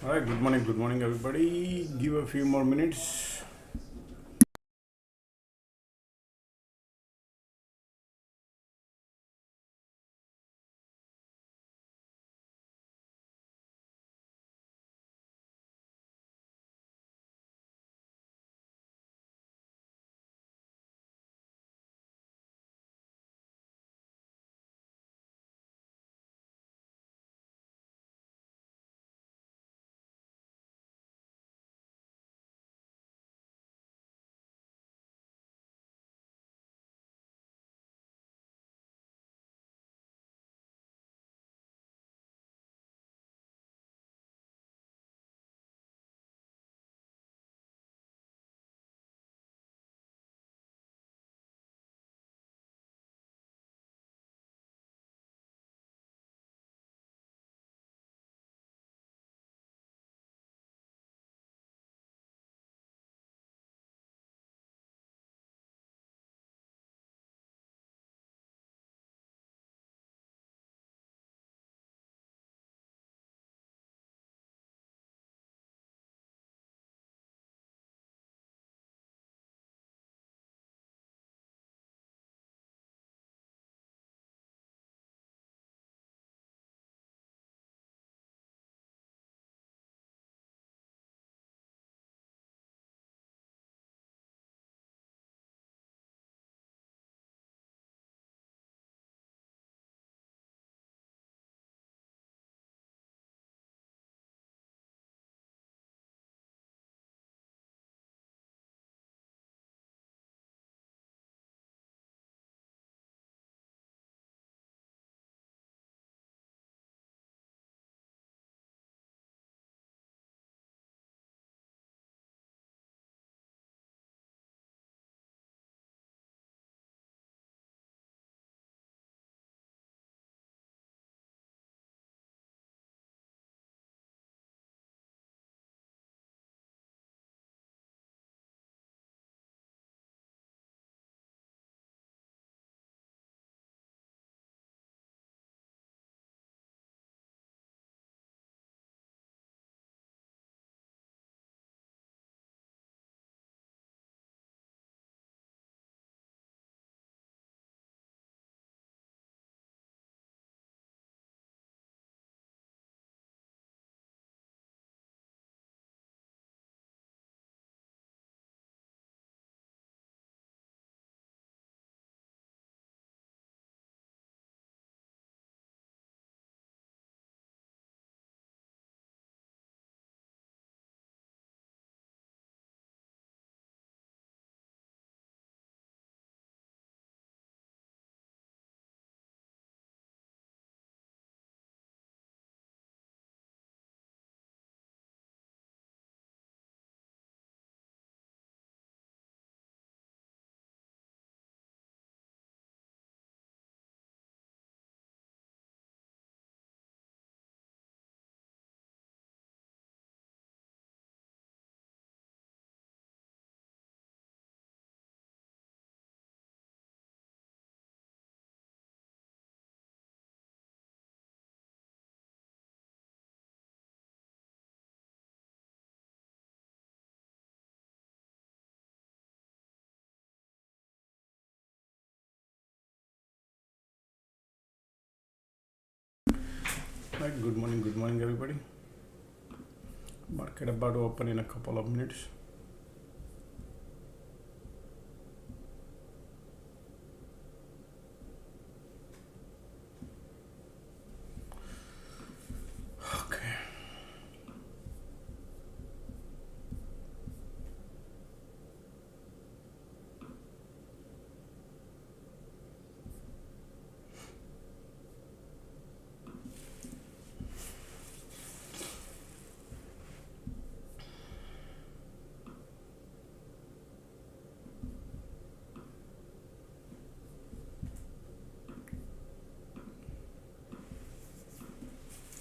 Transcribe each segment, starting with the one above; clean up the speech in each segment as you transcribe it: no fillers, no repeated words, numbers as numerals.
All right, good morning, everybody. Give a few more minutes. All right, good morning, everybody. Market about to open in a couple of minutes. Okay.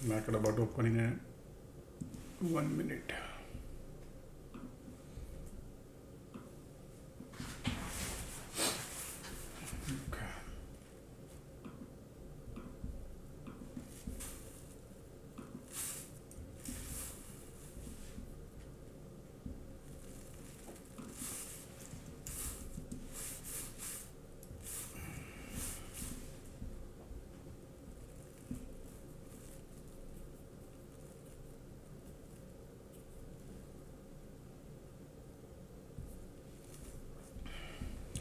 Market about to open in a 1 minute. Okay.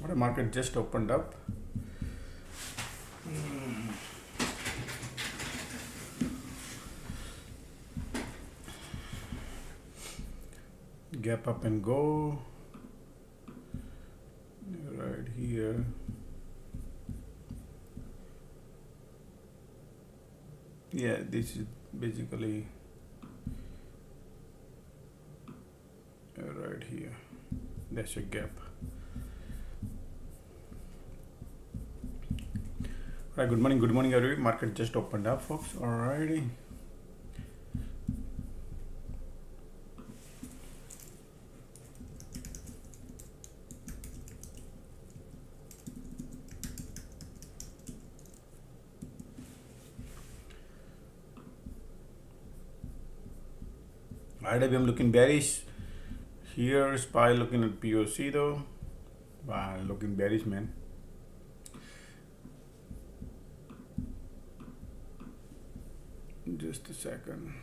The market just opened up. Gap up and go. Right here. Yeah, this is basically right here. That's a gap. Right, good morning everybody. Market just opened up, folks. Alrighty. IWM looking bearish. Here, SPY looking at POC though. Wow, looking bearish, man. Just a second.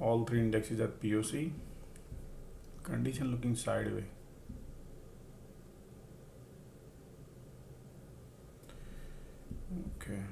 All three indexes at POC. Condition looking sideways. Okay.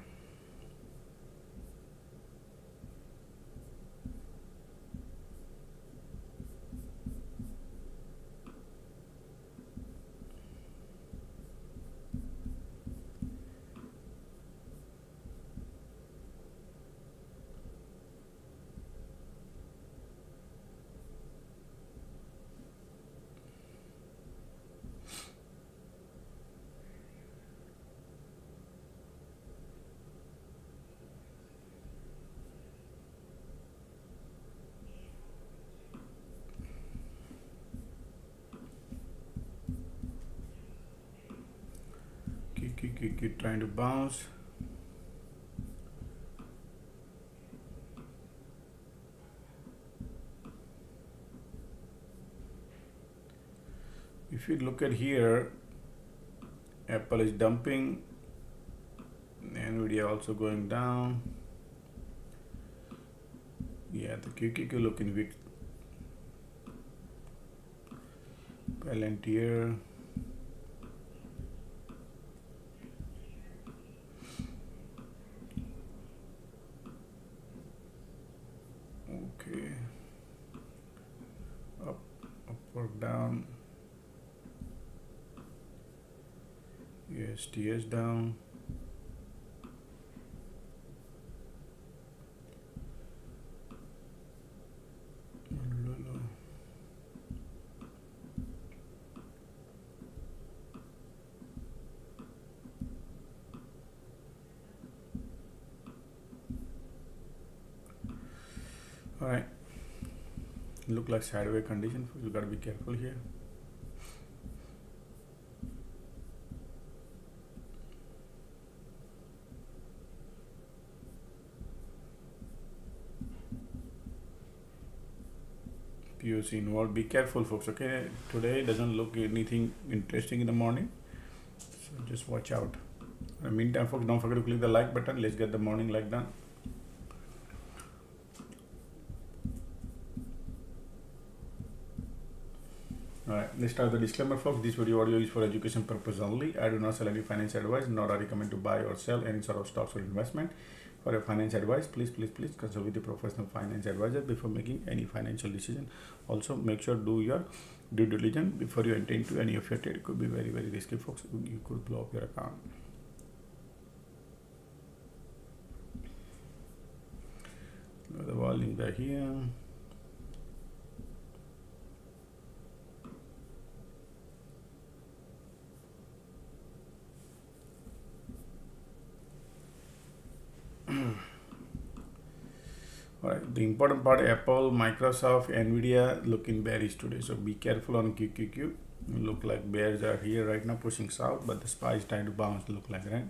Keep trying to bounce. If you look at here, Apple is dumping, Nvidia also going down. Yeah, the QQQ looking weak. Palantir. Okay. Up or down. USTS down. All right, look like sideways condition. You gotta be careful here. POC involved. Be careful, folks. Okay, today doesn't look anything interesting in the morning, so just watch out. In the meantime, folks, don't forget to click the like button. Let's get the morning like done. Alright, let's start the disclaimer, folks. This video audio is for education purpose only. I do not sell any financial advice, nor I recommend to buy or sell any sort of stocks or investment. For your financial advice, please consult with a professional finance advisor before making any financial decision. Also, make sure do your due diligence before you enter into any of your trade. It could be very, very risky, folks. You could blow up your account. The volumes are here. Alright, the important part, Apple, Microsoft, Nvidia looking bearish today. So be careful on QQQ. Look like bears are here right now pushing south, but the SPY is trying to bounce, look like, right?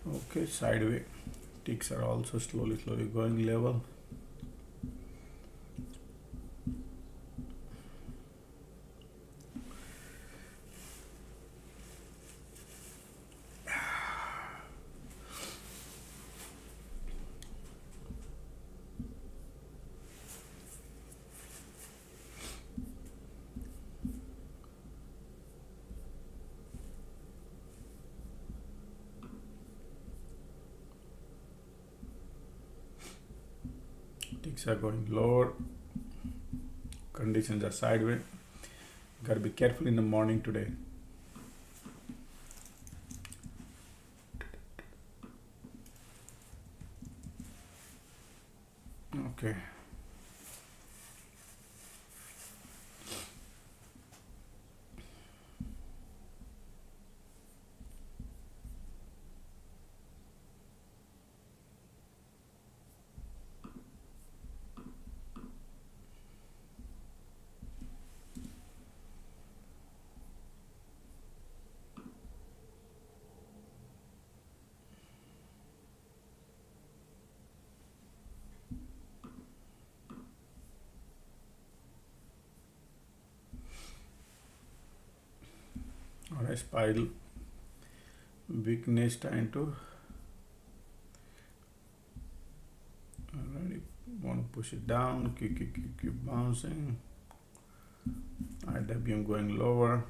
Okay, sideways. Ticks are also slowly going level. Ticks are going lower. Conditions are sideways. Gotta be careful in the morning today. Okay. Alright, spiral weakness trying to already want to push it down, keep bouncing. IWM going lower.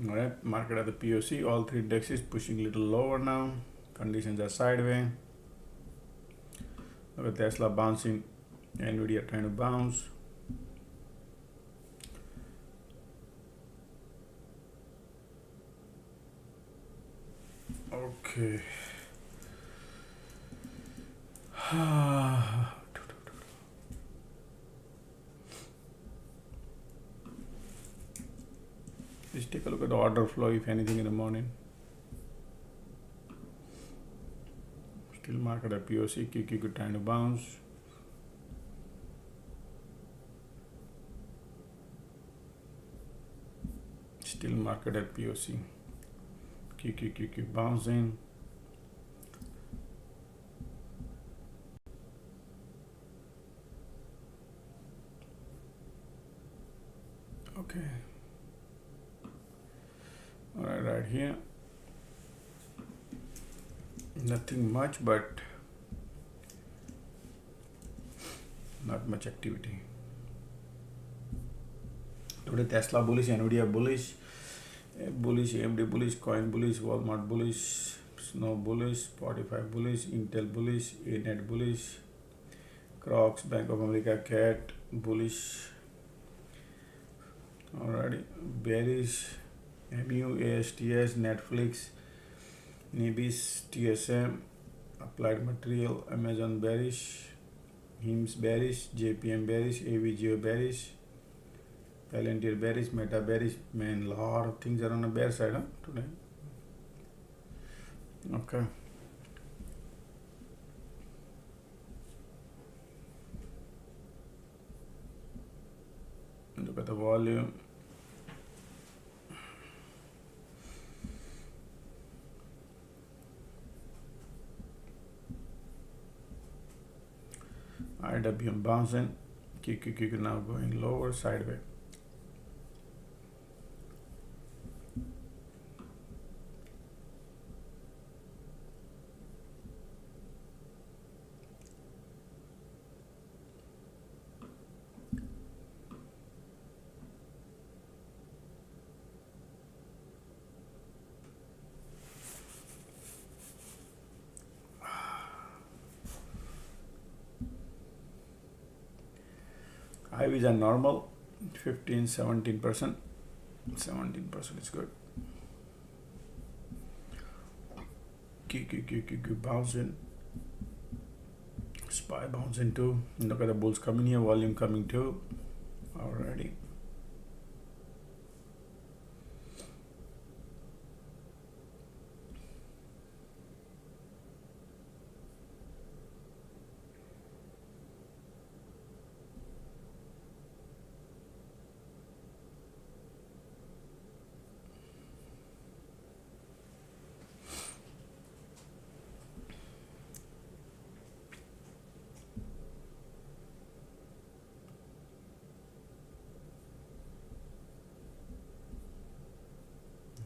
Alright, market at the POC, all three indexes pushing a little lower now. Conditions are sideways. Look at Tesla bouncing, Nvidia trying to bounce. Okay. Let's take a look at the order flow, if anything, in the morning. Still market at POC, QQ trying to bounce. Still market at POC, QQ bouncing. Okay. Alright, right here. Nothing much, but not much activity. Today Tesla bullish, Nvidia bullish, AMD bullish, Coin bullish, Walmart bullish, Snow bullish, Spotify bullish, Intel bullish, ANET bullish, Crocs, Bank of America, CAT bullish. Alrighty, bearish, MU, ASTS, Netflix, Nibis, TSM, Applied Material, Amazon bearish, HIMS bearish, JPM bearish, AVGO bearish, Palantir bearish, Meta bearish. Man, lot of things are on the bear side today. Okay. Look at the volume. IWM bouncing, QQ now going lower, sideways. IVs are normal, 15-17%. 17% is good. Bouncing. SPY bouncing too. Look at the bulls coming here, volume coming too. Alrighty.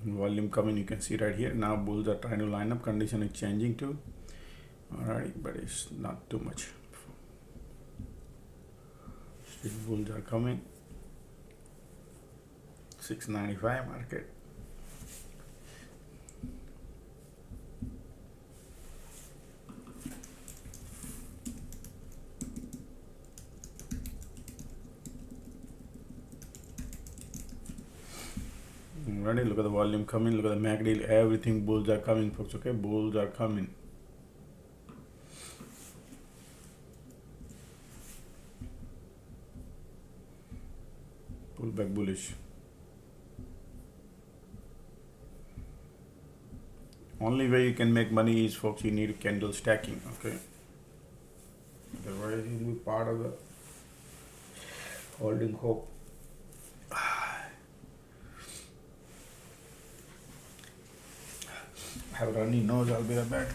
Volume coming, you can see right here. Now bulls are trying to line up, condition is changing too. Alright, but it's not too much. Still bulls are coming. 695 market. Ready? Look at the volume coming. Look at the MACD. Everything bulls are coming, folks. Okay, bulls are coming. Pullback bullish. Only way you can make money is, folks, you need candle stacking. Okay. Otherwise, you'll be part of the holding hope. I have a runny nose. I'll be right back.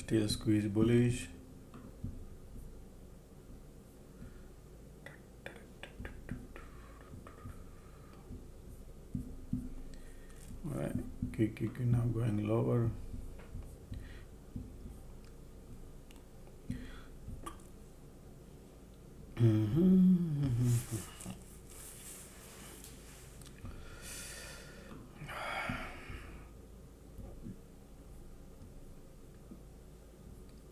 Still squeeze bullish. Alright, QQQ now going lower.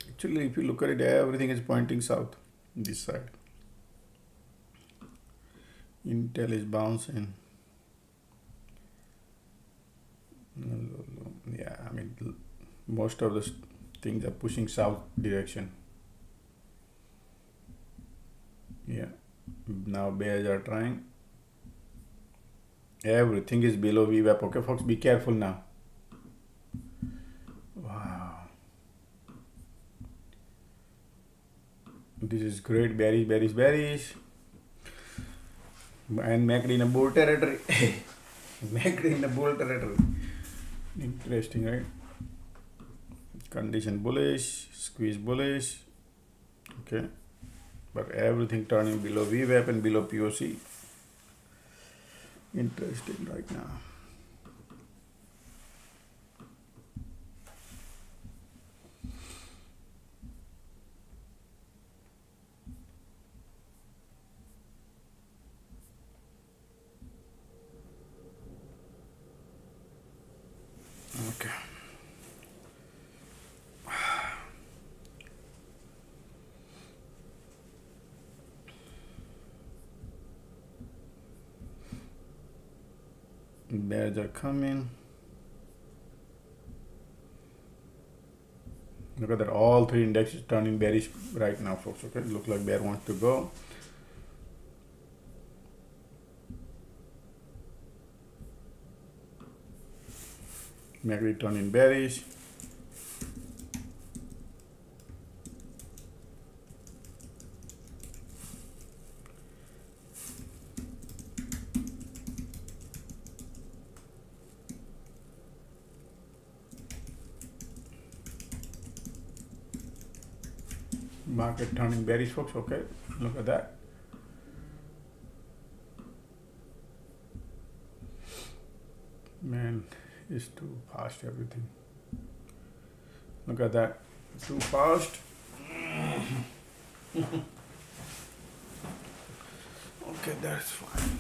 Actually, if you look at it, everything is pointing south. This side. Intel is bouncing. Yeah, I mean, most of the things are pushing south direction. Yeah, now bears are trying. Everything is below VWAP. Okay, folks, be careful now. Wow. This is great. Bearish, bearish, bearish. And MACD in a bull territory. MACD in a bull territory. Interesting, right? Condition bullish, squeeze bullish. Okay. But everything turning below VWAP and below POC. Interesting right now. Bears are coming. Look at that, all three indexes turning bearish right now, folks. Okay, look like bear wants to go. Market turning bearish. Market turning bearish, folks. Okay, look at that. Man, it's too fast, everything. Look at that, too fast. Okay, that's fine.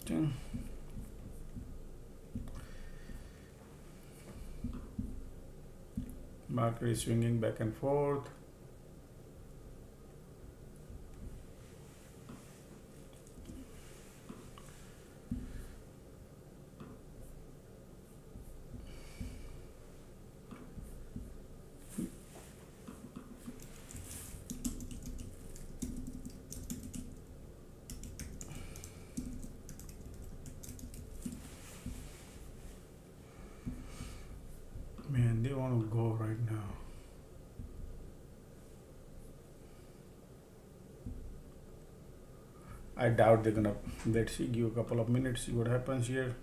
Okay. Market is swinging back and forth. Man, they want to go right now. I doubt they're gonna. Let's see, give a couple of minutes, see what happens here.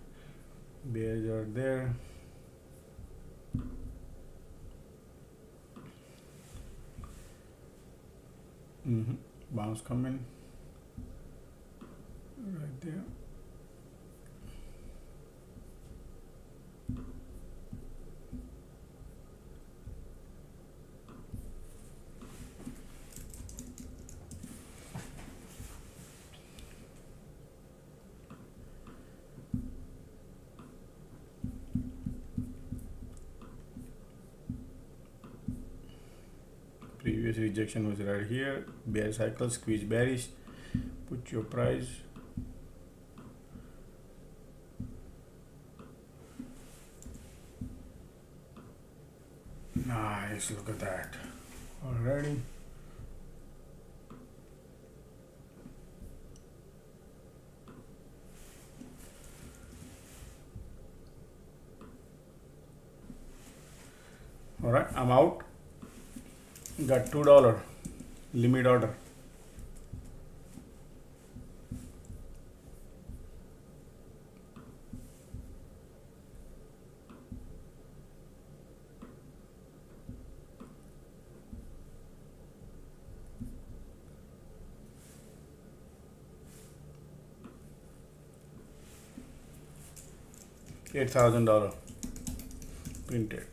Bears are there. Bounce coming right there. Previous rejection was right here. Bear cycle, squeeze bearish. Put your price. Nice, look at that. Alrighty. Alright, I'm out. Got $2 limit order. $8,000 printed.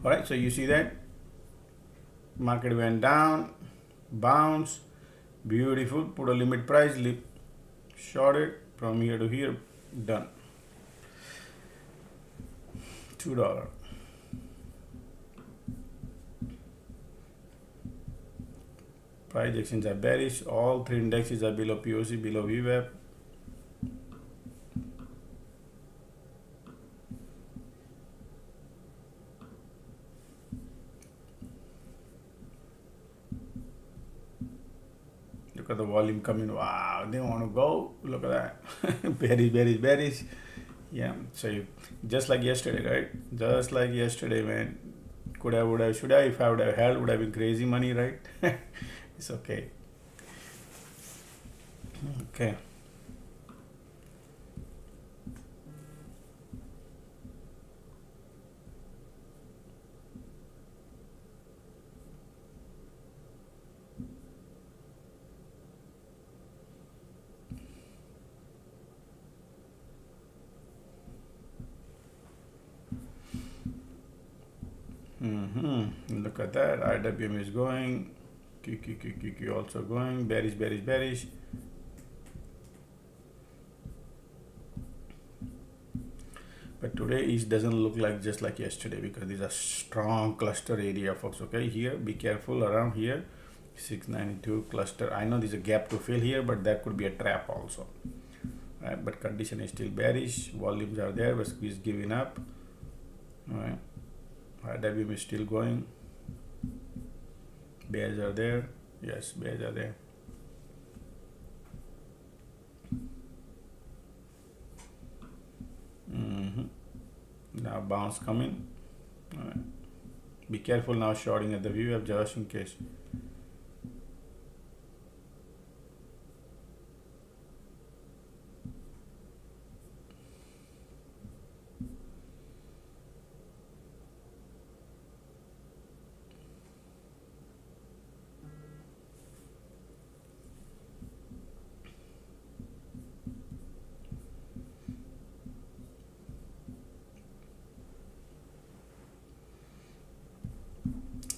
All right, so you see that market went down, bounce, beautiful, put a limit price, short it from here to here, done. $2. Price actions are bearish. All three indexes are below POC, below VWAP. Look at the volume coming. Wow, they want to go. Look at that. bearish. Yeah, so just like yesterday, right? Just like yesterday, man. Could I, would I, should I? If I would have held, would have been crazy money, right? It's okay. Okay. Look at that. IWM is going. QQQQQ also going. Bearish, bearish, bearish. But today it doesn't look like just like yesterday, because there's a strong cluster area, folks. Okay, here be careful around here. 692 cluster. I know there's a gap to fill here, but that could be a trap also. Right, but condition is still bearish. Volumes are there, but squeeze giving up. All right, IWM is still going. Bears are there. Yes, bears are there. Now bounce coming. All right. Be careful now shorting at the view just in case.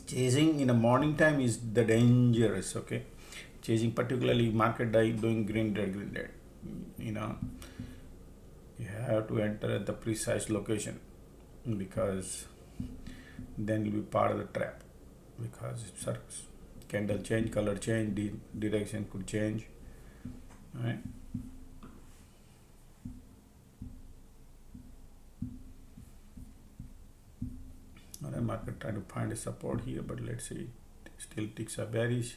Chasing in the morning time is the dangerous. Okay, chasing particularly market doing green red, you know, you have to enter at the precise location, because then you'll be part of the trap, because it sucks. Candle change, color change, direction could change. All right. Another market trying to find a support here, but let's see. Still ticks are bearish.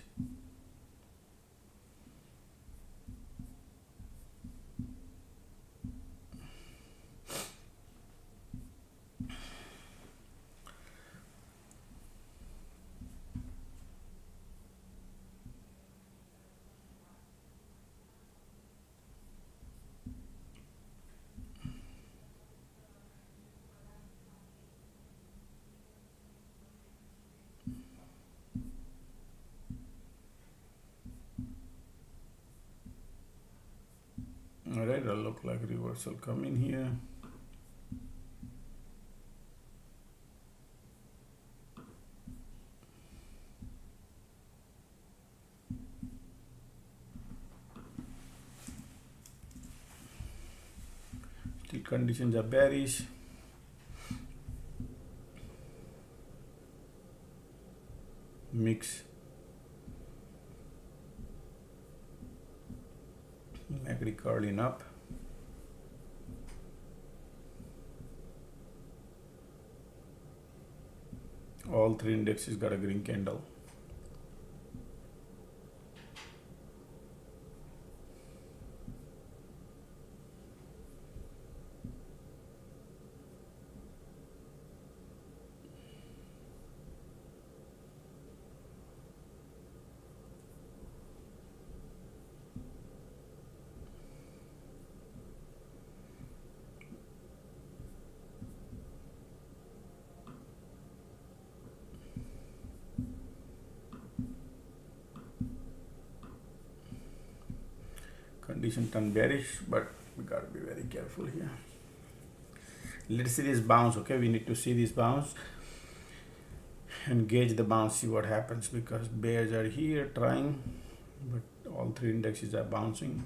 All right, it'll look like reversal coming here. Still conditions are bearish. Mix. Magri curling up. All three indexes got a green candle. Condition turn bearish, but we gotta be very careful here. Let's see this bounce. Okay, we need to see this bounce and gauge the bounce, see what happens, because bears are here trying, but all three indexes are bouncing.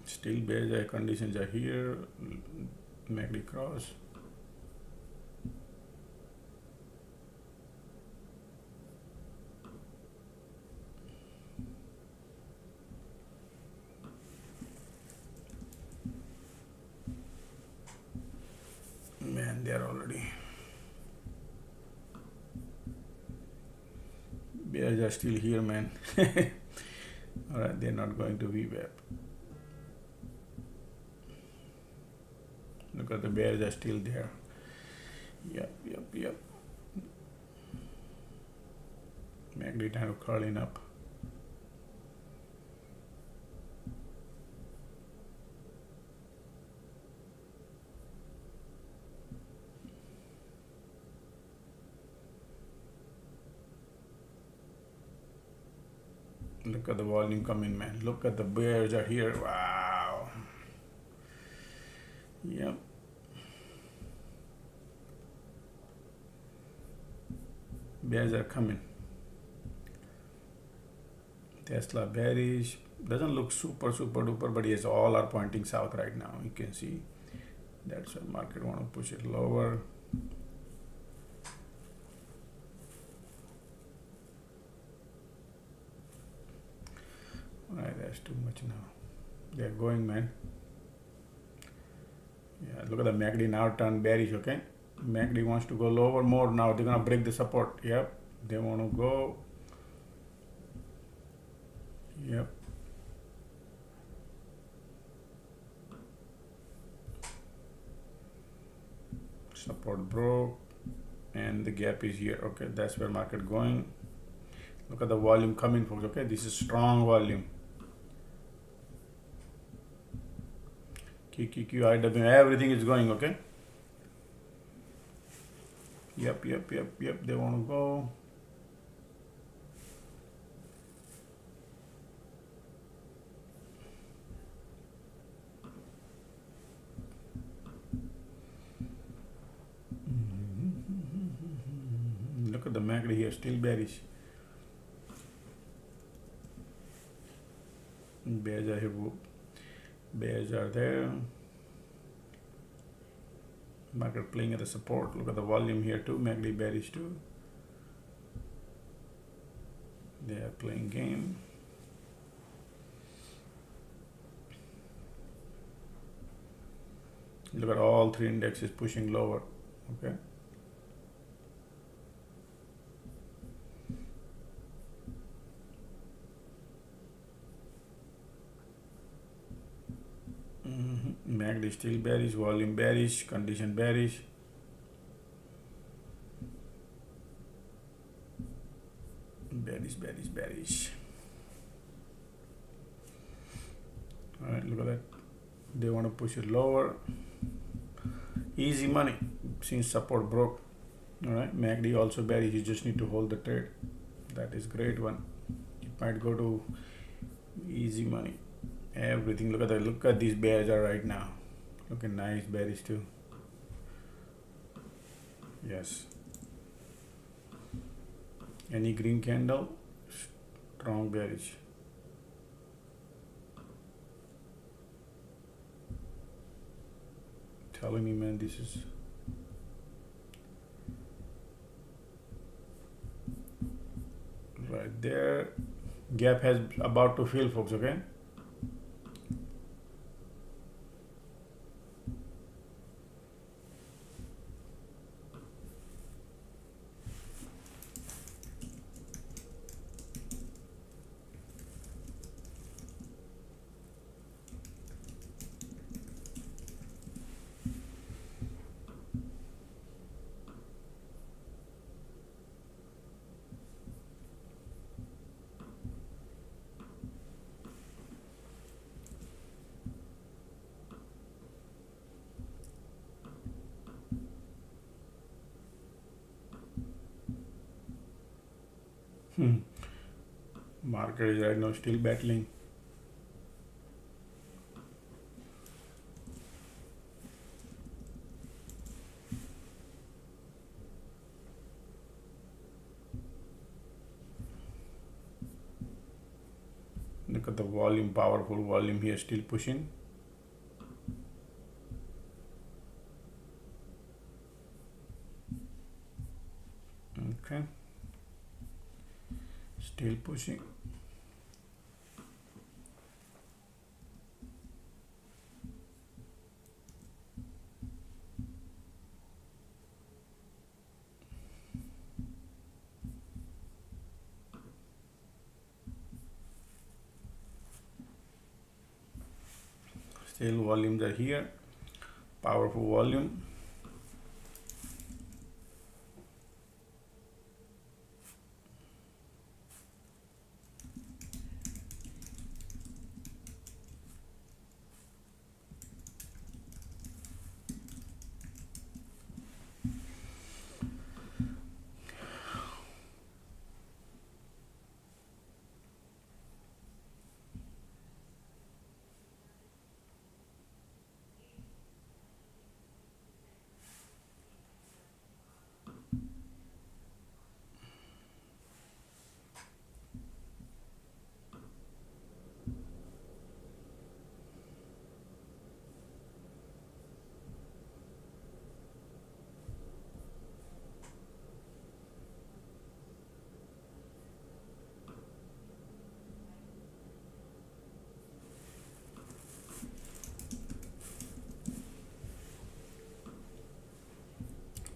Still bears conditions are here. MACD cross. man, they are already. Bears are still here, man. Alright, they're not going to VWAP. Look at the bears are still there. Yep. MACD kind of curling up. Look at the volume coming, man. Look at the bears are here. Wow. Yep. Bears are coming. Tesla bearish. Doesn't look super duper, but yes, all are pointing south right now. You can see. That's why market want to push it lower. Alright, that's too much now. They're going, man. Yeah, look at the MACD now turn bearish, okay? MACD wants to go lower more now. They're gonna break the support. Yep, they want to go. Yep. Support broke and the gap is here. Okay, that's where market going. Look at the volume coming, folks. Okay, this is strong volume. QQQ, IW, everything is going, okay? Yep, they want to go. Look at the MACD here, still bearish. Bears are here. Bears are there. Market playing at the support. Look at the volume here too. MACD bearish too. They are playing game. Look at all three indexes pushing lower. Okay. MACD still bearish, volume bearish, condition bearish. Bearish. Alright, look at that. They want to push it lower. Easy money since support broke. Alright, MACD also bearish. You just need to hold the trade. That is great one. It might go to easy money. Everything. Look at these bears are right now. Looking nice, bearish too. Yes. Any green candle, strong bearish. Telling me, man, this is right there. Gap has about to fill, folks. Okay. Market is right now still battling. Look at the volume, powerful volume here, still pushing. Okay. Still pushing. Sale volumes are here, powerful volume.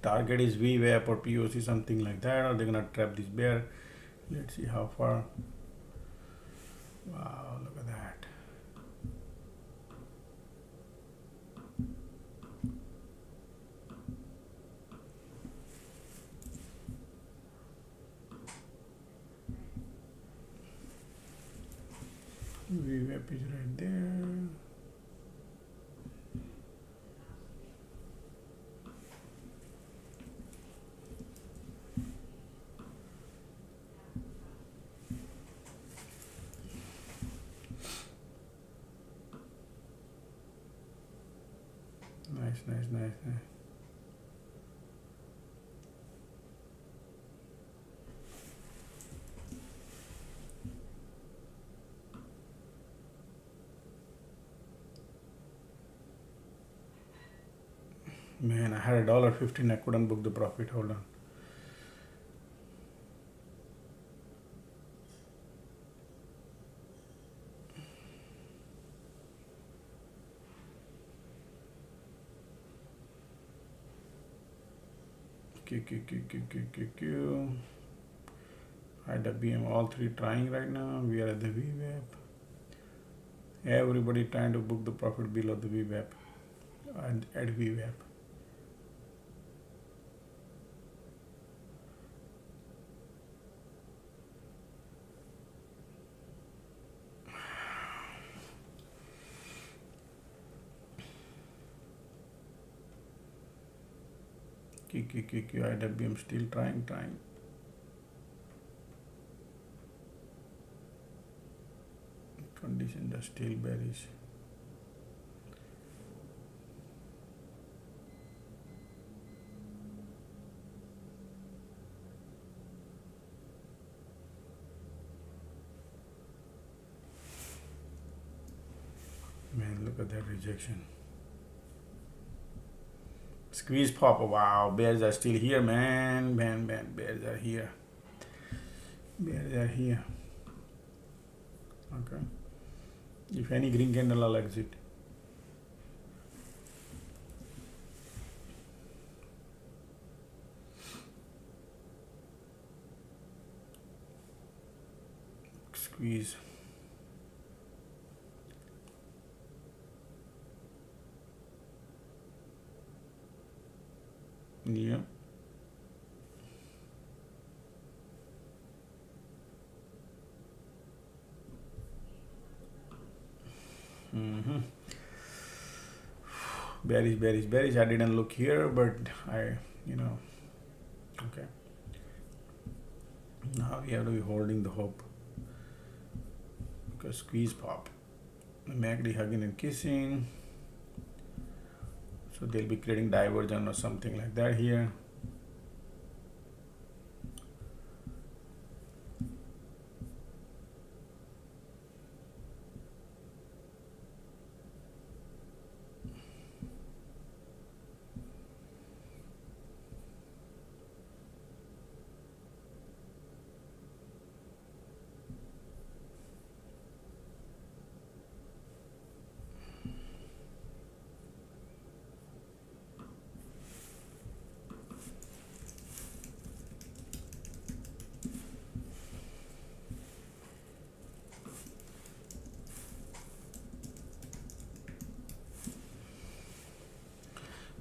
Target is VWAP or POC, something like that, or they're gonna trap this bear. Let's see how far. Wow, look at that. VWAP is right there. Nice. Man, I had $1.15. I couldn't book the profit. Hold on. Q. IWM, all three trying right now. We are at the VWAP. Everybody trying to book the profit below the VWAP and at VWAP. IWM still trying. Conditions are still bearish. Man, look at that rejection. Squeeze pop. Wow, bears are still here, man. Bears are here. Okay. If any green candle, I'll exit. Squeeze. Yeah. Bearish. I didn't look here, but okay. Now we have to be holding the hope. Because squeeze pop. MACD hugging and kissing. So they'll be creating divergence or something like that here.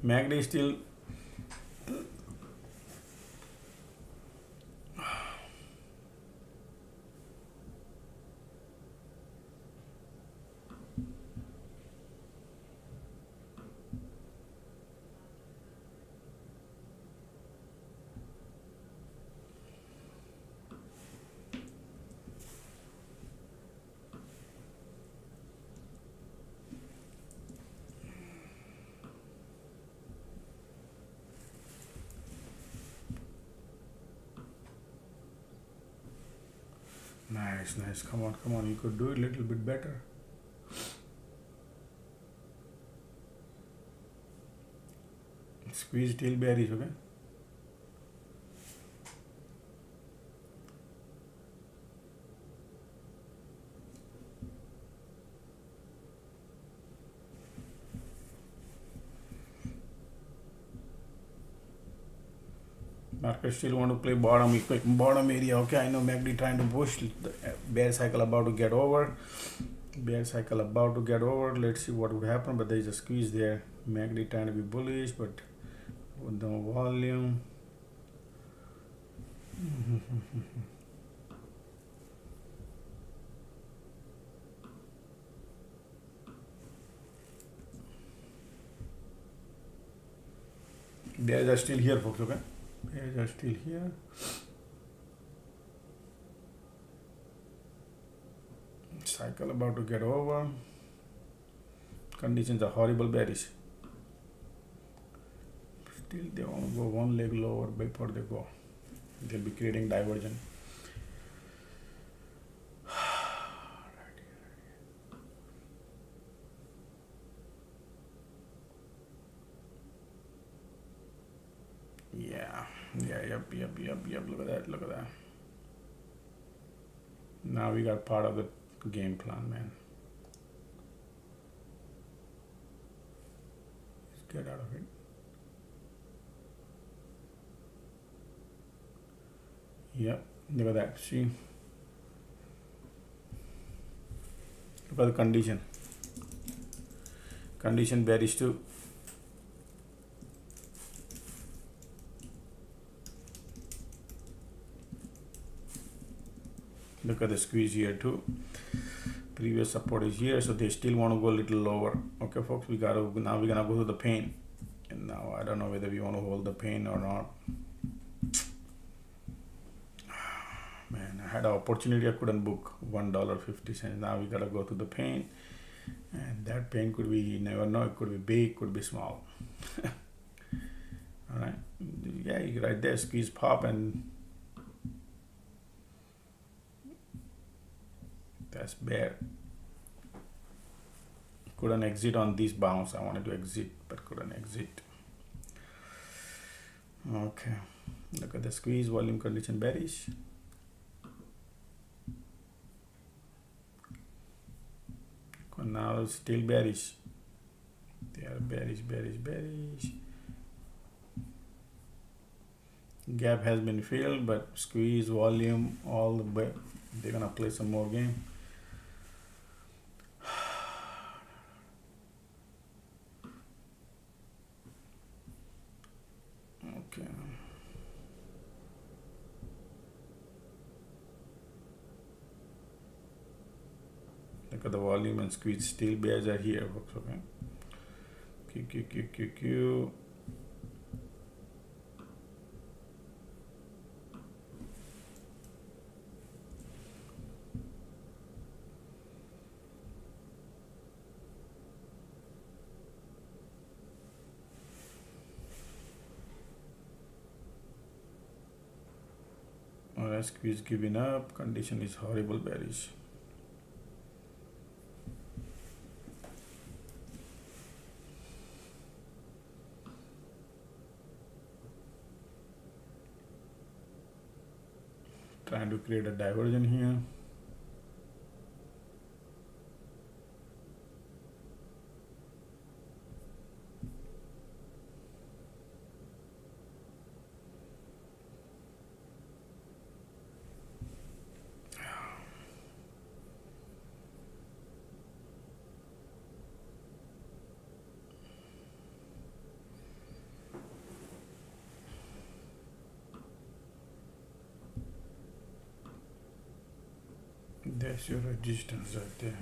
MACD is still nice. Come on, you could do it a little bit better. Squeeze till bearish, okay? Market still want to play bottom area. Okay, I know MACD trying to push. The bear cycle about to get over. Let's see what would happen. But there is a squeeze there. MACD trying to be bullish, but with no volume. Bears are still here, folks. Okay. Bears are still here. Cycle about to get over. Conditions are horrible bearish. Still they want to go one leg lower before they go. They'll be creating divergence. Yep. Look at that. Now we got part of the game plan, man. Let's get out of it. Yep, look at that. See, look at the condition. Condition bearish too. Look at the squeeze here too. Previous support is here, so they still want to go a little lower. Okay, folks, now we're gonna go to the pain, and now I don't know whether we want to hold the pain or not. Man, I had an opportunity, I couldn't book $1.50. Now we gotta go to the pain, and that pain could be, you never know, it could be big, could be small. All right, yeah, right there, squeeze, pop, and that's bear. Couldn't exit on this bounce. I wanted to exit, but couldn't exit. Okay, look at the squeeze, volume condition bearish. Now it's still bearish. They are bearish. Gap has been filled, but squeeze, volume, all the way. They're gonna play some more game. Okay. Look at the volume and squeeze. Still bears are here, folks. Okay. Q. Alright, squeeze giving up. Condition is horrible bearish. Trying to create a diversion here. There's your resistance right there.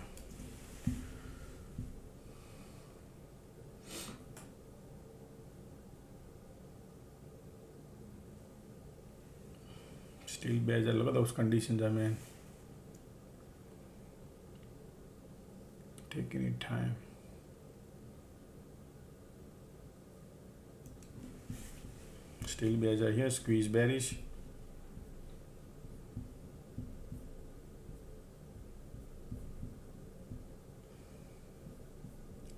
Still bears. Look at those conditions, I mean. Take any time. Still bears are here, squeeze bearish.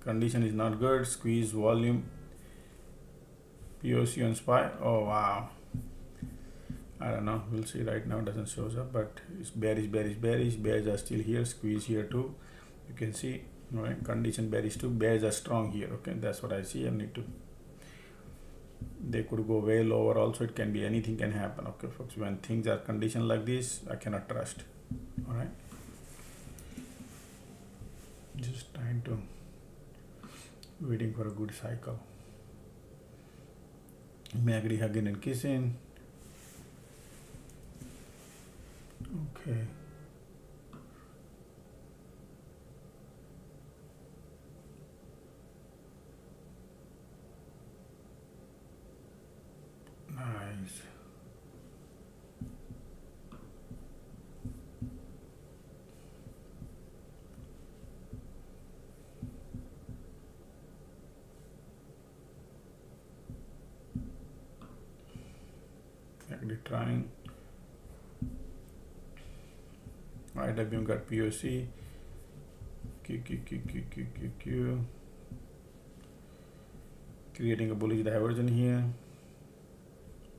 Condition is not good, squeeze volume. POC on SPY, oh wow. I don't know, we'll see. Right now it doesn't show up, but it's bearish, bearish, bearish. Bears are still here, squeeze here too. You can see, right? Condition bearish too. Bears are strong here, okay? That's what I see. I need to, they could go way lower also. It can be, anything can happen, okay folks? When things are conditioned like this, I cannot trust. All right, just trying to, waiting for a good cycle. MACD hugging and kissing. Okay. Nice. Actually trying. IWM got POC. Q. Creating a bullish diversion here,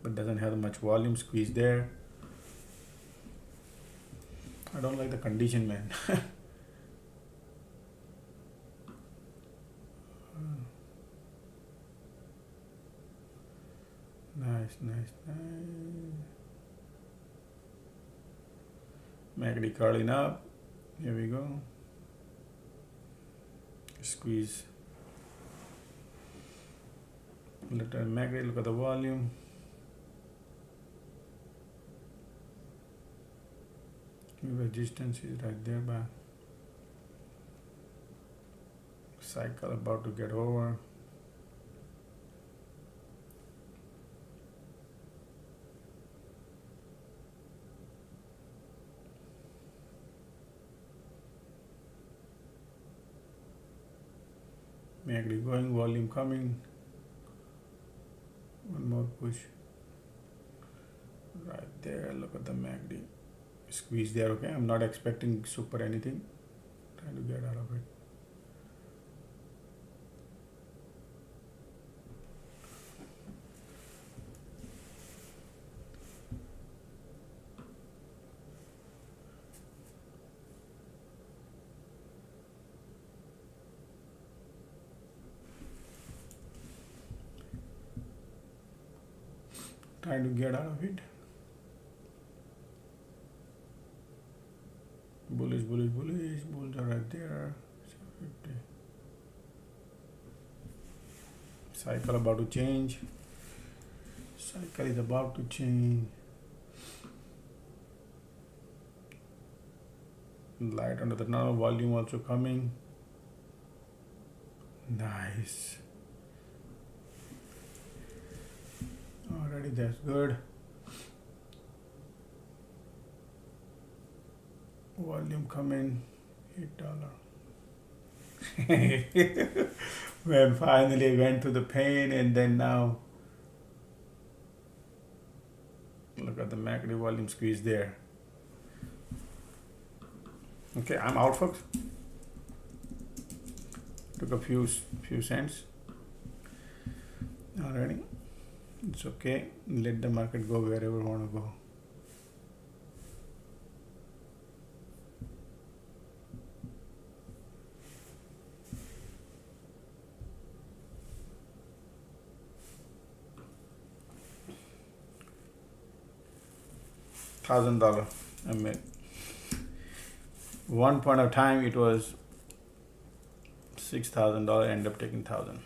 but doesn't have much volume. Squeeze there. I don't like the condition, man. Nice. MACD curling up. Here we go. Squeeze. Look at MACD, look at the volume. Resistance is right there, but cycle about to get over. MACD going, volume coming. One more push. Right there, look at the MACD. Squeeze there, okay? I'm not expecting super anything. Trying to get out of it. Trying to get out of it. Bullish. Bulls are right there. 50. Cycle about to change. Cycle is about to change. Light under the tunnel. Volume also coming. Nice. Alrighty, that's good. Volume coming, $8. When finally went to the pain, and then now look at the MACD volume squeeze there. Okay, I'm out, folks. Took a few cents. Alrighty, it's okay. Let the market go wherever we want to go. $1,000 I made. One point of time it was $6,000. End up taking 1,000.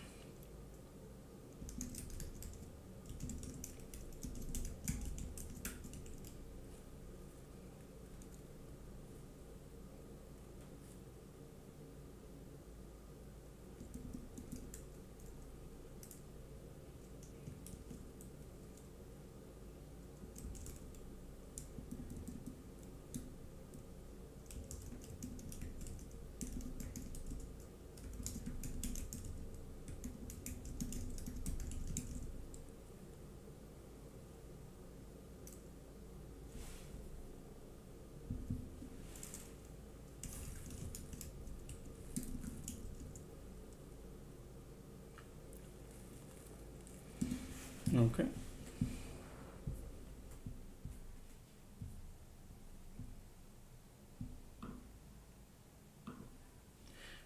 Okay.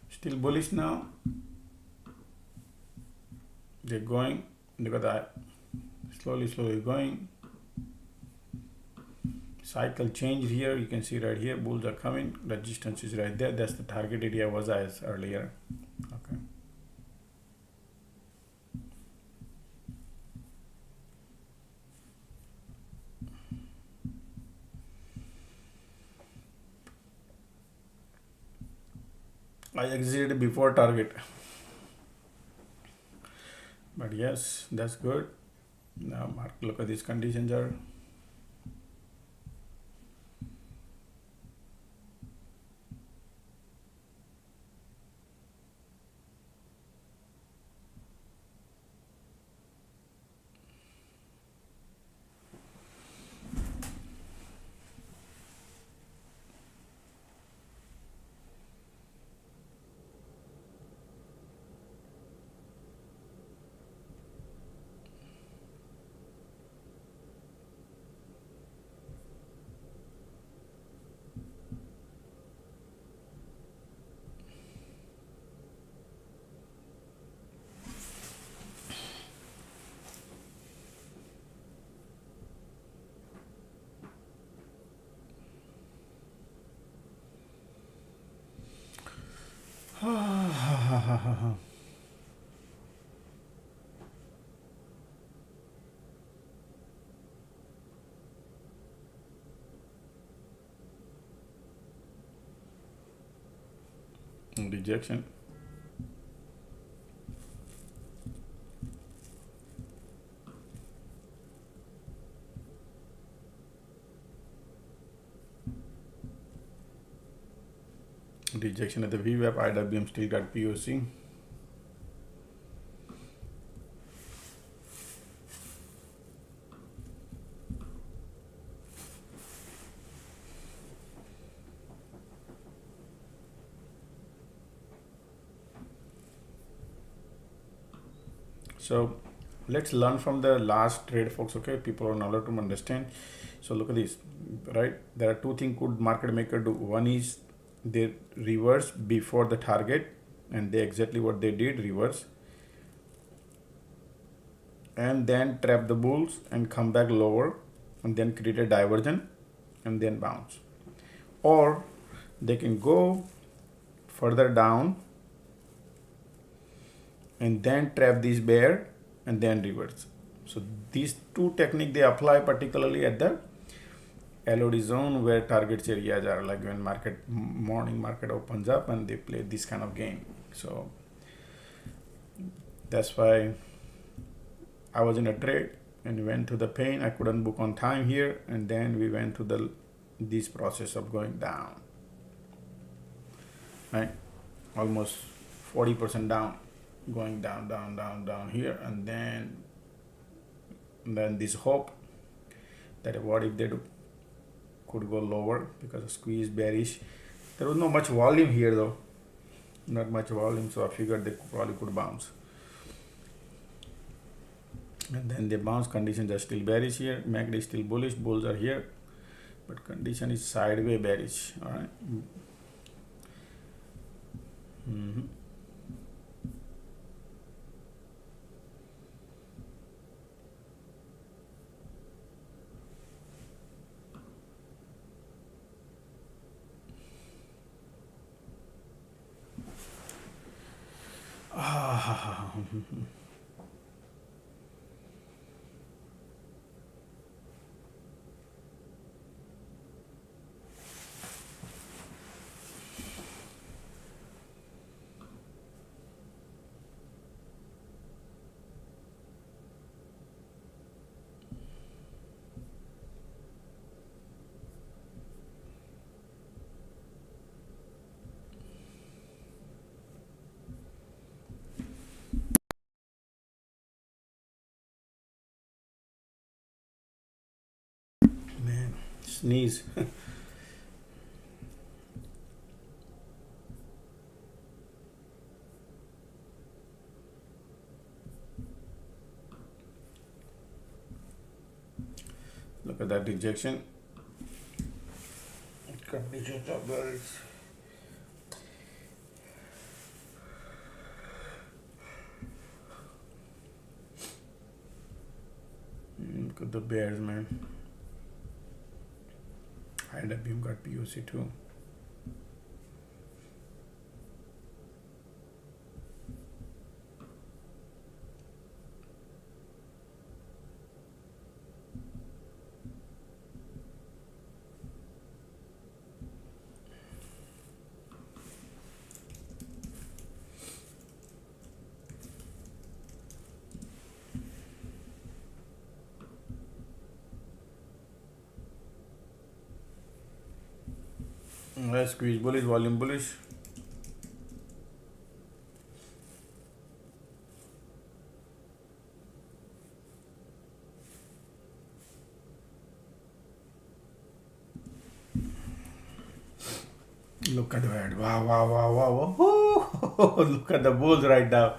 Still bullish now. They're going. Look at that. Slowly going. Cycle change here. You can see right here. Bulls are coming. Resistance is right there. That's the target area was as earlier. Okay. I exited before target. But yes, that's good. Now look at these conditions are. Rejection. Rejection at the VWAP. IWM still got POC. So let's learn from the last trade, folks. Okay, people are not allowed to understand. So look at this, right? There are two things could market maker do. One is they reverse before the target, and they exactly what they did, reverse, and then trap the bulls and come back lower, and then create a diversion, and then bounce. Or they can go further down and then trap this bear and then reverse. So these two techniques they apply particularly at the LOD zone where targets areas are, like when morning market opens up and they play this kind of game. So that's why I was in a trade and went to the pain. I couldn't book on time here, and then we went to this process of going down, right? Almost 40% down, going down here, and then this hope that what if they could go lower because of squeeze bearish. There was not much volume here though, not much volume, so I figured they probably could bounce. And then they bounce. Conditions are still bearish here. MACD is still bullish. Bulls are here, but condition is sideways bearish. All right. Man, sneeze. Look at that rejection. Conditions are bearish. Look at the bears, man. IWM got POC too. Let's squeeze bullish, volume bullish. Look at that. Wow, wow, wow, wow, wow. Look at the bulls right now.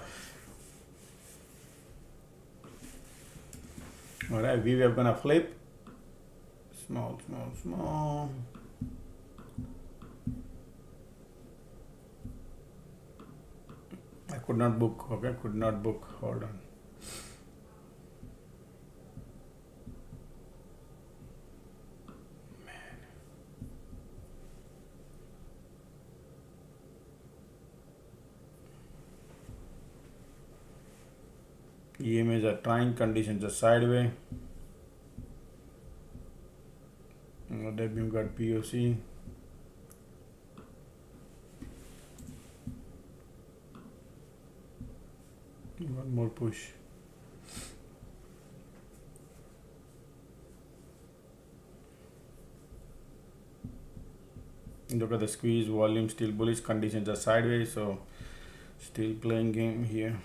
Alright, we are gonna flip. Small, small, small. I could not book. Okay, could not book. Hold on. EMAs are trying, conditions are sideways. WM got POC. One more push. Look at the squeeze, volume still bullish, conditions are sideways, so still playing game here.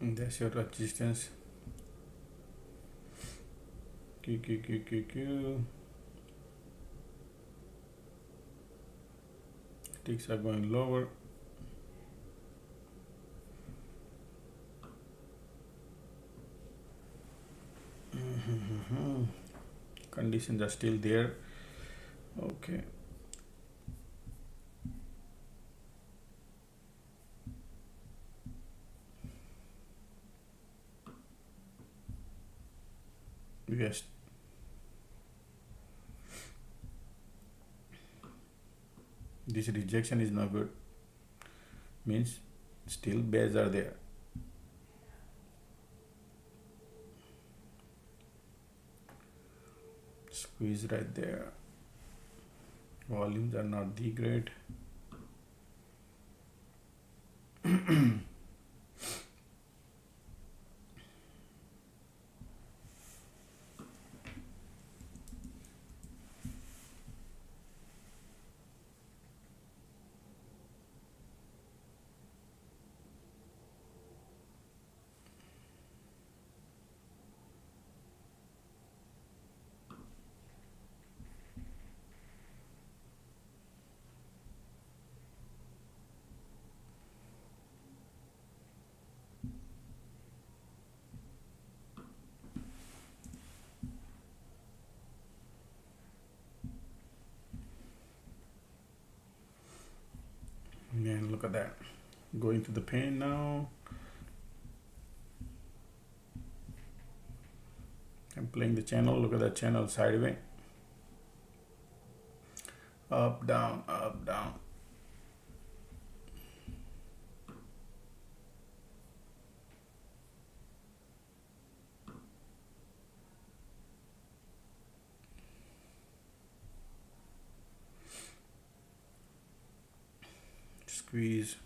And that's your resistance. Q. Ticks are going lower. Conditions are still there. Okay. Yes. This rejection is not good. Means still bears are there. Squeeze right there. Volumes are not the great. Man, look at that. Going to the pain now. I'm playing the channel. Look at that channel sideways. Up, down, up, down. Squeeze.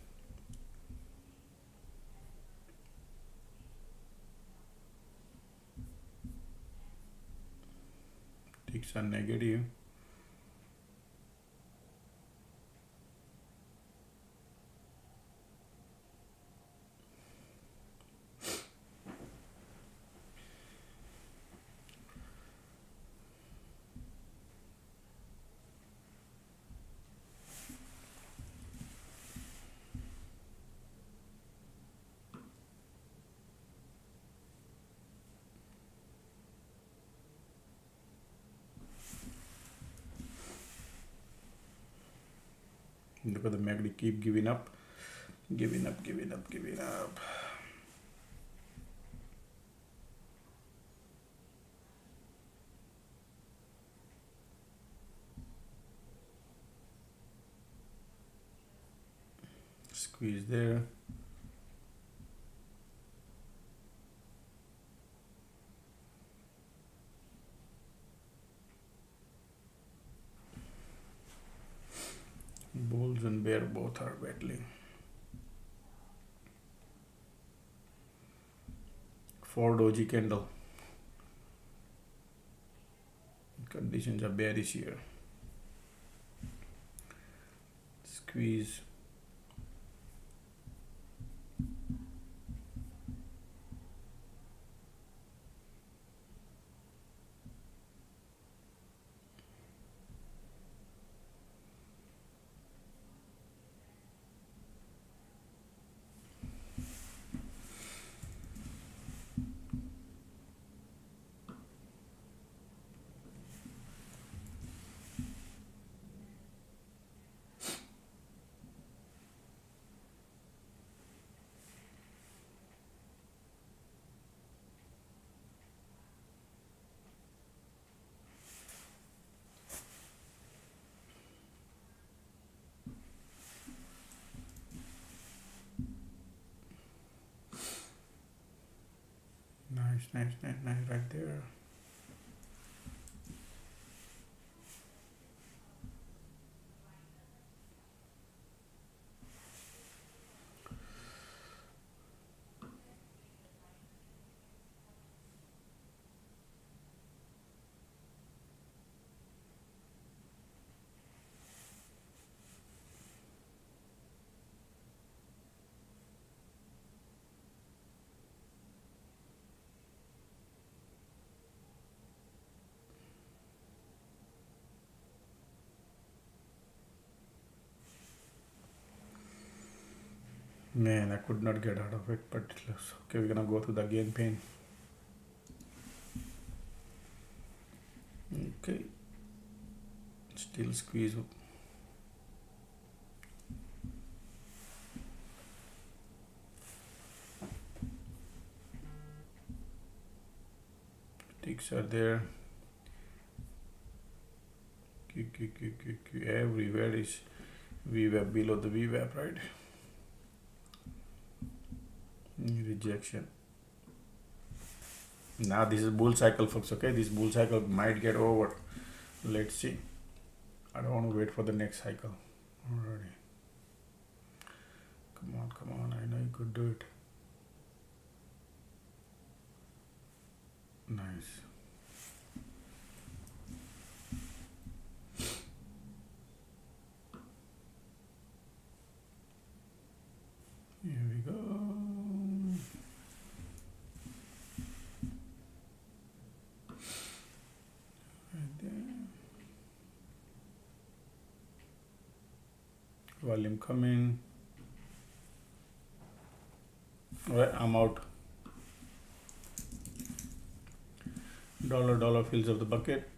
Ticks are negative. Look at the MACD keep giving up. Squeeze there. Bulls and bear both are battling. For doji candle. Conditions are bearish here. Squeeze. Nice right there. Man, I could not get out of it, but it looks okay. We're gonna go to the gain pain. Okay, still squeeze. Ticks are there. Everywhere is VWAP below the VWAP, right? Rejection. Now this is bull cycle, folks. Okay, this bull cycle might get over. Let's see. I don't want to wait for the next cycle already. Come on. I know you could do it. Nice. Here we go. Right there. Volume coming. Alright, I'm out. Dollar fills up the bucket.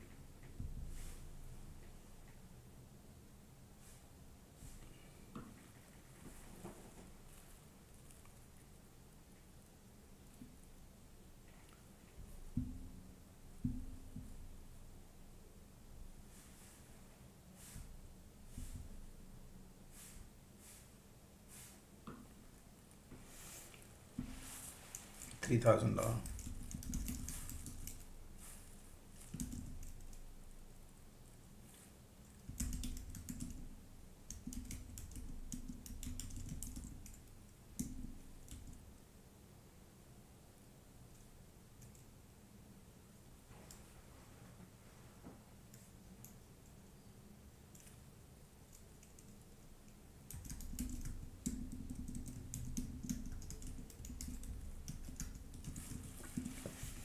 $3,000.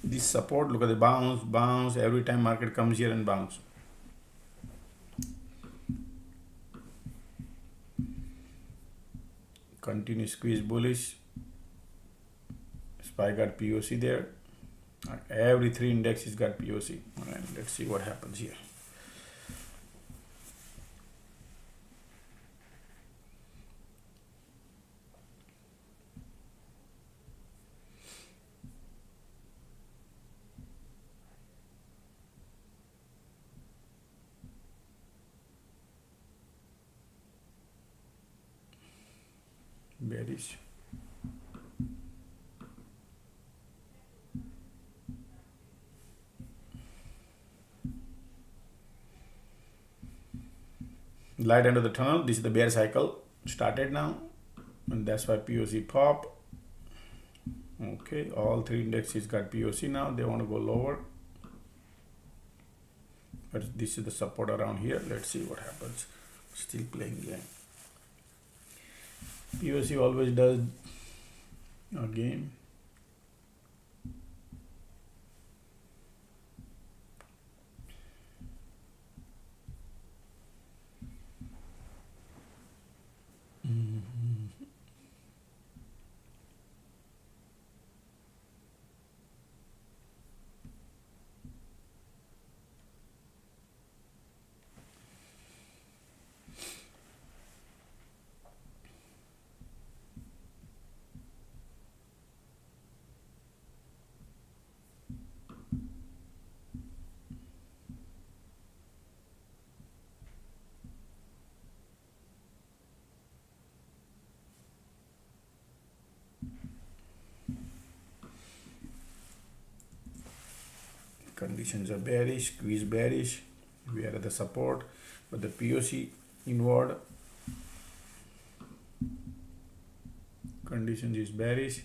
this support, look at the bounce every time market comes here and bounce. Continue squeeze bullish. SPY got POC there. Every 3 indexes got POC. All right, let's see what happens here. Bearish. Light end of the tunnel. This is the bear cycle started now, and that's why POC pop. Okay, all 3 indexes got POC now. They want to go lower, but this is the support around here. Let's see what happens. Still playing game. POC always does a game. Conditions are bearish, squeeze bearish. We are at the support, but the POC inward. Conditions is bearish.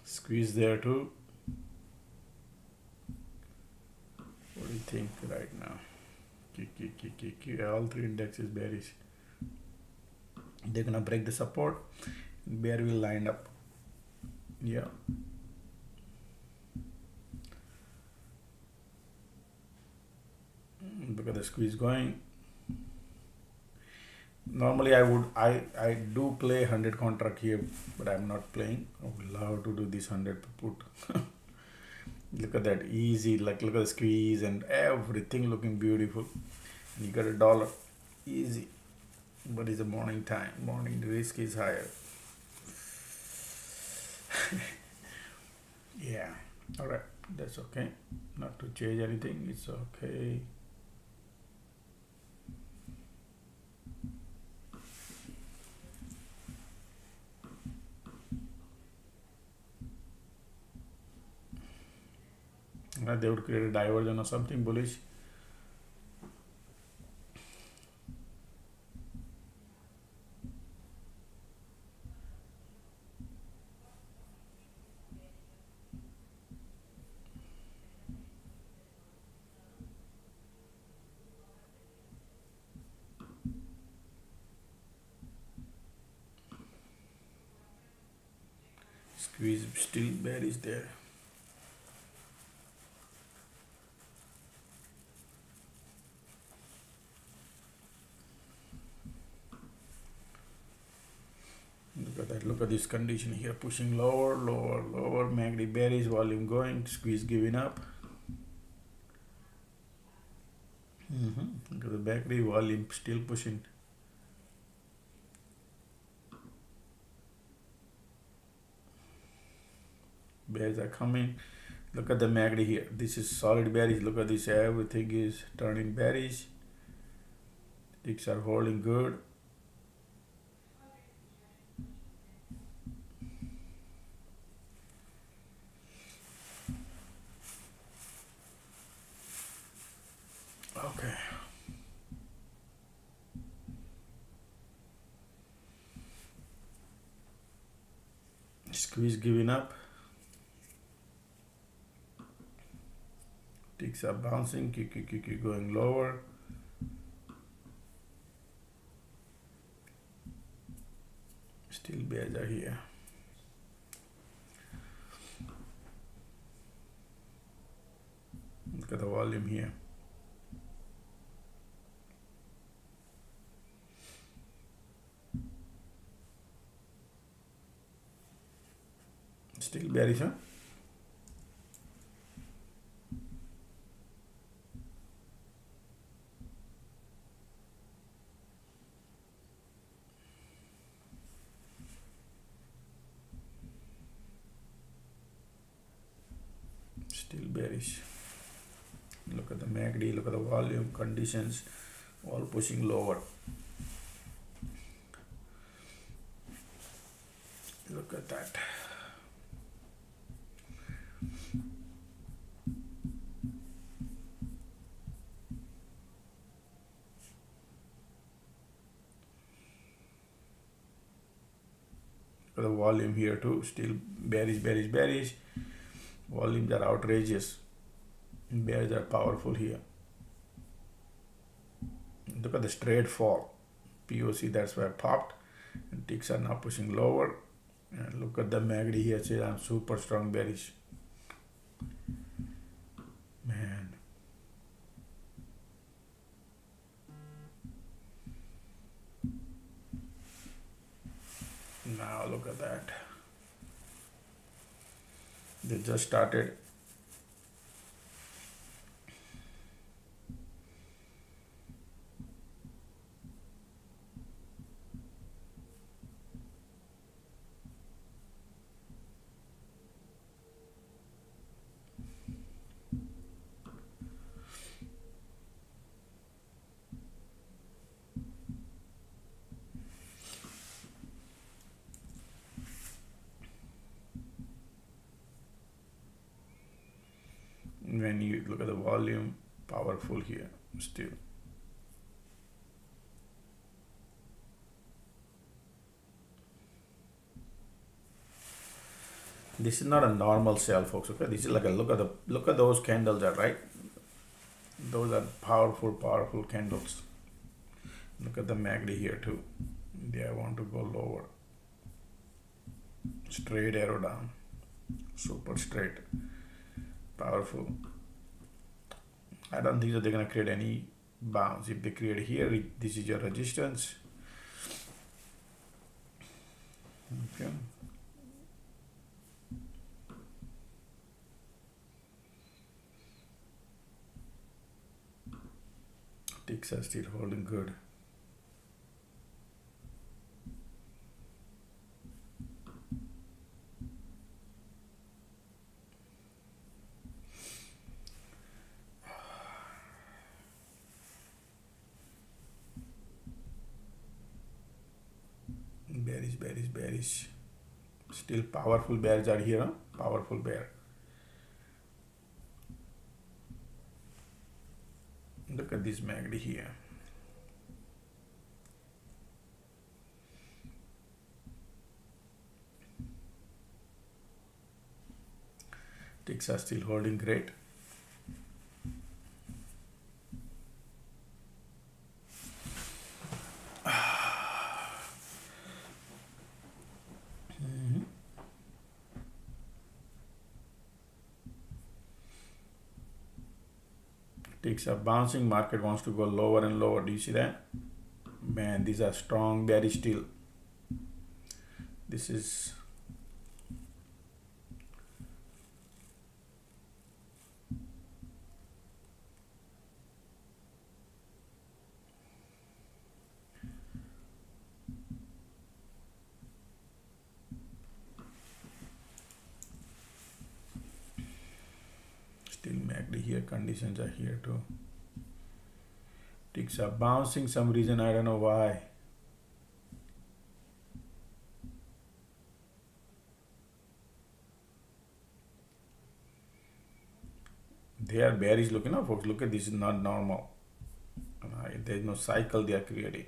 Squeeze there too. What do you think right now? All 3 indexes bearish. They're gonna break the support. Bear will line up. Yeah. Look at the squeeze going. Normally I do play 100 contract here, but I'm not playing. I would love to do this 100 put. Look at that, easy. Like, look at the squeeze and everything looking beautiful. And you got $1, easy. But it's a morning time. Morning, the risk is higher. Yeah. All right. That's okay. Not to change anything. It's okay. They would create a diversion or something bullish. Squeeze still bearish there. Look at that. Look at this condition here, pushing lower, lower, lower. MACD bearish, volume going, squeeze giving up. Look at the backday volume still pushing. Bears are coming. Look at the MACD here. This is solid bearish. Look at this. Everything is turning bearish. Ticks are holding good. Okay. Squeeze giving up. Ticks are bouncing, going lower. Still bears are here. Look at the volume here. Still bearish, huh? Still bearish. Look at the MACD, look at the volume, conditions, all pushing lower. Look at that. Look at the volume here too, still bearish, bearish, bearish. Volumes are outrageous. Bears are powerful here. Look at the straight fall. POC, that's where it popped. And ticks are now pushing lower. And look at the MACD here, says I'm super strong bearish. Man. Now look at that. They just started. When you look at the volume, powerful here still. This is not a normal sell, folks. Okay, this is like a look at those candles are right. Those are powerful, powerful candles. Look at the MACD here too. They want to go lower. Straight arrow down, super straight. Powerful. I don't think that they're gonna create any bounce. If they create here, this is your resistance. Okay. Ticks are still holding good. Bearish, bearish, bearish. Still powerful bears are here, huh? Powerful bear. Look at this MACD here. Ticks are still holding great. Ticks are bouncing, market wants to go lower and lower. Do you see that? Man, these are strong bearish still. This is still MACD here, conditions are here too. Ticks are bouncing some reason, I don't know why. They are bearish looking, now folks. Look at this, is not normal. There is no cycle they are creating.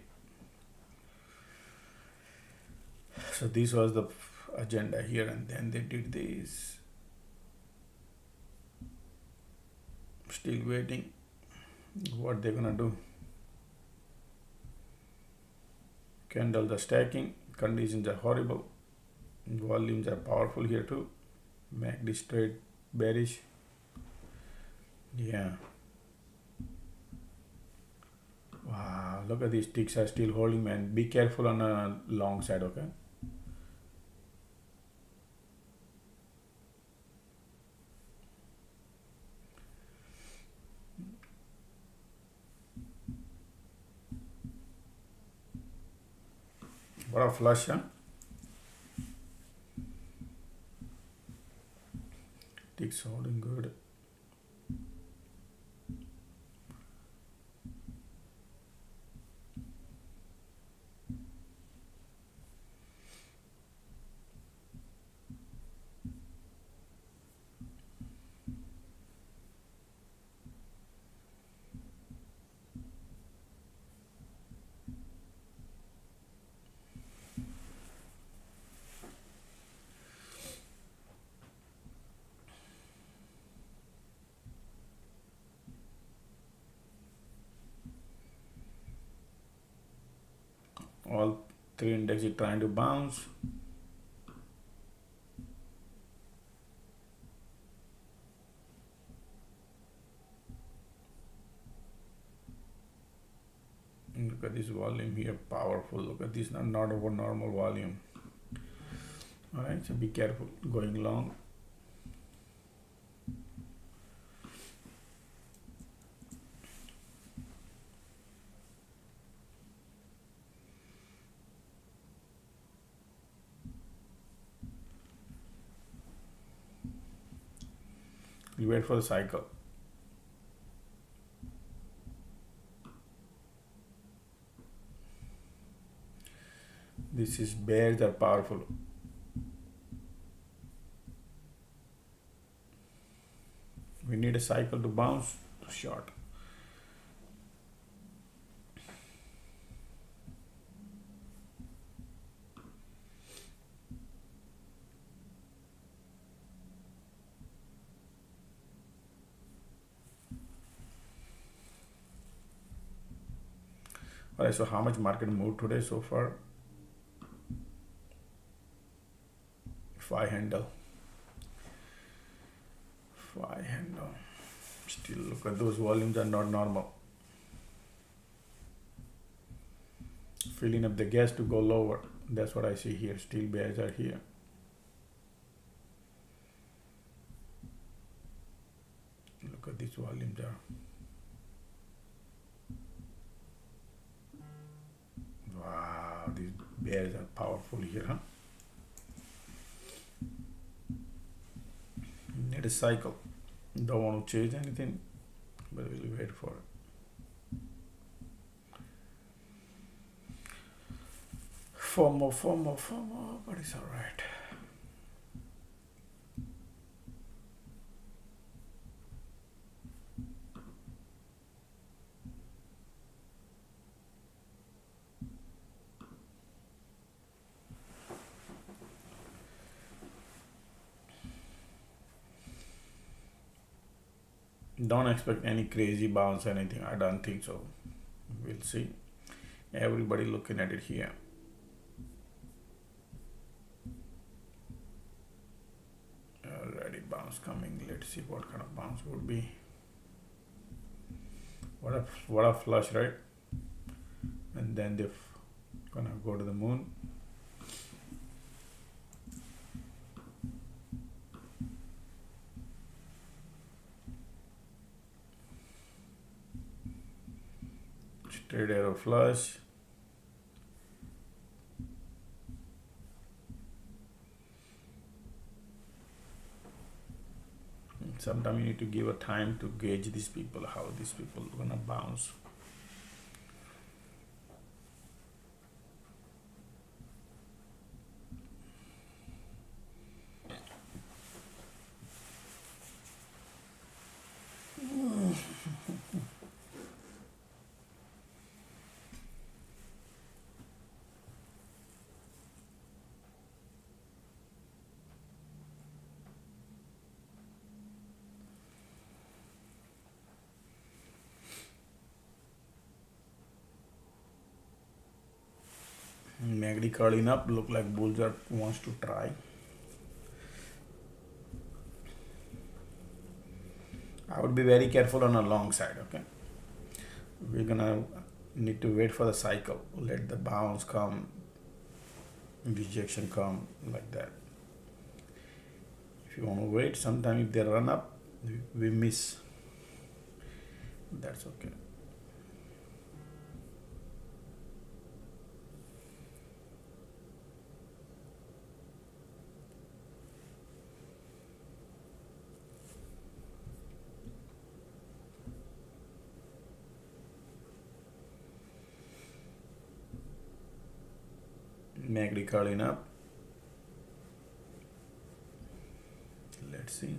So this was the agenda here, and then they did this. Still waiting. What they're gonna do? Candles are stacking. conditions are horrible. Volumes are powerful here too. MACD straight bearish. Yeah. Wow, look at these ticks are still holding, man. Be careful on a long side, okay? What a flush, huh? Ticks holding good. All three indexes trying to bounce. Look at this volume here, powerful. Look at this, not over normal volume. All right, so be careful going long. You wait for the cycle. This is bears are powerful. We need a cycle to bounce to short. Alright, so how much market moved today so far? 5 handle. 5 handle. Still look at those volumes are not normal. Filling up the gas to go lower. That's what I see here. Still bears are here. Look at these volumes are. Wow, these bears are powerful here, huh? Need a cycle. Don't want to change anything, but we'll wait for it. FOMO, but it's all right. Don't expect any crazy bounce or anything. I don't think so. We'll see. Everybody looking at it here. Already bounce coming. Let's see what kind of bounce would be. What a flush, right? And then they're gonna go to the moon. Straight arrow flush. Sometimes you need to give a time to gauge these people, how these people are gonna bounce. MACD curling up, look like bulls are wants to try. I would be very careful on a long side. Okay, we're gonna need to wait for the cycle, let the bounce come, rejection come, like that. If you want to wait, sometime if they run up, we miss, that's okay. MACD curling up. Let's see.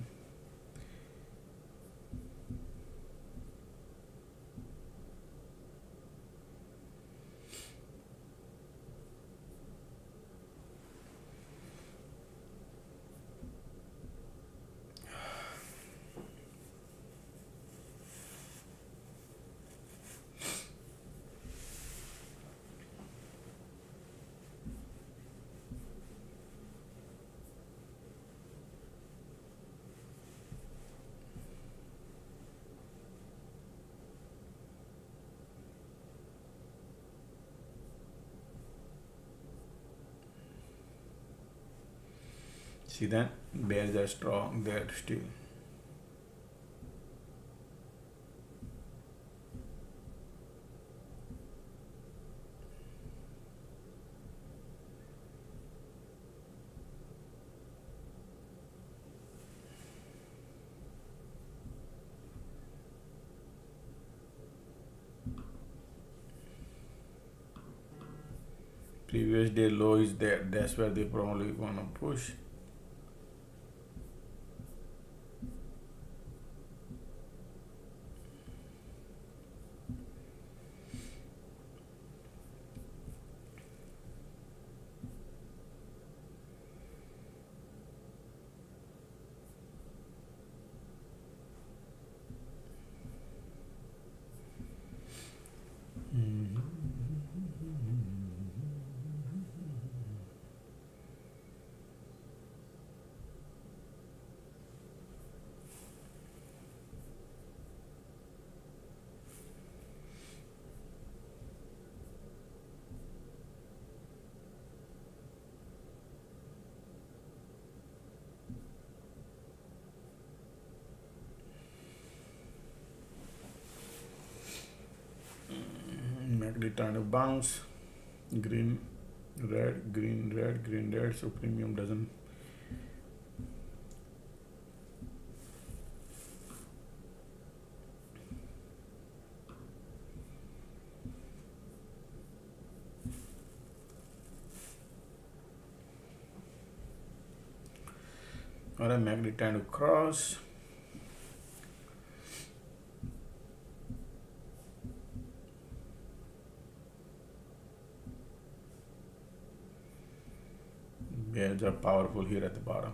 See that? Bears are strong there still. Previous day low is there. That's where they probably wanna push. MACD trying to bounce. Green, red, green, red, green, red. So premium doesn't. Alright, MACD trying to cross. Bears are powerful here at the bottom.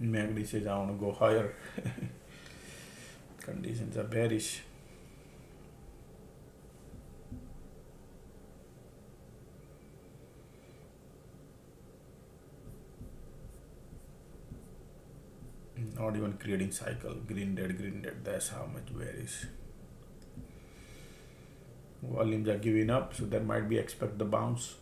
MACD says I want to go higher. Conditions are bearish. Not even creating cycle. Green dead, green dead. That's how much bearish. Volumes are giving up, so there might be expect the bounce.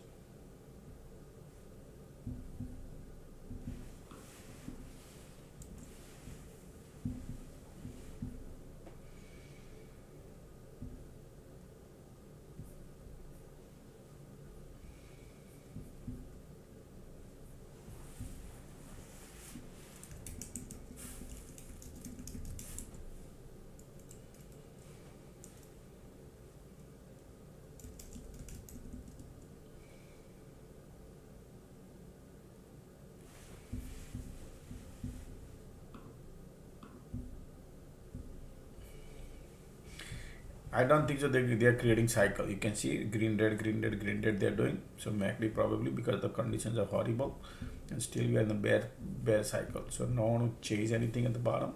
I don't think so. They are creating cycle. You can see green, red, green, red, green, red. They are doing so. MACD probably because the conditions are horrible, and still we are in the bear cycle. So no one will chase anything at the bottom.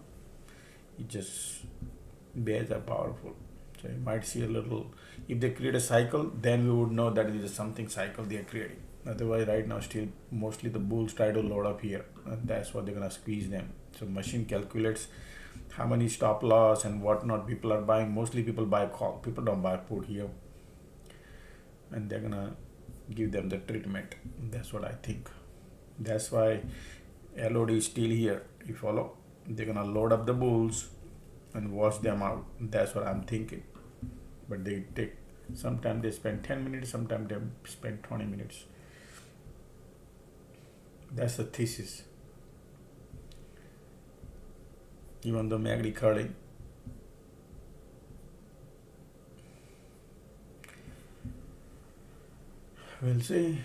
It just bears are powerful. So you might see a little. If they create a cycle, then we would know that it is something cycle they are creating. Otherwise, right now still mostly the bulls try to load up here, and that's what they're gonna squeeze them. So machine calculates how many stop loss and whatnot people are buying. Mostly people buy call. People don't buy put here, and they're gonna give them the treatment. That's what I think. That's why LOD is still here. You follow? They're gonna load up the bulls and wash them out. That's what I'm thinking. But they take sometimes they spend 10 minutes, sometimes they spend 20 minutes. That's the thesis. Even though MACD curling, we'll see.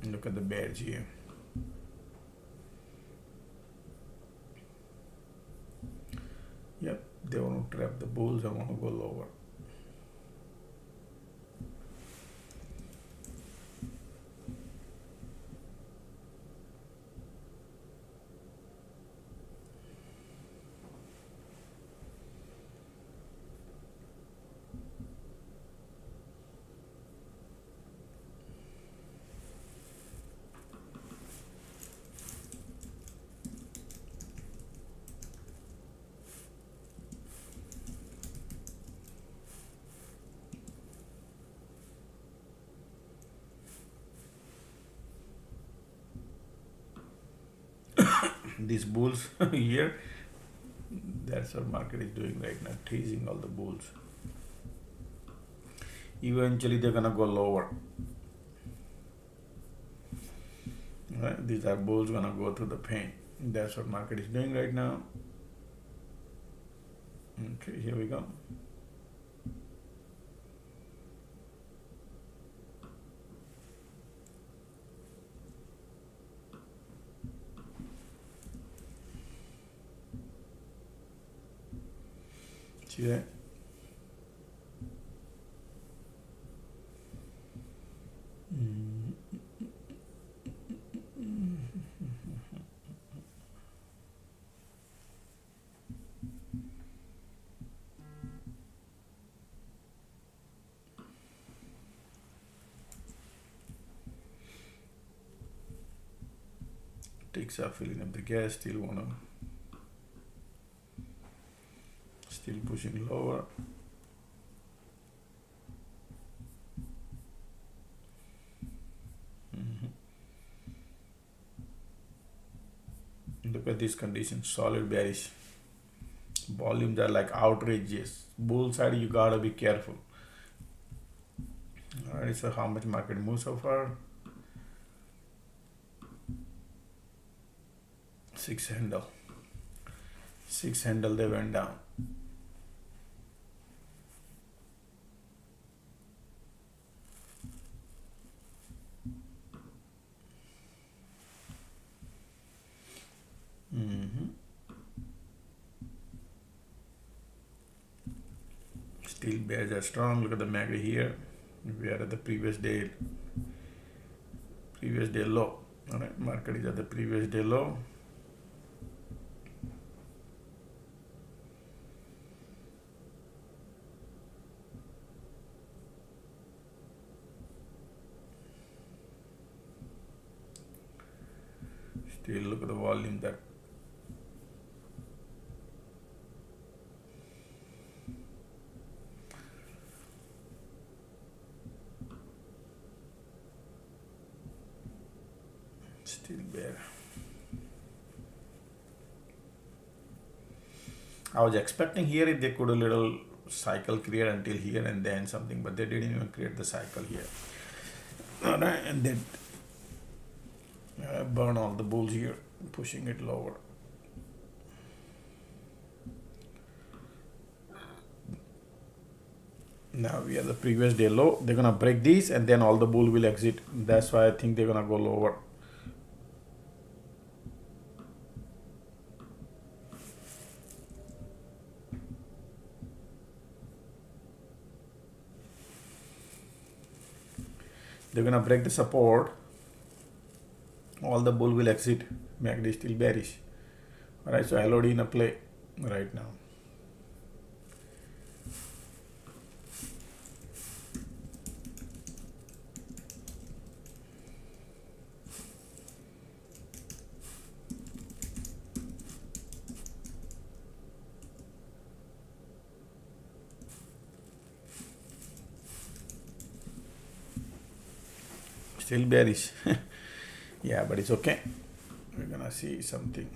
Look at the bears here. Yep, they want to trap the bulls. I want to go lower. These bulls here, that's what market is doing right now, teasing all the bulls. Eventually they're gonna go lower. Right? These are bulls gonna go through the pain. That's what market is doing right now. Okay, here we go. See that? Takes are filling up the gas, still pushing lower. Look at these conditions, solid bearish. Volumes are like outrageous. Bull side, you gotta be careful. Alright, so how much market moves so far? 6 handle. 6 handle, they went down. Still bears are strong. Look at the MACD here. We are at the previous day low. All right, market is at the previous day low. Still look at the volume that still bear. I was expecting here if they could a little cycle create until here and then something, but they didn't even create the cycle here. Alright, and then Burn all the bulls here, pushing it lower. Now we have the previous day low. They're gonna break these and then all the bull will exit. That's why I think they're gonna go lower. They're gonna break the support. All the bull will exit. MACD is still bearish. Alright, so LOD in a play right now. Still bearish. Yeah, but it's okay. We're gonna see something.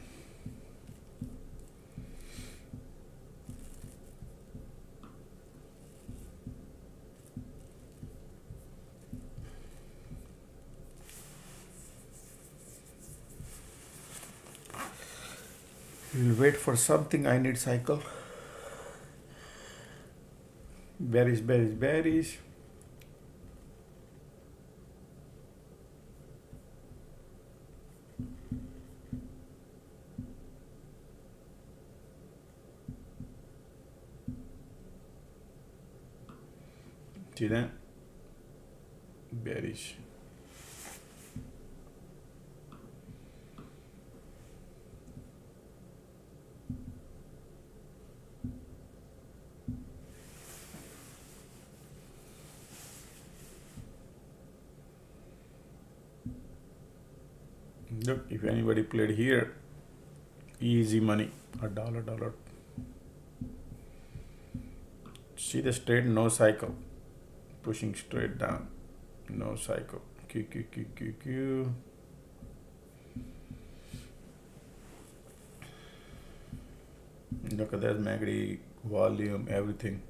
We'll wait for something. I need cycle. Bearish, bearish, bearish. See that? Bearish. Look, if anybody played here, easy money, $1. See the straight, no cycle, pushing straight down, no cycle. Q. Look at that MACD, volume, everything.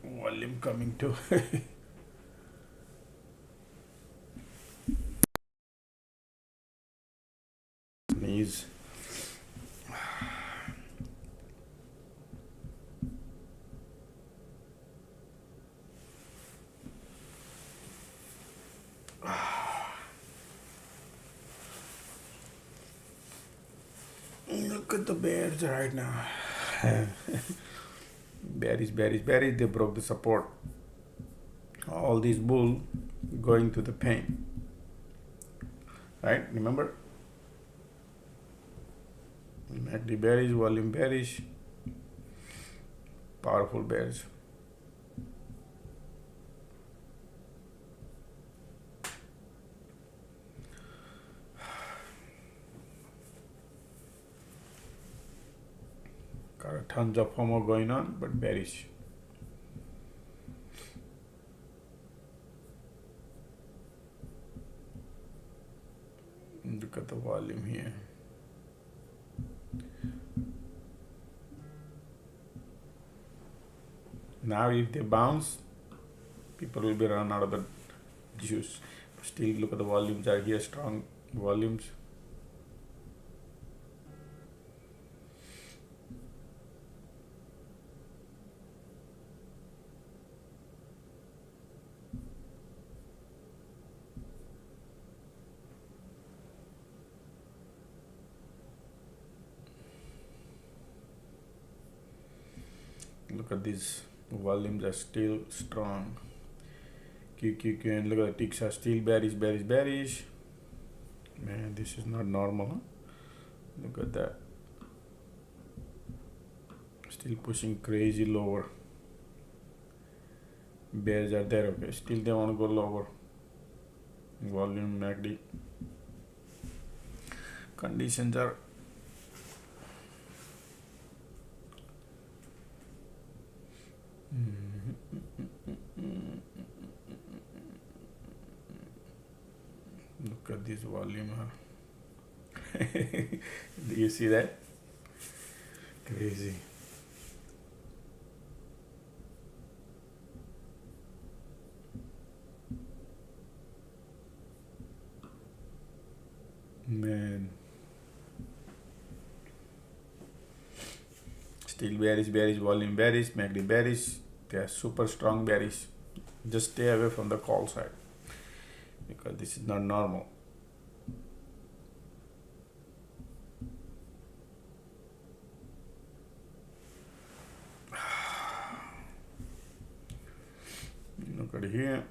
Volume coming too. Knees. Look at the bears right now. Bearish. They broke the support. All these bull going to the pain. Right? Remember? MACD bearish, volume bearish, powerful bears. Got tons of FOMO going on, but bearish. Look at the volume here. Now if they bounce, people will be run out of the juice. Still look at the volumes are here, strong volumes. Look at these volumes are still strong. Q and look at the ticks are still bearish. Man, this is not normal, huh? Look at that. Still pushing crazy lower. Bears are there, okay. Still they want to go lower. Volume, MACD. Conditions are look at this volume, huh? Do you see that? Crazy. Still bearish, volume bearish, MACD bearish. They are super strong bearish. Just stay away from the call side because this is not normal. Look at here.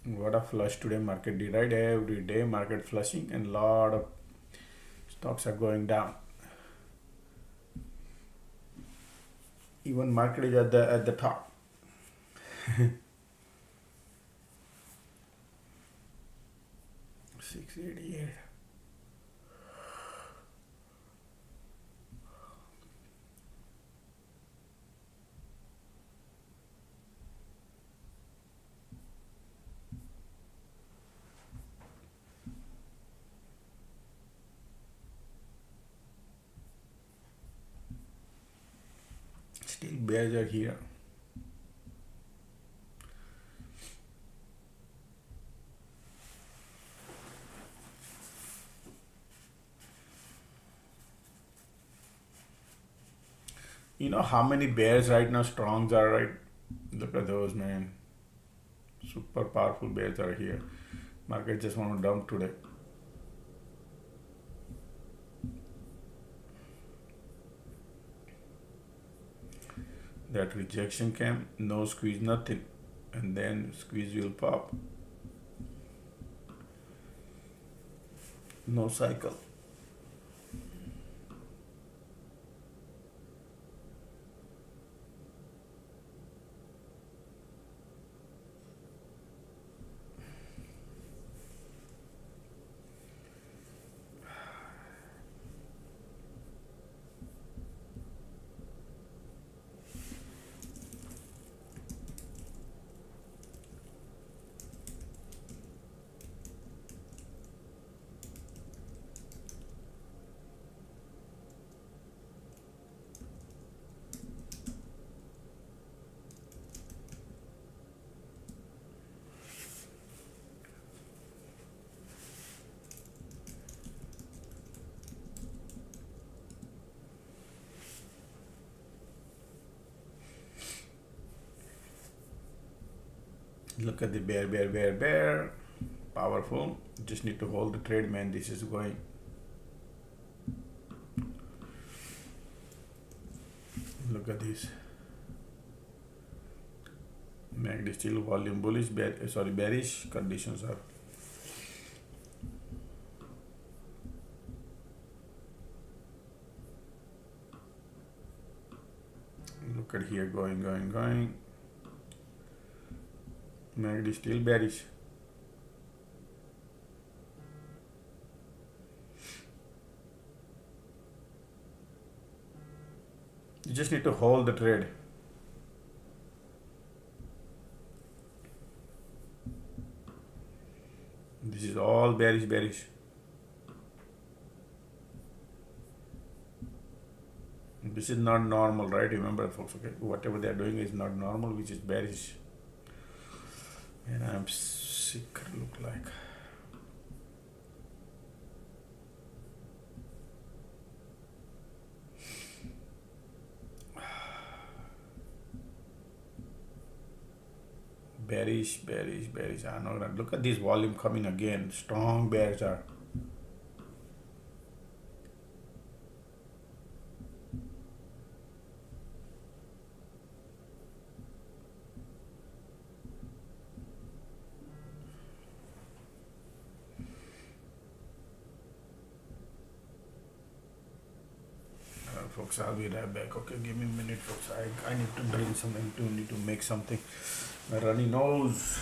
What a flush today market did, right? Every day market flushing and lot of stocks are going down. Even market is at the top. 688. Still bears are here. You know how many bears right now strongs are, right? Look at those, man. Super powerful bears are here. Market just want to dump today. That rejection came, no squeeze, nothing, and then squeeze will pop. No cycle. Look at the bear. Powerful. Just need to hold the trade, man. This is going. Look at this. MACD still volume bullish, bearish conditions are. Look at here, going. MACD still bearish. You just need to hold the trade. This is all bearish. This is not normal, right? Remember, folks, okay? Whatever they are doing is not normal, which is bearish. And I'm sick, look like. Bearish. I'm not gonna look at this volume coming again. Strong bears are. Folks, folks. I'll be right back. Okay, give me a minute, folks. I need to drink something too. Need to make something. My runny nose.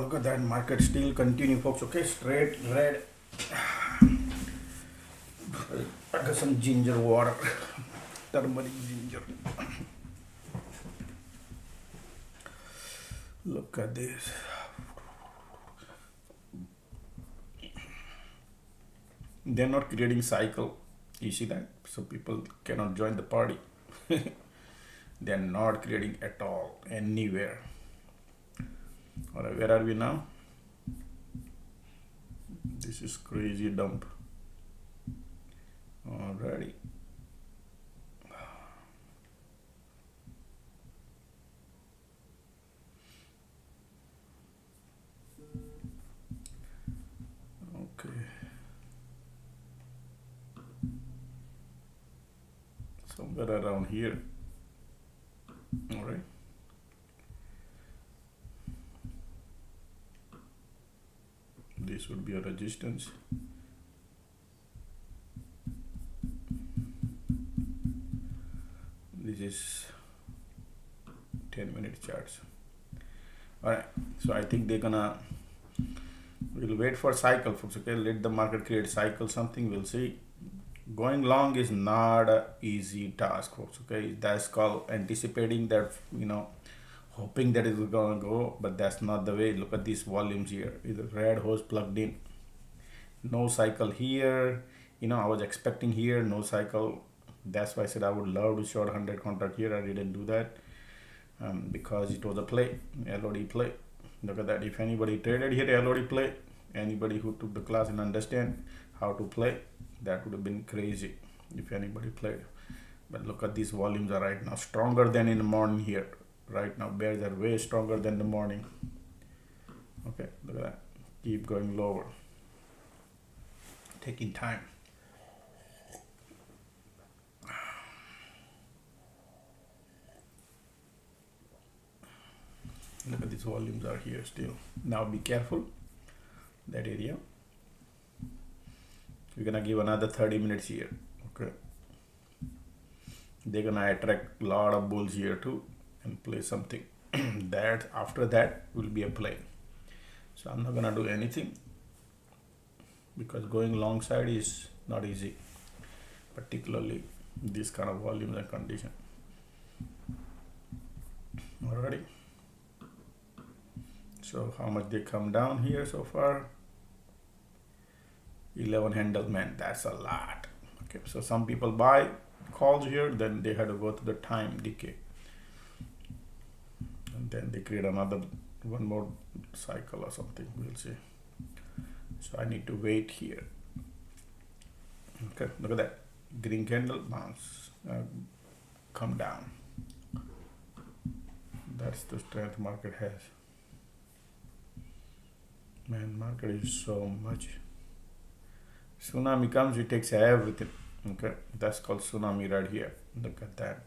look at that market still continue, folks. Okay, straight red. I got some ginger water, turmeric ginger. Look at this. They're not creating cycle. You see that? So people cannot join the party. They're not creating at all anywhere. All right, where are we now? This is crazy dump. Alrighty. Okay. Somewhere around here. All right. This would be a resistance. This is 10-minute charts. All right. So I think they're gonna. We'll wait for cycle, folks. Okay. Let the market create cycle. Something we'll see. Going long is not an easy task, folks. Okay, that's called anticipating that, hoping that it's gonna go, but that's not the way. Look at these volumes here. Is a red hose plugged in. No cycle here. I was expecting here, no cycle. That's why I said I would love to short 100 contract here. I didn't do that because it was a play, LOD play. Look at that. If anybody traded here, LOD play. Anybody who took the class and understand how to play, that would have been crazy if anybody played. But look at these volumes are right now stronger than in the morning here. Right now bears are way stronger than the morning. Okay, look at that. Keep going lower. Taking time. Look at these volumes are here still. Now be careful. That area. We're gonna give another 30 minutes here. Okay. They're gonna attract a lot of bulls here too and play something. That after that will be a play. So I'm not gonna do anything because going long side is not easy, particularly this kind of volumes and condition. Alrighty. So how much they come down here so far? 11 handle, man, that's a lot. Okay, so some people buy calls here, then they had to go to the time decay, and then they create one more cycle or something. We'll see. So I need to wait here. Okay, look at that green candle bounce, come down. That's the strength market has. Man, market is so much. Tsunami comes, it takes everything. Okay, that's called tsunami right here. Look at that.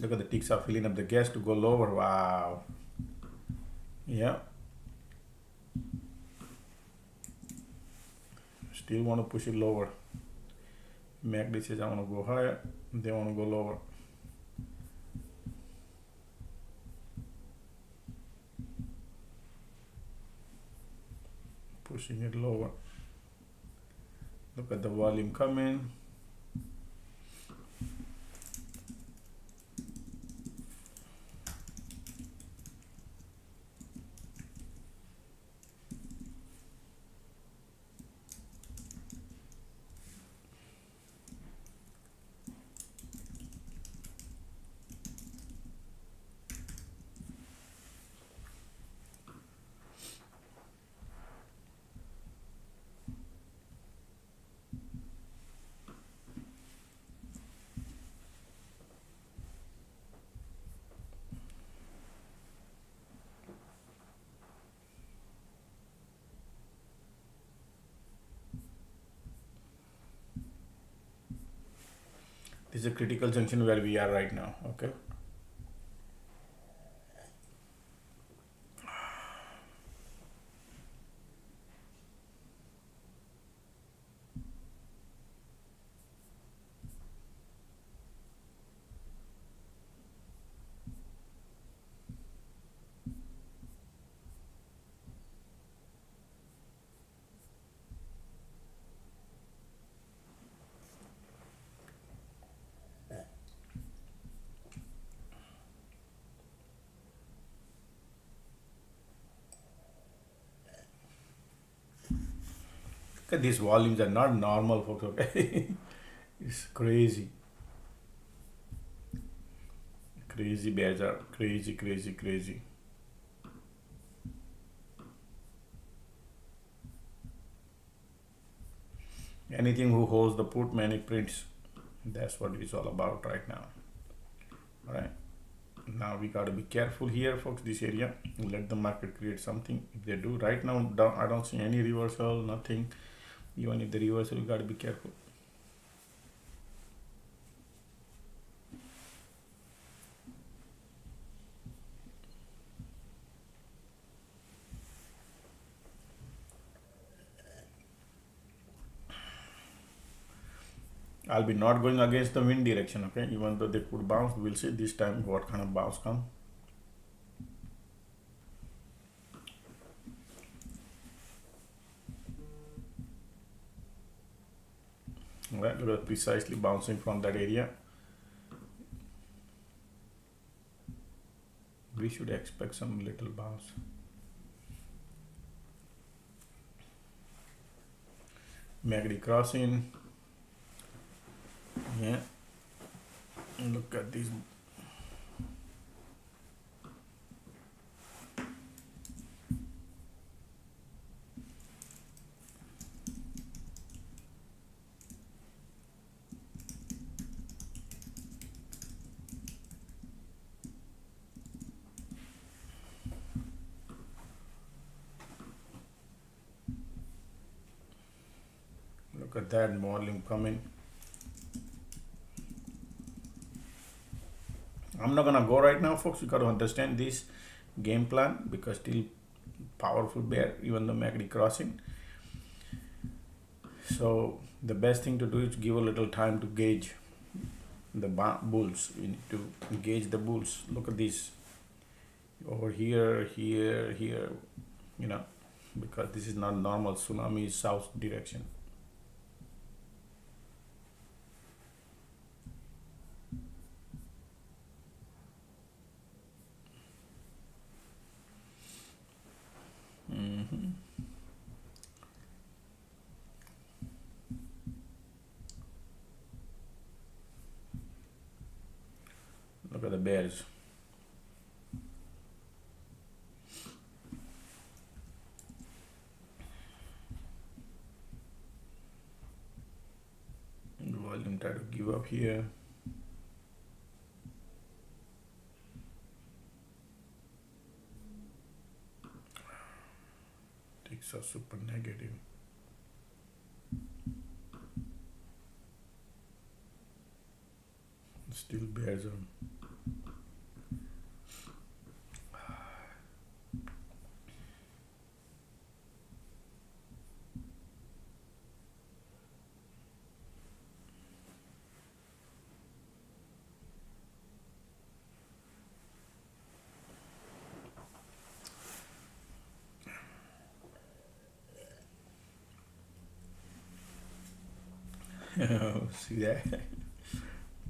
Look at the ticks are filling up the gas to go lower. Wow. Yeah. Still want to push it lower. MACD says I want to go higher. They want to go lower. Pushing it lower. Look at the volume coming. This is a critical junction where we are right now. Okay. Look at these volumes are not normal, folks. Okay, it's crazy. Crazy bears are crazy, crazy, crazy. Anything who holds the put, many prints. That's what it's all about right now. All right. Now we got to be careful here, folks. This area, let the market create something. If they do right now, I don't see any reversal, nothing. Even if the reversal, we got to be careful. I'll be not going against the wind direction, okay? Even though they could bounce, we'll see this time what kind of bounce come. All right, look at precisely bouncing from that area. We should expect some little bounce. MACD crossing. Yeah, look at these. Look at that volume coming. I'm not gonna go right now, folks. You got to understand this game plan because still powerful bear, even though MACD crossing. So the best thing to do is give a little time to gauge the bulls. You need to gauge the bulls. Look at this over here, here, here. You know, because this is not normal. Tsunami is south direction. Look at the bears. Volume try to give up here. Ticks are super negative. Still bears on. See that?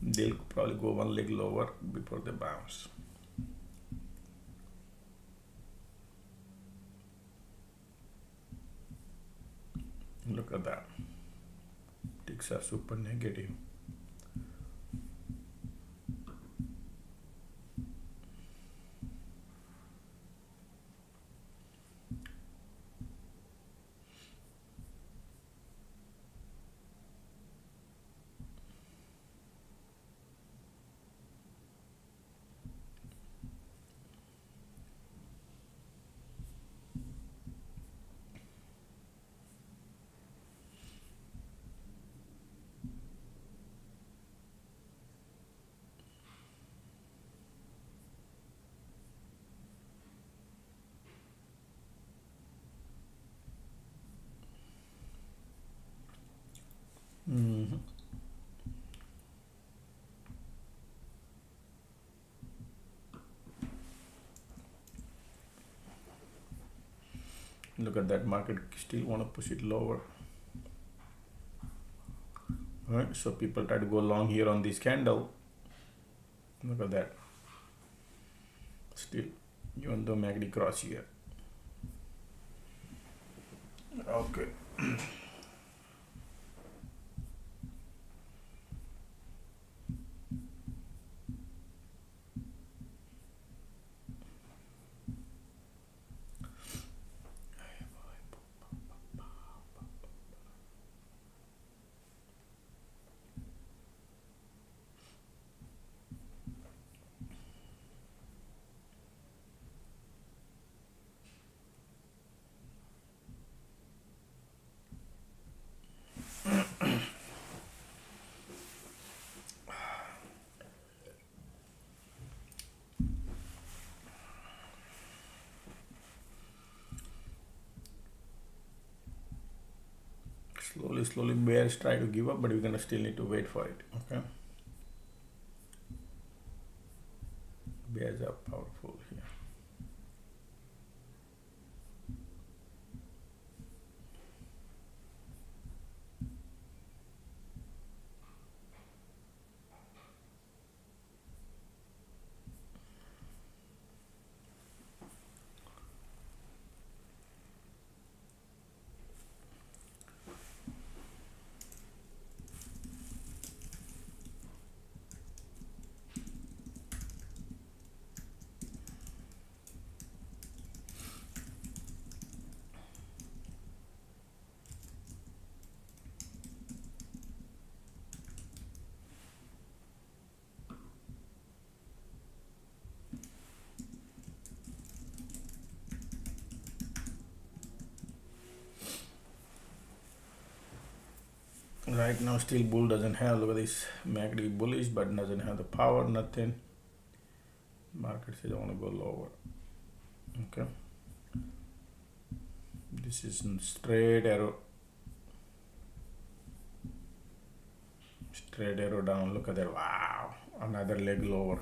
They'll probably go one leg lower before they bounce. Look at that. Ticks are super negative. Look at that, market still want to push it lower. All right, so people try to go long here on this candle. Look at that. Still, even though MACD cross here. Okay. slowly bears try to give up, but we're gonna still need to wait for it. Okay, bears are powerful here. Right now, still bull doesn't have. Look at this, MACD bullish, but doesn't have the power. Nothing. Market says I want to go lower. Okay. This is straight arrow. Straight arrow down. Look at that. Wow. Another leg lower.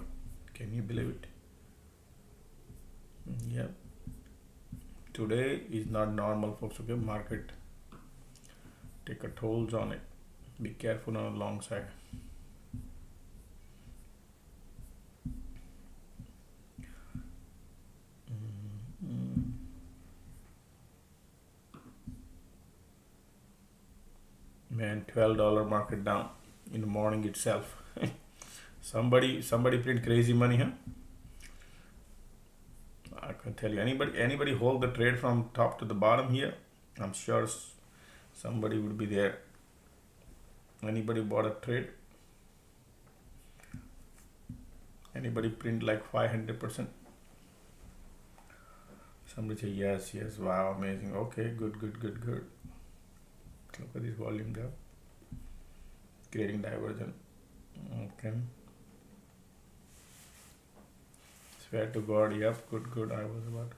Can you believe it? Yep. Today is not normal, folks. Okay. Market take a tolls on it. Be careful on the long side. Man, $12 market down in the morning itself. somebody print crazy money, huh? I can tell you, anybody hold the trade from top to the bottom here, I'm sure somebody would be there. Anybody bought a trade? Anybody print like 500%? Somebody say yes, wow, amazing. Okay, good. Look at this volume gap, creating diversion. Okay, swear to God, yep, good. I was about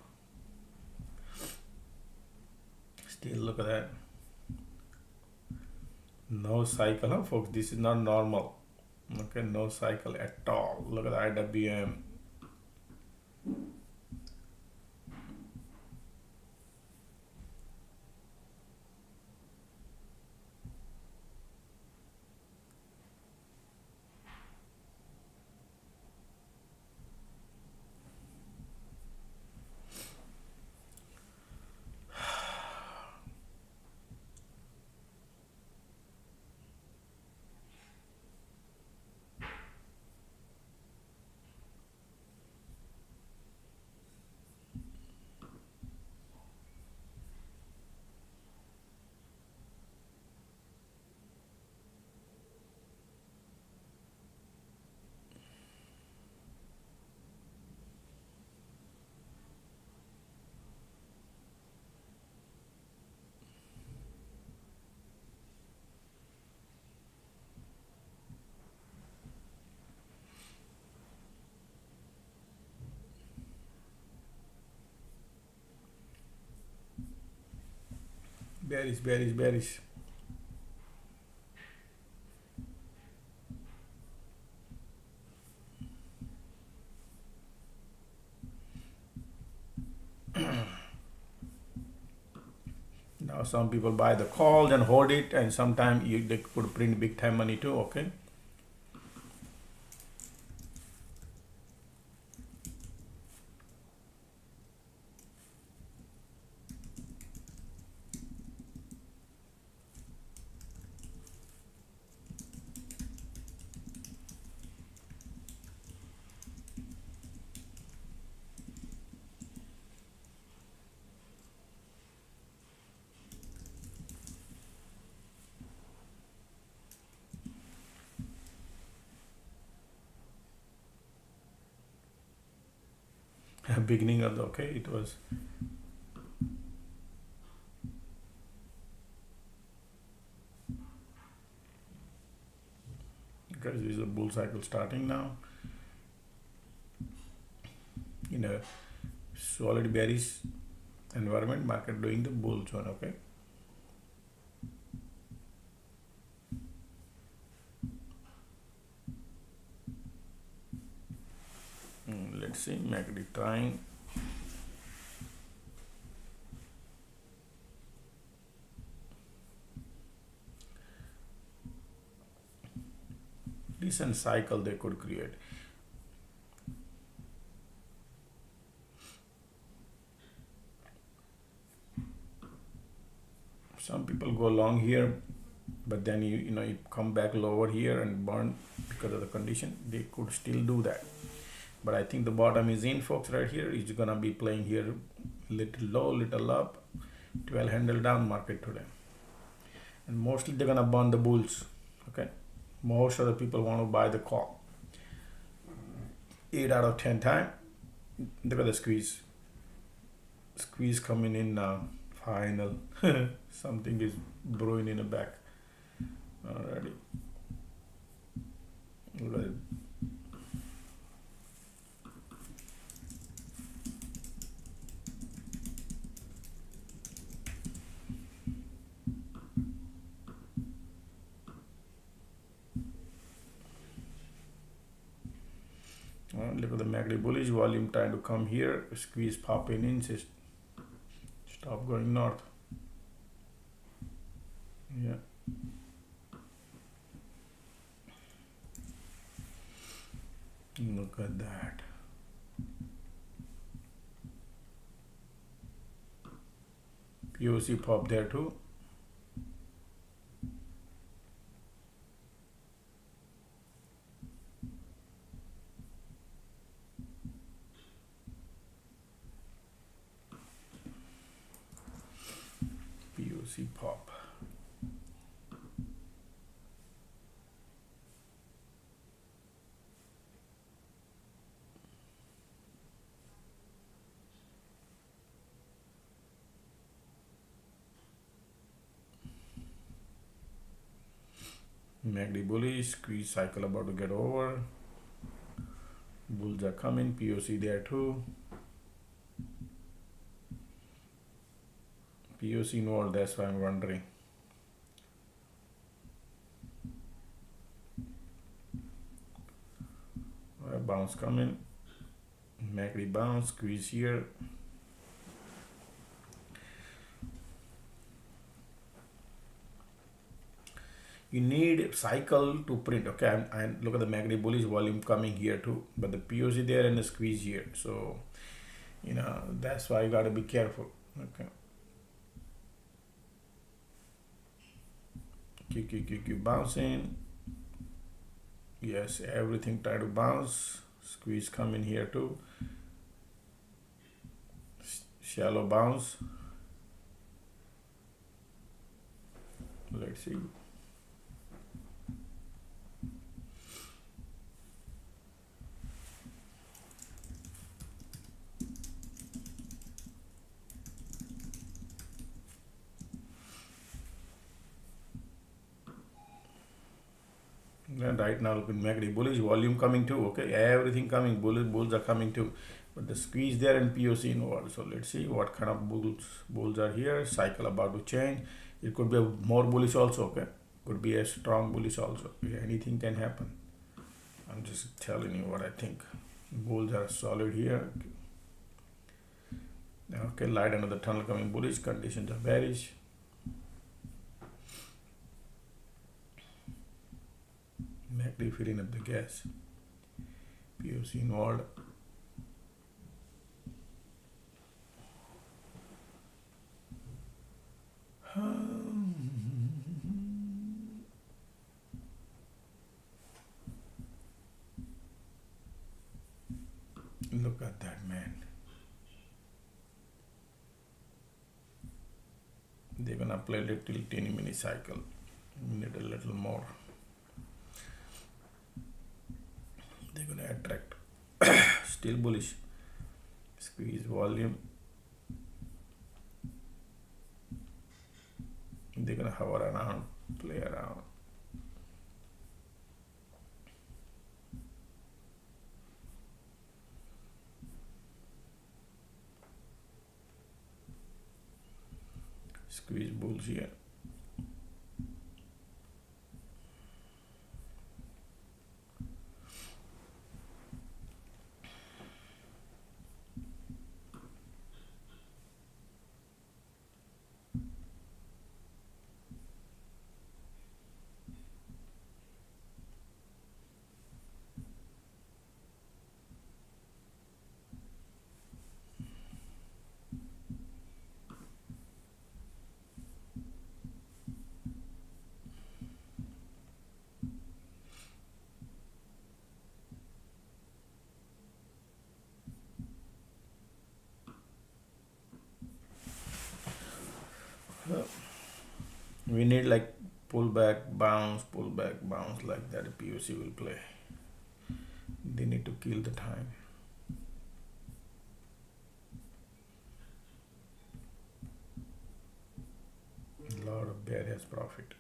still look at that. No cycle, huh, folks? This is not normal. Okay, no cycle at all. Look at the IWM. Bearish. Now some people buy the calls and hold it, and sometimes they could print big time money too. Okay. Beginning of the it was because this is a bull cycle starting now. In a solid bearish environment, market doing the bull zone. Okay. Let's see, MACD trying. Decent cycle they could create. Some people go long here, but then you come back lower here and burn because of the condition. They could still do that, but I think the bottom is in, folks. Right here is gonna be playing here, little low, little up, 12 handle down market today, and mostly they're gonna burn the bulls. Okay, most of the people want to buy the call. 8 out of 10 time, look at the squeeze coming in now. Final. Something is brewing in the back already. Look at it. Look at the MACD bullish volume trying to come here, squeeze popping in, just stop going north. Yeah. Look at that. POC pop there too. POC pop. MACD bullish, squeeze cycle about to get over. Bulls are coming, POC there too. POC node, that's why I'm wondering. Bounce coming, MACD bounce, squeeze here. You need cycle to print. Okay, and look at the MACD bullish volume coming here too, but the POC there and the squeeze here. So that's why you got to be careful. Okay. QQQQ bouncing. Yes, everything try to bounce. Squeeze coming here too. Shallow bounce. Let's see. And right now, look at MACD bullish volume coming too. Okay, everything coming. Bulls are coming too, but the squeeze there and POC involved. So let's see what kind of bulls are here. Cycle about to change. It could be a more bullish also. Okay, could be a strong bullish also. Yeah, anything can happen. I'm just telling you what I think. Bulls are solid here. Okay, light under the tunnel coming bullish. Conditions are bearish. MACD filling up the gas. POC involved. Look at that, man. They're gonna play little teeny mini cycle. Need a little more. They're gonna attract. Still bullish. Squeeze volume. They're gonna hover around, play around. Squeeze bulls here. We need like pullback, bounce like that. POC will play. They need to kill the time. A lot of bear has profit.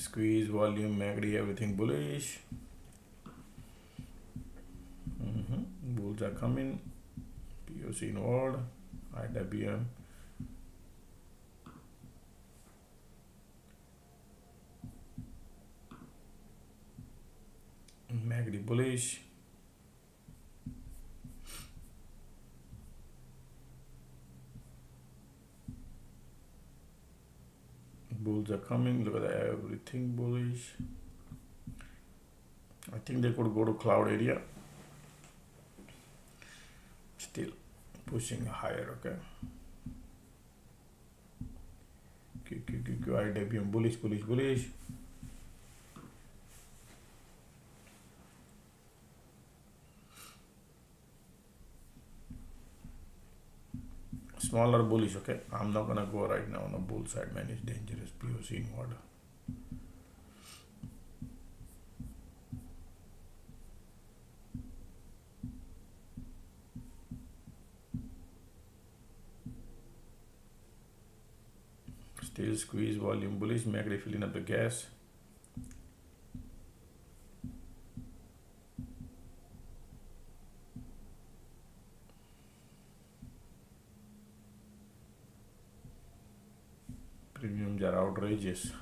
Squeeze, volume, MACD, everything bullish. Bulls are coming. POC inward, IWM. MACD bullish. Bulls are coming. Look at that, everything bullish. I think they could go to cloud area. Still pushing higher, okay. IWM bullish. Smaller bullish, okay. I'm not gonna go right now on the bull side, man. It's dangerous. POC inward. Still squeeze, volume bullish. MACD filling up the gas. Premiums are outrageous.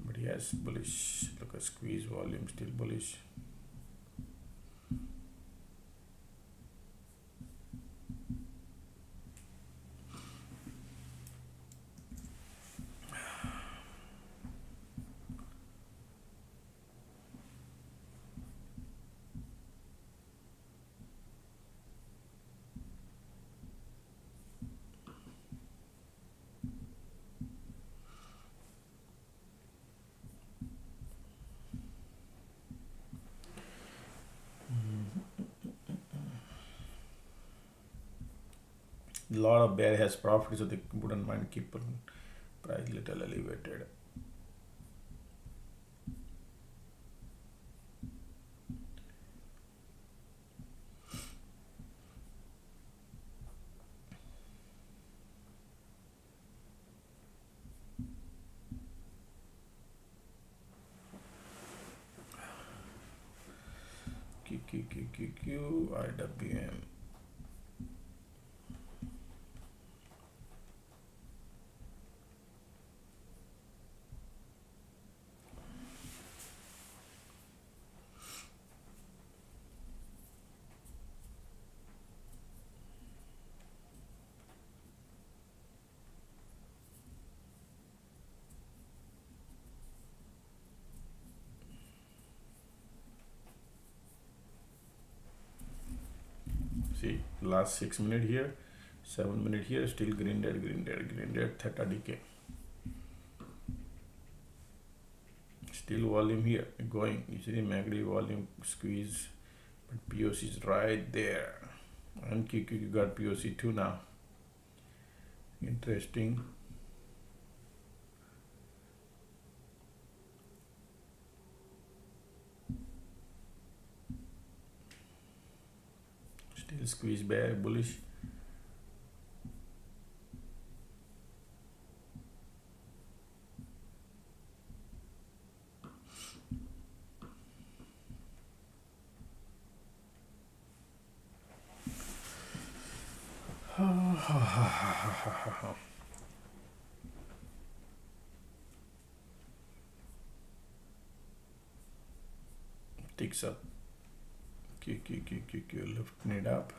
But yes, bullish. Look at squeeze, volume still bullish. A lot of bear has profit, so they wouldn't mind keeping price little elevated. IWM. See, last 6 minutes here, 7 minutes here, still green dead, theta decay. Still volume here going. You see the MACD volume squeeze, but POC is right there. And QQ got POC too now. Interesting. Still squeeze bear bullish. Ticks up. lifting it up.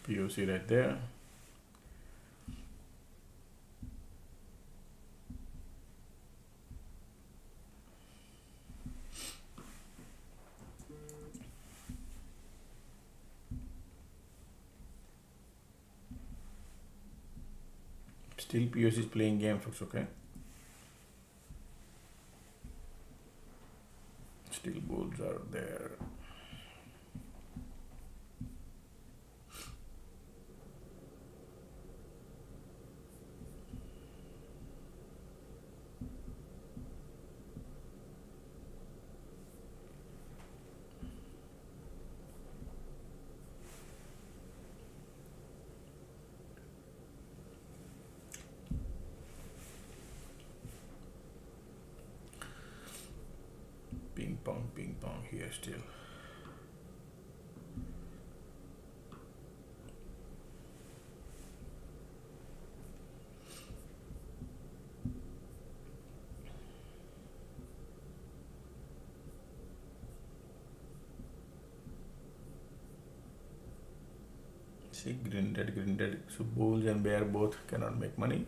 POC right there. Still POC is playing game, folks, okay? Still bulls are there. Ping pong here still. See, green red. So bulls and bear both cannot make money.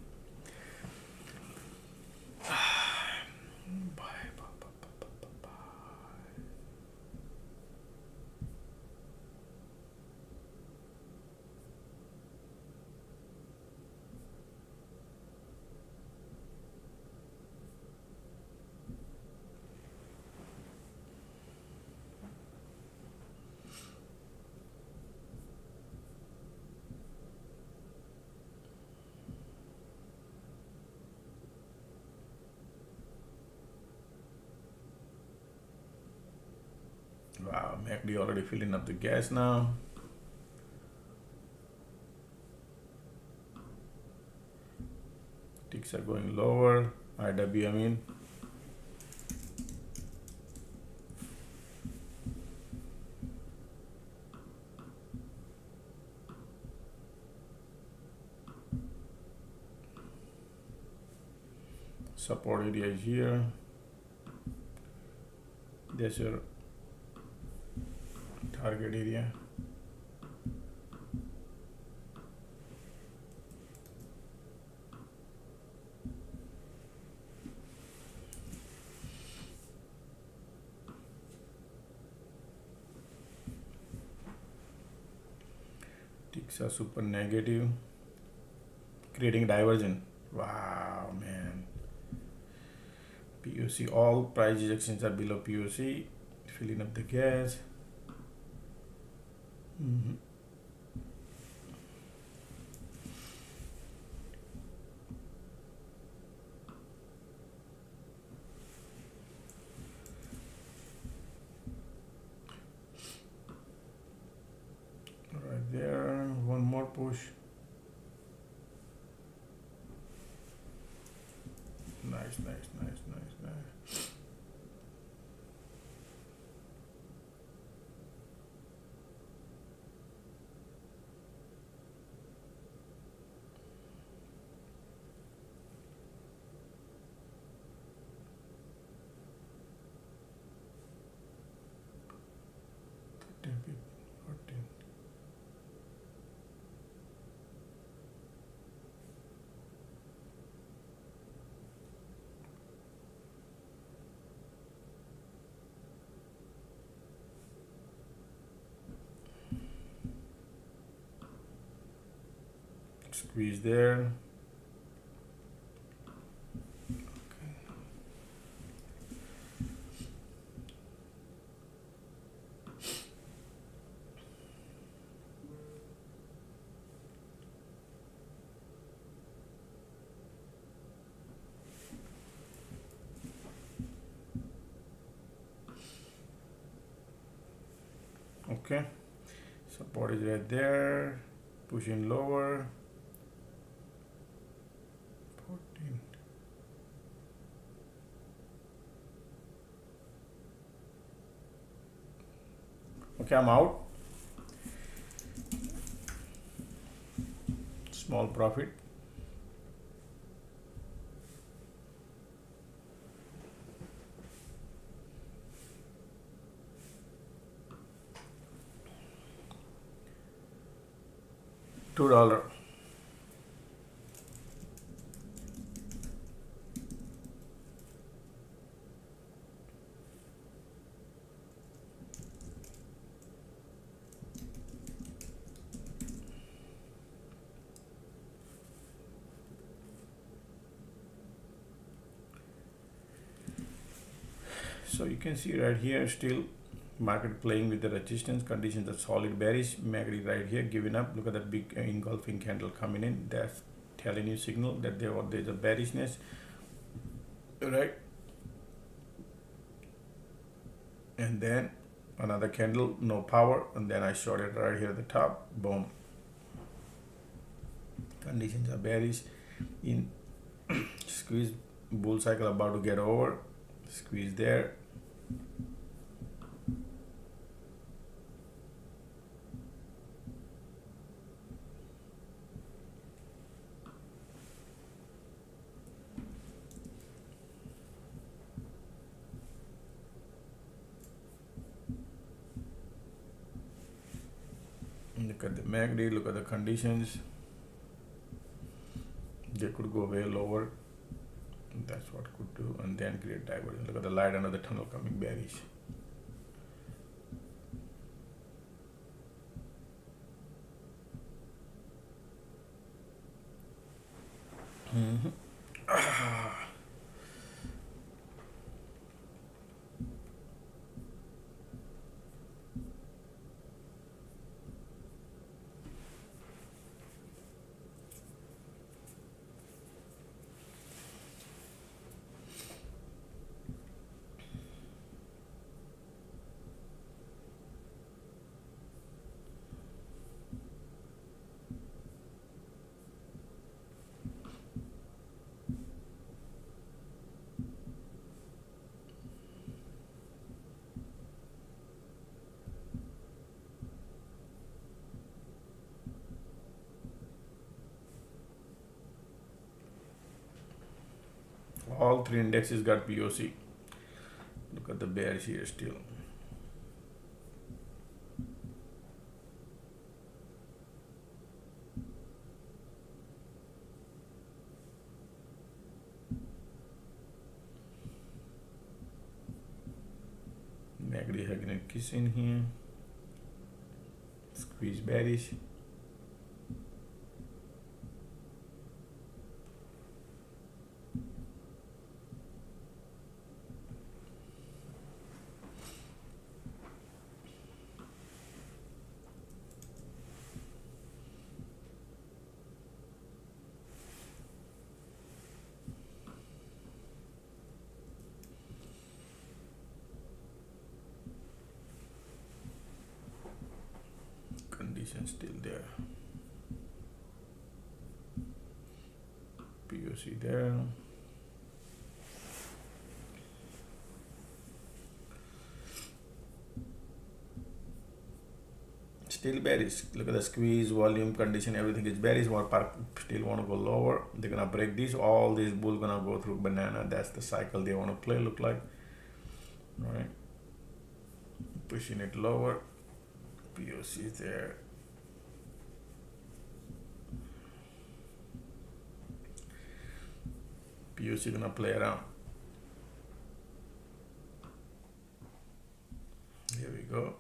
Wow, MACD already filling up the gas now. Ticks are going lower. IW, I mean. Support area is here. There's your target area. Ticks are super negative, creating diversion. Wow, man. POC, all price rejections are below POC, filling up the gas. Right there, one more push. Nice. Squeeze there. Okay, support is right there, pushing lower. 14. Okay, I'm out. Small profit. $2. So you can see right here still market playing with the resistance conditions, the solid bearish. MACD right here giving up. Look at that big engulfing candle coming in. That's telling you signal that there's a bearishness, right? And then another candle, no power, and then I short it right here at the top. Boom. Conditions are bearish. In squeeze, bull cycle about to get over. Squeeze there. Look at the MACD, look at the conditions. They could go way lower. That's what could do, and then create divergence. Look at the light under the tunnel coming bearish. All three indexes got POC. Look at the bears here still. MACD having a kiss in here. Squeeze bearish. Condition still there. POC there. Still bearish. Look at the squeeze, volume, condition, everything is bearish. Still want to go lower. They're gonna break this. All these bull gonna go through banana. That's the cycle they want to play. Look like, all right. Pushing it lower. POC is there. POC gonna play around. Here we go.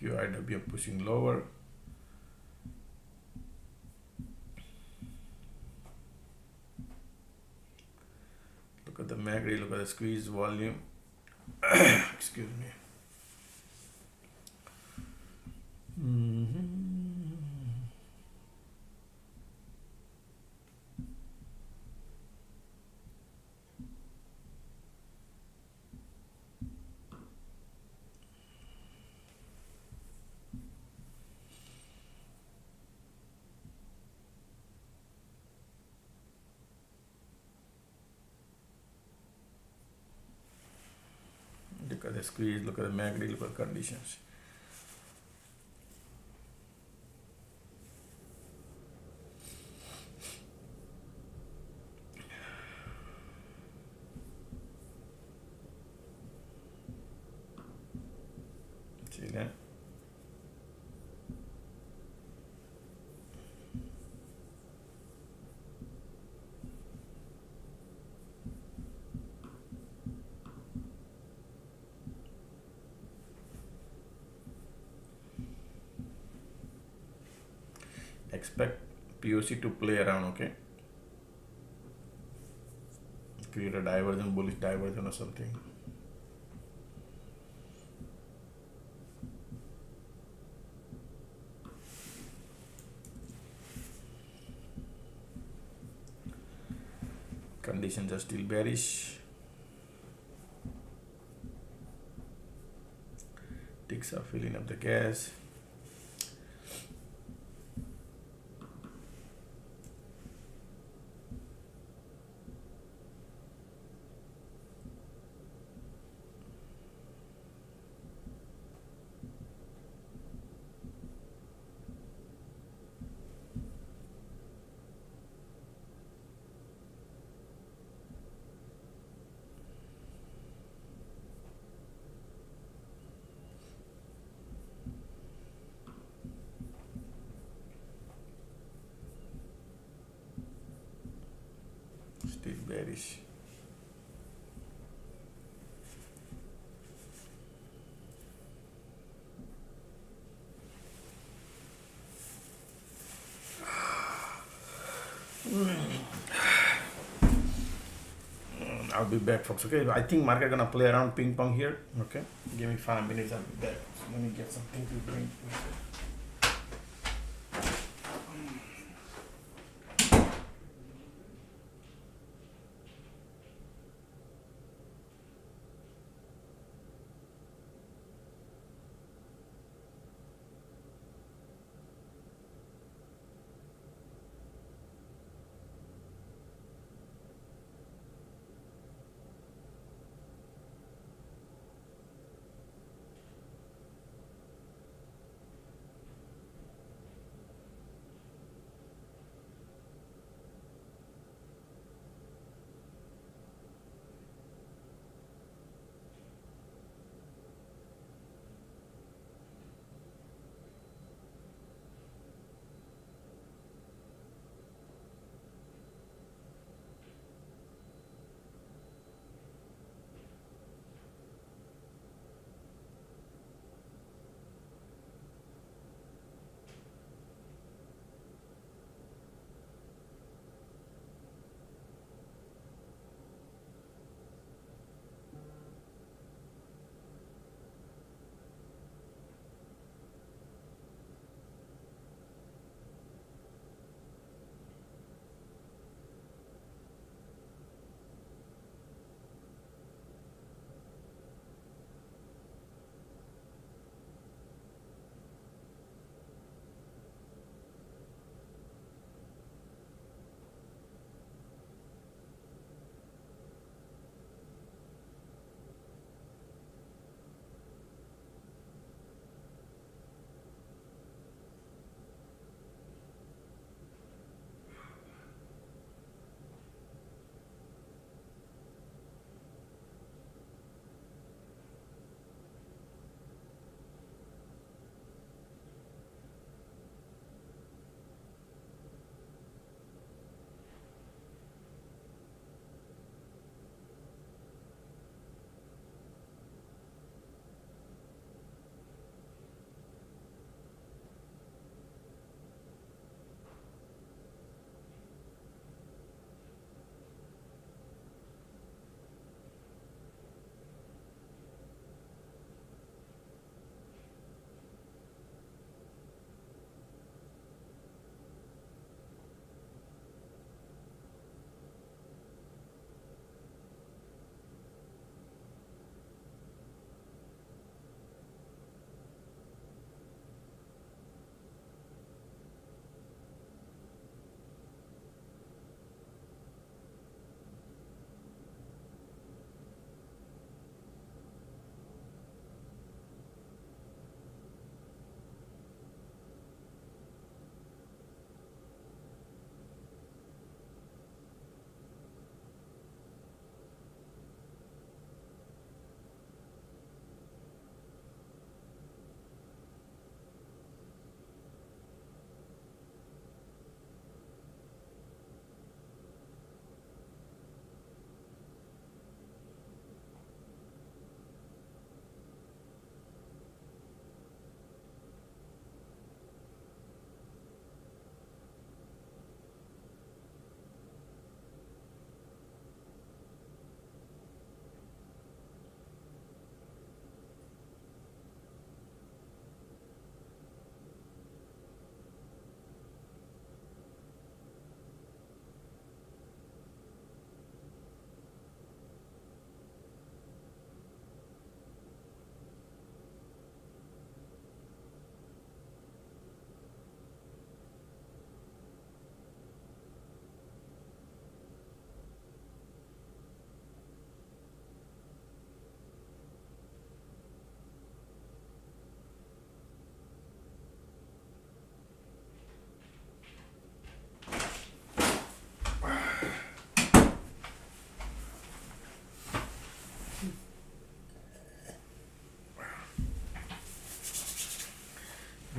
IW pushing lower. Look at the MACD, look at the squeeze volume. Excuse me. the squeeze, look at the MACD, look at the conditions. See that? Expect POC to play around, okay? Create a diversion, bullish diversion or something. Conditions are still bearish. Ticks are filling up the gas. Still bearish. I'll be back, folks. Okay, I think market gonna play around ping pong here. Okay, give me 5 minutes. I'll be back. So let me get something to drink.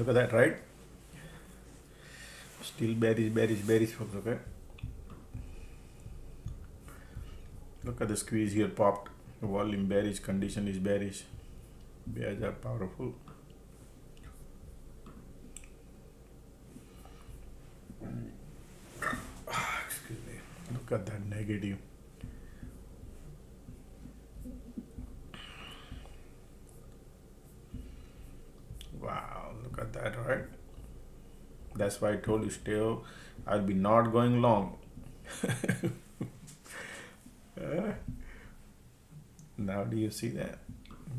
Look at that, right? Still bearish, folks. Okay. Look at the squeeze here, popped. The volume bearish, condition is bearish. Bears are powerful. Excuse me. Look at that negative. Wow, look at that, right? That's why I told you still I'll be not going long. Now do you see that?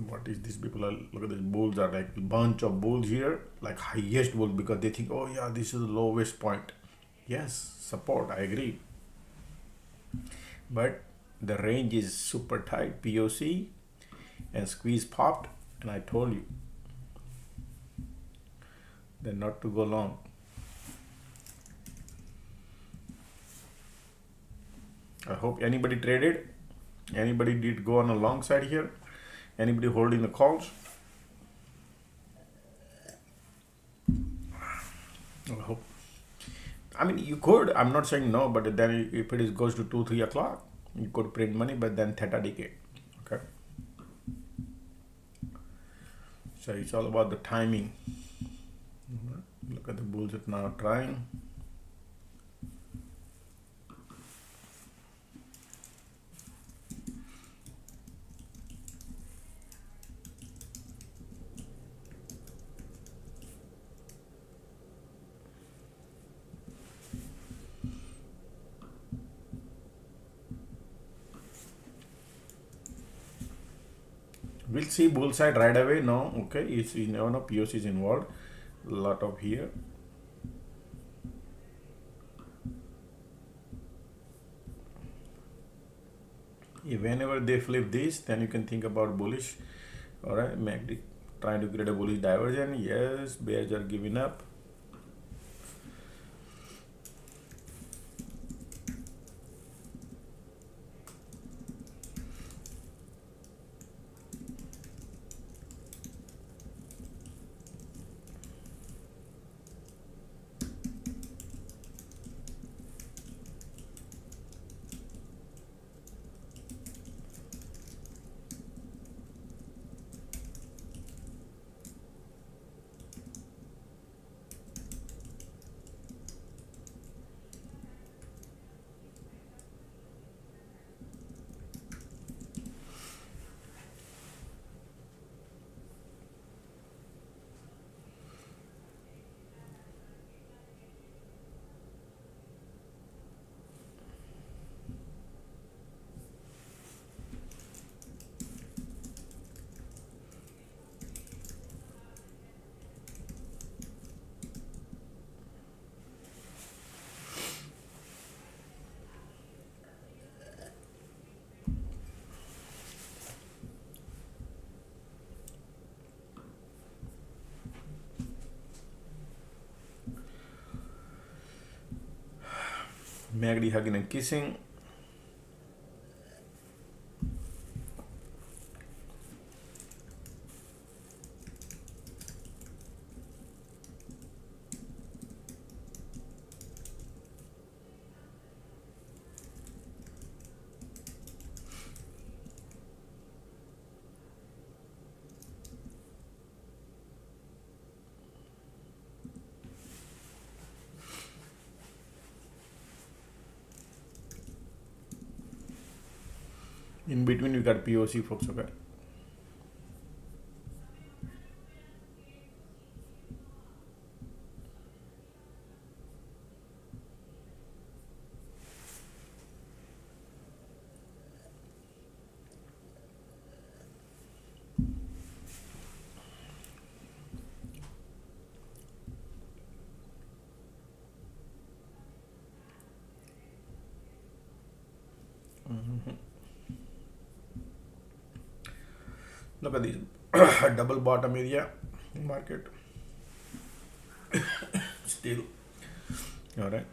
What is this? People are, look at these bulls are like bunch of bulls here, like highest bull, because they think, oh yeah, this is the lowest point. Yes, support, I agree. But the range is super tight, POC, and squeeze popped, and I told you then not to go long. I hope anybody traded, anybody did go on a long side here, anybody holding the calls. I hope. I mean, you could, I'm not saying no, but then if it goes to 2-3 o'clock, you could print money, but then theta decay. Okay. So it's all about the timing. Look at the bulls that now trying. We'll see bull side right away. No, okay, it's, you never know, POC is involved. A lot of here. Whenever they flip this, then you can think about bullish. All right, MACD trying to create a bullish diversion. Yes, bears are giving up. MACD hugging and kissing. In between, we got POC, folks. Okay. Look at this double bottom area market. Still, all right,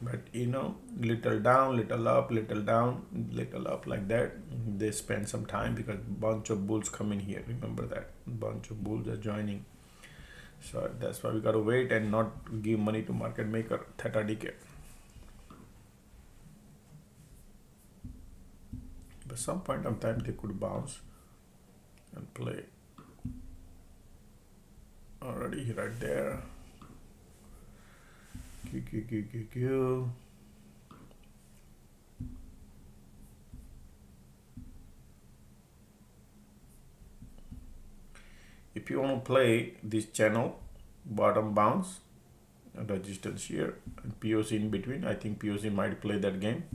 but you know, little down, little up, little down, little up, like that. They spend some time because bunch of bulls come in here. Remember that bunch of bulls are joining. So that's why we got to wait and not give money to market maker theta decay. But some point of time they could bounce and play. Already right there. Q. If you want to play this channel, bottom bounce, resistance here, and POC in between, I think POC might play that game.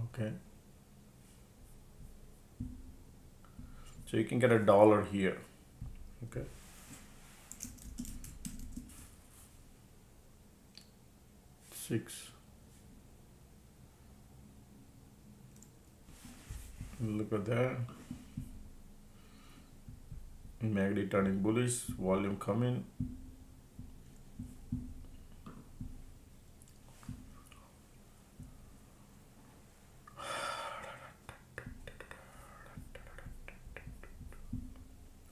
Okay. So you can get $1 here. Okay. Six. Look at that. MACD turning bullish, volume coming.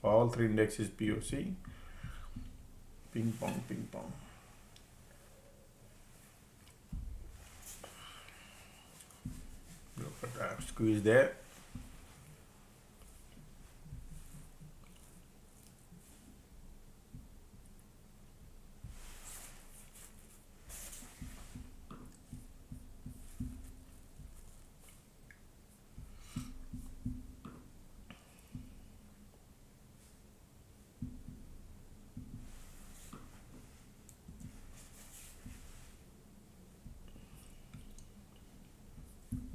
All three indexes POC. Ping pong, ping pong. Look at that, squeeze there.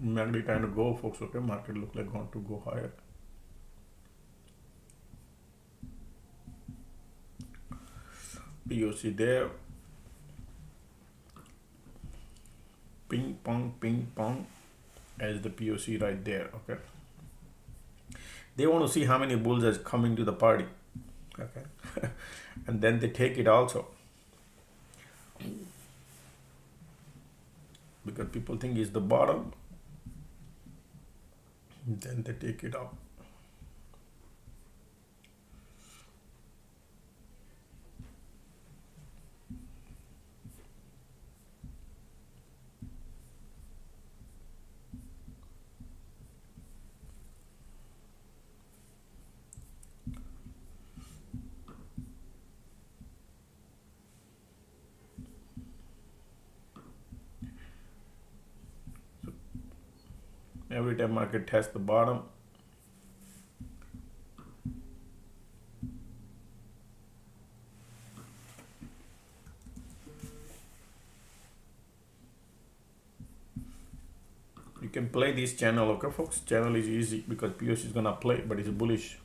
MACD kind of go, folks. Okay, market look like going to go higher. POC there. Ping pong as the POC right there. Okay. They want to see how many bulls is coming to the party. Okay. And then they take it also. Because people think it's the bottom. Then they take it up. Every time market tests the bottom, you can play this channel. Okay, folks, channel is easy because POC is gonna play, but it's bullish.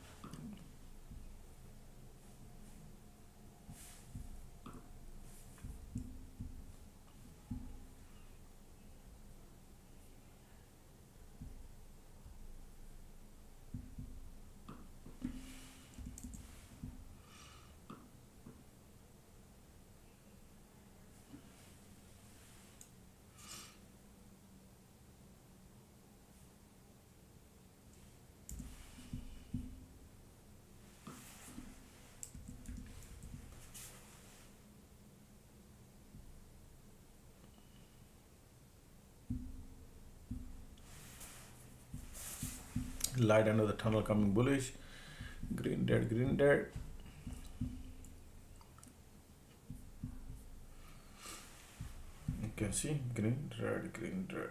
Light under the tunnel coming bullish. Green, red, green, red. You can see green, red, green, red.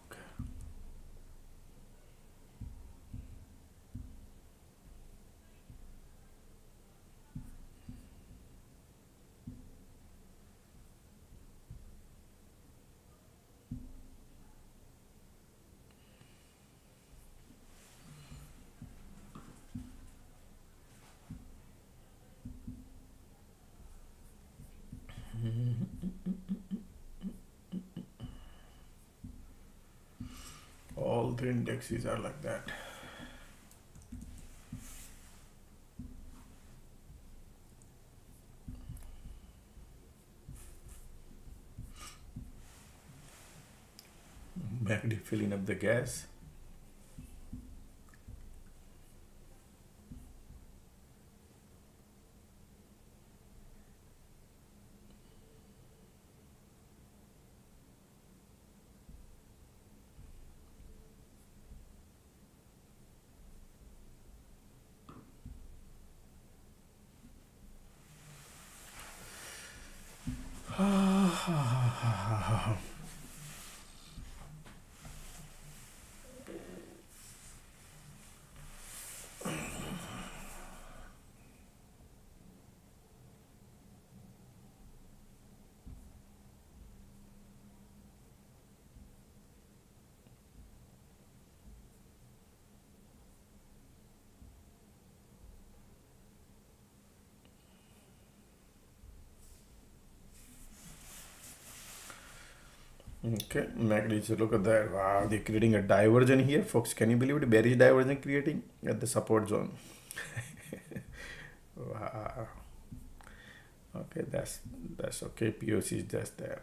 Okay. All the indexes are like that. MACD filling up the gas. Okay, MACD, look at that. Wow, they're creating a divergence here, folks. Can you believe it? Bearish divergence creating at the support zone. Wow. Okay, that's okay. POC is just there.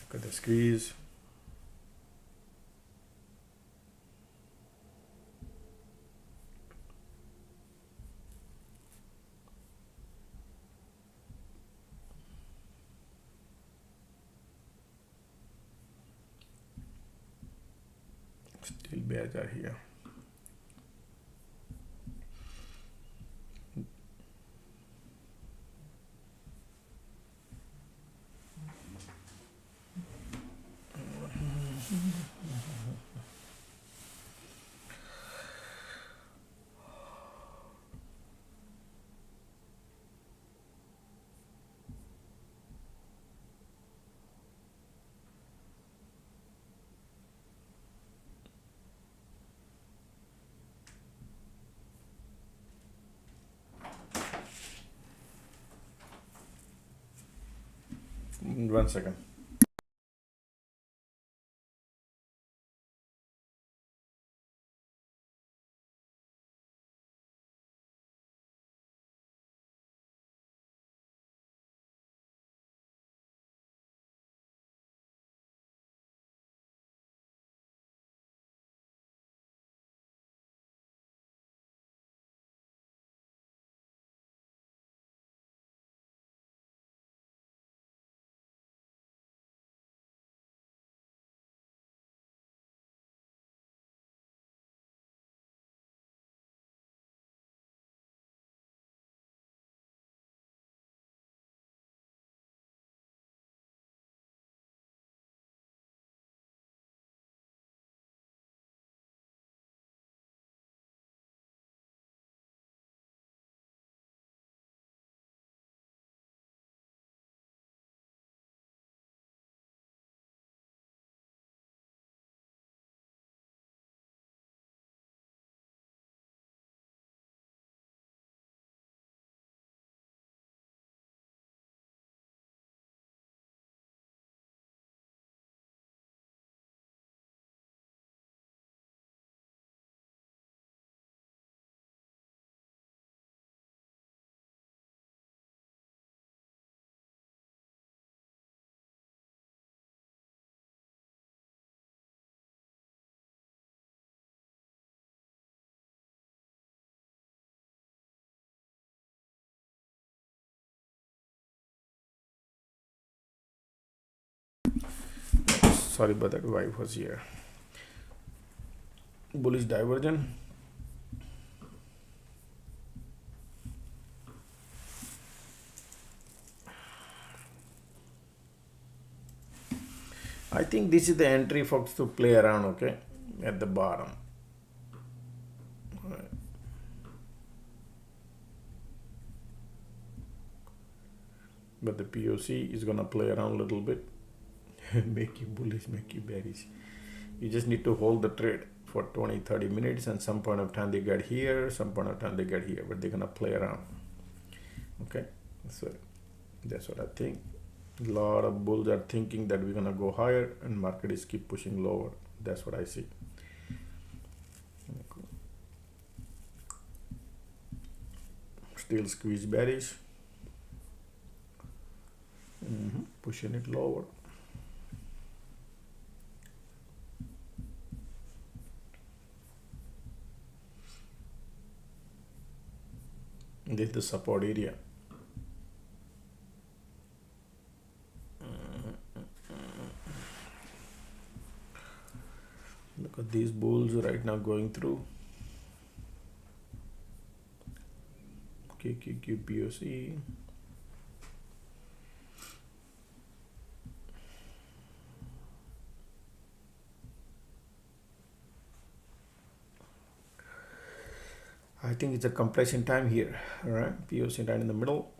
Look at the squeeze. Still bears are here. One second. Sorry about that. Wife was here. Bullish divergence. I think this is the entry, folks, to play around, okay, at the bottom. But the POC is gonna play around a little bit. Make you bullish, make you bearish. You just need to hold the trade for 20-30 minutes, and some point of time they get here, some point of time they get here, but they're gonna play around. Okay, so that's what I think. A lot of bulls are thinking that we're gonna go higher, and market is keep pushing lower. That's what I see. Still squeeze bearish. Pushing it lower. This is the support area. Look at these bulls right now going through QQQPOC. I think it's a compression time here. All right, POC right in the middle.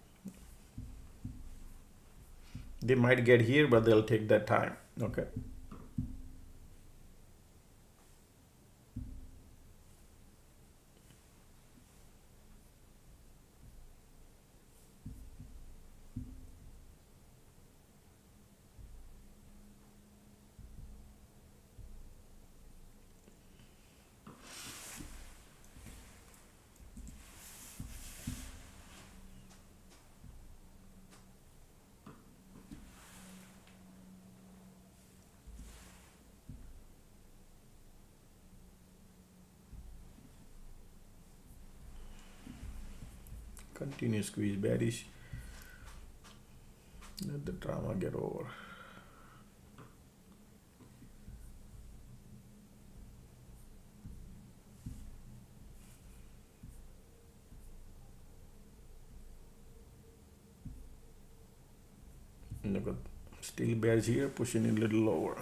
They might get here, but they'll take that time. Okay. Continue squeeze bearish. Let the drama get over. Look at still bears here, pushing a little lower.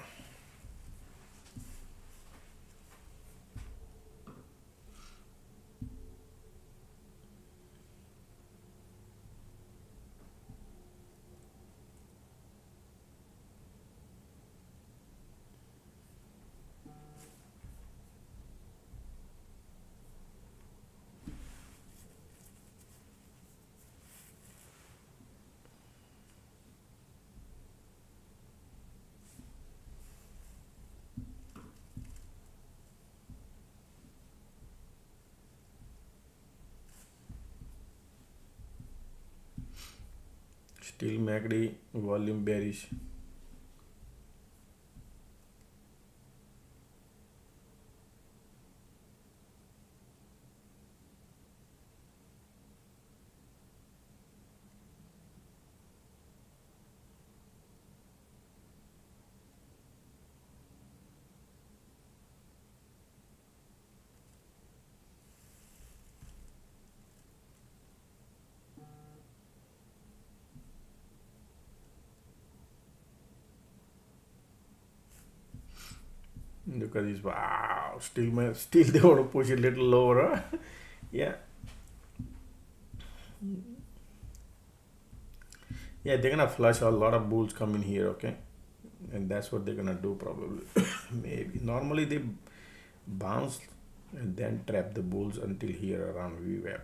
Still MACD volume bearish. Look at this. Wow, still they want to push a little lower. Huh? Yeah. Yeah, they're gonna flush a lot of bulls coming here, okay? And that's what they're gonna do probably. Maybe. Normally they bounce and then trap the bulls until here around VWAP.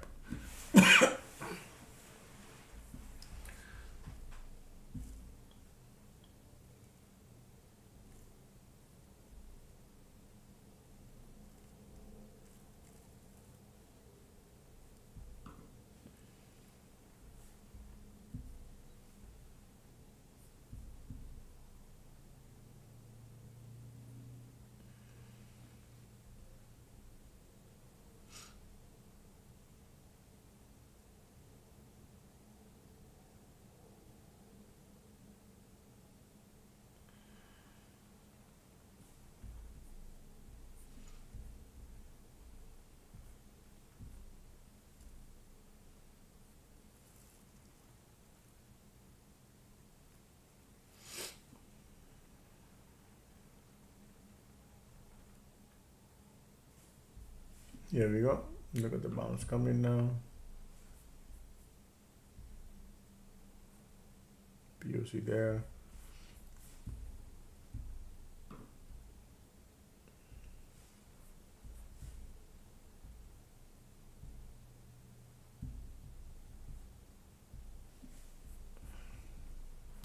Here we go. Look at the bounce coming now. POC there.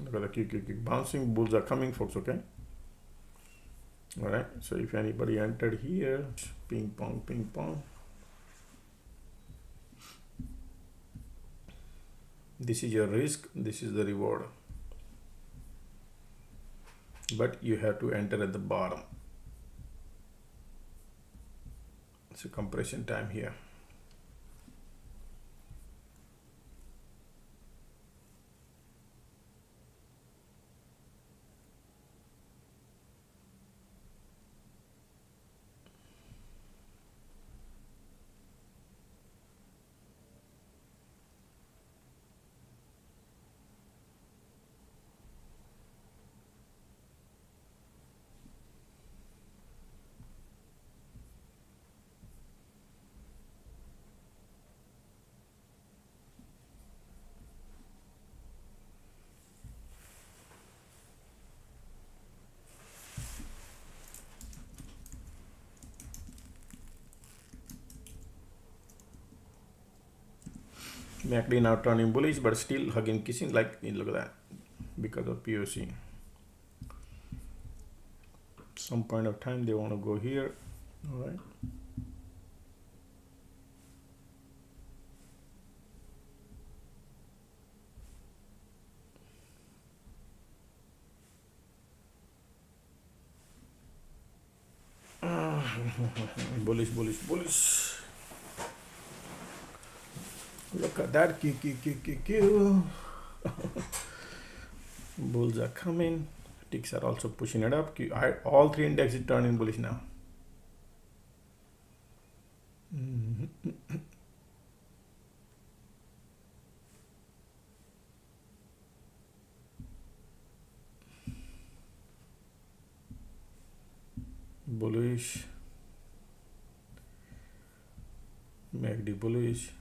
Look at the QQQ bouncing. Bulls are coming, folks, okay? All right, so if anybody entered here, ping pong, ping pong. This is your risk, this is the reward. But you have to enter at the bottom. It's a compression time here. MACD now turning bullish, but still hugging, kissing, like, look at that, because of POC. Some point of time they want to go here. All right. Bullish, bullish, bullish. Look at that. Q. Bulls are coming. Ticks are also pushing it up. All three indexes turning bullish now. Bullish. MACD bullish.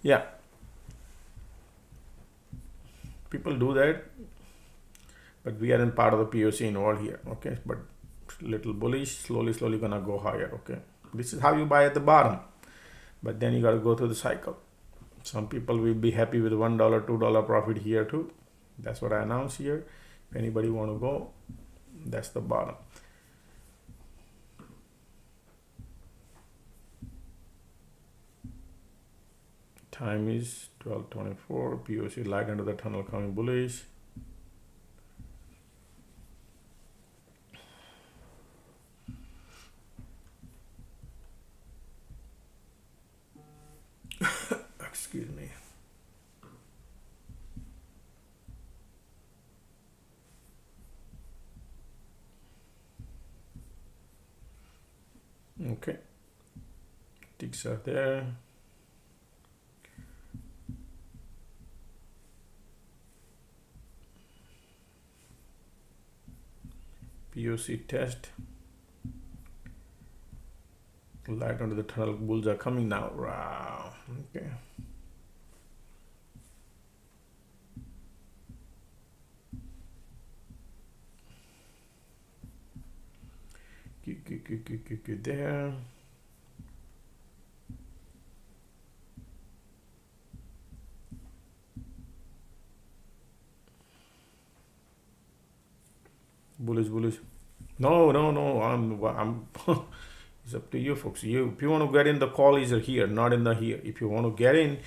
Yeah, people do that, but we are in part of the POC involved here. Okay, but little bullish, slowly gonna go higher. Okay, this is how you buy at the bottom, but then you got to go through the cycle. Some people will be happy with $1, $2 profit here too. That's what I announced here. If anybody want to go, that's the bottom. Time is 12:24. POC light under the tunnel coming bullish. Excuse me. Okay. Ticks are there. POC test. Light under the tunnel, bulls are coming now. Wow. Okay. There. Bullish. No. I'm it's up to you folks. If you want to get in, the call is here, not in the here. If you want to get in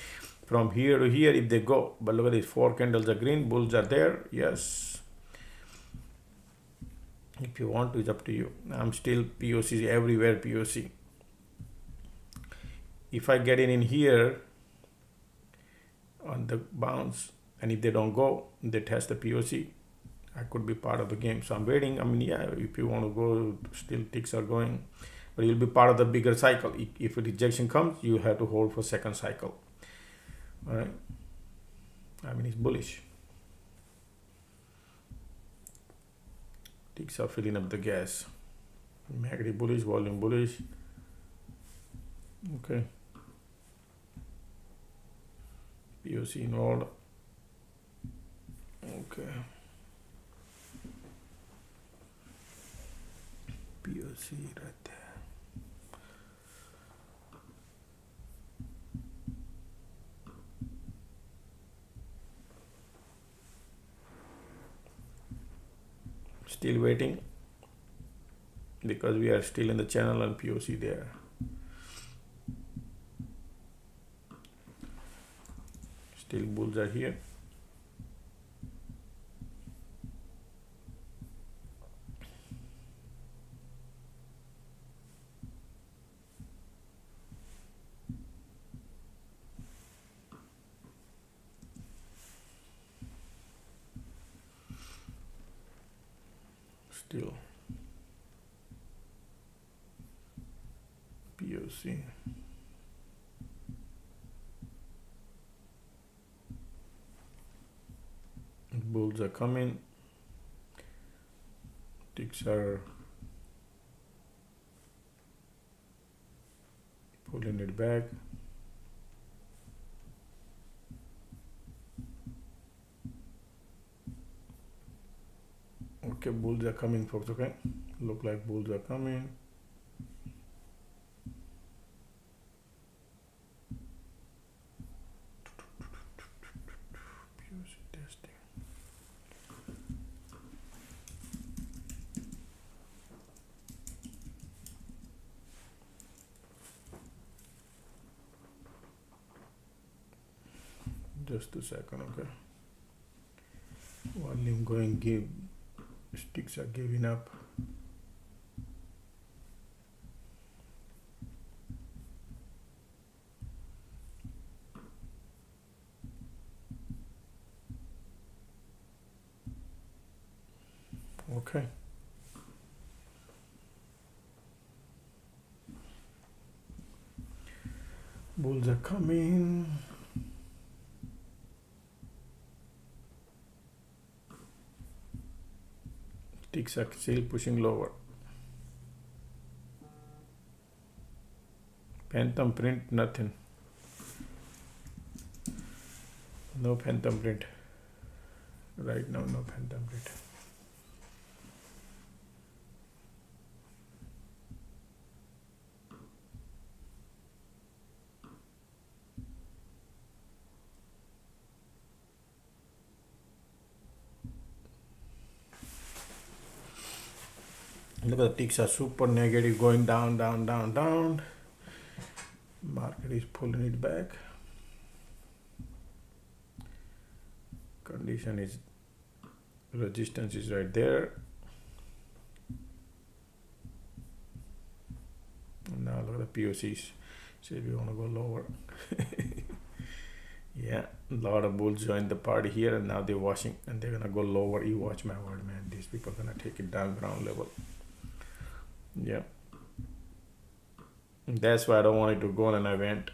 from here to here, if they go, but look at these 4 candles are green, bulls are there. Yes. If you want to, it's up to you. I'm still POC everywhere, POC. If I get in here on the bounce, and if they don't go, they test the POC. I could be part of the game. So I'm waiting. I mean, yeah, if you want to go, still ticks are going, but you'll be part of the bigger cycle. If a rejection comes, you have to hold for second cycle. All right. I mean, it's bullish. Ticks are filling up the gas. MACD bullish, volume bullish. Okay. POC involved. Okay. POC right there. Still waiting because we are still in the channel and POC there. Still bulls are here. Still POC. Bulls are coming. Ticks are pulling it back. Okay, bulls are coming, folks. Okay, look like bulls are coming. Testing. Just a second, okay. Volume going, give sticks are giving up. Okay. Bulls are coming. Sticks are still pushing lower. Phantom print, nothing. No phantom print. Right now, no phantom print. Look at the ticks are super negative, going down, down, down, down. Market is pulling it back. Condition is, resistance is right there. And now look at the POCs. See if you want to go lower. Yeah, a lot of bulls joined the party here, and now they're washing, and they're gonna go lower. You watch my word, man. These people are gonna take it down ground level. Yeah, that's why I don't want it to go on an event.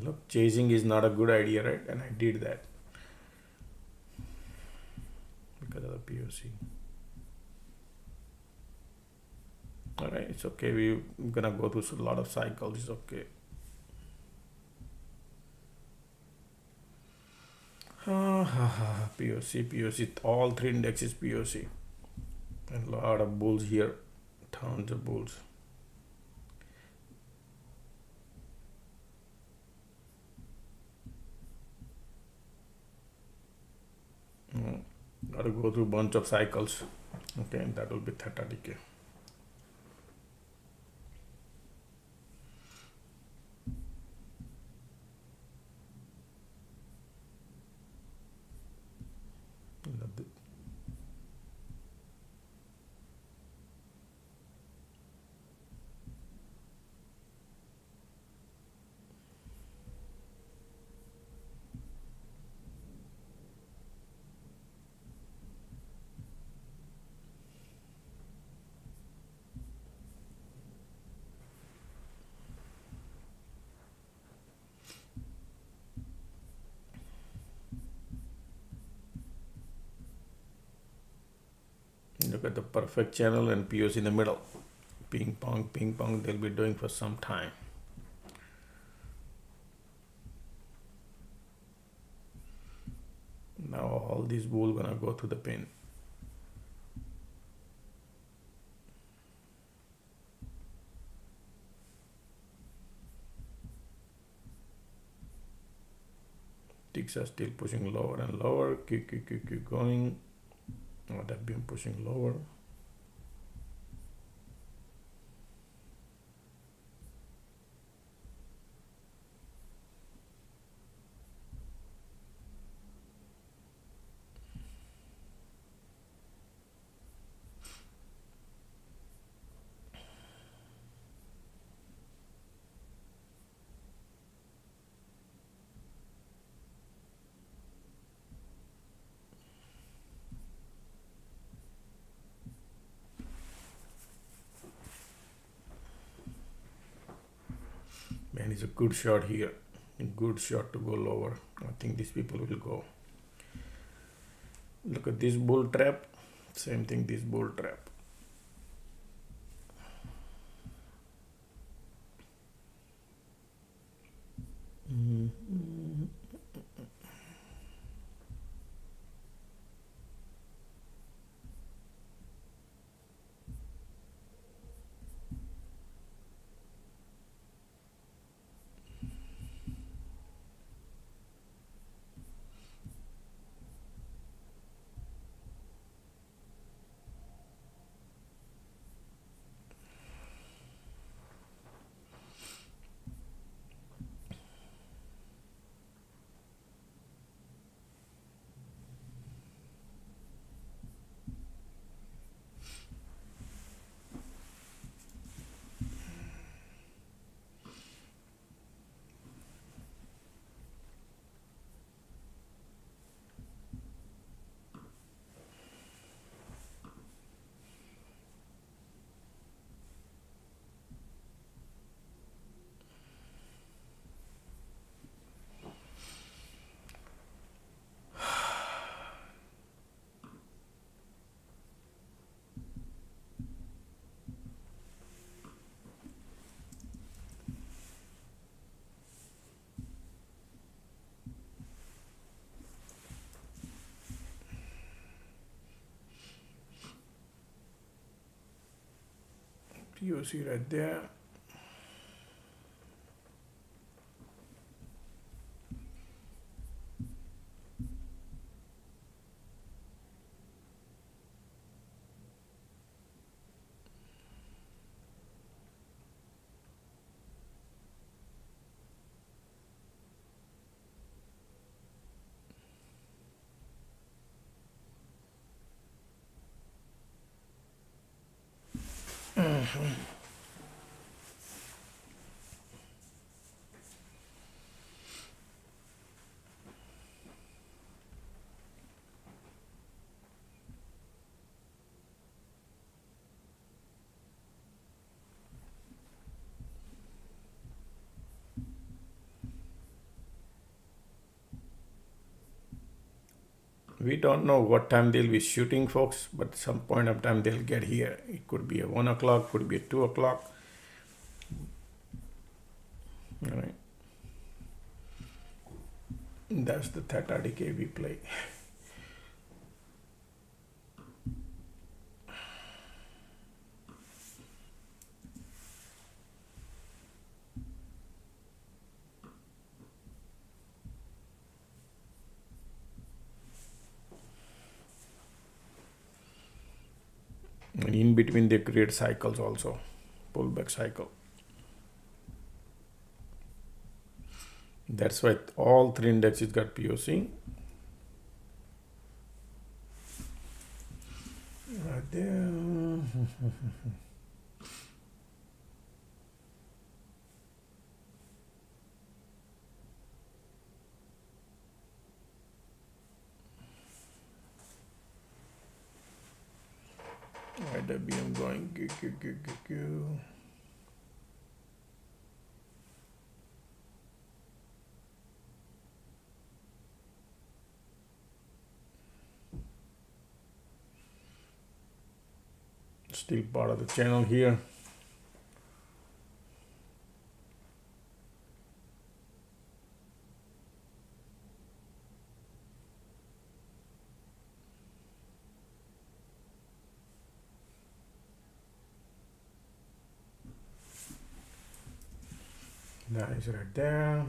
Look, chasing is not a good idea, right? And I did that because of the POC. All right, it's okay. We're gonna go through a lot of cycles. It's okay. POC, POC. All three indexes POC, and a lot of bulls here. Tons of bulls. Got to go through a bunch of cycles. Okay, and that will be theta decay. Look at the perfect channel and POC in the middle. Ping pong, they'll be doing for some time. Now all these bulls gonna go to the pin. Ticks are still pushing lower and lower. Keep going. Oh, they've been pushing lower. Man, it's a good shot here. A good shot to go lower. I think these people will go. Look at this bull trap. Same thing, this bull trap. You see right there. We don't know what time they'll be shooting, folks, but some point of time they'll get here. It could be at 1 o'clock, could be at 2 o'clock. All right. That's the theta decay we play. And in between they create cycles also, pullback cycle. That's why all three indexes got POC. Right there. IWM going Q. Still part of the channel here. Nice right there.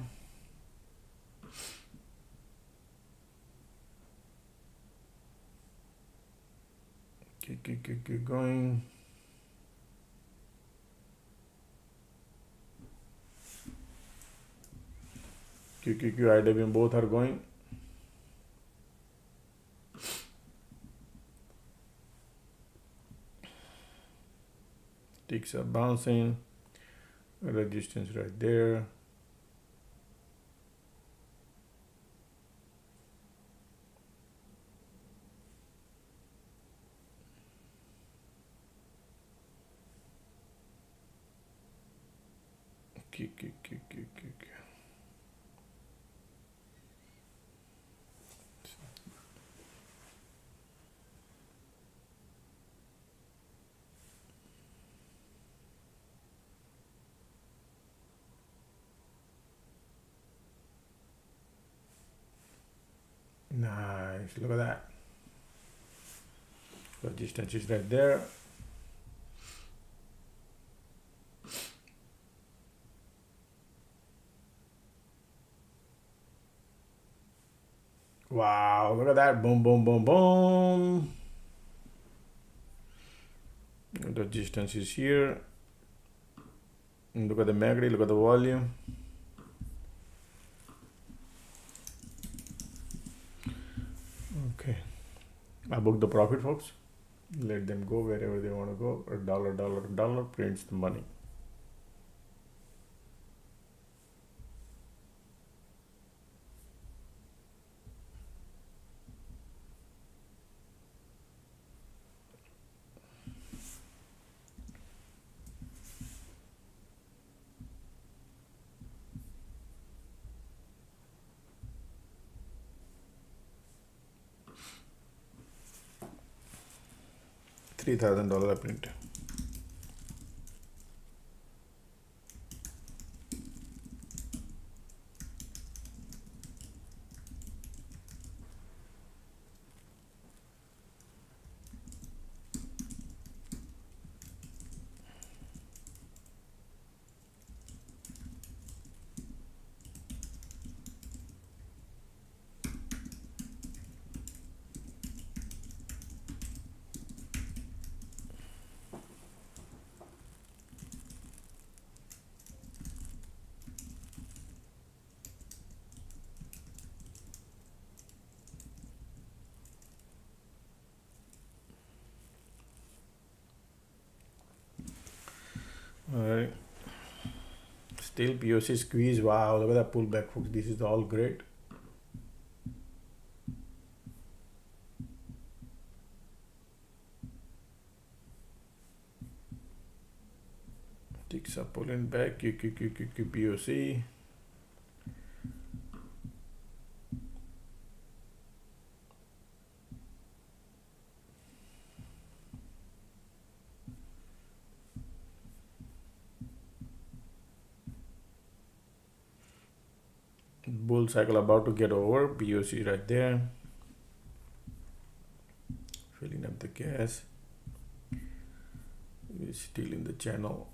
Keep going. QQQ, IWM both are going. Ticks are bouncing. Resistance right there. Nice, look at that. Resistance is right there. Wow, look at that. Boom, boom, boom, boom. The resistance is here. And look at the MACD, look at the volume. Okay. I booked the profit, folks. Let them go wherever they want to go. A dollar prints the money. $3,000 print. All right. Still POC squeeze. Wow, look at that pullback, folks. This is all great. Ticks up, pulling back. POC. Bull cycle about to get over. POC right there. Filling up the gas. We're still in the channel.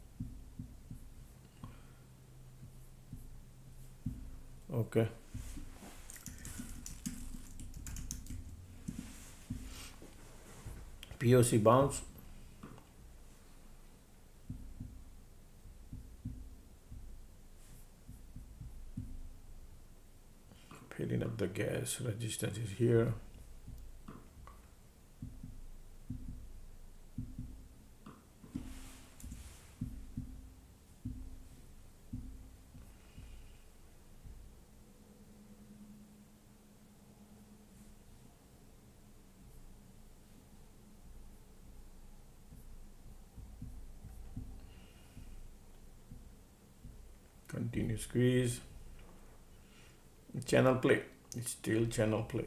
Okay. POC bounce. Filling up the gas. Resistance is here. Continue squeeze. Channel play. It's still channel play.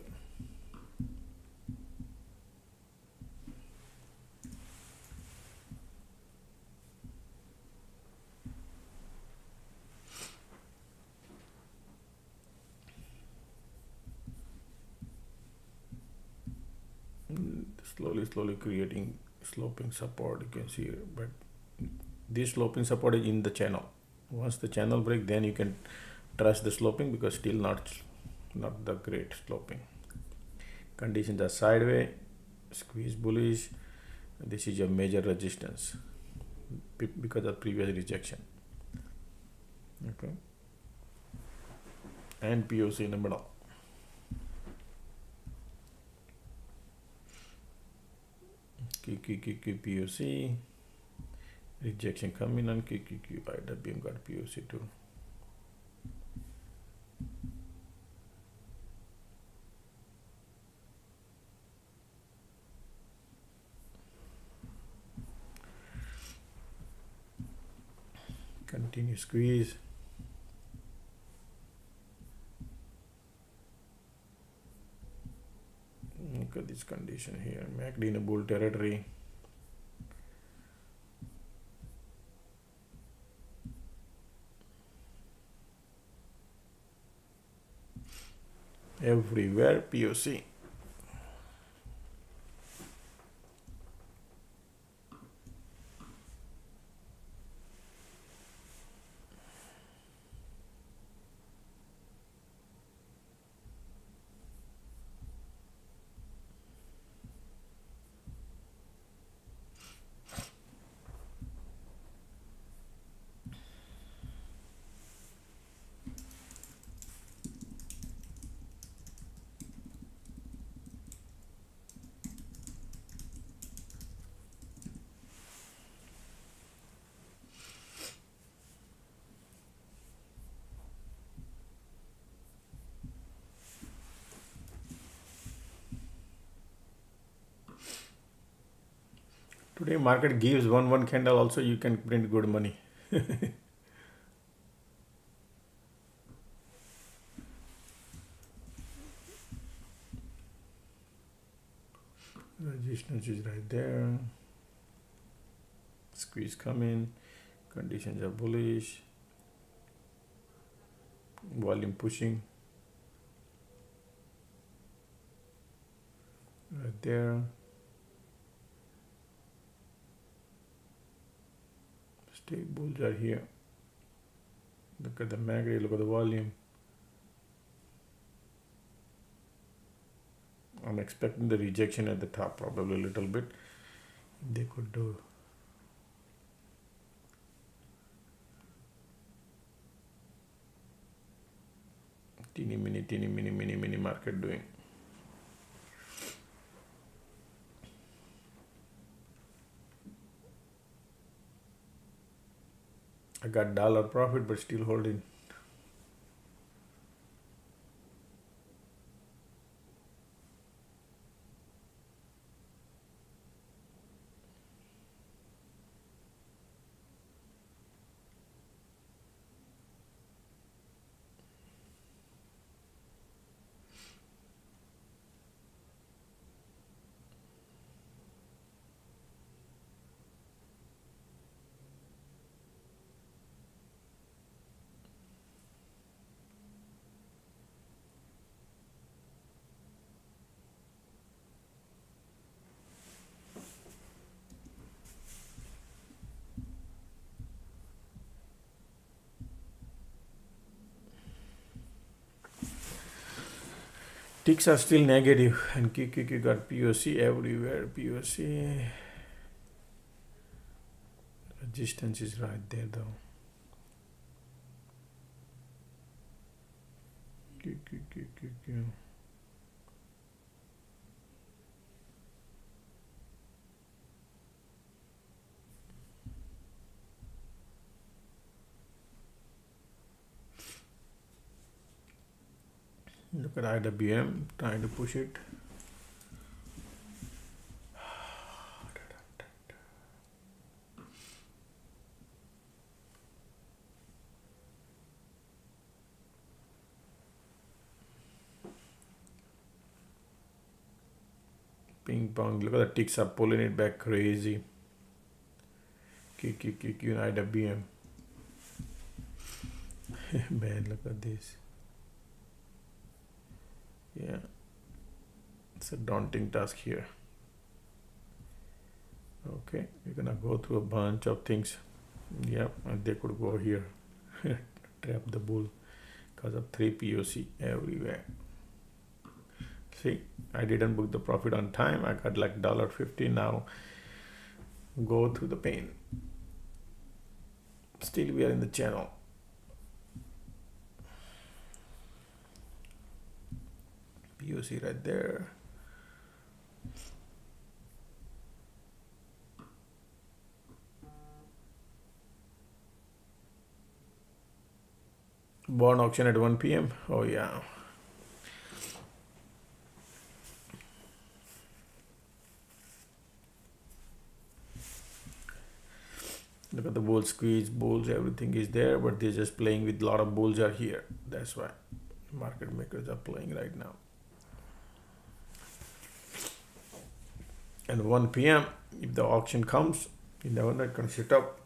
Slowly creating sloping support, you can see here, but this sloping support is in the channel. Once the channel break, then you can trust the sloping, because still not the great sloping. Conditions are sideways, squeeze bullish. This is a major resistance because of previous rejection. Okay, and POC in the middle. POC rejection coming on IWM got POC too. continue squeeze. Look at this condition here. MACD in a bull territory. Everywhere POC. Today market gives one candle also, you can print good money. Resistance is right there. Squeeze coming. Conditions are bullish. Volume pushing. Right there. Stake bulls are here. Look at the MACD, look at the volume. I'm expecting the rejection at the top, probably a little bit. They could do. Teeny mini market doing. I got dollar profit, but still holding. Ticks are still negative and QQQ got POC everywhere. POC. Resistance is right there though. QQQ. Look at IWM trying to push it. Ping pong. Look at the ticks are pulling it back crazy. QQQ and IWM. Man, look at this. Yeah, it's a daunting task here. Okay, we're gonna go through a bunch of things. Yeah, and they could go here. Trap the bull because of 3 POC everywhere. See, I didn't book the profit on time. I got like $1.50 now. Go through the pain. Still we are in the channel. POC right there. Bond auction at 1 p.m. Oh yeah. Look at the bull squeeze, bulls, everything is there, but they're just playing with a lot of bulls are here. That's why market makers are playing right now. And 1 p.m. if the auction comes, you never know, it can sit up.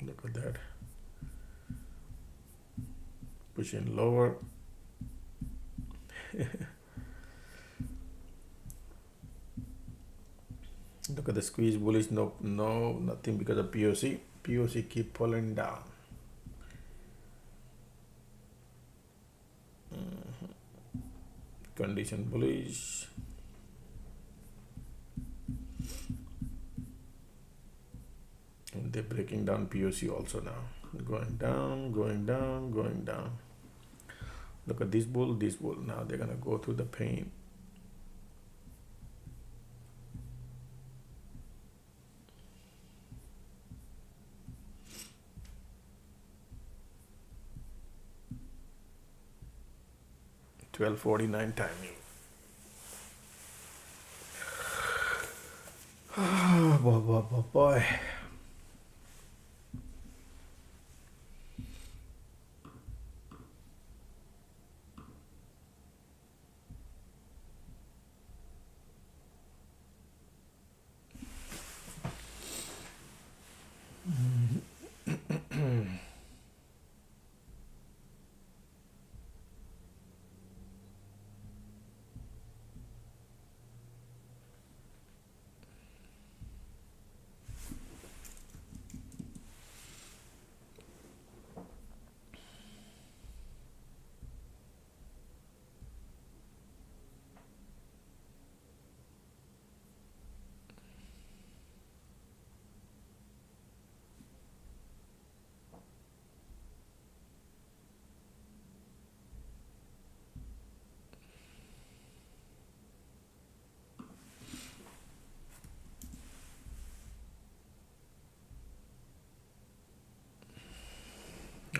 Look at that. Pushing lower. Look at the squeeze bullish. No, nothing because of POC. POC keep pulling down. Condition bullish. And they're breaking down POC also now. Going down, going down, going down. Look at this bull, this bull. Now they're gonna go through the pain. $12.49 timing. Boy.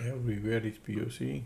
Everywhere is POC.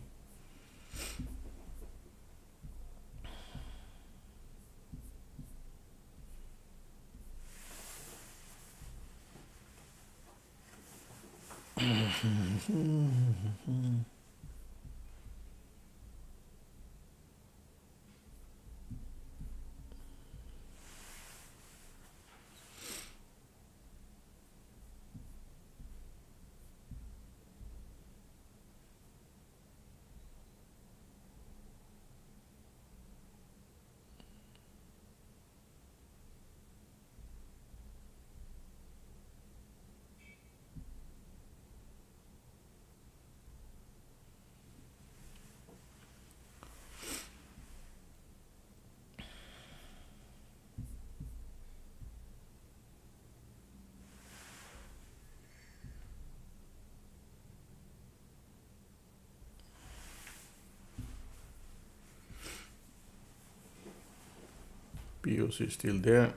POC is still there.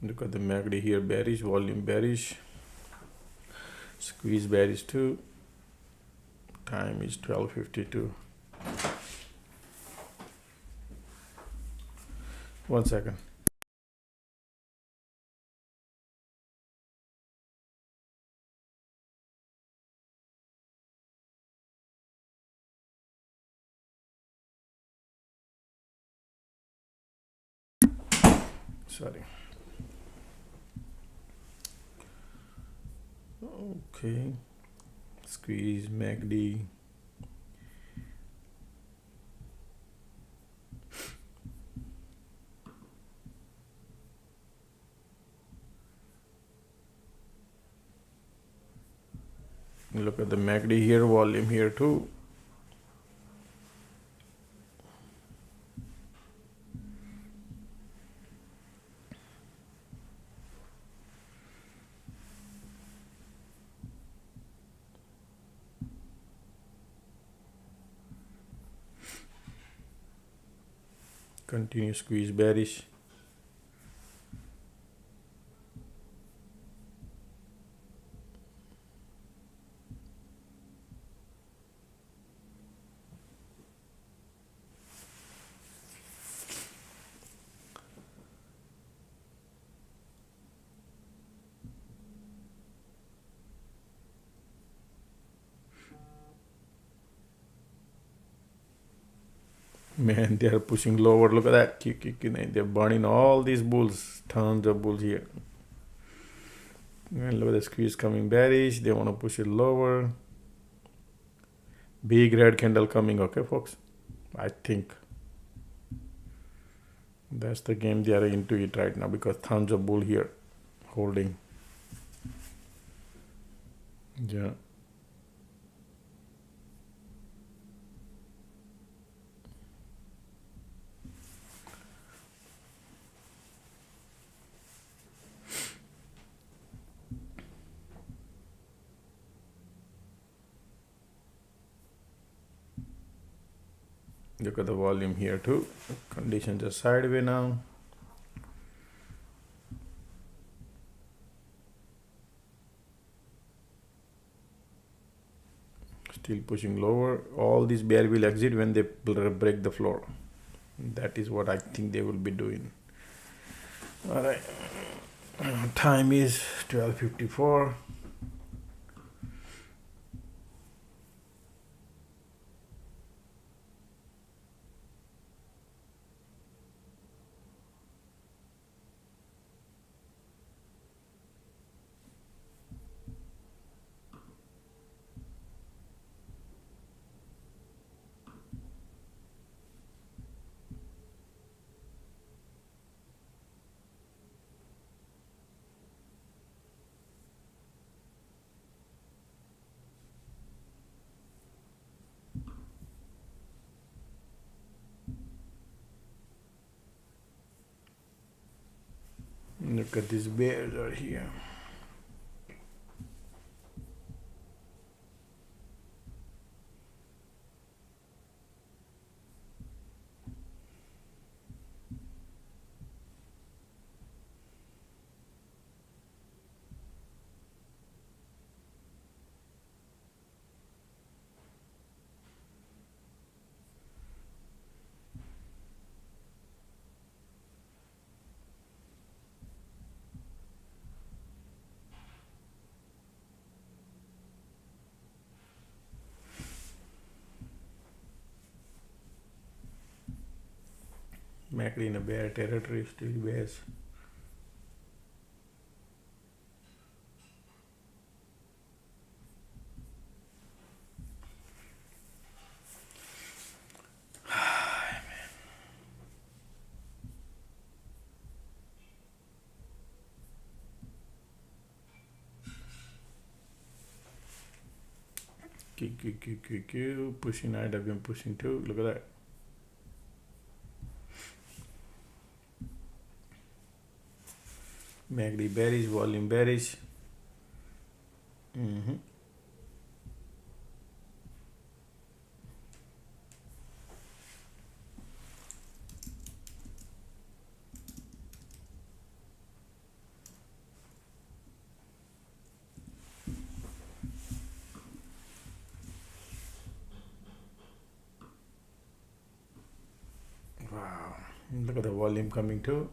Look at the MACD here, bearish, volume bearish, squeeze bearish too. Time is 12:52. 1 second. Sorry. Okay, squeeze MACD. Look at the MACD here, volume here too. Continue squeeze bearish. Man, they are pushing lower. Look at that. They're burning all these bulls. Tons of bulls here. And look at the squeeze coming bearish. They want to push it lower. Big red candle coming. Okay, folks. I think that's the game they are into it right now because tons of bull here holding. Yeah. Look at the volume here too. Conditions are sideways now. Still pushing lower. All these bear will exit when they break the floor. That is what I think they will be doing. All right. Time is 12:54. Look at these bears are here. MACD in a bear territory, still bears. Pushing IWM, pushing too. Look at that. MACD bearish, volume bearish. Wow. Look at the volume coming too.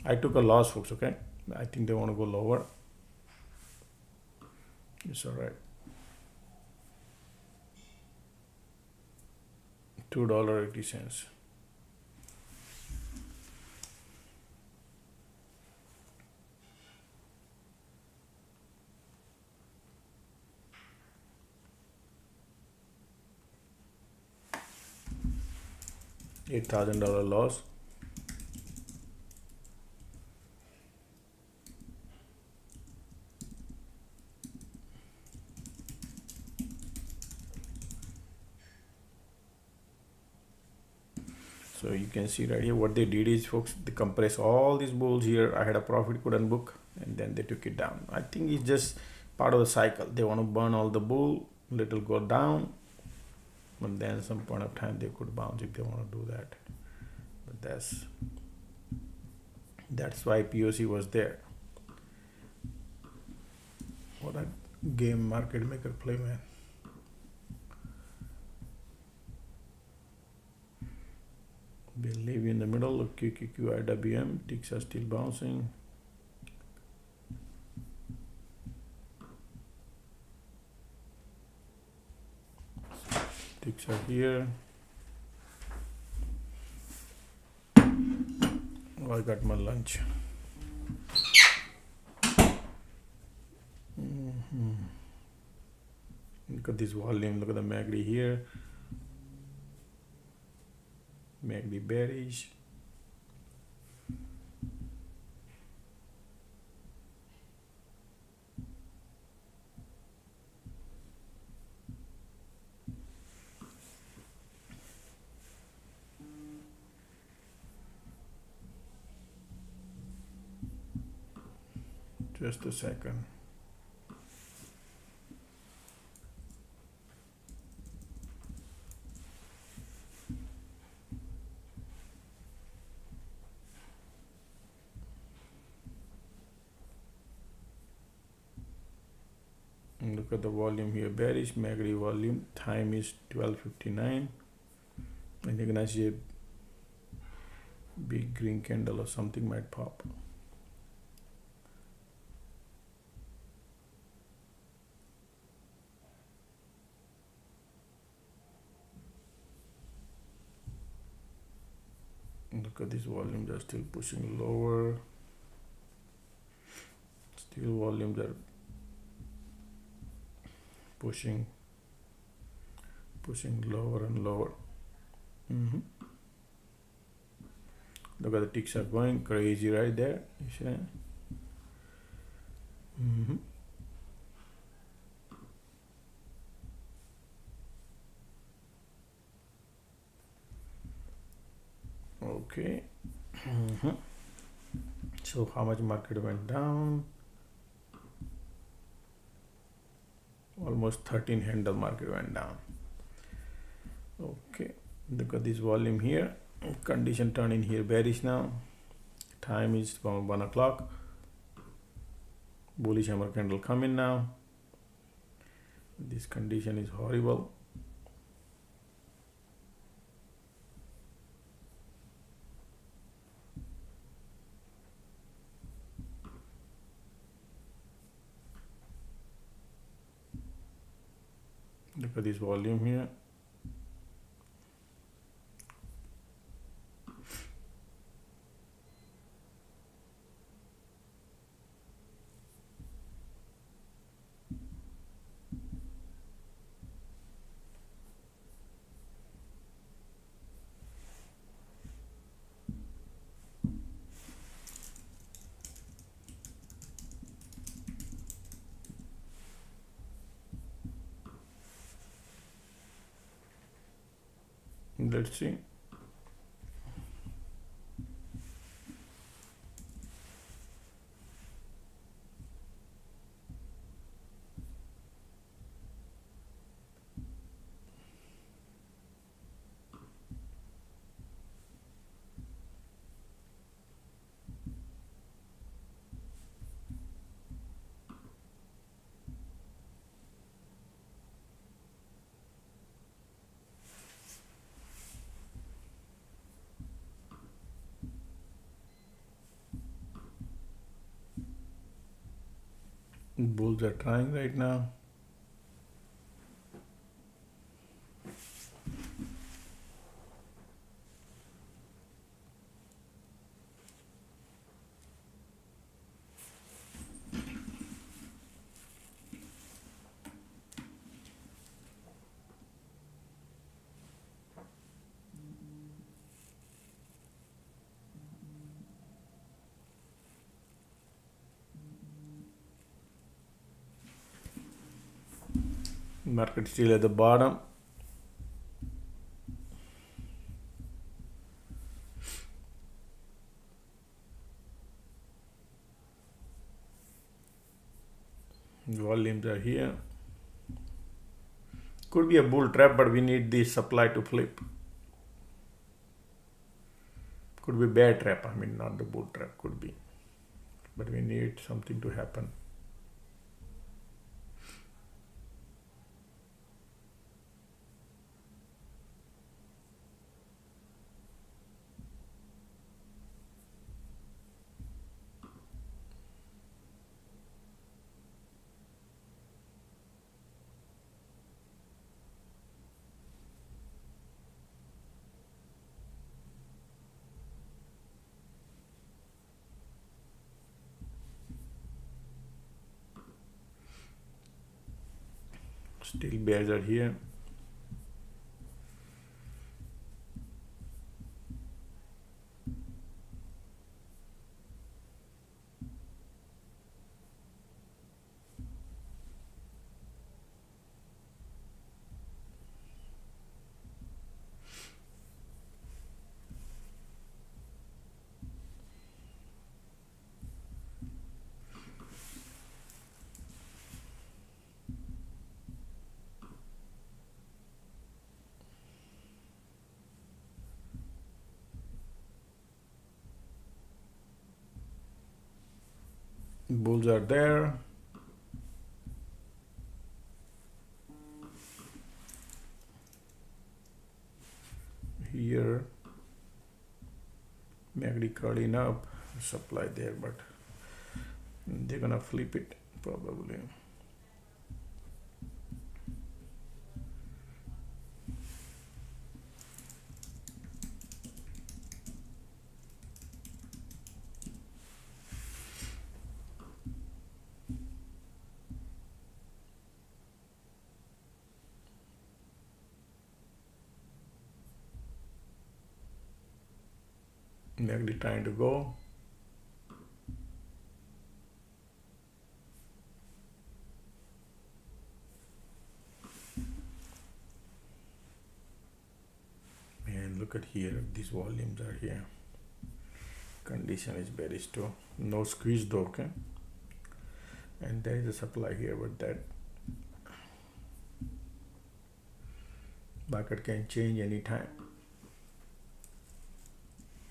I took a loss, folks, okay? I think they want to go lower. It's all right. $2.80. $8,000 loss. So you can see right here what they did is, folks, they compress all these bulls here. I had a profit, couldn't book, and then they took it down. I think it's just part of the cycle. They want to burn all the bull, little go down, but then some point of time they could bounce if they want to do that. But that's why POC was there. What a game market maker play, man. They leave in the middle of QQQ IWM. Ticks are still bouncing. Ticks are here. Oh, I got my lunch. Look at this volume. Look at the MACD here. MACD bearish. Just a second. And look at the volume here, bearish. MACD volume, time is 12:59, and you're gonna see a big green candle or something might pop. Look at this volume, they're still pushing lower. Still volumes are pushing lower and lower. Look at the ticks are going crazy right there. You see? Okay. So how much market went down? Almost 13 handle market went down. Okay, look at this volume here. Condition turn in here bearish now. Time is 1 o'clock. Bullish hammer candle coming now. This condition is horrible. Look at this volume here. Let's see. Bulls are trying right now. Market still at the bottom. Volumes are here. Could be a bull trap, but we need this supply to flip. Could be bear trap, I mean not the bull trap, could be. But we need something to happen. Still bears are here. Bulls are there. Here, MACD curling up, supply there, but they're gonna flip it probably. MACD trying to go. And look at here, these volumes are here. Condition is bearish too. No squeeze though, okay? And there is a supply here, but that market can change anytime.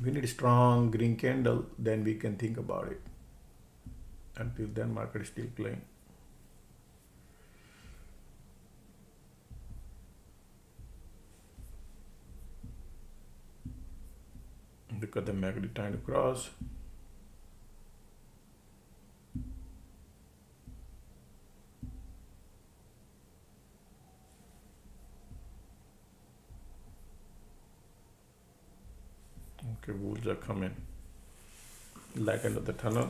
We need a strong green candle, then we can think about it. Until then, market is still playing. Look at the MACD trying to cross. Okay, bulls are coming. Light end of the tunnel.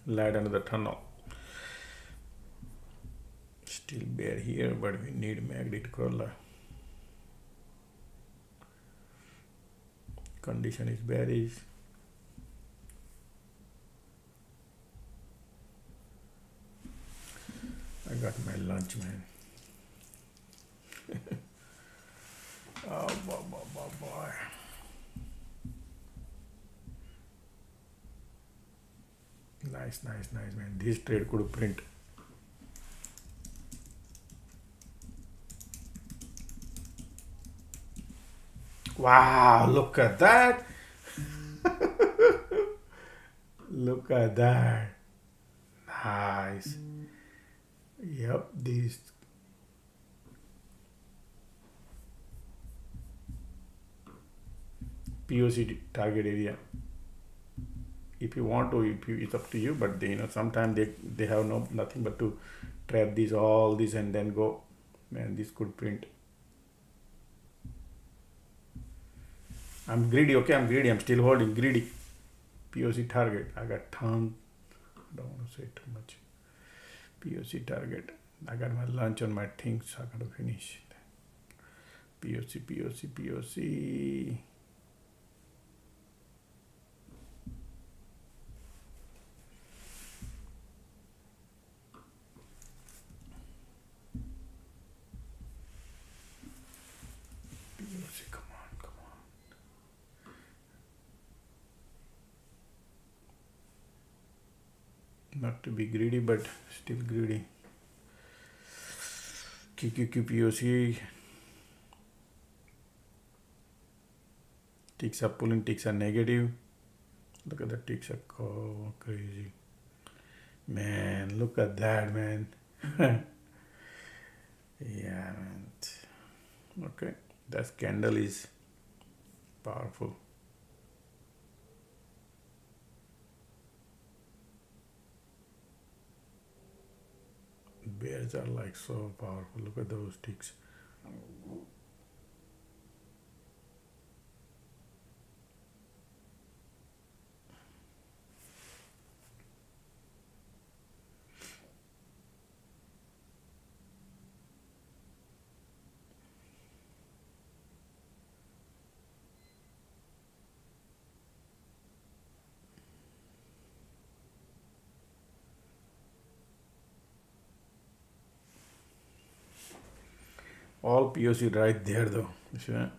Light under the tunnel. Still bear here, but we need MACD to curl. Condition is bearish. I got my lunch, man. Oh, boy. Nice, man. This trade could print. Wow, look at that. Look at that. Nice. Yep, these. POC target area. If you want to, it's up to you, but they, sometimes they have nothing but to trap these, all these, and then go. Man, this could print. I'm greedy, okay, I'm still holding greedy. POC target, I got ton. I don't want to say too much. POC target. I got my lunch on my things, so I gotta finish. POC, POC, POC. POC, come on, come on. Not to be greedy, but still greedy. QQQ POC. Ticks are pulling, ticks are negative. Look at the ticks are crazy. Man, look at that, man. Yeah, man. Okay, that candle is powerful. Bears are like so powerful. Look at those ticks. All POC right there though. See that?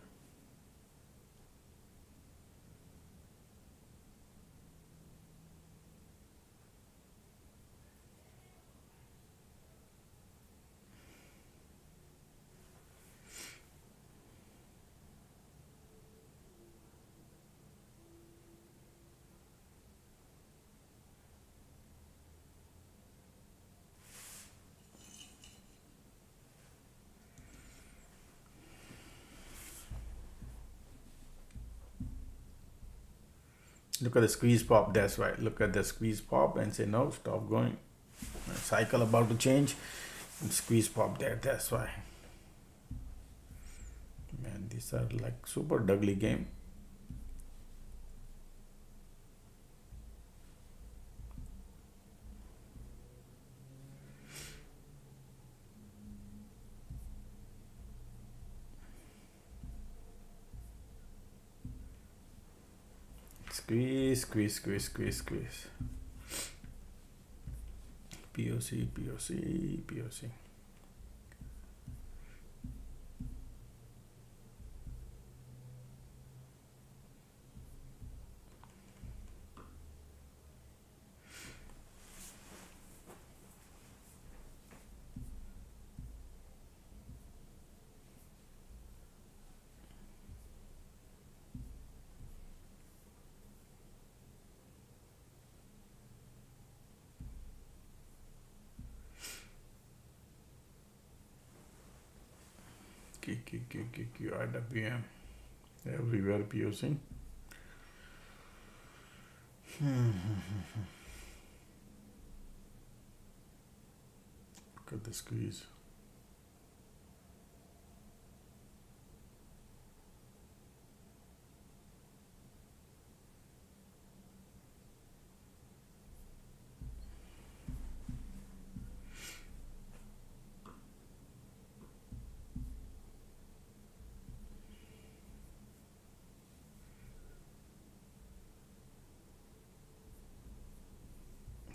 Look at the squeeze pop, that's right. Look at the squeeze pop and say no, stop going. Cycle about to change and squeeze pop there, that's why. Man, these are like super ugly game. Squeeze, squeeze, squeeze, squeeze, squeeze. POC, POC, POC. IWM. Everywhere POC. Look at the squeeze.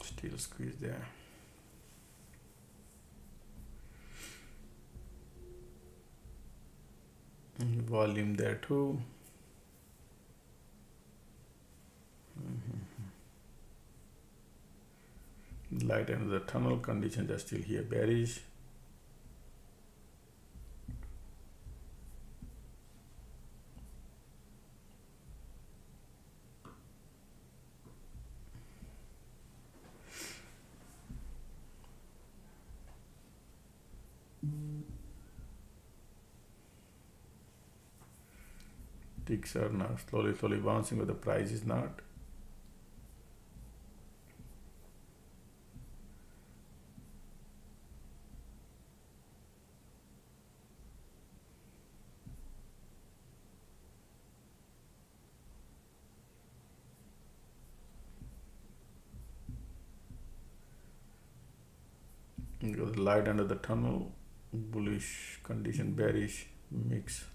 Still squeeze there. Volume there too. Light end of the tunnel, conditions are still here bearish. Ticks are now slowly bouncing, but the price is not. You got the light under the tunnel, bullish condition, bearish mix.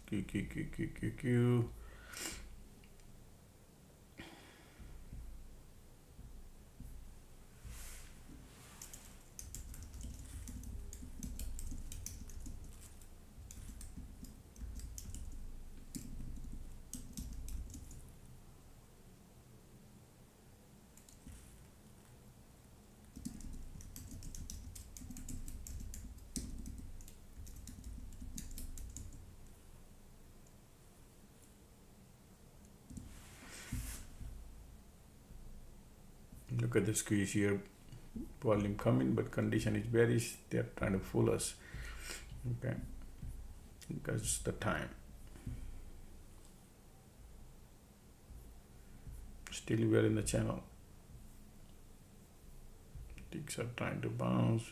Q. Look at the squeeze here, volume coming, but condition is bearish. They're trying to fool us, okay, because it's the time. Still we are in the channel. Ticks are trying to bounce.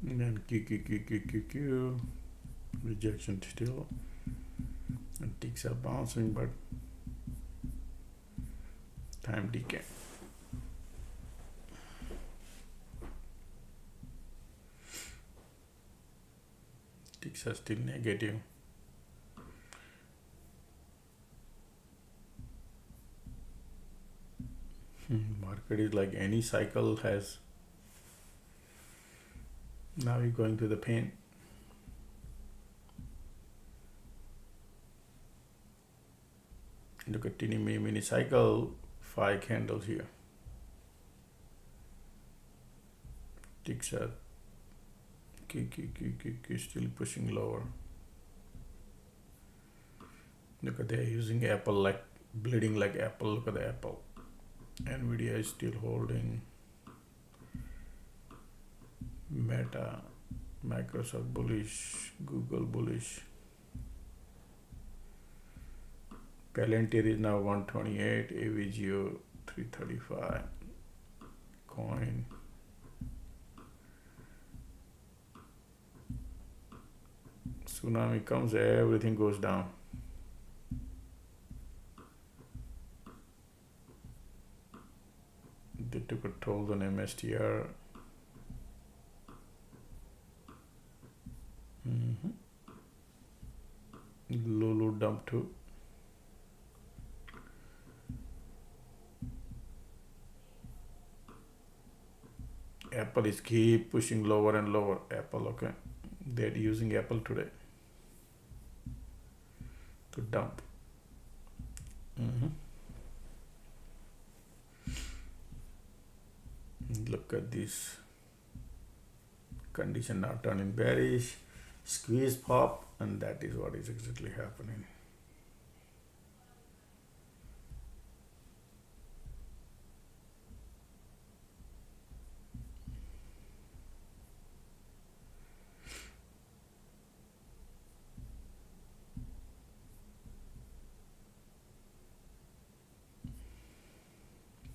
And then Q, rejection still, and ticks are bouncing, but time decay. Ticks are still negative. Market is like any cycle has. Now you're going through the pain. Look at teeny mini cycle, 5 candles here. Ticks are still pushing lower. Look at, they're using Apple, like bleeding like Apple. Look at the Apple. Nvidia is still holding. Meta, Microsoft bullish, Google bullish. Palantir is now 128, AVGO 335. Coin. Tsunami comes, everything goes down. They took a toll on MSTR. Lulu dump too. Apple is keep pushing lower and lower. Apple, okay. They're using Apple today to dump. look at this condition now turning bearish, squeeze pop, and that is what is exactly happening.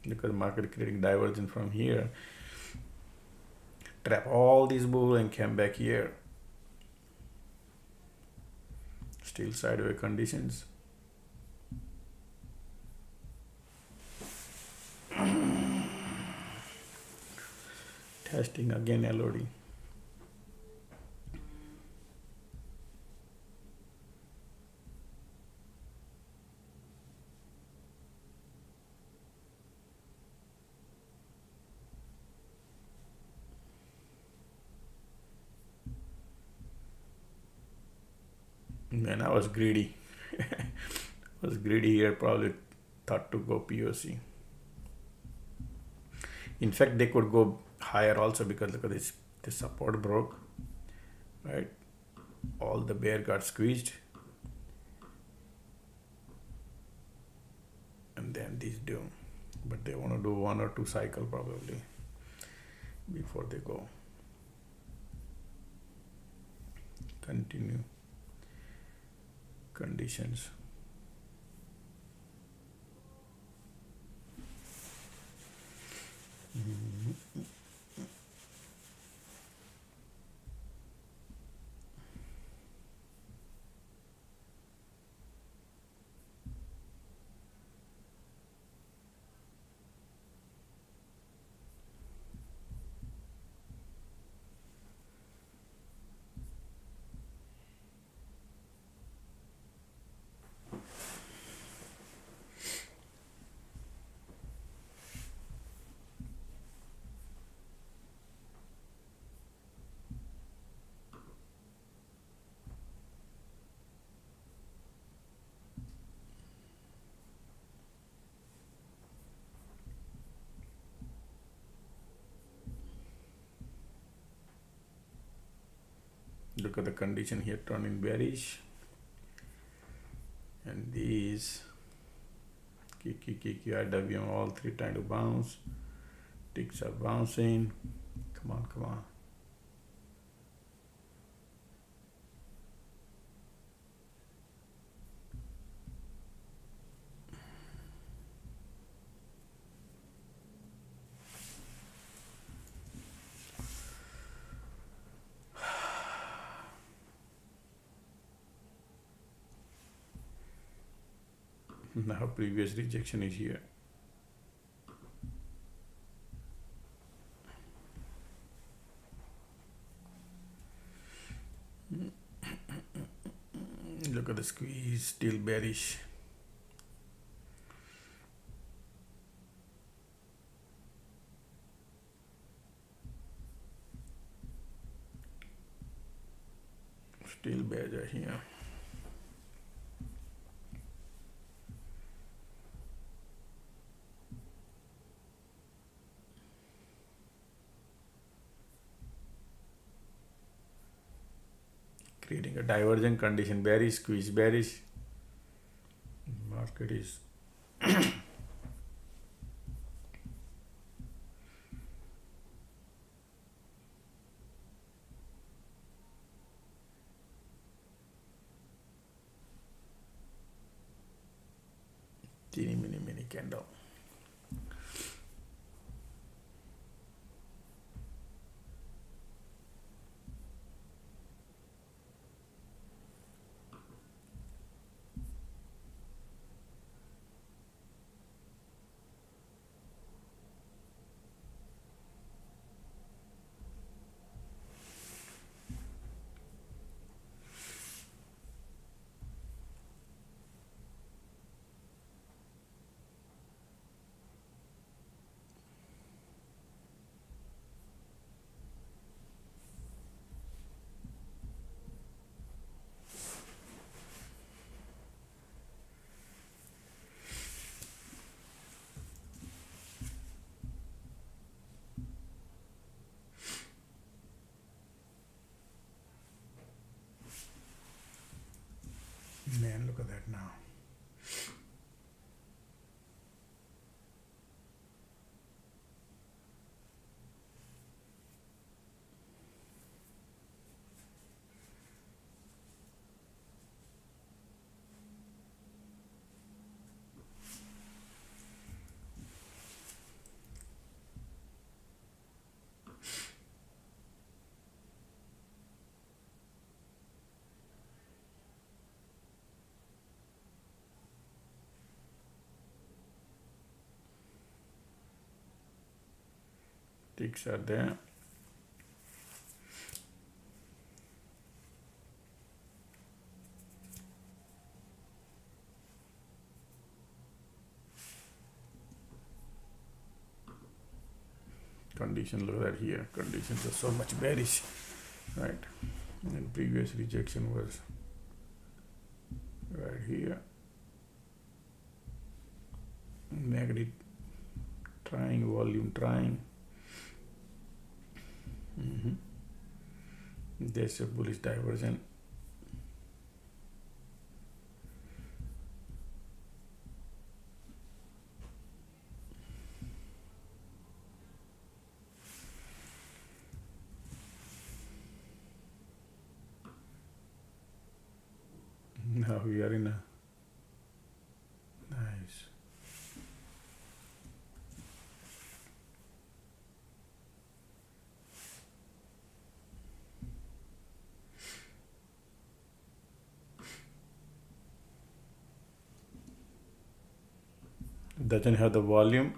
Because market creating divergence from here, trap all these bull and came back here. Still sideways conditions. Testing again LOD. Man, I was greedy. Was greedy here, probably thought to go POC. In fact, they could go higher also because look at this support broke, right? All the bear got squeezed, and then this doom. But they want to do 1 or 2 cycle probably before they go. Continue conditions. Look at the condition here turning bearish, and these IWM all 3 trying to bounce. Ticks are bouncing. Come on, come on. Now previous rejection is here. Look at the squeeze, still bearish. Still bearish here. Creating a divergent condition, bearish, squeeze, bearish. Market is teeny mini candle. ticks are there. Condition, look at here, conditions are so much bearish, right? And previous rejection was right here, negative trying, volume trying. There's a bullish diversion. Now we are in a nice. Doesn't have the volume.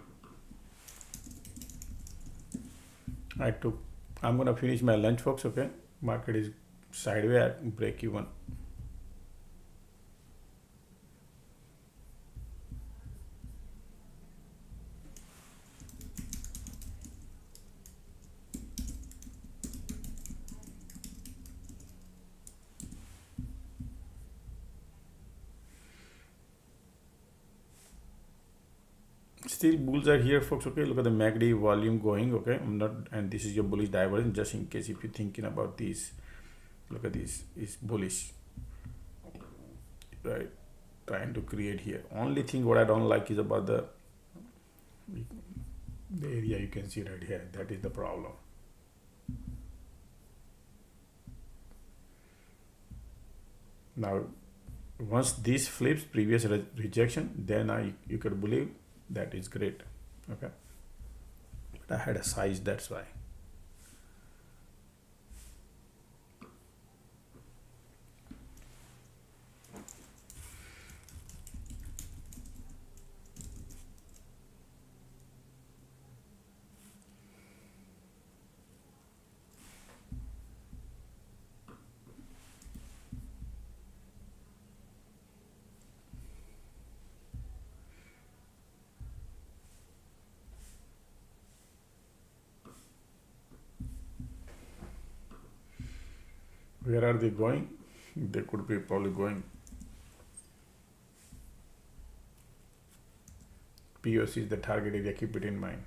I'm gonna finish my lunch, folks. Okay, market is sideways at break even. Still bulls are here, folks. Okay, look at the MACD volume going. Okay, and this is your bullish divergence. Just in case if you're thinking about this, look at this, is bullish, right? Trying to create here. Only thing what I don't like is about the area you can see right here. That is the problem. Now, once this flips previous rejection, then you could believe that is great. Okay, but I had a size, that's why. Where are they going? They could be probably going. POC is the target area, keep it in mind.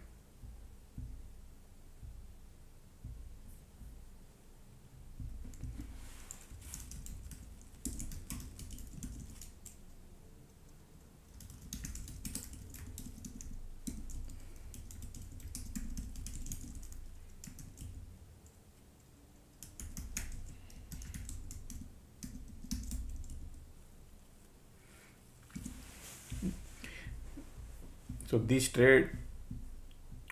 So this trade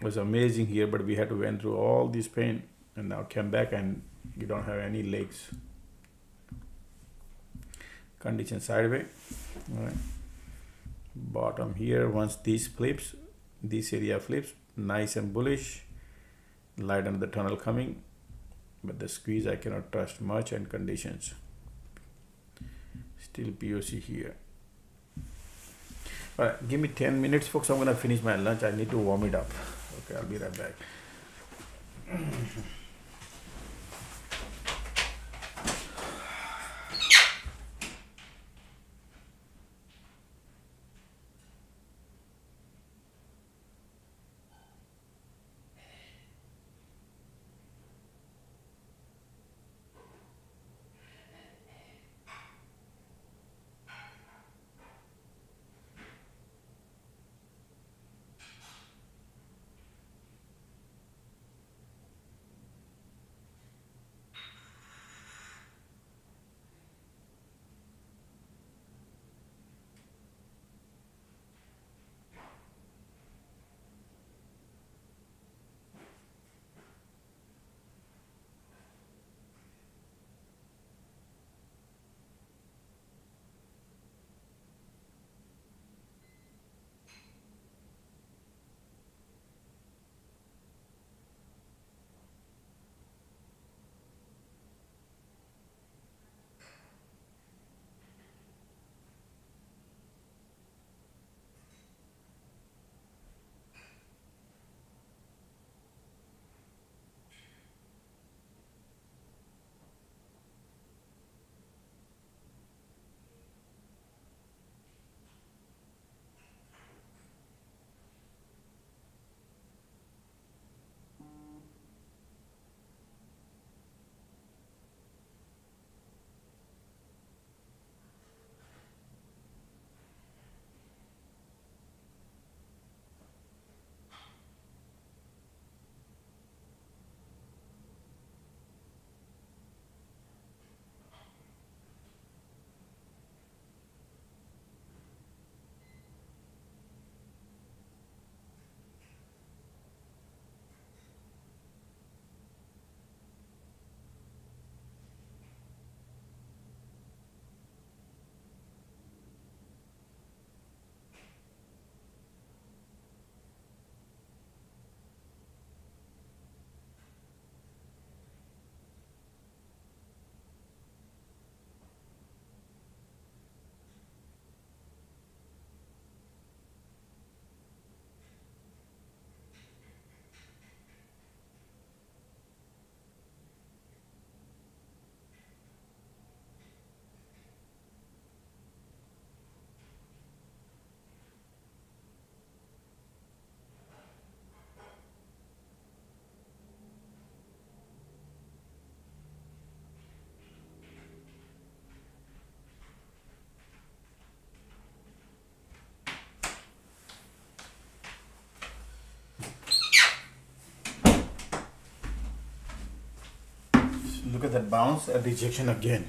was amazing here, but we had to went through all this pain and now came back and you don't have any legs. Condition sideways. All right. Bottom here, once this flips, this area flips, nice and bullish. Light under the tunnel coming, but the squeeze I cannot trust much, and conditions. Still POC here. All right, give me 10 minutes, folks. I'm gonna finish my lunch. I need to warm it up. Okay, I'll be right back. that bounce and rejection again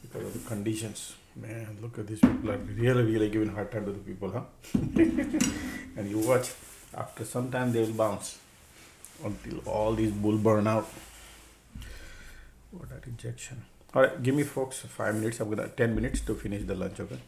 because of the conditions. Man, look at these people are really giving hard time to the people, huh? And you watch, after some time they will bounce until all these bull burn out. What a rejection. All right, give me folks 5 minutes. I'm gonna 10 minutes to finish the lunch, okay?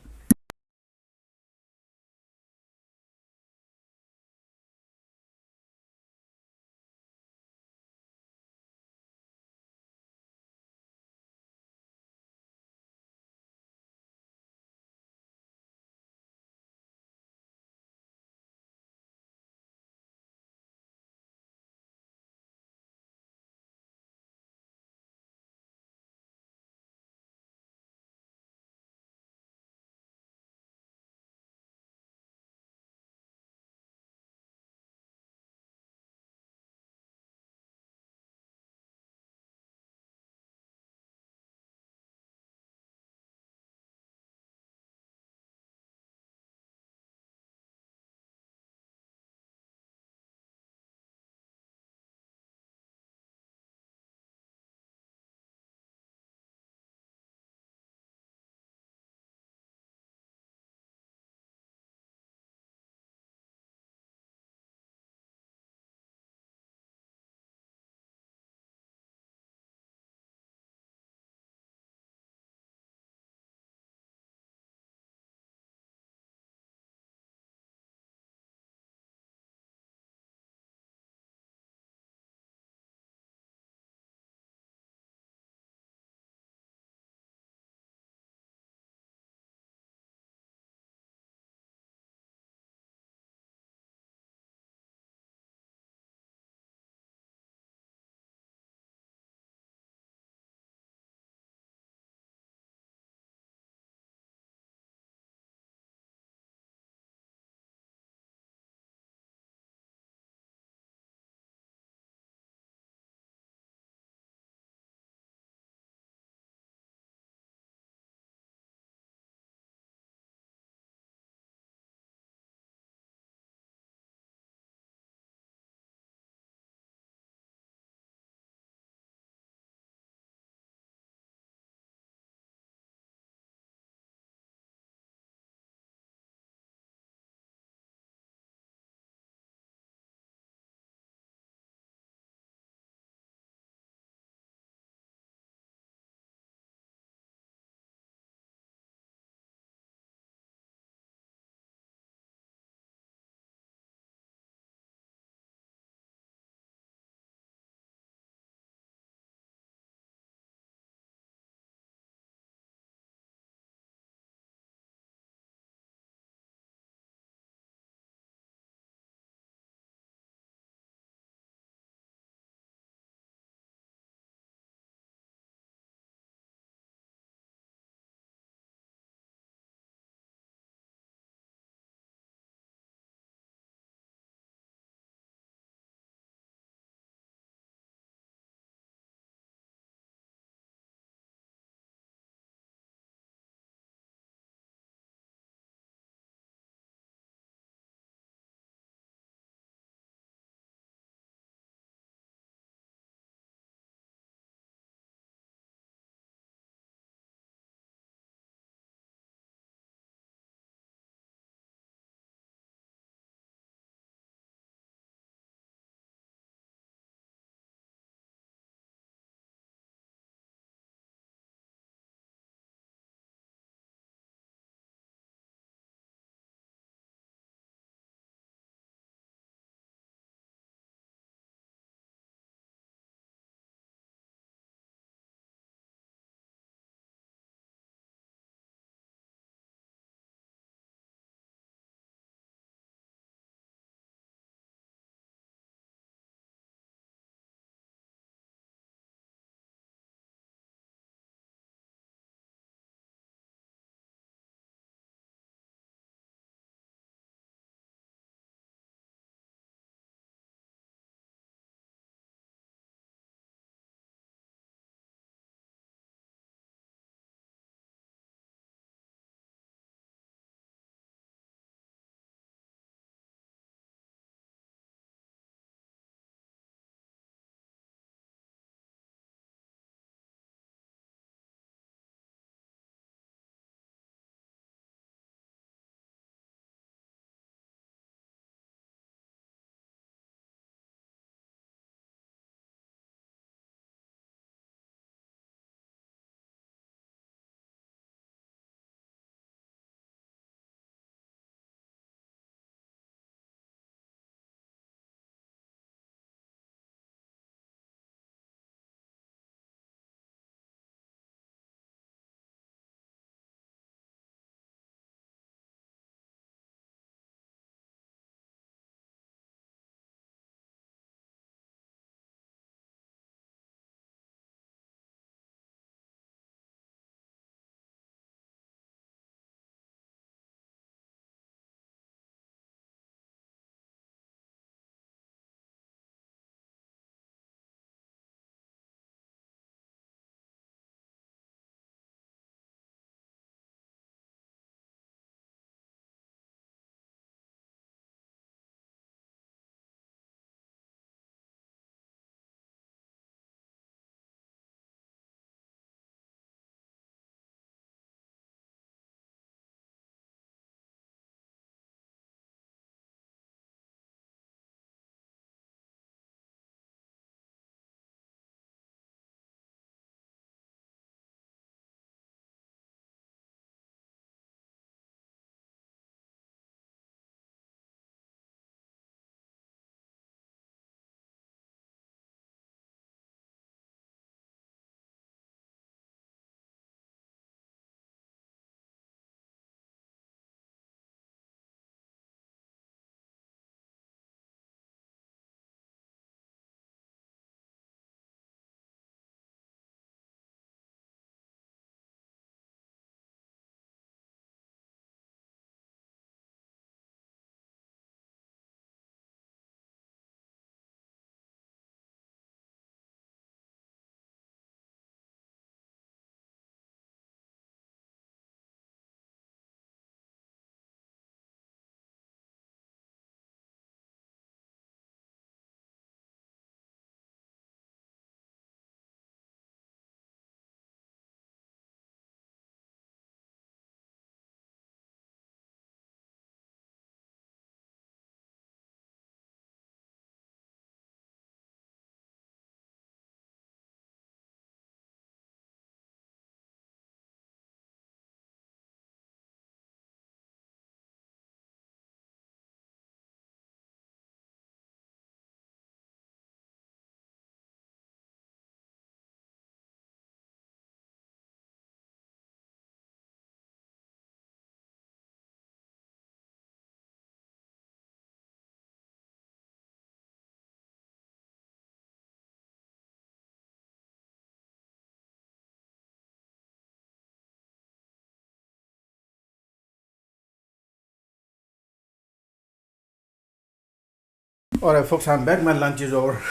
Alright, folks, I'm back. My lunch is over.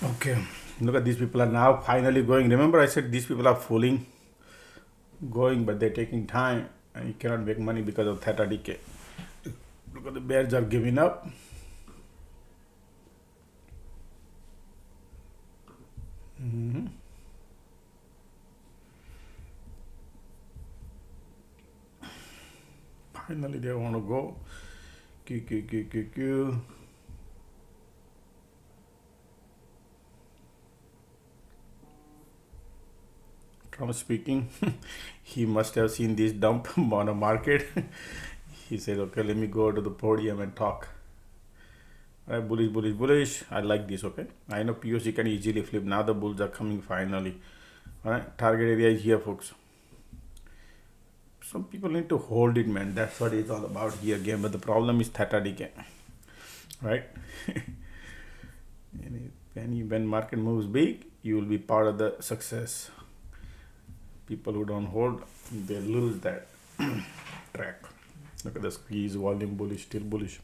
Okay, look at these people are now finally going. Remember, I said these people are fooling, going, but they're taking time, and you cannot make money because of theta decay. Look at the bears are giving up. Finally, they want to go. Q. Trump speaking. He must have seen this dump on the market. He said, okay, let me go to the podium and talk. All right, bullish. I like this, okay? I know POC can easily flip. Now the bulls are coming finally. All right, target area is here, folks. Some people need to hold it, man. That's what it's all about here again. But the problem is theta decay, right? When market moves big, you will be part of the success. People who don't hold, they lose that track. Look at the squeeze, volume bullish, still bullish.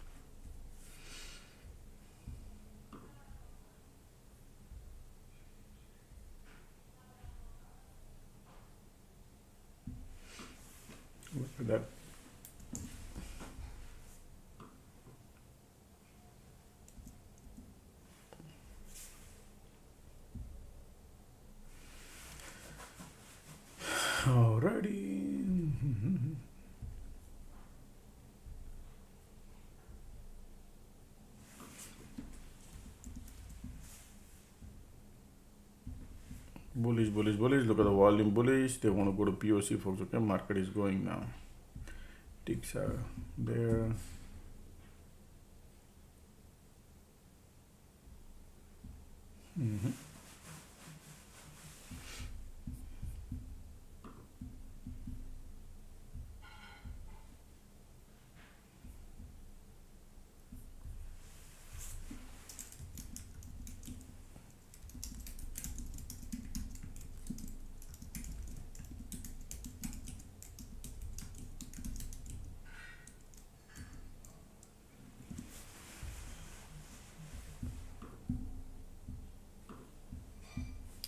Look at that. Alrighty. Bullish. Look at the volume bullish. They want to go to POC, folks. Okay, market is going now. Ticks are there.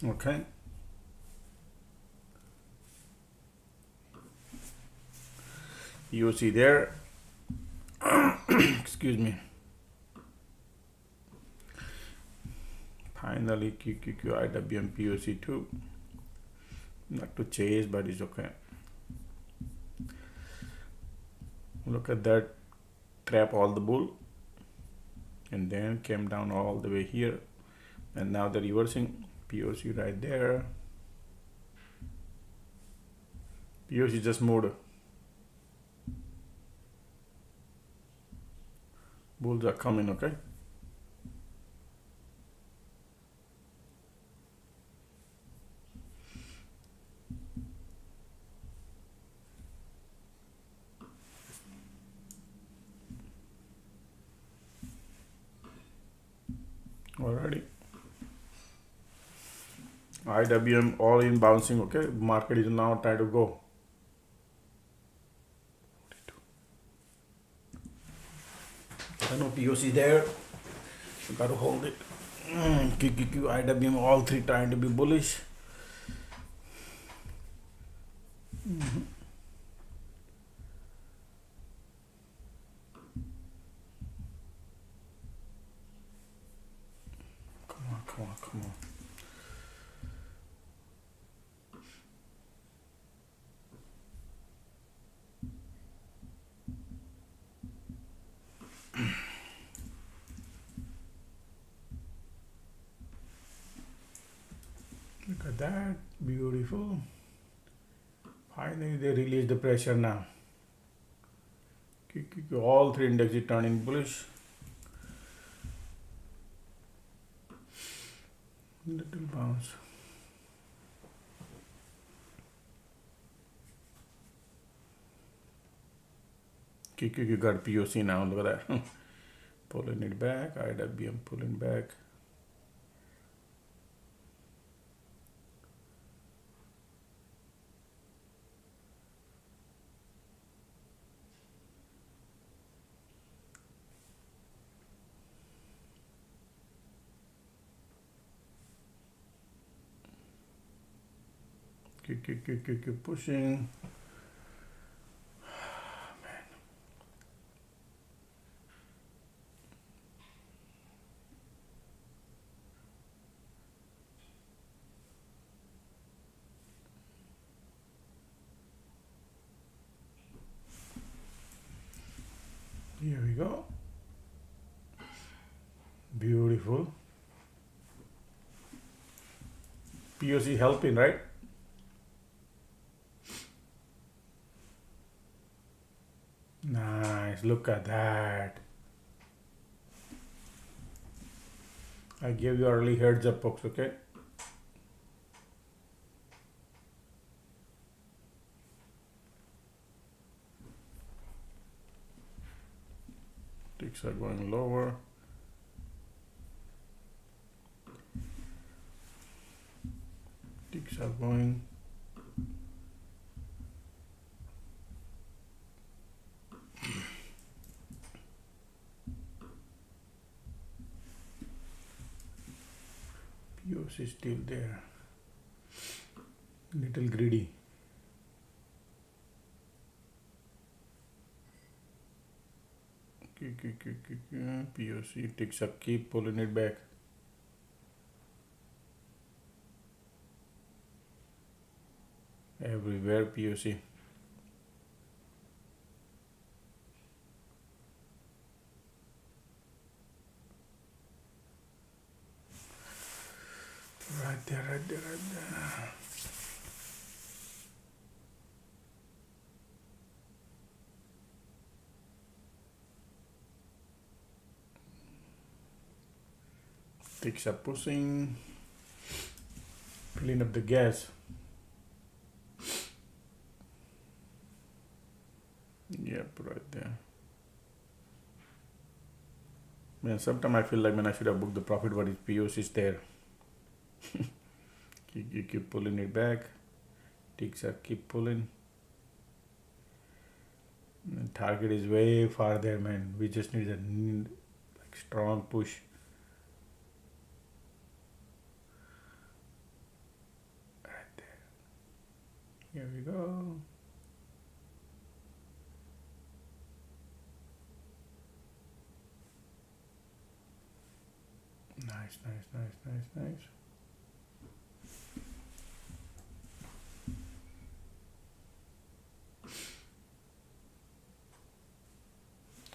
Okay. POC there. Excuse me. Finally, IWM POC 2. Not to chase, but it's okay. Look at that, trap all the bull, and then came down all the way here, and now they're reversing. POC right there. POC just moved. Bulls are coming, okay? Alrighty. IWM all in bouncing, okay? Market is now trying to go. I know POC there. You got to hold it. QQQ, IWM, all three trying to be bullish. Come on. Look at that, beautiful. Finally, they release the pressure now. All three indexes turning bullish. Little bounce. QQQ got POC now. Look at that. Pulling it back. IWM pulling back. Keep pushing. Here we go. Beautiful. POC helping, right? Nice. Look at that. I gave you early heads up, folks, okay? Ticks are going lower. Ticks are going. POC is still there. Little greedy. POC ticks up, keep pulling it back. Everywhere POC. Right there. Ticks are pushing. Filling up the gas. Yep, right there. Man, sometimes I feel like, man, I should have booked the profit, but his POC is there. You keep pulling it back. Ticks are keep pulling. The target is way far there, man. We just need a strong push. Right there. Here we go. Nice.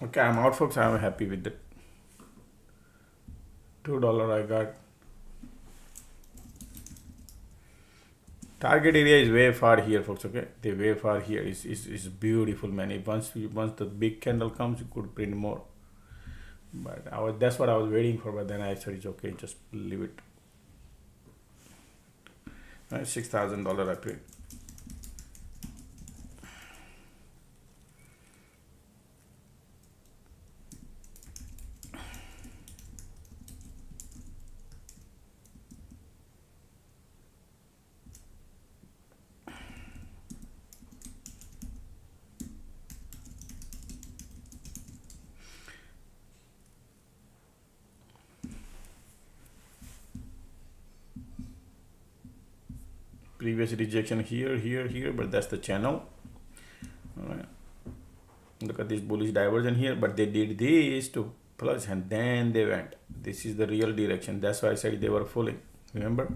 Okay, I'm out, folks. I'm happy with it. $2 I got. Target area is way far here, folks. Okay, the way far here is beautiful, man. If once the big candle comes, you could print more. But that's what I was waiting for. But then I said it's okay, just leave it. $6,000 I paid. Previous rejection here, but that's the channel. All right. Look at this bullish diversion here, but they did this to plus and then they went. This is the real direction. That's why I said they were falling. Remember?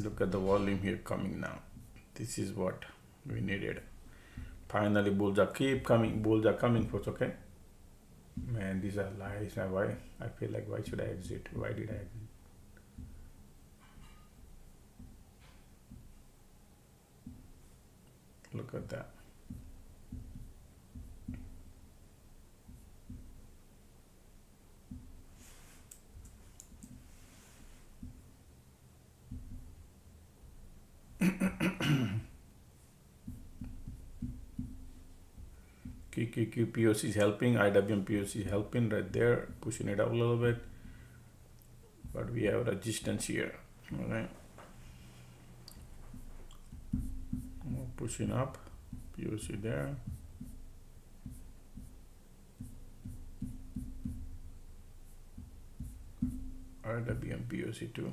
Look at the volume here coming now. This is what we needed. Finally, bulls are keep coming. Bulls are coming, folks. Okay, man, these are lies. Why? I feel like, why should I exit? Why did I exit? Look at that. QQQ POC is helping, IWM POC is helping right there, pushing it up a little bit, but we have resistance here. All right. pushing up, POC there. RWM POC too.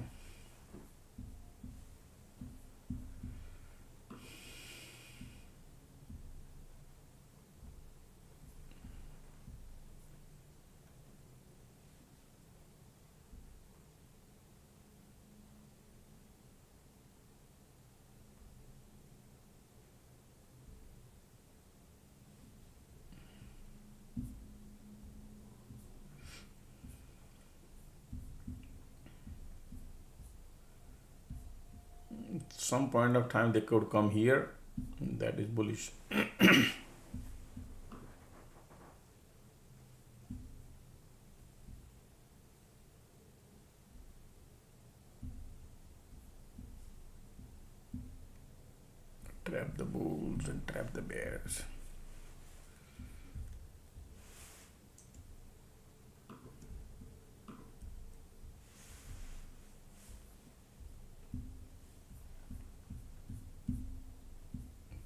Some point of time they could come here, that is bullish. Trap the bulls and trap the bears.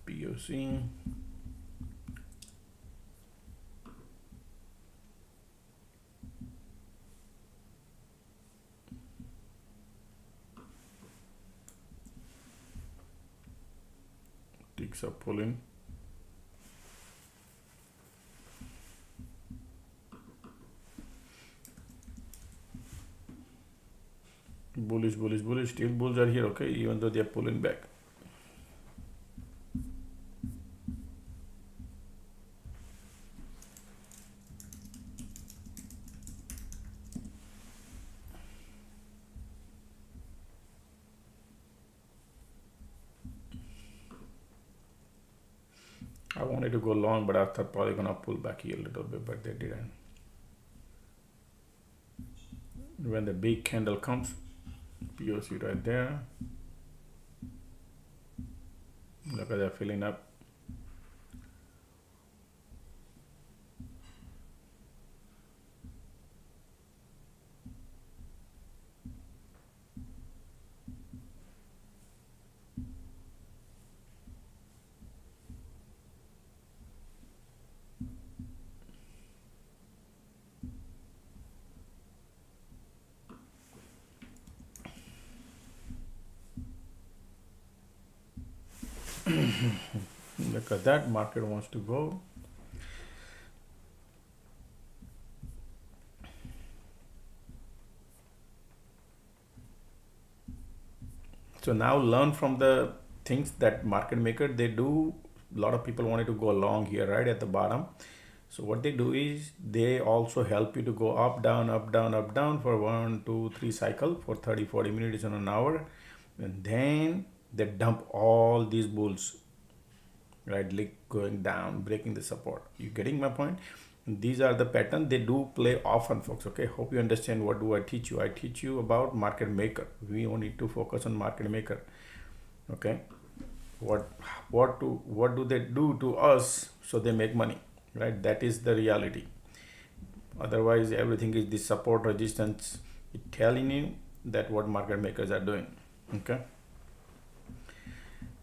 POC. Ticks are pulling. Bullish, bullish, bullish. Still bulls are here, okay, even though they are pulling back. I wanted to go long, but I thought probably gonna pull back here a little bit, but they didn't. When the big candle comes, POC right there. Look at that filling up. Look at that, market wants to go. So now learn from the things that market maker they do. A lot of people wanted to go along here right at the bottom. So what they do is they also help you to go up, down, up, down, up, down for 1, 2, 3 cycle for 30, 40 minutes in an hour. And then they dump all these bulls, right? Like going down, breaking the support. You getting my point? These are the pattern they do play often, folks. Okay, hope you understand. What do I teach you? I teach you about market maker. We only need to focus on market maker. Okay, what do they do to us so they make money, right? That is the reality. Otherwise everything is the support resistance. It's telling you that what market makers are doing. Okay,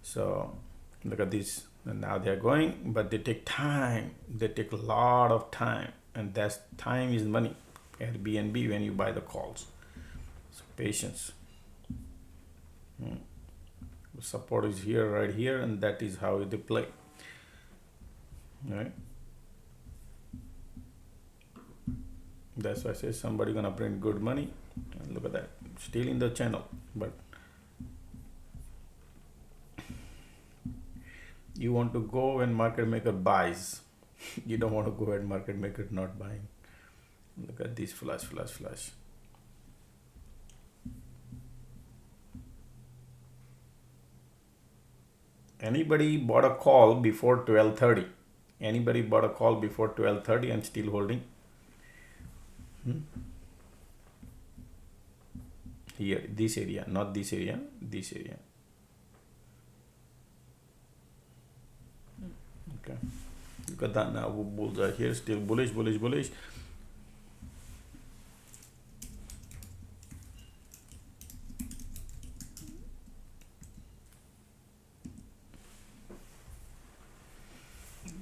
so look at this. And now they are going, but they take time. They take a lot of time, and that's time is money. Airbnb when you buy the calls. So patience. The support is here, right here, and that is how they play. Right? That's why I say somebody gonna bring good money. And look at that, still in the channel, but you want to go when market maker buys. You don't want to go when market maker not buying. Look at this flash, flash, flash. Anybody bought a call before 12:30? Anybody bought a call before 12:30 and still holding? Here, this area, not this area, this area. Okay, look at that now. Bulls are here, still bullish, bullish, bullish.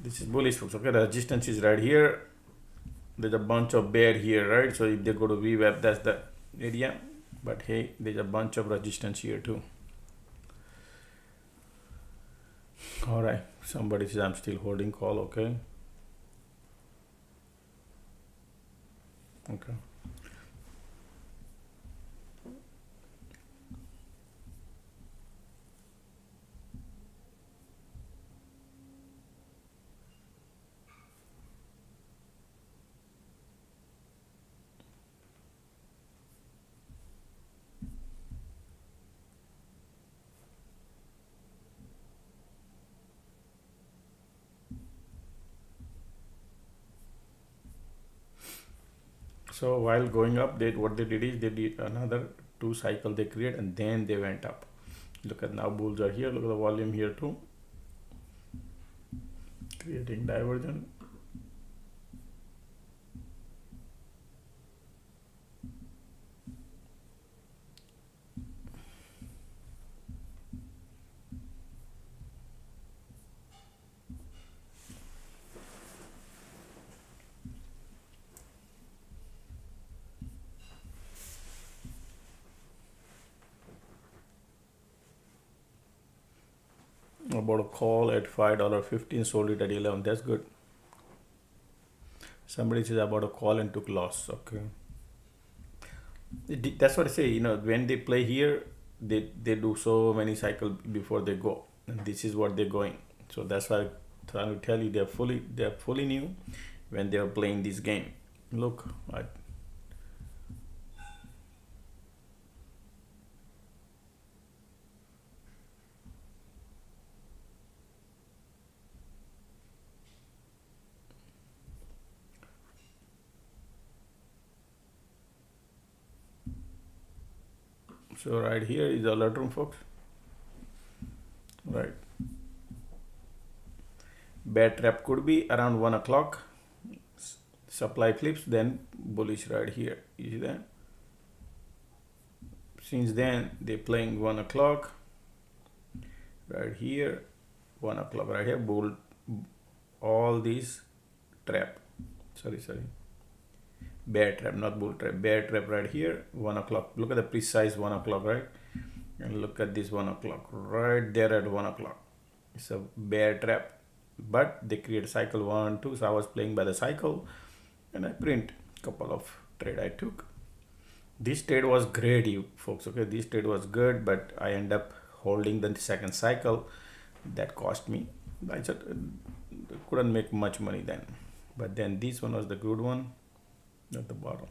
This is bullish, folks. Okay, the resistance is right here. There's a bunch of bear here, right? So if they go to VWAP, that's the area. But hey, there's a bunch of resistance here too. All right, somebody says I'm still holding call. Okay. Okay. So while going up, what they did is they did another 2 cycle they create, and then they went up. Look at now bulls are here. Look at the volume here too. Creating divergence. About a call at $5.15, sold it at 11. That's good. Somebody says about a call and took loss. Okay. That's what I say. You know, when they play here, they do so many cycles before they go, and this is what they're going. So that's why I'm trying to tell you they're fully new when they are playing this game. Look, so right here is the alert room, folks. Right. Bear trap could be around 1 o'clock. Supply flips, then bullish right here. You see that? Since then they're playing 1 o'clock right here, 1 o'clock right here, bull, all these trap. Sorry. Bear trap, not bull trap. Bear trap right here, 1 o'clock. Look at the precise 1 o'clock, right? And look at this 1 o'clock right there at 1 o'clock. It's a bear trap, but they create a cycle 1, 2. So I was playing by the cycle, and I print a couple of trade I took. This trade was great, you folks. Okay, this trade was good, but I end up holding the second cycle. That cost me. I just couldn't make much money then. But then this one was the good one at the bottom.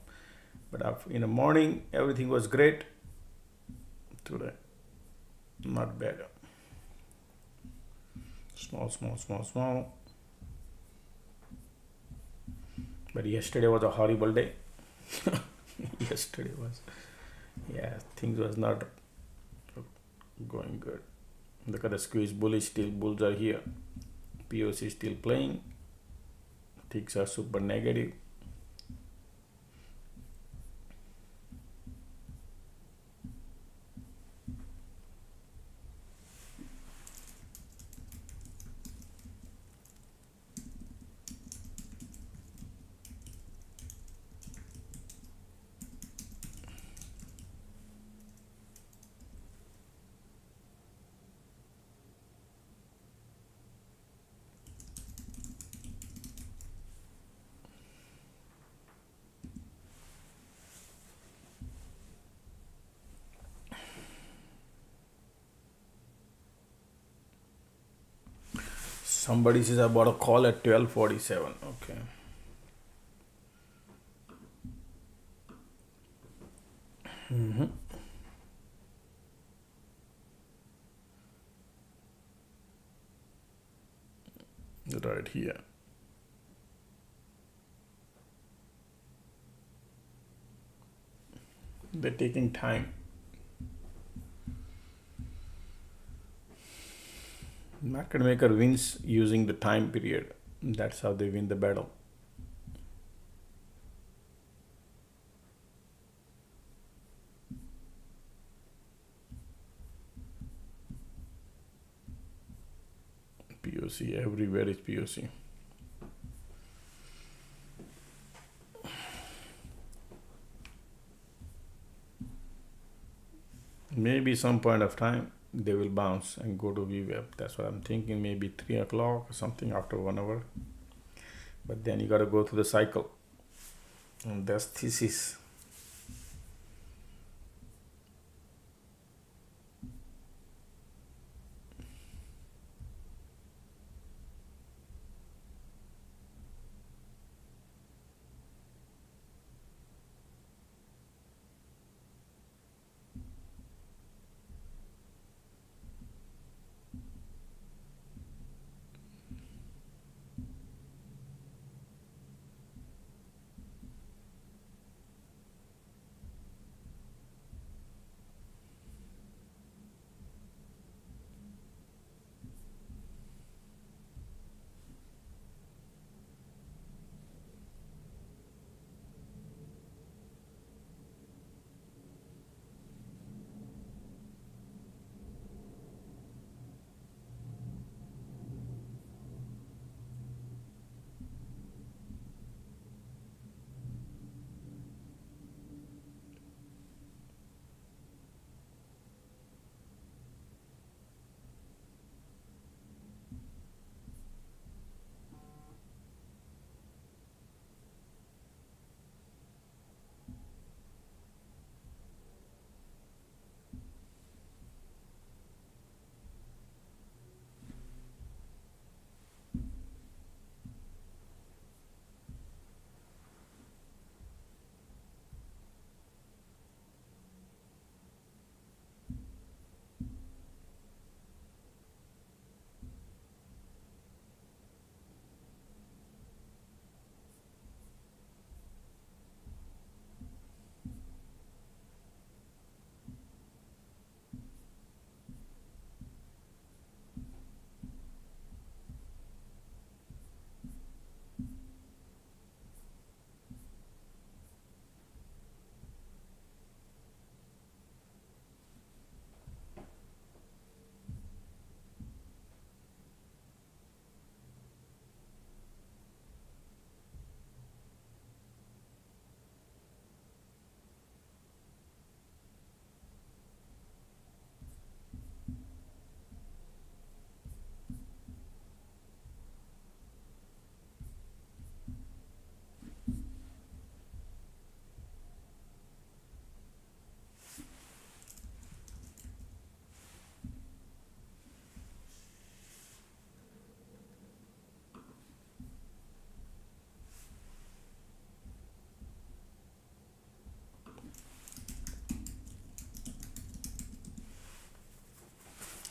But in the morning, everything was great. Today, not bad. Small. But yesterday was a horrible day. Yesterday was, things was not going good. Look at the squeeze bullish, still bulls are here. POC still playing. Ticks are super negative. Somebody says about a call at 12:47. Okay. Right here. They're taking time. Market maker wins using the time period. That's how they win the battle. POC, everywhere is POC. maybe some point of time they will bounce and go to VWAP. That's what I'm thinking, maybe 3 o'clock or something after 1 hour. But then you got to go through the cycle, and that's thesis.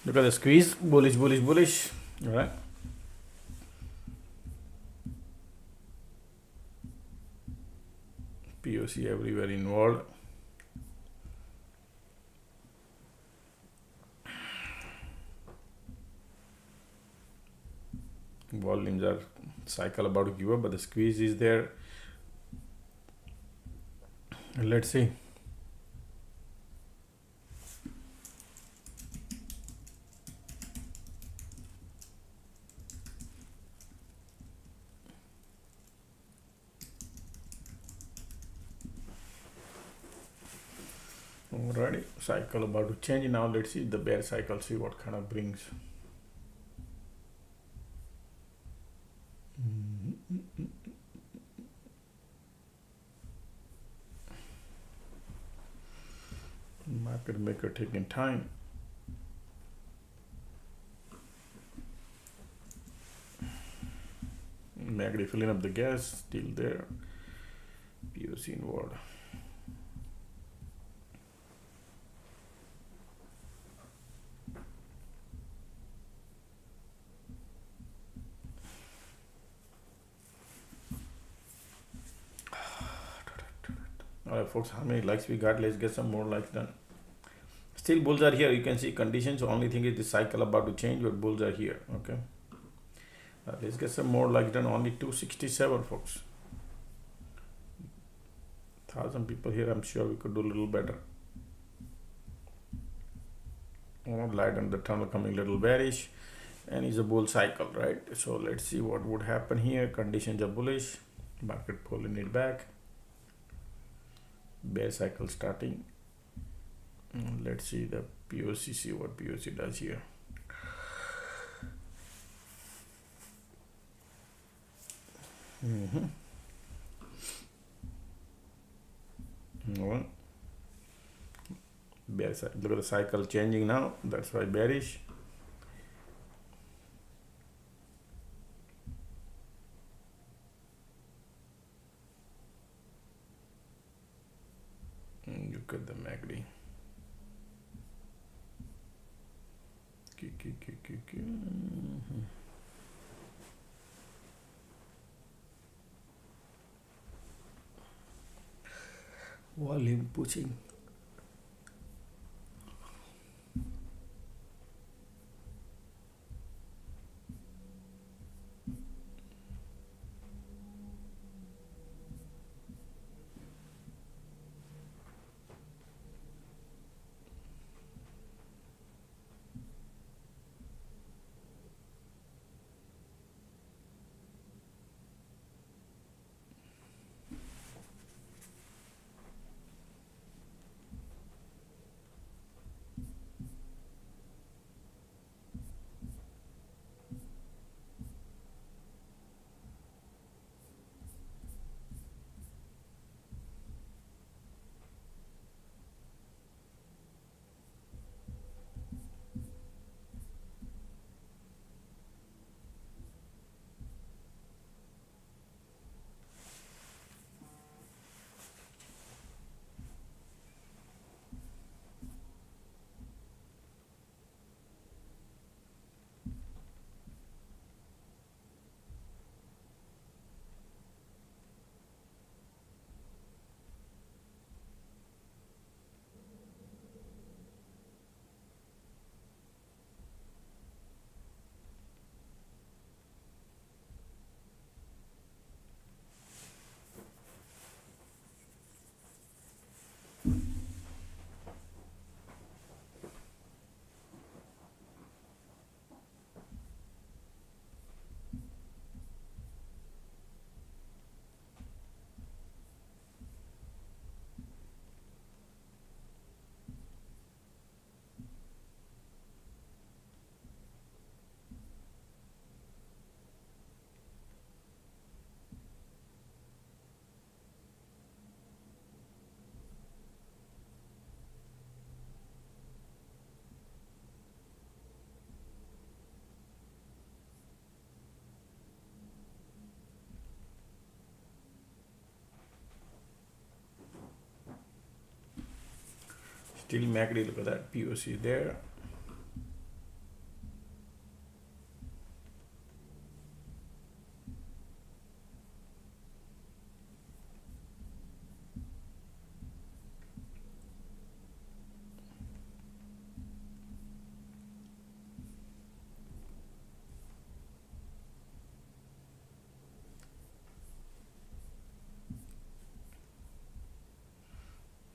Look at the squeeze, bullish, bullish, bullish. All right. POC everywhere involved. Volumes are cycle about to give up, but the squeeze is there. Let's see. Alrighty, cycle about to change. Now let's see the bear cycle, see what kind of brings. Market maker taking time. MACD filling up the gas, still there. POC involved. Alright folks, how many likes we got? Let's get some more likes done. Still bulls are here. You can see conditions. Only thing is the cycle about to change, but bulls are here. Okay. Let's get some more likes done. Only 267 folks. 1,000 people here. I'm sure we could do a little better. Light on the tunnel coming a little bearish, and it's a bull cycle, right? So let's see what would happen here. Conditions are bullish. Market pulling it back. Bear cycle starting. Let's see the POC, see what POC does here. Well, bearish. Look at the cycle changing now. That's why bearish. Look at the MACD. Volume pushing. Still MACD, look at that POC there.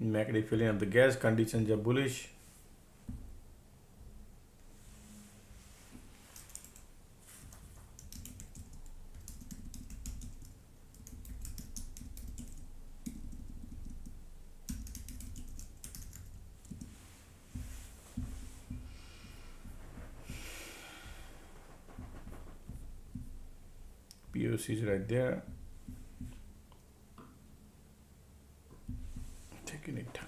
MACD filling up the gas, conditions are bullish. POC is right there. Taking it time.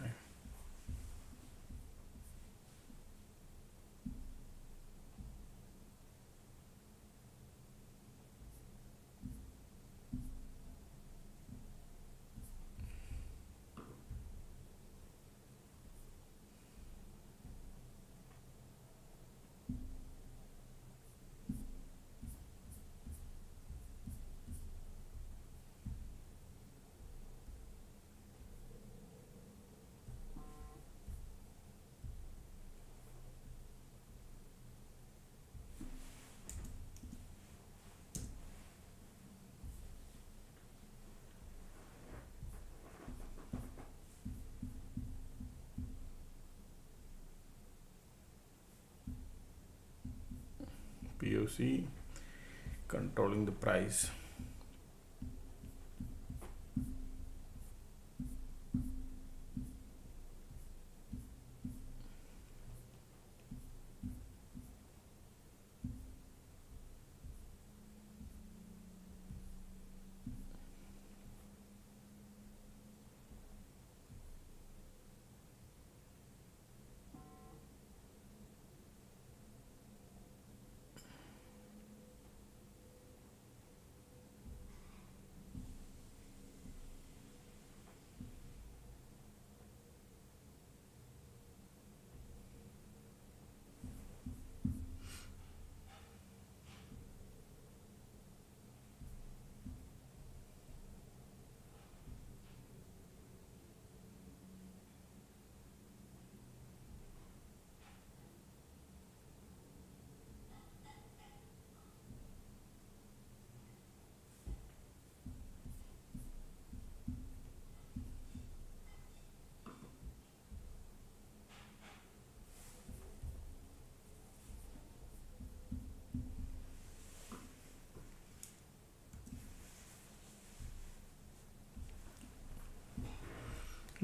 POC controlling the price.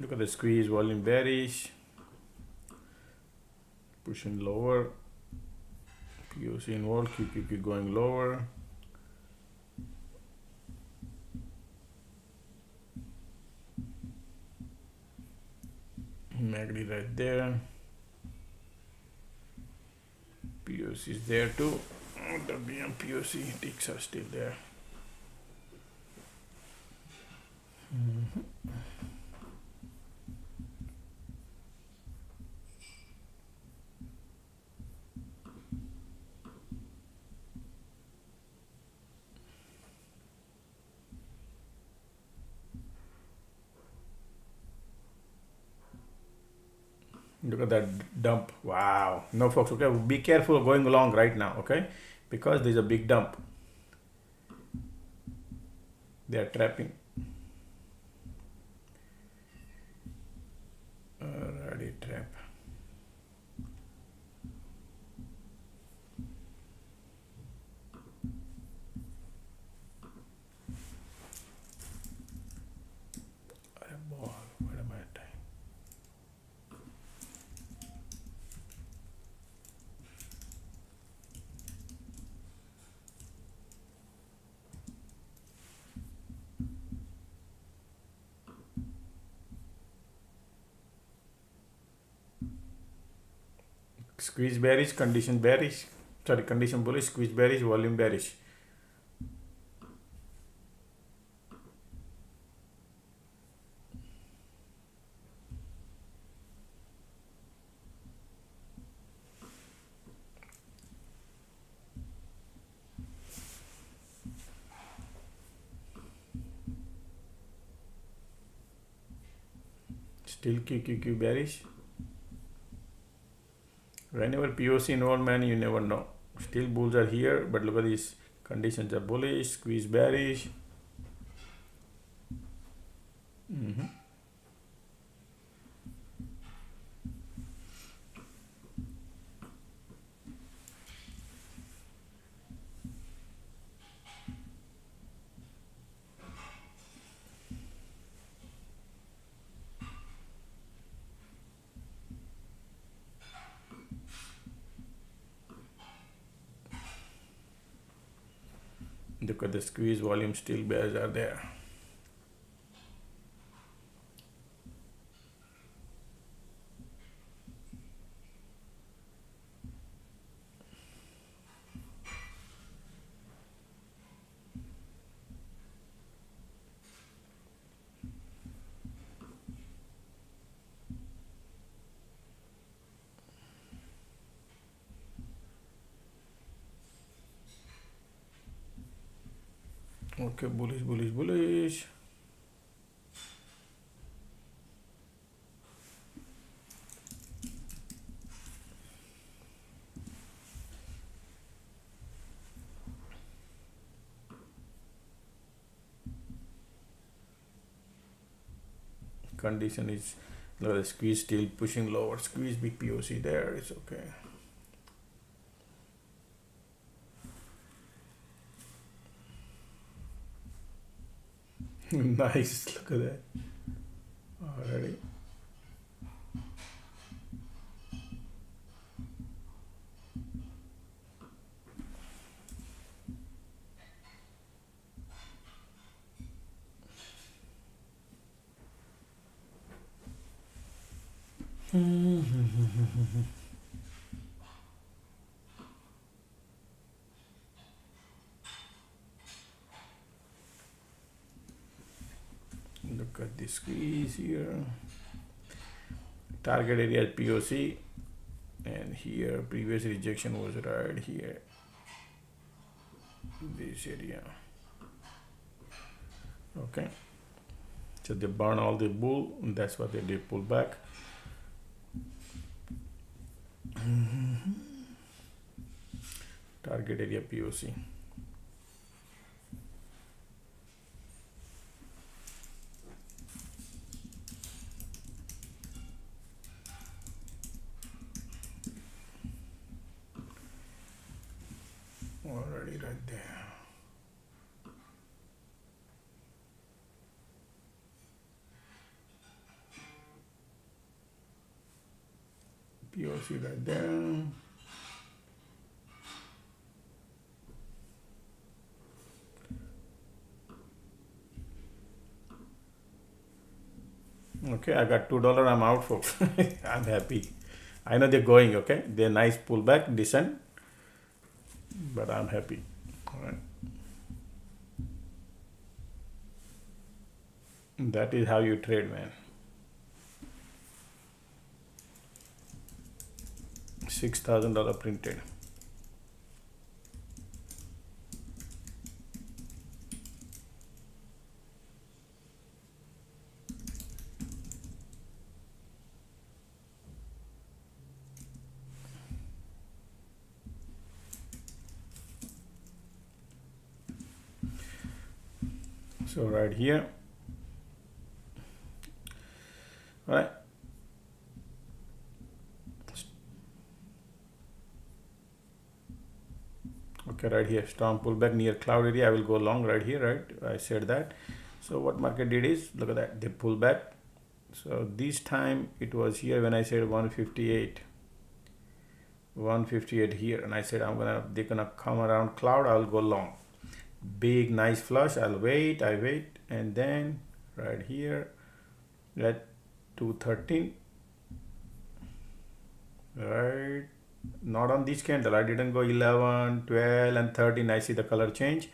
Look at the squeeze, volume bearish, pushing lower, POC involved, QQQ going lower. MACD right there. POC is there too. WM POC ticks are still there. Look at that dump. Wow. No, folks. Okay, be careful going along right now. Okay, because there's a big dump. They are trapping. Already trap. Where am I at? Squeeze bearish, condition bearish. Sorry, condition bullish, squeeze bearish, volume bearish. Still QQQ bearish. Whenever POC involved, man, you never know. Still bulls are here, but look at these conditions are bullish, squeeze bearish. Look at the squeeze, volume, still bears are there. Okay, bullish, bullish, bullish. Condition is, look at the squeeze still pushing lower. Squeeze, big POC there, it's okay. Nice, look at that. Already. Look at the squeeze here. Target area POC, and here previous rejection was right here. This area. Okay. So they burn all the bull, and that's what they did, pull back. Target area POC. Already right there. POC right there. Okay, I got $2. I'm out, folks. I'm happy. I know they're going, okay? They're nice pullback, decent, but I'm happy. All right. That is how you trade, man. $6,000 printed. So right here, all right. Okay, right here, strong pullback near cloud area. I will go long right here, right? I said that. So what market did is, look at that, they pull back. So this time it was here when I said 158 here, and I said they're gonna come around cloud, I'll go long. Big nice flush, I wait, and then right here at 213, right? Not on this candle, I didn't go 11, 12 and 13. I see the color change,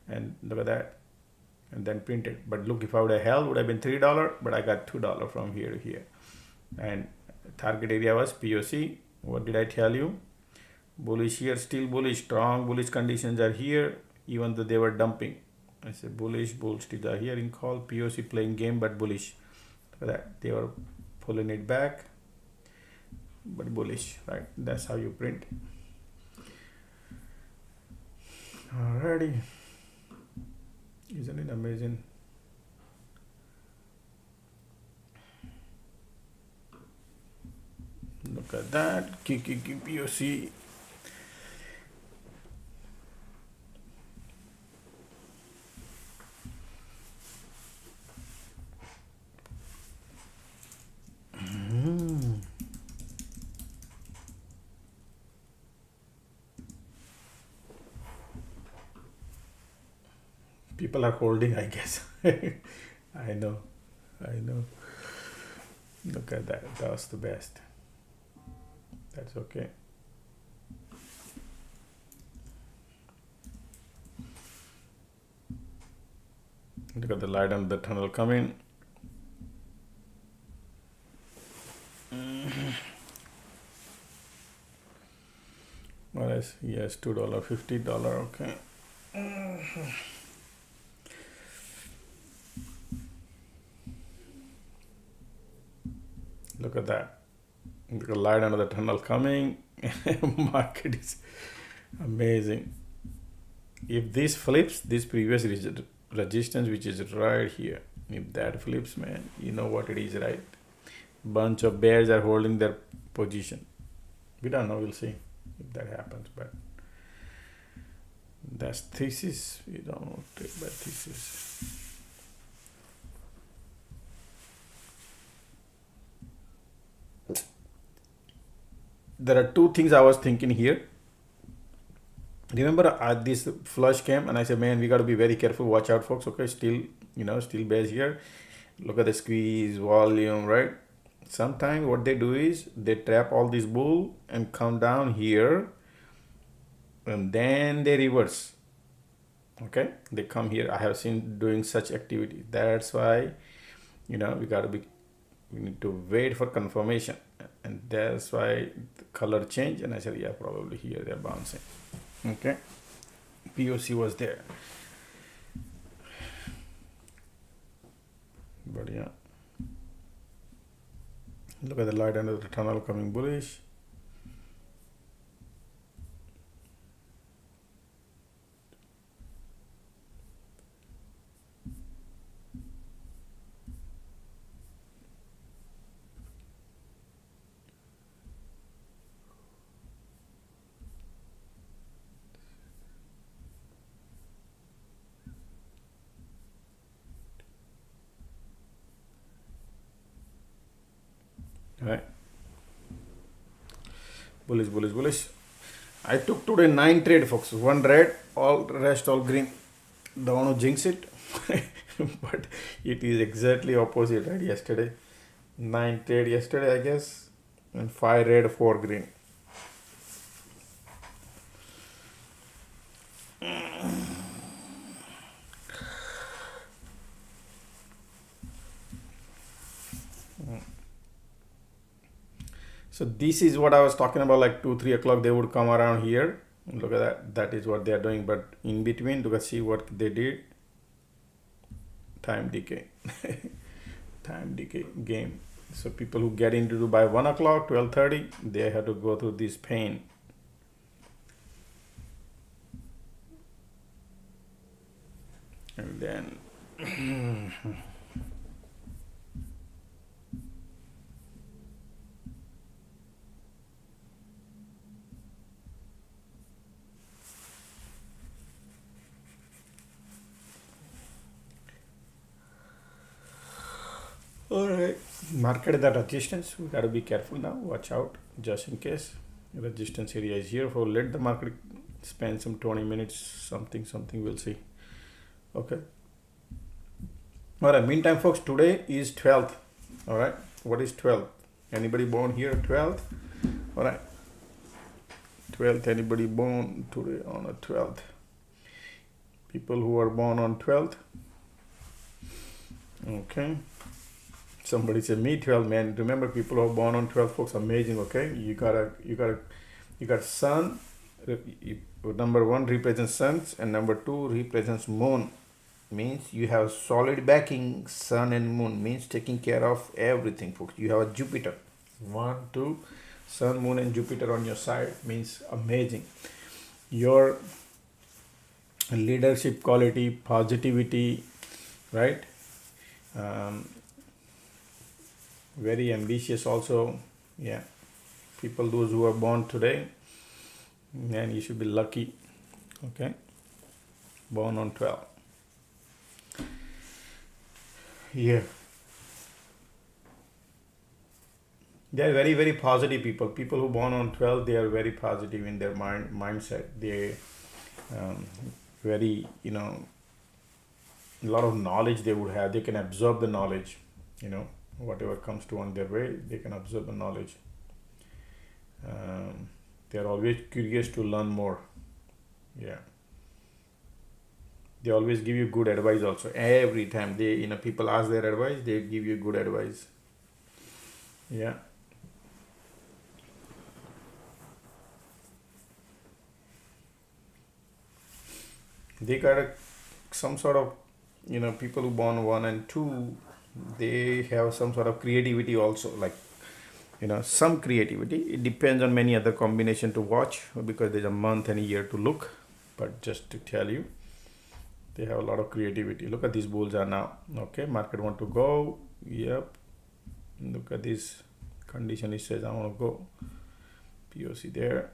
and look at that, and then printed. But look, if I would have held, would have been $3, but I got $2 from here to here. And target area was POC. What did I tell you? Bullish here, still bullish, strong bullish conditions are here, even though they were dumping. I said bullish, bulls still are here in call. POC playing game, but bullish. Look at that, they were pulling it back, but bullish, right? That's how you print. Alrighty, isn't it amazing? Look at that, POC. People are holding, I guess. I know. Look at that, that was the best. That's okay. Look at the light on the tunnel coming. What else? Yes, $2, $50, okay. Look at that. Look at the light under the tunnel coming. Market is amazing. If this flips, this previous resistance, which is right here, if that flips, man, you know what it is, right? Bunch of bears are holding their position. We don't know, we'll see if that happens, but that's thesis. We don't know, take by thesis. There are two things I was thinking here. Remember this flush came and I said, man, we got to be very careful. Watch out, folks. Okay, still bears here. Look at the squeeze volume, right? Sometimes what they do is they trap all this bull and come down here, and then they reverse. Okay, they come here. I have seen doing such activity. That's why, we need to wait for confirmation, and that's why the color change. And I said, yeah, probably here they're bouncing. Okay, POC was there, but yeah, look at the light under the tunnel coming bullish. Right. bullish. I took today 9 trade, folks. One red, all rest all green. Don't want to jinx it, but it is exactly opposite, right? Yesterday, 9 trade yesterday, I guess, and 5 red, 4 green. So this is what I was talking about, like 2-3 o'clock they would come around here. Look at that. That is what they are doing. But in between, look at, see what they did. Time decay. Time decay game. So people who get into by 1 o'clock, 12:30, they have to go through this pain. And then all right, market that resistance. We got to be careful now. Watch out, just in case. Resistance area is here. For let the market spend some 20 minutes. Something we'll see. Okay. All right. Meantime, folks, today is 12th. All right. What is 12th? Anybody born here 12th? All right. 12th. Anybody born today on a 12th? People who are born on 12th. Okay. Somebody said me 12, man. Remember, people who are born on 12, folks, amazing. Okay, you got sun. Number 1 represents suns, and number 2 represents moon. Means you have solid backing. Sun and moon means taking care of everything, folks. You have a Jupiter. 1, 2, sun, moon, and Jupiter on your side means amazing. Your leadership quality, positivity, right? Very ambitious also. Yeah, people, those who are born today, man, you should be lucky. Okay, born on 12. Yeah, they are very positive people. People who born on 12, they are very positive in their mindset. They very, a lot of knowledge they would have. They can absorb the knowledge, whatever comes to on their way, they can absorb the knowledge. They are always curious to learn more. Yeah, they always give you good advice also. Every time they, people ask their advice, they give you good advice. Yeah. They got some sort of, people who born 1 and 2, they have some sort of creativity also, like, some creativity. It depends on many other combination to watch, because there's a month and a year to look. But just to tell you, they have a lot of creativity. Look at these bulls are now. Okay, market want to go. Yep. Look at this condition. It says I want to go. POC there.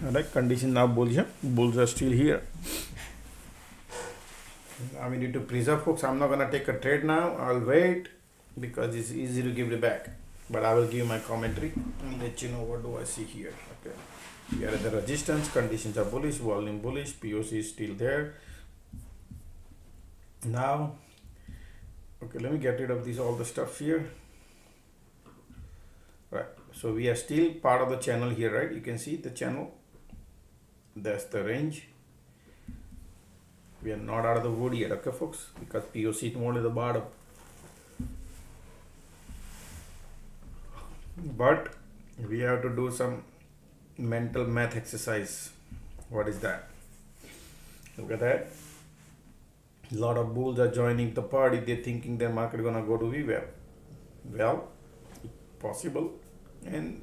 Alright, condition now bullish. Bulls are still here. Now we need to preserve, folks. I'm not gonna take a trade now. I'll wait, because it's easy to give it back. But I will give my commentary and let you know what do I see here. Okay. Here are the resistance. Conditions are bullish. Volume bullish. POC is still there. Now, okay, let me get rid of this all the stuff here. Right. So we are still part of the channel here, right? You can see the channel. That's the range. We are not out of the wood yet, okay, folks, because POC is only the bottom. But we have to do some mental math exercise. What is that? Look at that. A lot of bulls are joining the party. They're thinking their market gonna go to VWAP. Well, possible, and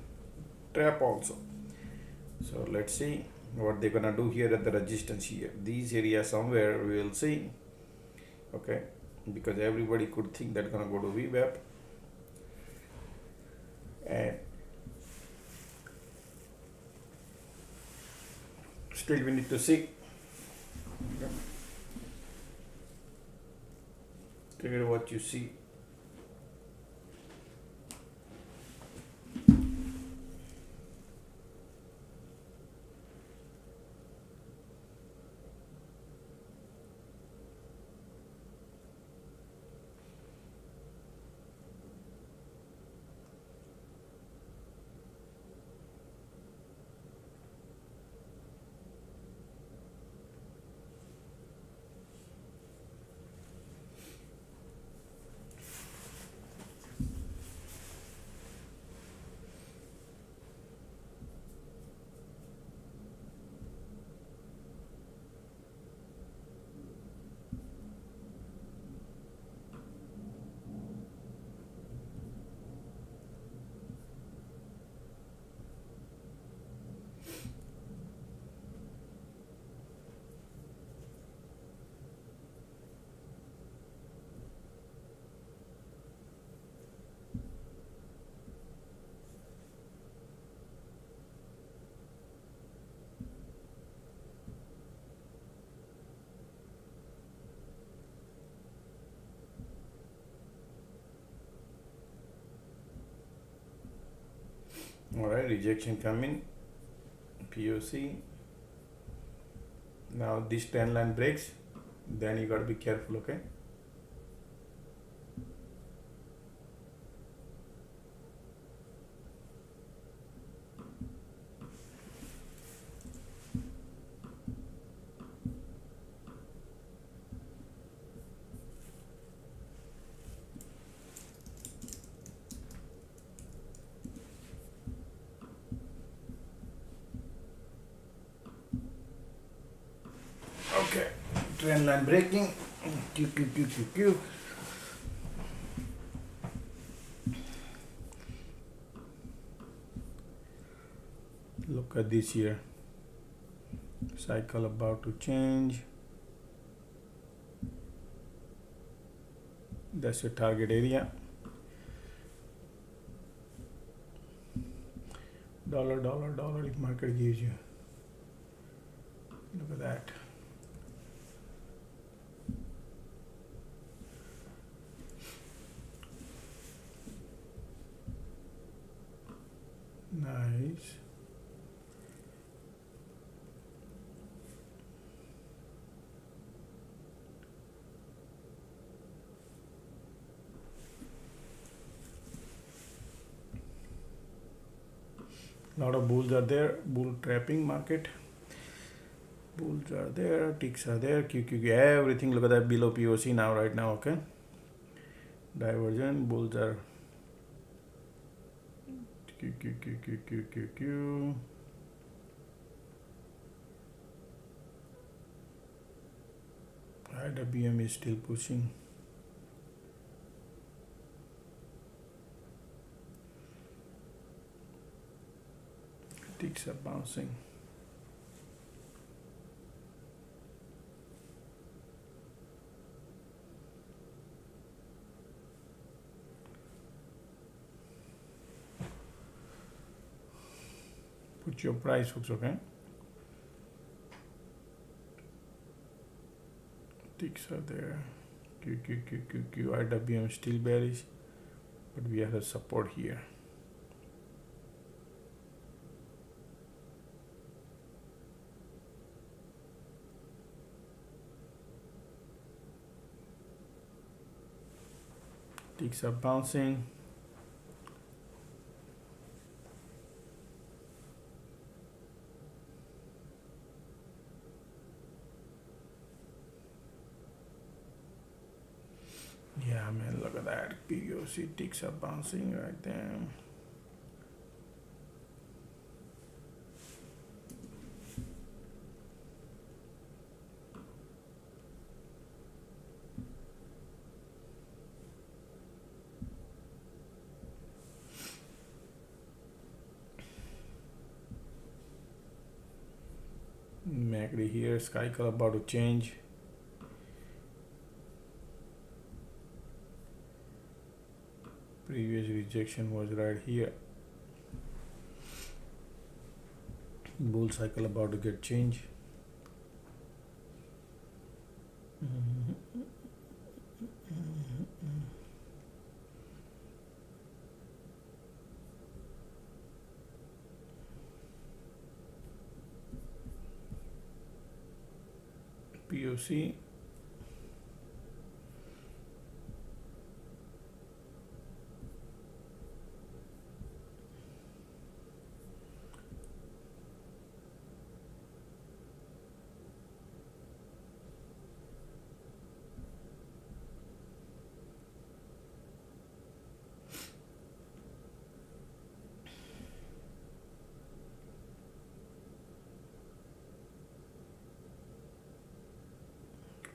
trap also. So let's see. what they're gonna do here at the resistance here. These areas somewhere we will see. Okay, because everybody could think that gonna go to VWAP, and still we need to see. Okay. Clear what you see. All right, rejection coming, POC. Now this trend line breaks, then you got to be careful. Okay. Okay, trend line breaking. Q. Look at this here. Cycle about to change. That's your target area. Dollar if market gives you. Look at that. Nice. Lot of bulls are there, bull trapping market. Bulls are there, ticks are there, QQQ, everything. Look at that below POC now, right now. Okay, divergent, bulls are QQQ. IWM is still pushing. Ticks are bouncing. Put your price hooks, okay? Ticks are there. IWM still bearish, but we have a support here. Ticks are bouncing. Yeah, man, look at that. POC ticks are bouncing right there. MACD here, cycle about to change. Previous rejection was right here. Bull cycle about to get change. POC.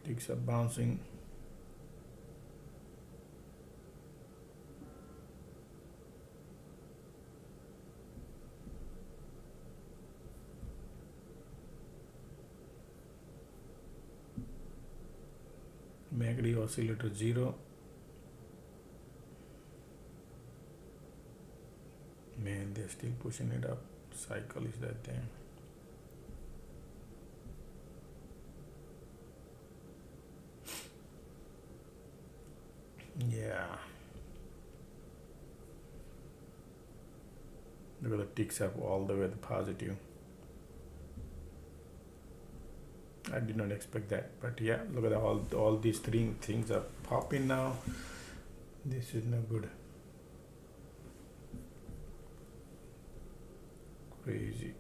Ticks are bouncing. MACD oscillator 0. Man, they're still pushing it up. Cycle is that thing. Yeah. Look at the ticks up all the way to positive. I did not expect that, but yeah, look at all these three things are popping now. This is no good. Crazy.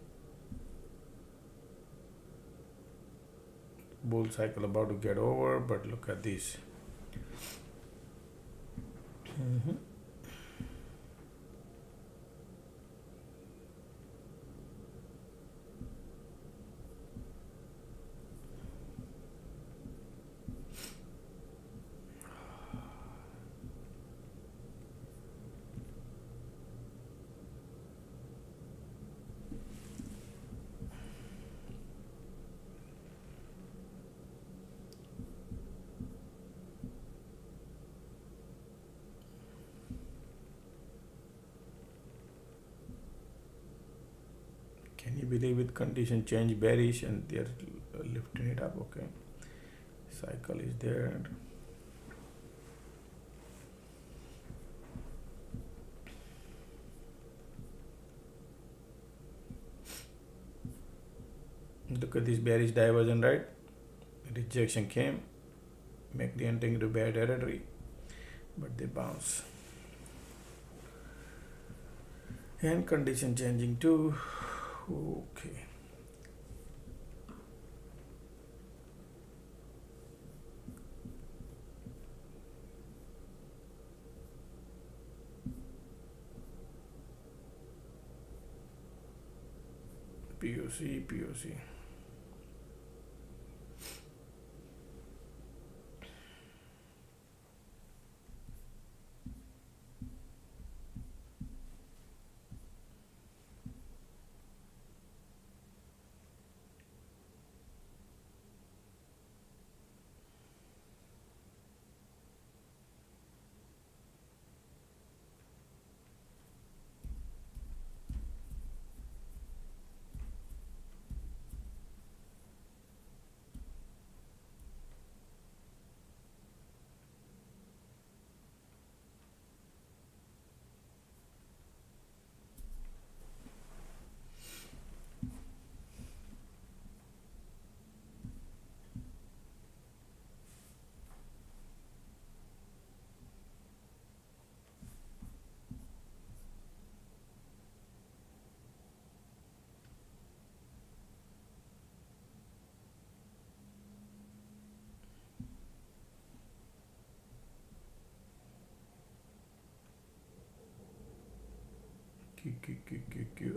Bull cycle about to get over, but look at this. Can you believe it? Condition change bearish and they're lifting it up. Okay, cycle is there. Look at this bearish diversion, right? Rejection came, make the entering into bear territory, but they bounce. And condition changing too. Okay. POC.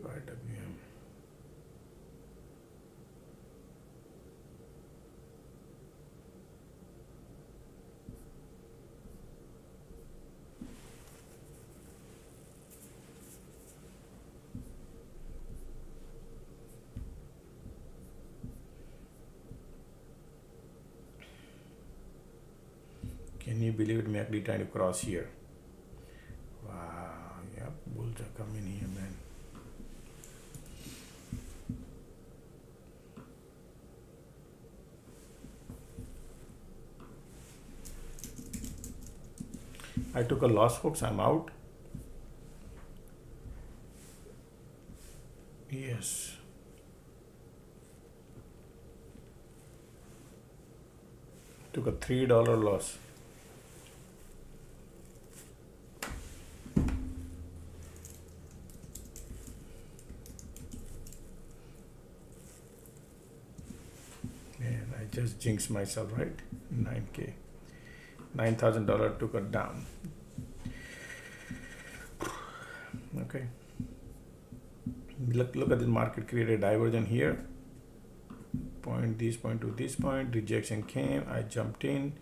IWM. Can you believe it? MACD trying to cross here. Wow, yep, bulls are coming here, man. I took a loss, folks. I'm out. Yes. Took a $3 loss. Man, I just jinxed myself, right? 9K. $9,000 took it down. Okay. Look at the market created divergence here. This point to this point, rejection came. I jumped in.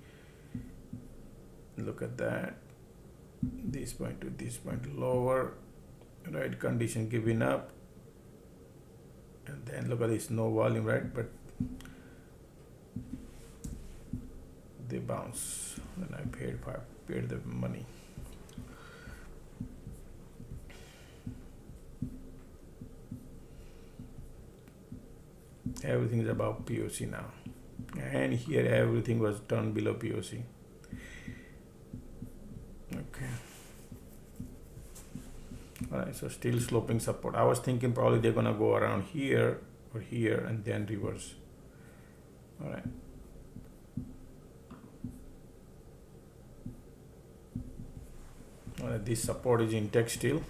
Look at that. This point to this point lower. Right, condition giving up. And then look at this, no volume, right? But they bounce. And I paid the money. Everything is about POC now, and here everything was done below POC. Okay. All right, so still sloping support. I was thinking probably they're gonna go around here or here and then reverse. All right. All right, this support is intact still.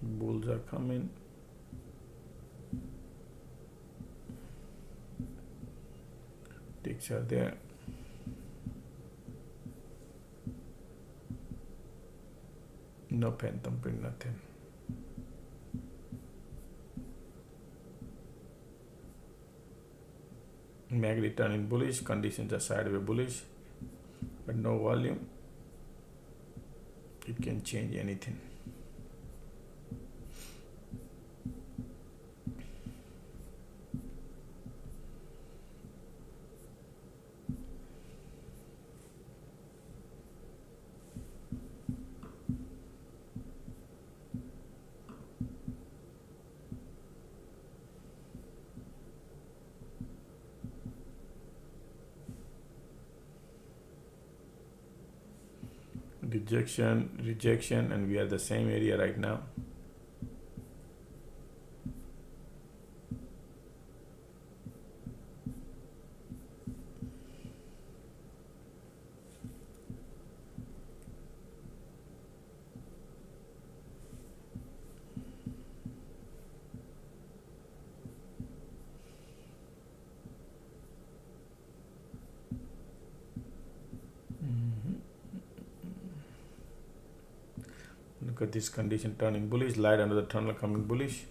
Bulls are coming. Ticks are there. No pen thumping, nothing. MACD turning bullish, conditions are sideways bullish, but no volume. It can change anything. Rejection, and we are the same area right now. Look at this condition turning bullish, light under the tunnel coming bullish.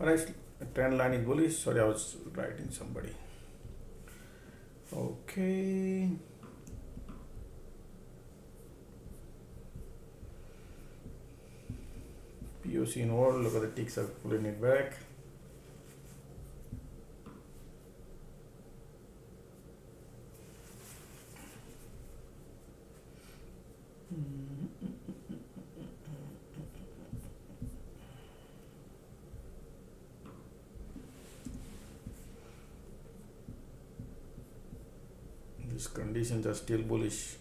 Alright, trend line is bullish. Sorry, I was writing somebody. Okay. POC involved. Look at the ticks are pulling it back. These conditions are still bullish.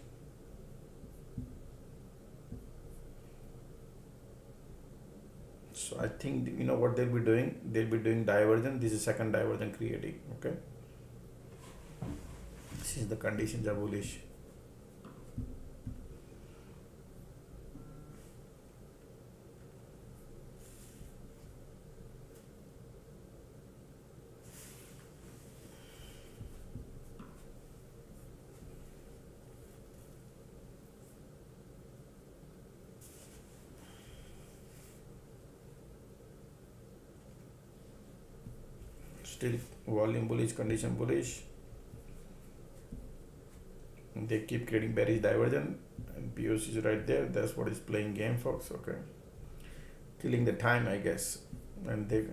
So I think you know what they'll be doing. They'll be doing divergence. This is second divergence creating. Okay. Since the conditions are bullish. Still volume bullish, condition bullish. They keep creating bearish divergence, and POC is right there. That's what is playing game, folks. Okay, killing the time, I guess. And they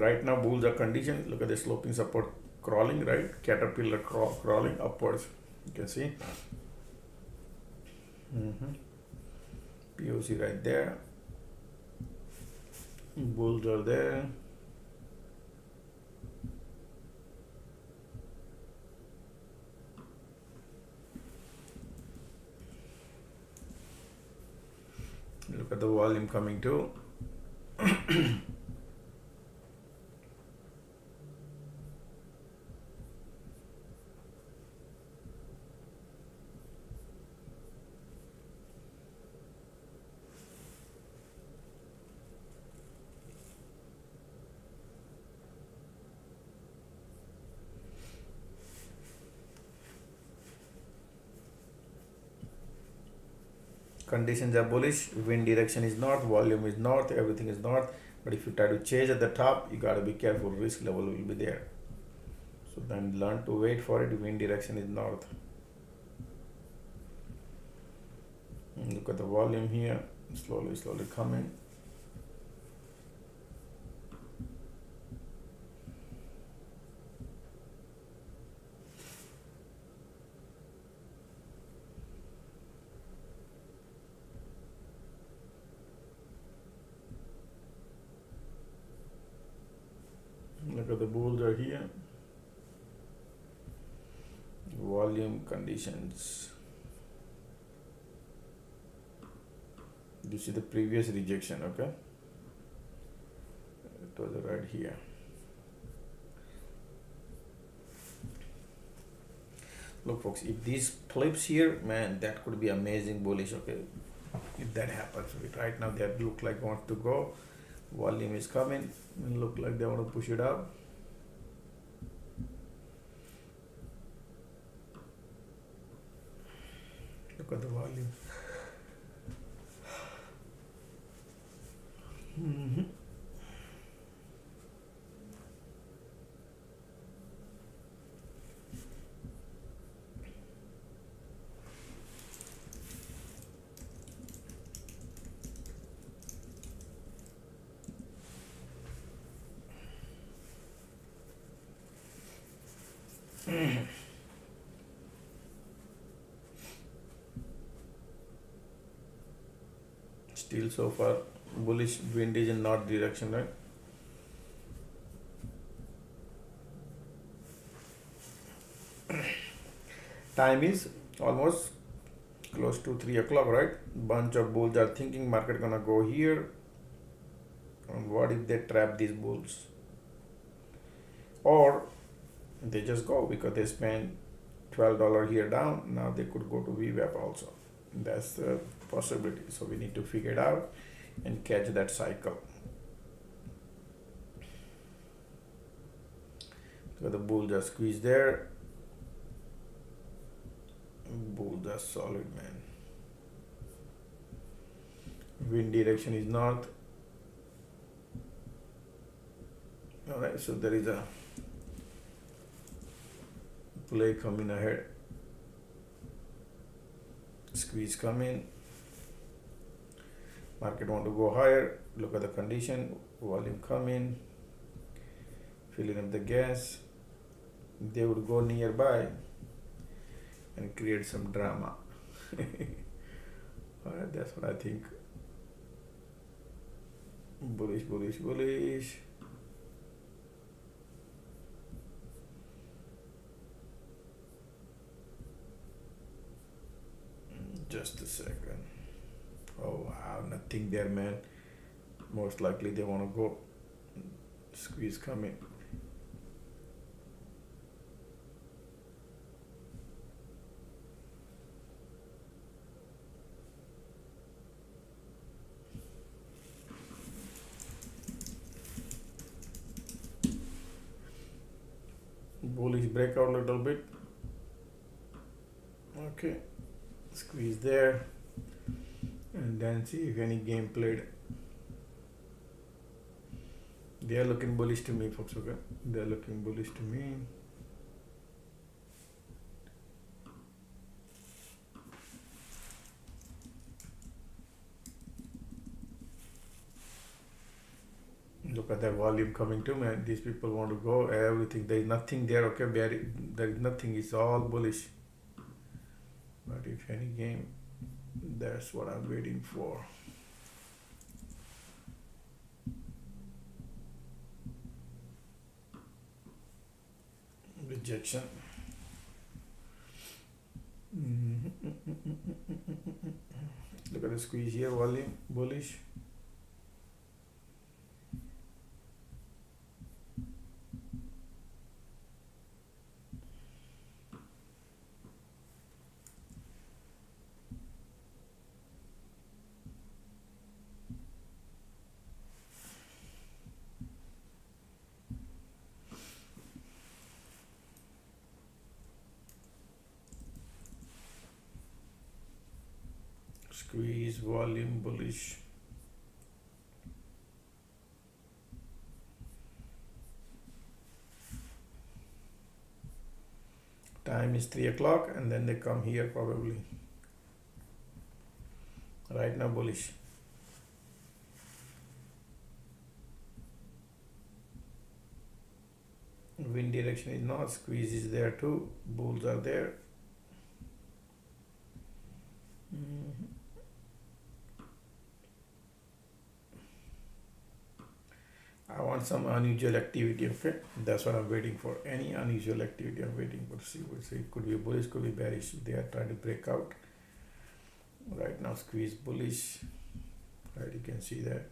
right now bulls are conditioned. Look at the sloping support crawling, right? Caterpillar crawling upwards. You can see. POC right there. Bulls are there. Look at the volume coming too. Conditions are bullish, wind direction is north, volume is north, everything is north. But if you try to chase at the top, you got to be careful, risk level will be there. So then learn to wait for it. Wind direction is north. And look at the volume here, slowly coming. Look at the bulls are here. Volume conditions. You see the previous rejection, okay? It was right here. Look folks, if this flips here, man, that could be amazing bullish, okay? If that happens, right now they look like wants to go. Volume is coming and look like they want to push it up. Look at the volume. Still so far bullish, wind is in north direction, right? Time is almost close to 3 o'clock, right? Bunch of bulls are thinking market gonna go here. And what if they trap these bulls? Or they just go because they spend $12 here down. Now they could go to VWAP also. That's the possibility. So we need to figure it out and catch that cycle. So the bulls are squeezed there. Bulls are solid, man. Wind direction is north. Alright, so there is a play coming ahead. Squeeze coming. Market want to go higher. Look at the condition. Volume coming. Filling up the gas. They would go nearby and create some drama. Alright, that's what I think. Bullish, bullish, bullish. Just a second. Oh wow, nothing there, man. Most likely they want to go. Squeeze coming. Bullish breakout a little bit. Okay. Squeeze there. And then see if any game played. They are looking bullish to me, folks. Okay, they are looking bullish to me. Look at that volume coming to, man. These people want to go everything. There is nothing there. Okay, there is nothing. It's all bullish. But if any game, that's what I'm waiting for. Rejection. Look at the squeeze here, volume, bullish. Squeeze, volume, bullish. Time is 3 o'clock and then they come here probably. Right now bullish. Wind direction is north, squeeze is there too, bulls are there. I want some unusual activity, okay? That's what I'm waiting for. Any unusual activity I'm waiting for. See, we'll see. It could be bullish, could be bearish. They are trying to break out. Right now, squeeze bullish. Right, you can see that.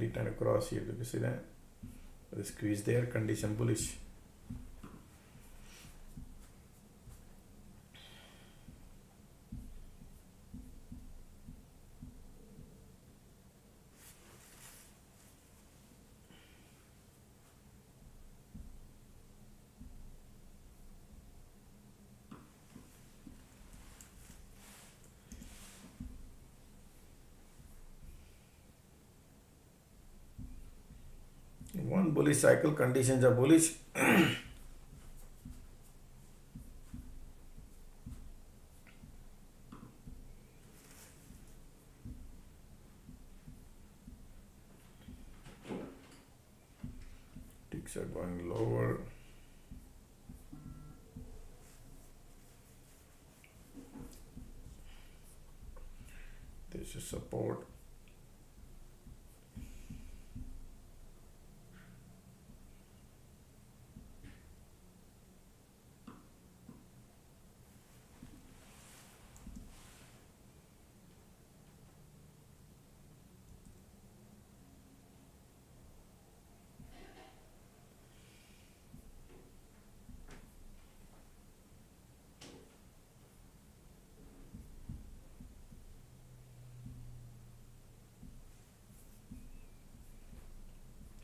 candidate and across here. You can see that the squeeze there, condition bullish. One bullish cycle, conditions are bullish. Ticks are going lower. This is support.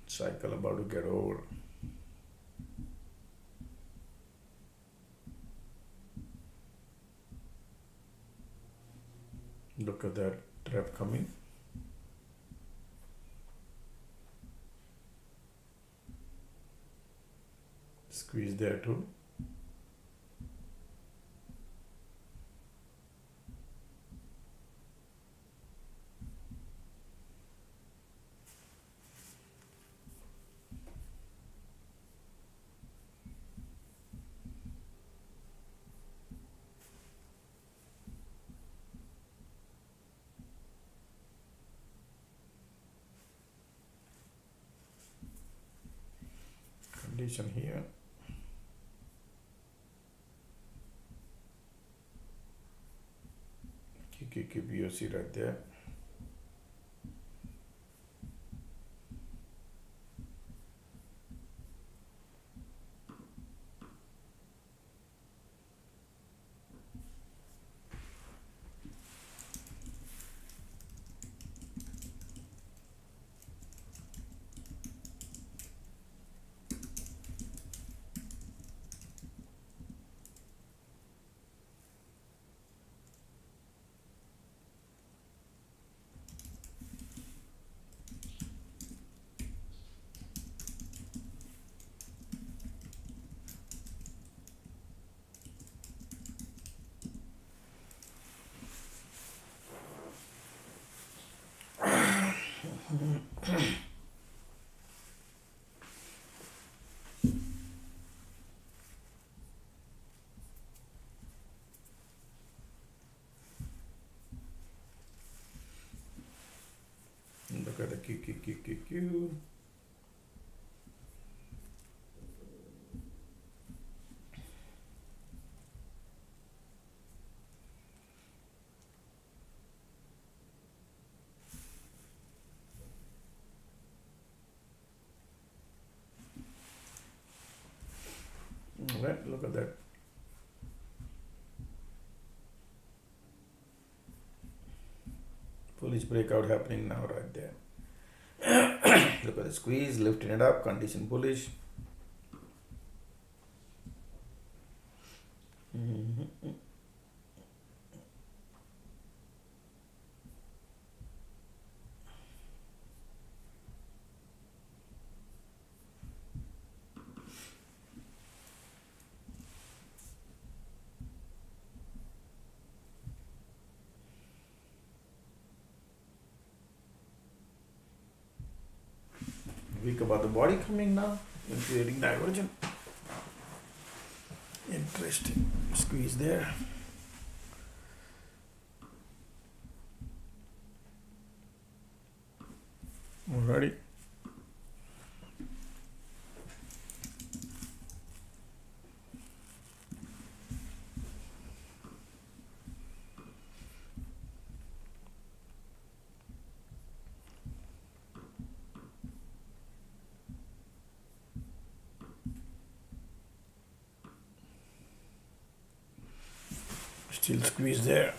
Cycle about to get over. Look at that trap coming. Squeeze there too. Condition here. Keep BOC right there. Look at the Q. Alright, look at that. Bullish breakout happening now right there. Look at the squeeze, lifting it up, condition bullish. Weak about the body coming now and creating divergence. Interesting. Squeeze there. Alrighty. Still squeeze there.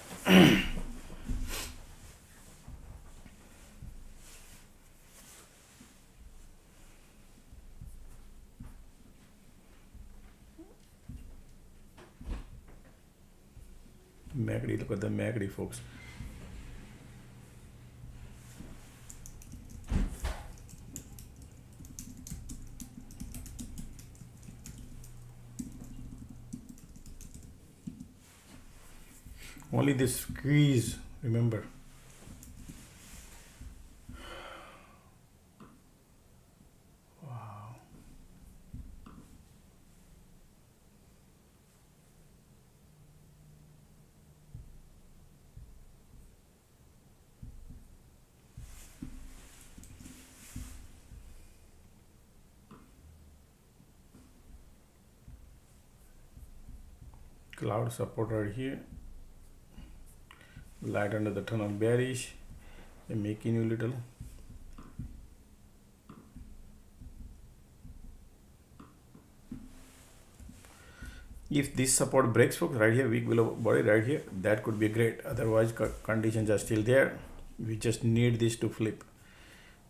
MACD, look at the MACD, folks. Only this squeeze, remember. Wow. Cloud support right here. Light under the tunnel bearish. They're making you little. If this support breaks, folks, right here, weak below body right here, that could be great. Otherwise, conditions are still there. We just need this to flip.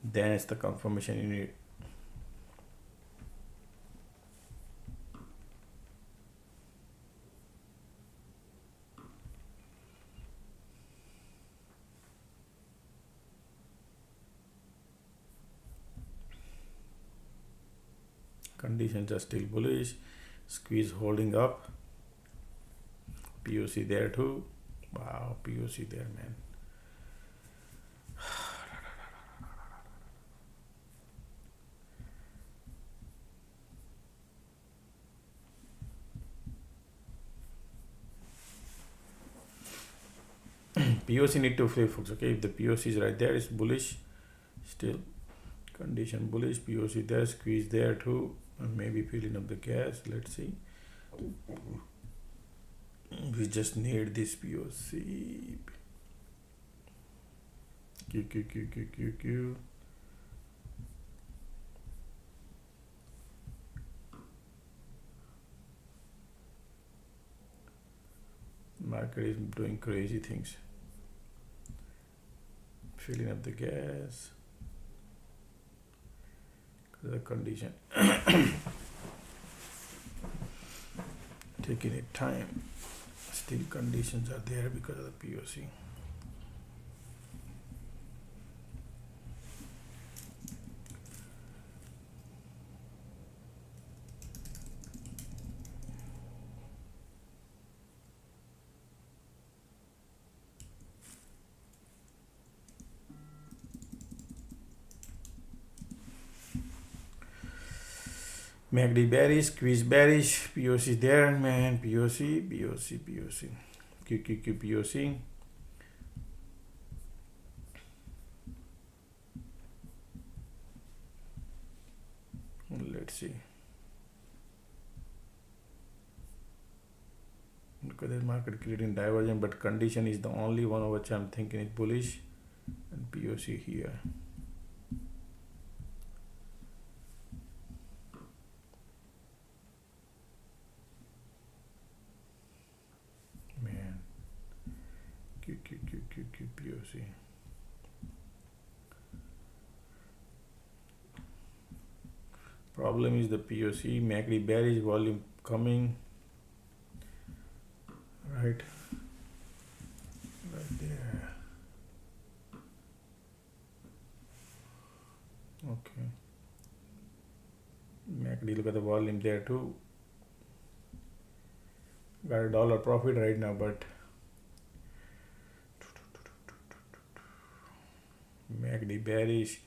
Then it's the confirmation you need. Conditions are still bullish. Squeeze holding up. POC there too. Wow, POC there, man. POC need to flip, folks. Okay, if the POC is right there, it's bullish. Still, condition bullish. POC there, squeeze there too. And maybe filling up the gas. Let's see. We just need this POC. Q. Market is doing crazy things. Filling up the gas. The condition. Taking it time. Still conditions are there because of the POC. MACD bearish, squeeze bearish, POC there, man, POC. QQQ POC. Let's see. Look at the market creating divergence, but condition is the only one of which I'm thinking is bullish, and POC here. POC. Problem is the POC, MACD bearish, volume coming. Right there. Okay. MACD, look at the volume there too. Got $1 profit right now, but MACD bearish.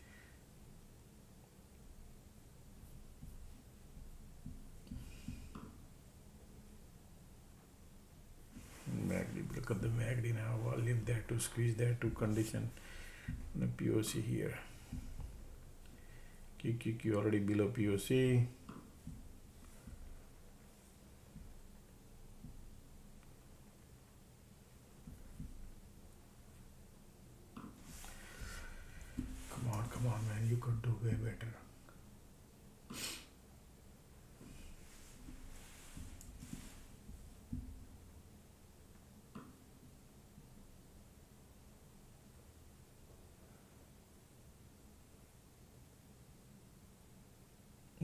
MACD, look at the MACD now, volume there to squeeze there to condition. And the POC here. QQQ already below POC. Come on, man, you could do way better.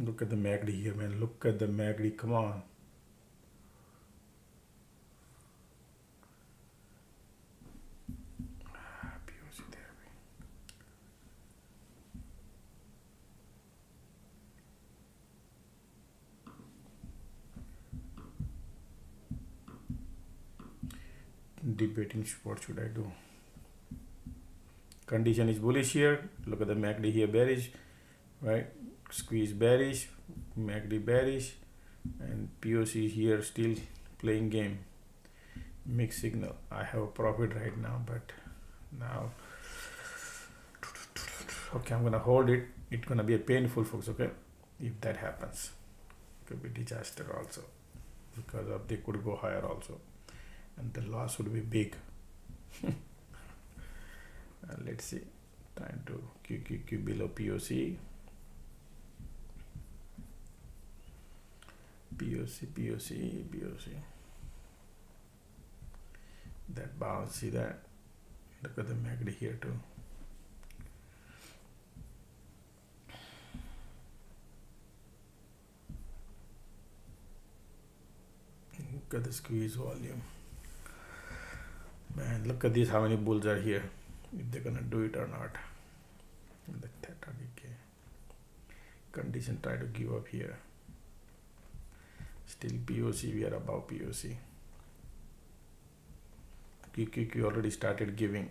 Look at the MACD here, man. Look at the MACD. Come on. POC therapy. Debating what should I do. Condition is bullish here. Look at the MACD here, bearish, right? Squeeze bearish, MACD bearish, and POC here still playing game. Mixed signal. I have a profit right now, but now, okay, I'm gonna hold it. It's gonna be a painful, folks. Okay, if that happens, it could be disaster also, because of they could go higher also, and the loss would be big. Let's see. Time to QQQ below POC. POC. That bounce, see that? Look at the MACD here too. Look at the squeeze volume. Man, look at this, how many bulls are here. If they're gonna do it or not. The theta decay. Condition try to give up here. Still POC, we are above POC. QQQ already started giving.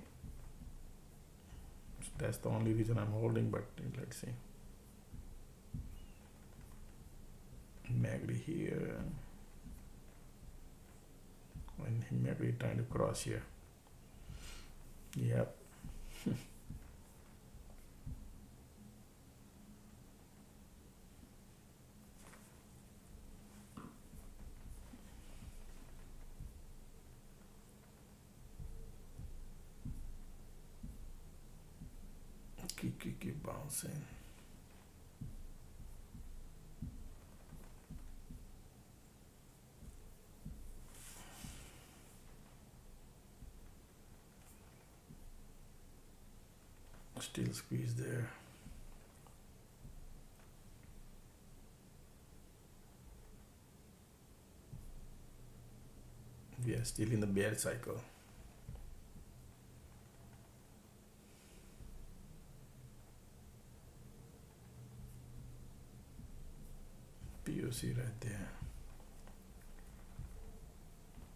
That's the only reason I'm holding, but let's see. MACD here. And MACD trying to cross here. Yep. Keep bouncing. Still squeeze there. We are still in the bear cycle. POC right there.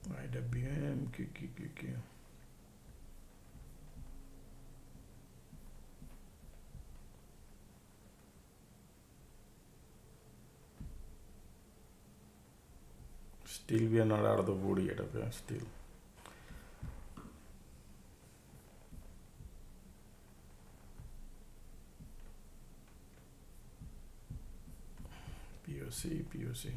IWM, QQQQ. Still we are not out of the wood yet, okay? Still. POC.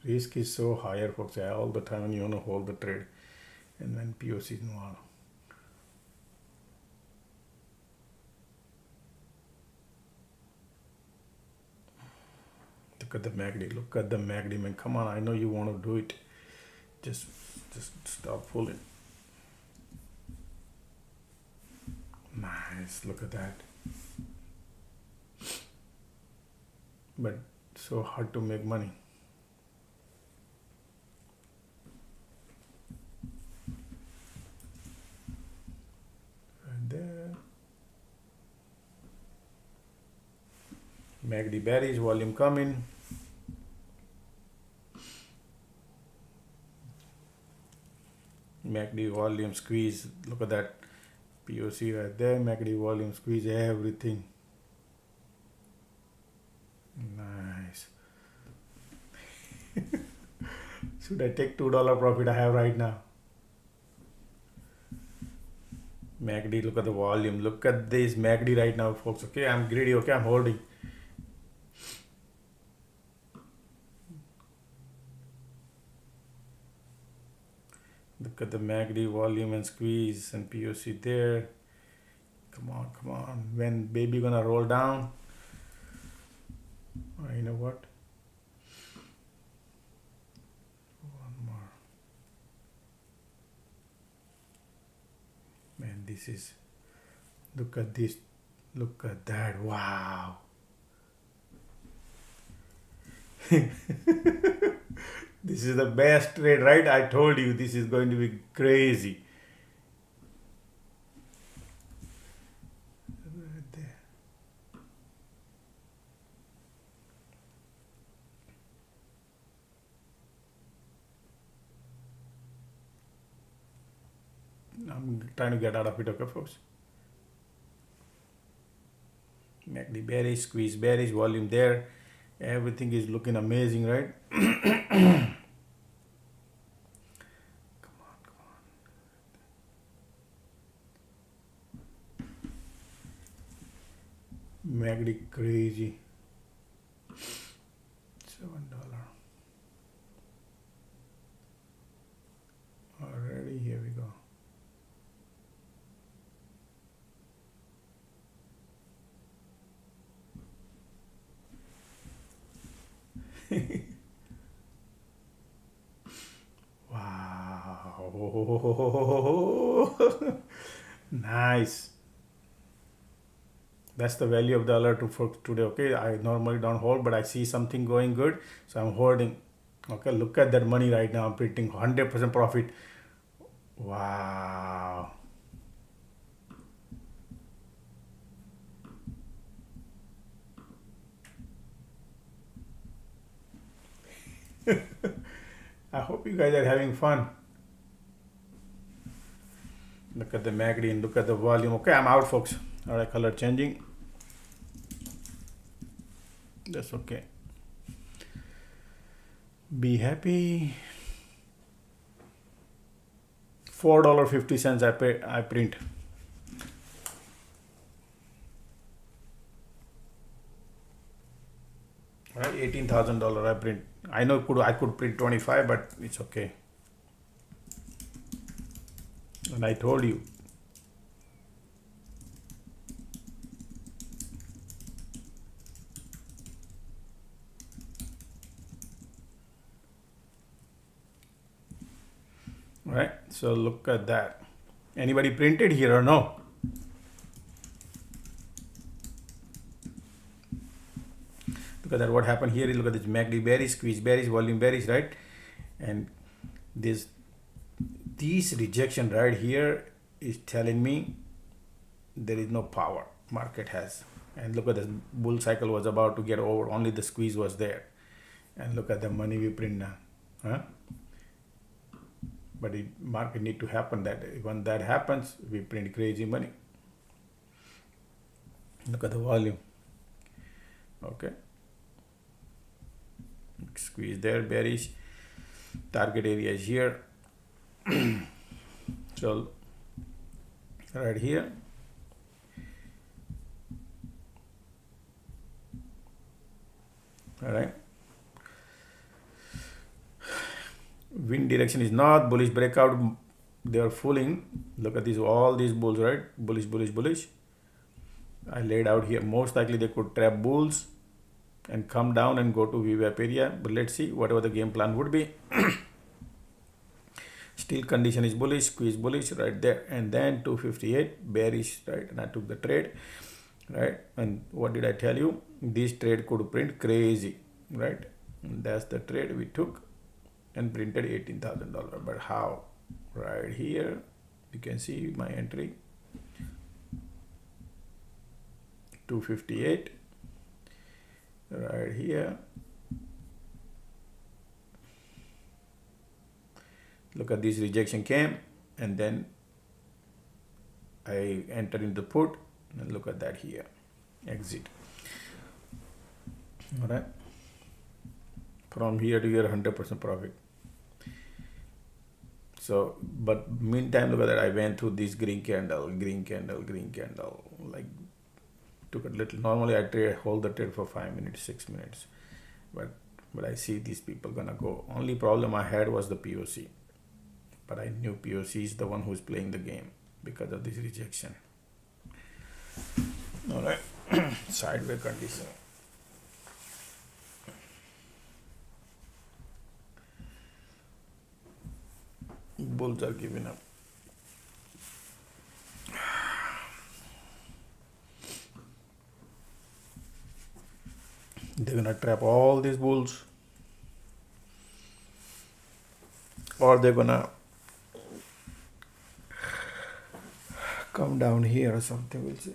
Risk is so higher, folks. All the time when you want to hold the trade, and when POC is no. Look at the MACD. Look at the MACD, man. Come on, I know you want to do it. Just stop pulling. Nice. Look at that. But so hard to make money. Right there. MACD bearish, volume coming. MACD volume squeeze. Look at that. POC right there. MACD volume squeeze everything. Nice. Should I take $2 profit I have right now? MACD, look at the volume. Look at this MACD right now, folks. Okay, I'm greedy. Okay, I'm holding. Look at the MACD volume and squeeze and POC there. Come on. When baby gonna roll down? Oh, you know what? One more. Man, this is. Look at this. Look at that. Wow. This is the best trade, right? I told you this is going to be crazy. Right there. I'm trying to get out of it, okay, folks? MACD bearish, squeeze bearish, volume there. Everything is looking amazing, right? Come on. MACD crazy. $7. Already, here we go. Wow. Nice. That's the value of the alert for today. Okay, I normally don't hold, but I see something going good, so I'm holding. Okay, look at that money right now. I'm printing 100% profit. Wow. I hope you guys are having fun. Look at the MACD and look at the volume. Okay, I'm out, folks. All right, color changing. That's okay. Be happy. $4.50 I print. All right, $18,000 I print. I know I could print 25, but it's okay. And I told you. Right, so look at that. Anybody printed here or no? Look at that. What happened here? Look at this MACD bearish, squeeze bearish, volume bearish, right? And this rejection right here is telling me there is no power market has. And look at this bull cycle was about to get over. Only the squeeze was there. And look at the money we print now, huh? But the market need to happen. That when that happens, we print crazy money. Look at the volume. Okay. Squeeze there, bearish. Target area is here. So right here. All right. Wind direction is not bullish breakout. They are fooling. Look at these, all these bulls, right? Bullish, bullish, bullish. I laid out here. Most likely they could trap bulls and come down and go to VWAP area. But let's see whatever the game plan would be. Still condition is bullish, squeeze bullish right there. And then 258 bearish, right? And I took the trade, right? And what did I tell you? This trade could print crazy, right? And that's the trade we took and printed $18,000. But how? Right here, you can see my entry. 258 right here. Look at this rejection came, and then I entered into the put, and look at that here, exit. All right, from here to here, 100% profit. So, but meantime, look at that. I went through this green candle, like took a little. Normally, I hold the trade for 5 minutes, 6 minutes, but I see these people gonna go. Only problem I had was the POC, but I knew POC is the one who's playing the game because of this rejection. All right, sideways condition. Bulls are giving up. They're gonna trap all these bulls, or they're gonna come down here or something. We'll see.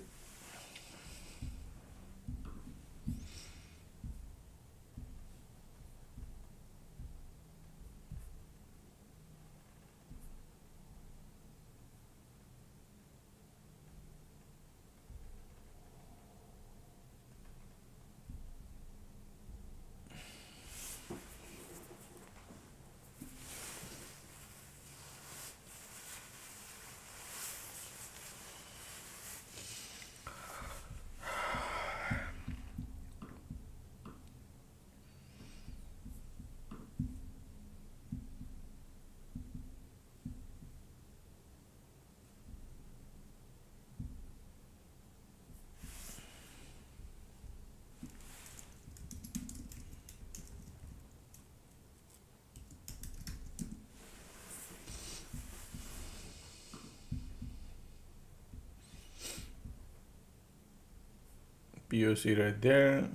POC right there.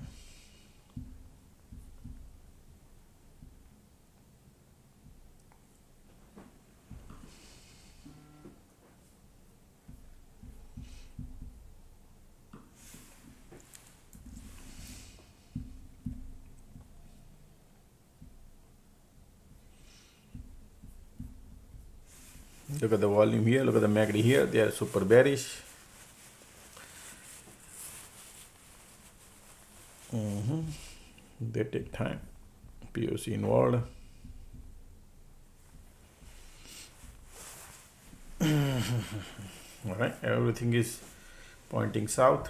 Look at the volume here, look at the MACD here, they are super bearish. They take time. POC involved. All right, everything is pointing south.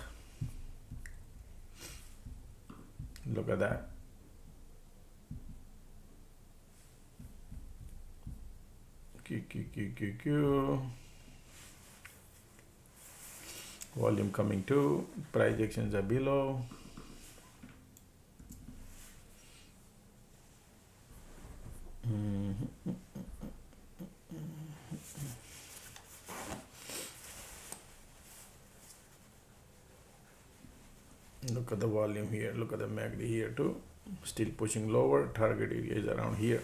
Look at that. Q. Volume coming to, price actions are below. Look at the volume here, look at the MACD here too. Still pushing lower, target area is around here.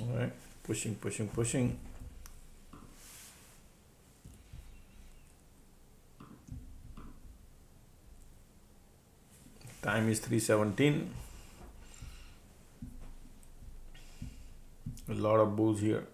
All right, pushing. Time is 3:17. A lot of bulls here.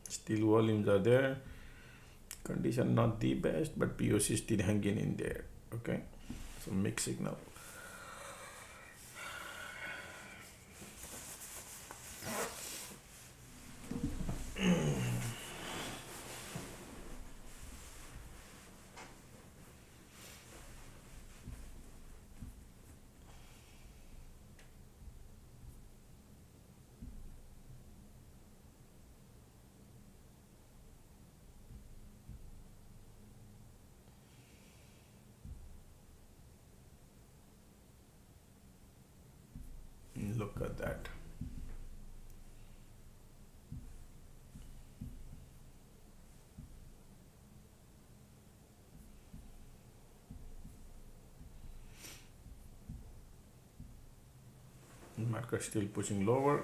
Still volumes are there. Condition not the best, but POC still hanging in there. Okay, so mixed signal. Look at that. Market still pushing lower.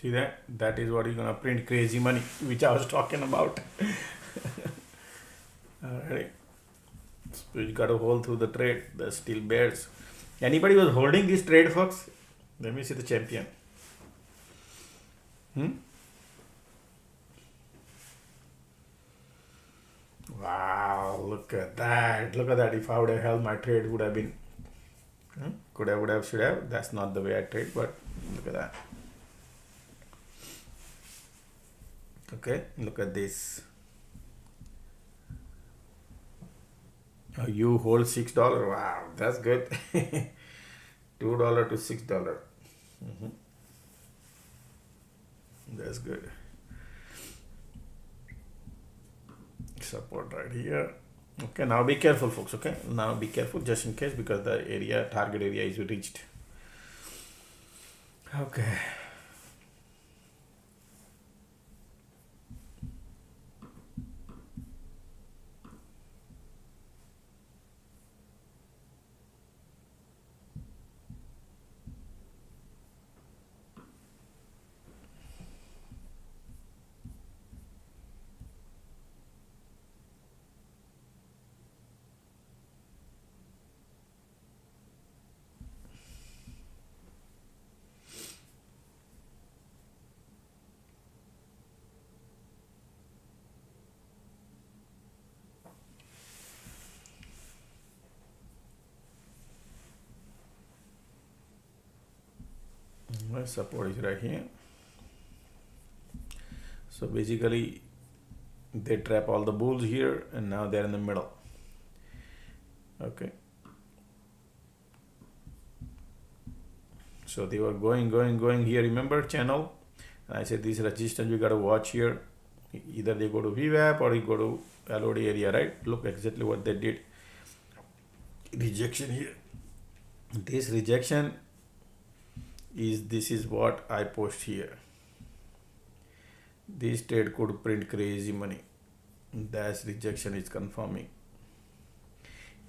See that? That is what you're gonna print crazy money, which I was talking about. Alright. So you got to hold through the trade. The still bears. Anybody was holding this trade, folks? Let me see the champion. Wow, look at that. Look at that. If I would have held my trade, would have been could have, would have, should have. That's not the way I trade, but look at that. Okay, look at this. You hold $6. Wow, that's good. $2 to $6. That's good. Support right here. Okay, now be careful, folks. Okay, now be careful just in case, because the area, target area is reached. Okay. My support is right here. So basically they trap all the bulls here, and now they're in the middle. Okay, so they were going here. Remember channel, and I said this resistance you got to watch here. Either they go to VWAP or you go to LOD area, right? Look exactly what they did. Rejection here. This rejection is what I post here. This trade could print crazy money. That's rejection is confirming.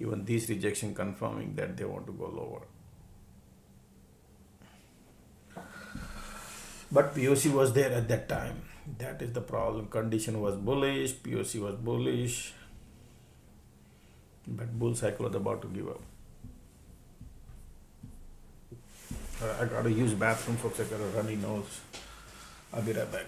Even this rejection confirming that they want to go lower. But POC was there at that time. That is the problem. Condition was bullish, POC was bullish, but bull cycle was about to give up. I gotta use bathroom, folks. I got a runny nose. I'll be right back.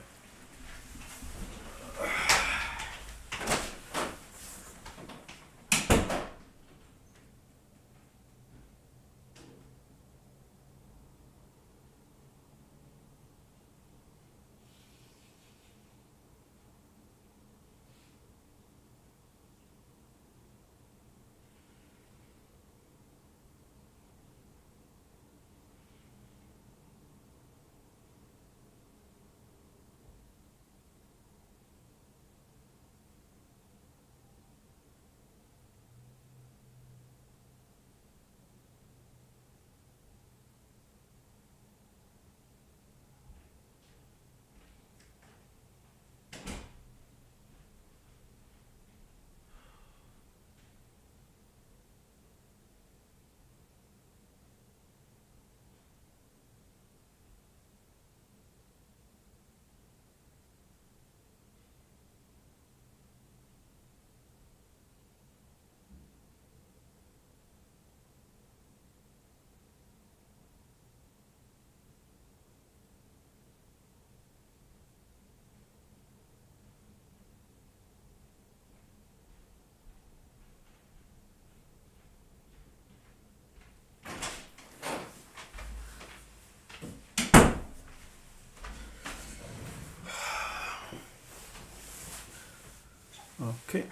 Okay,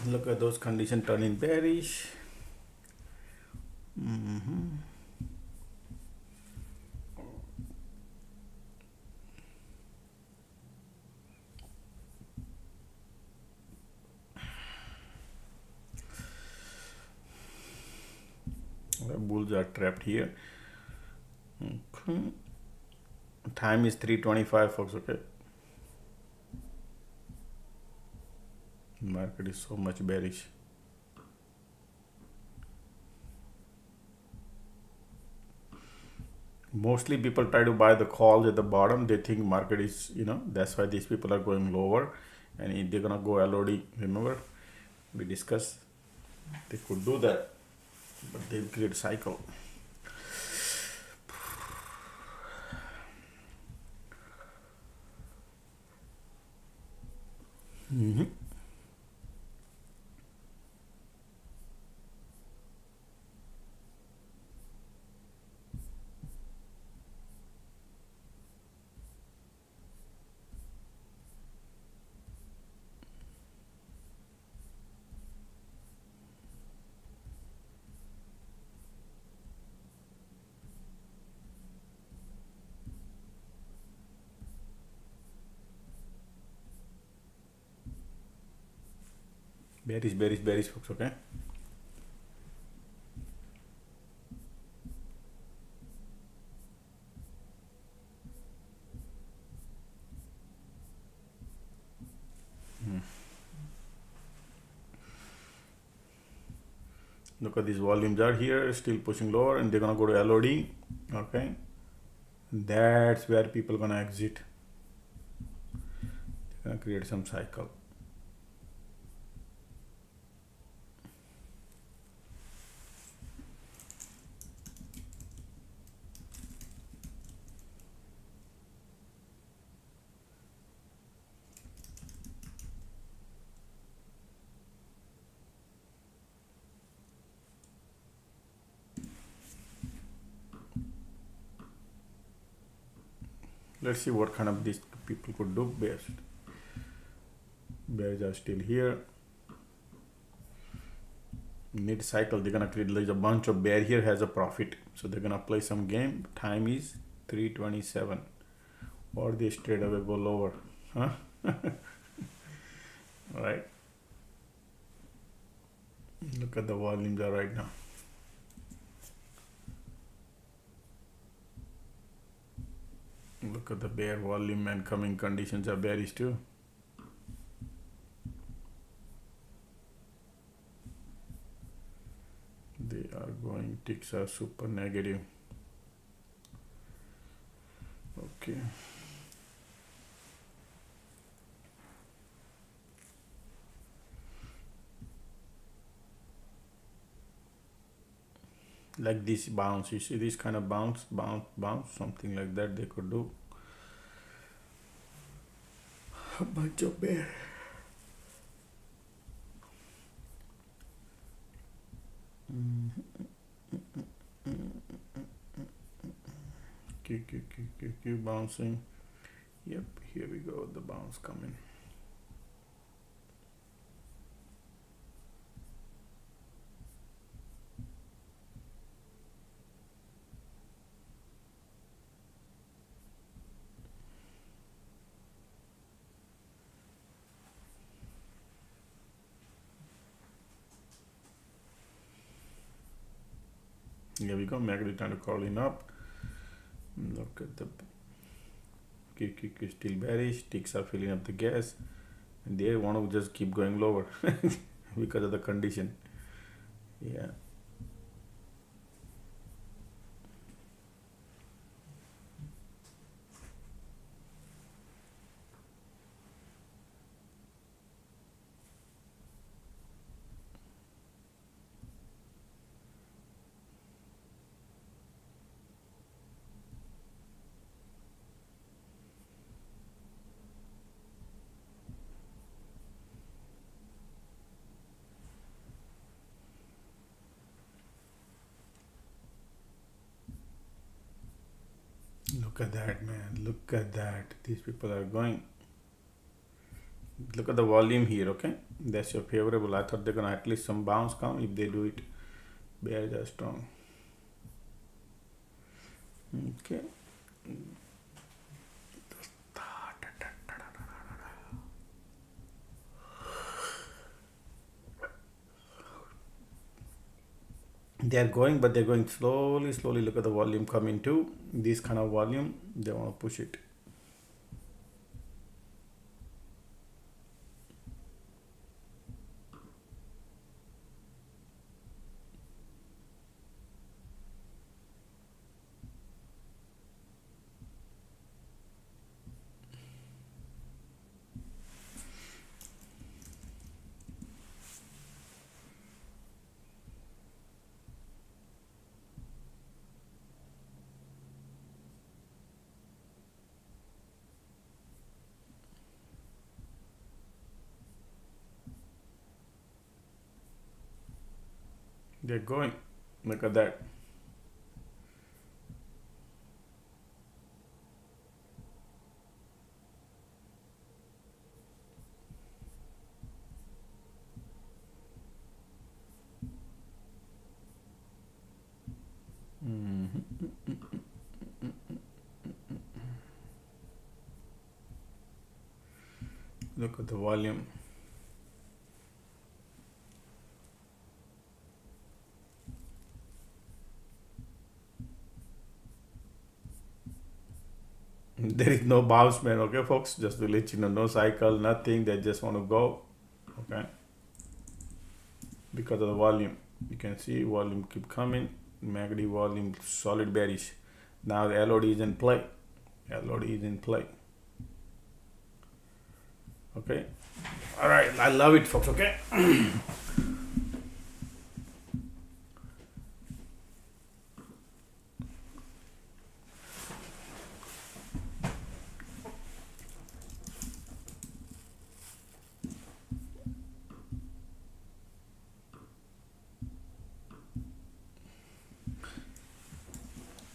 look at those conditions turning bearish. The bulls are trapped here. Okay. Time is 3:25, folks. Okay. Market is so much bearish. Mostly people try to buy the calls at the bottom. They think market is, that's why these people are going lower, and they're gonna go LOD. Remember, we discussed they could do that, but they'll create a cycle. Bearish, bearish, bearish, folks. Okay. Look at these volumes are here, still pushing lower, and they're gonna go to LOD. Okay, that's where people gonna exit. They're gonna create some cycle. Let's see what kind of these people could do. Bears are still here. Mid cycle, they're gonna create like a bunch of bear here has a profit, so they're gonna play some game. Time is 3:27, or they straight away go lower, huh? All right. Look at the volumes are right now. Look at the bear volume, and coming conditions are bearish too. They are going, ticks are super negative. Okay. Like this bounce, you see this kind of bounce, something like that they could do. A bunch of bear. Keep bouncing. Yep, here we go, the bounce coming. Here we go, market trying to crawling up. Look at the QQQ still bearish, ticks are filling up the gas, and they want to just keep going lower because of the condition. Yeah. Look at that, man. Look at that. These people are going. Look at the volume here. Okay, that's your favorable. I thought they're gonna at least some bounce come. If they do it, bears are strong. Okay. They are going, but they're going slowly. Look at the volume coming to this kind of volume. They want to push it. They're going. Look at that. Look at the volume. There is no bounce, man. Okay, folks, just to let you know, no cycle, nothing. They just want to go. Okay, because of the volume, you can see volume keep coming. MACD volume solid bearish. Now the LOD is in play. LOD is in play. Okay, all right, I love it, folks. Okay.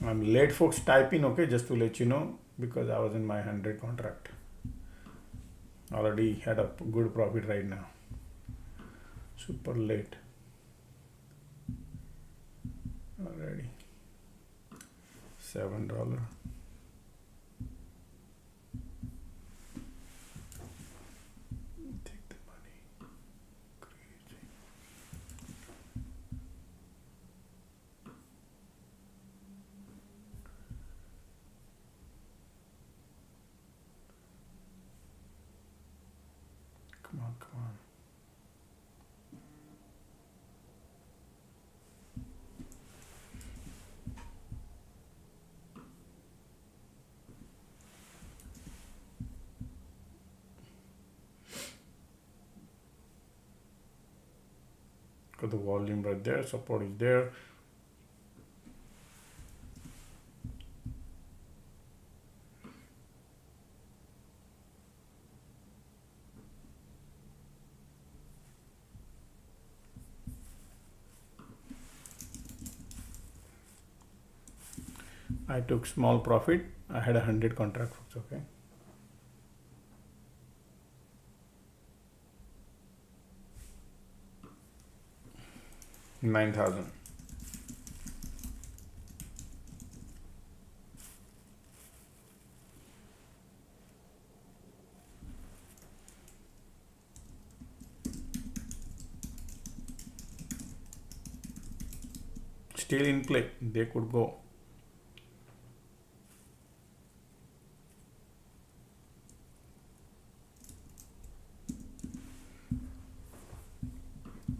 I'm late, folks, typing. Okay, just to let you know, because I was in my 100 contract. Already had a good profit right now. Super late. Already $7. Take the money. Crazy. Come on, come on. Got the volume right there, support is there. I took small profit. I had 100 contract, folks. Okay. $9,000. Still in play. They could go.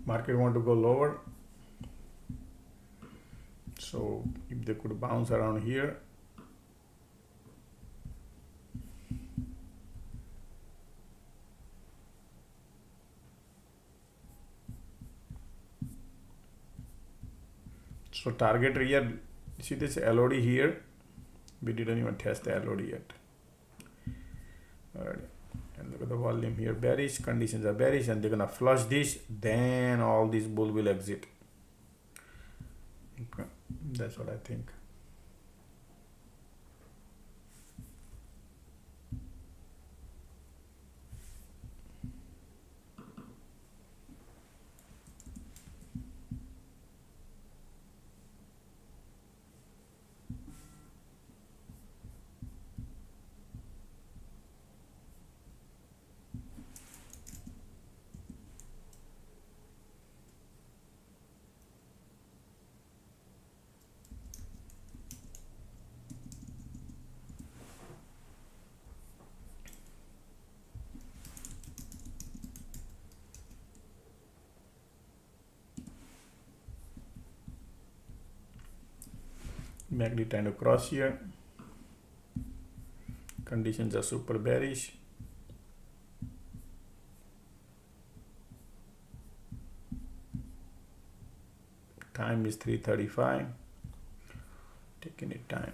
Market want to go lower. So if they could bounce around here, so target here, see this LOD here, we didn't even test the LOD yet. All right, and look at the volume here, bearish, conditions are bearish, and they're gonna flush this, then all this bull will exit. Okay, that's what I think. MACD trying to cross here. Conditions are super bearish. Time is 3:35. Taking it time.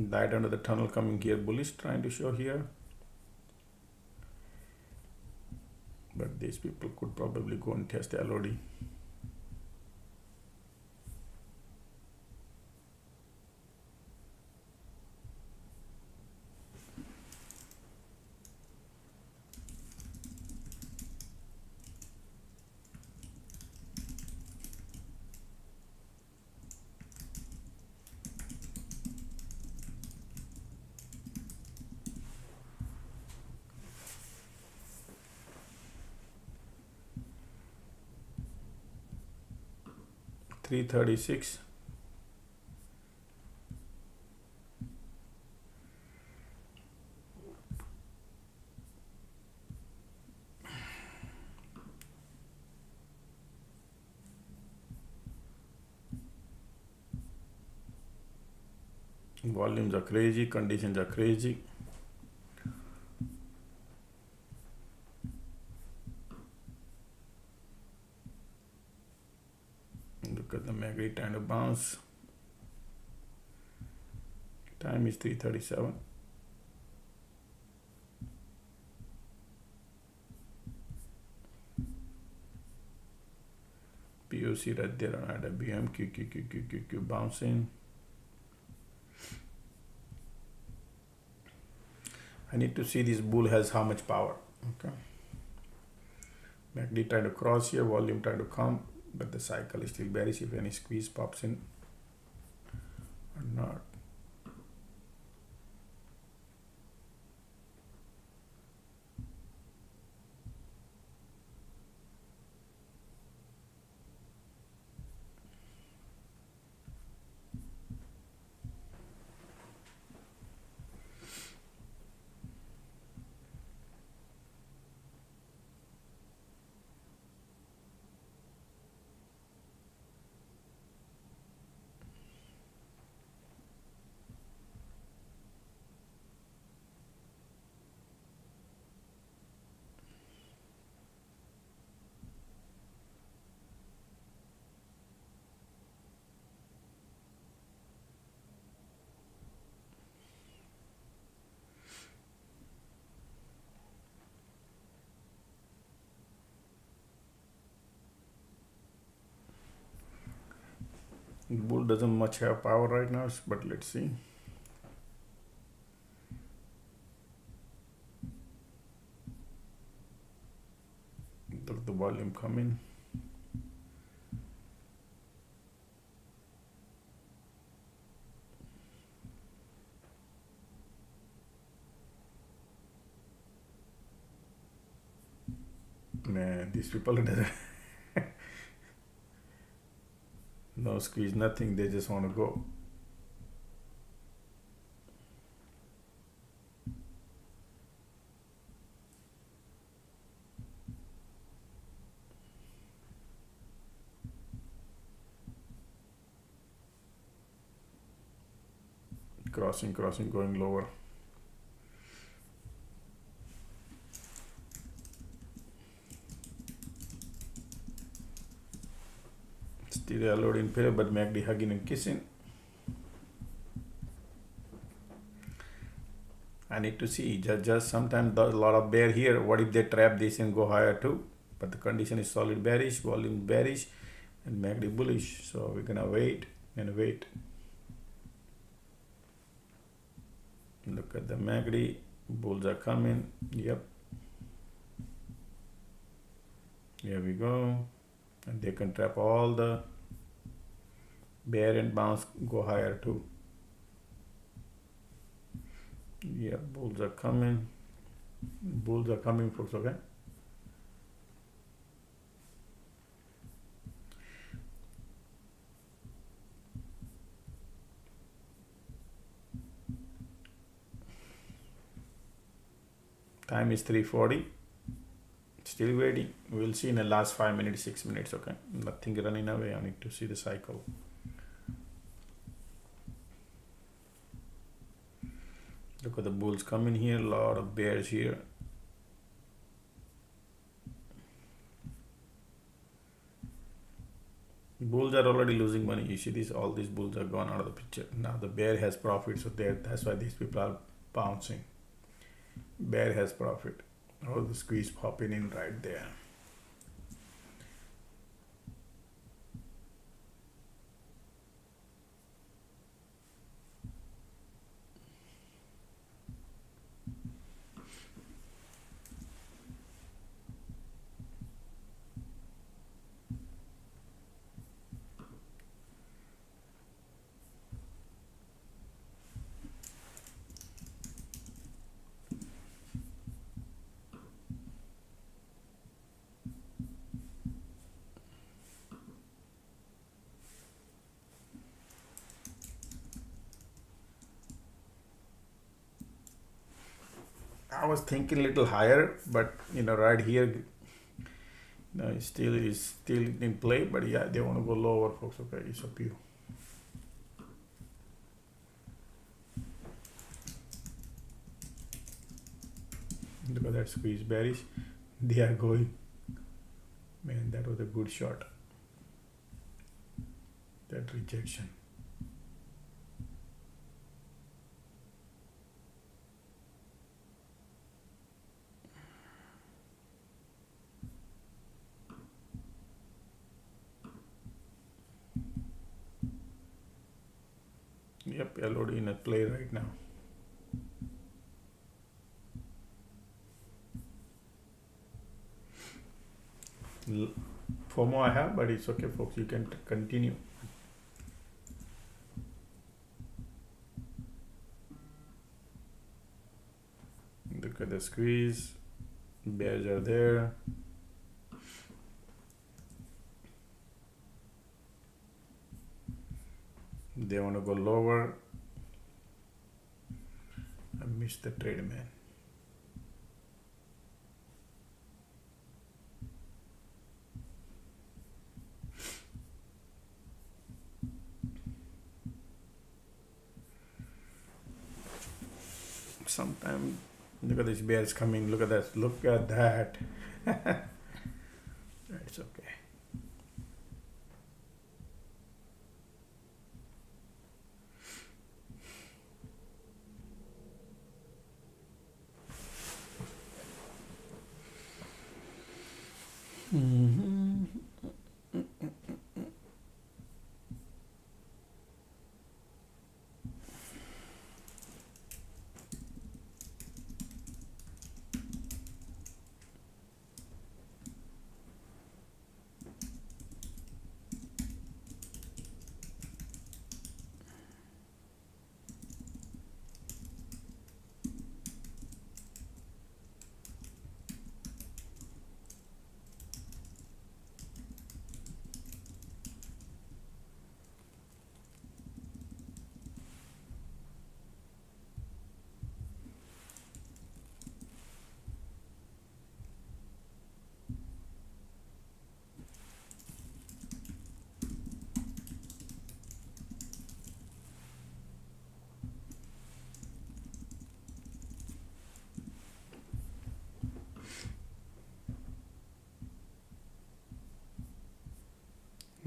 Light under the tunnel coming here, bullish trying to show here. But these people could probably go and test LOD. $336. Volumes are crazy, conditions are crazy. Look at the MACD trying to bounce. Time is 3:37. POC right there on IWM, Q bouncing. I need to see this bull has how much power. Okay. MACD trying to cross here, volume trying to come, but the cycle is still bearish if any squeeze pops in or not. Bull doesn't much have power right now, but let's see. Look, the volume coming. Man, these people doesn't no squeeze, nothing, they just want to go. Crossing, going lower. Still allowed in pair, but MACD hugging and kissing. I need to see, just sometimes there's a lot of bear here. What if they trap this and go higher too? But the condition is solid bearish, volume bearish, and MACD bullish. So we're gonna wait and wait. Look at the MACD, bulls are coming. Yep. Here we go. And they can trap all the bear and bounce, go higher too. Yeah, bulls are coming. Bulls are coming, folks, okay? Time is 3:40. Still waiting. We'll see in the last 5 minutes, 6 minutes. Okay, nothing running away. I need to see the cycle. Look at the bulls coming here. A lot of bears here. Bulls are already losing money. You see this, all these bulls are gone out of the picture. Now the bear has profit, so that's why these people are bouncing. Bear has profit. All the squeeze popping in right there. I was thinking a little higher, but right here, it's still in play. But yeah, they want to go lower, folks. Okay, it's up to you. Look at that squeeze bearish. They are going. Man, that was a good shot. That rejection. Yep, LOD in a play right now. FOMO I have, but it's okay, folks. You can continue. Look at the squeeze. Bears are there. They want to go lower. I missed the trade, man. Sometime, look at these bears coming. Look at that. Look at that. It's okay.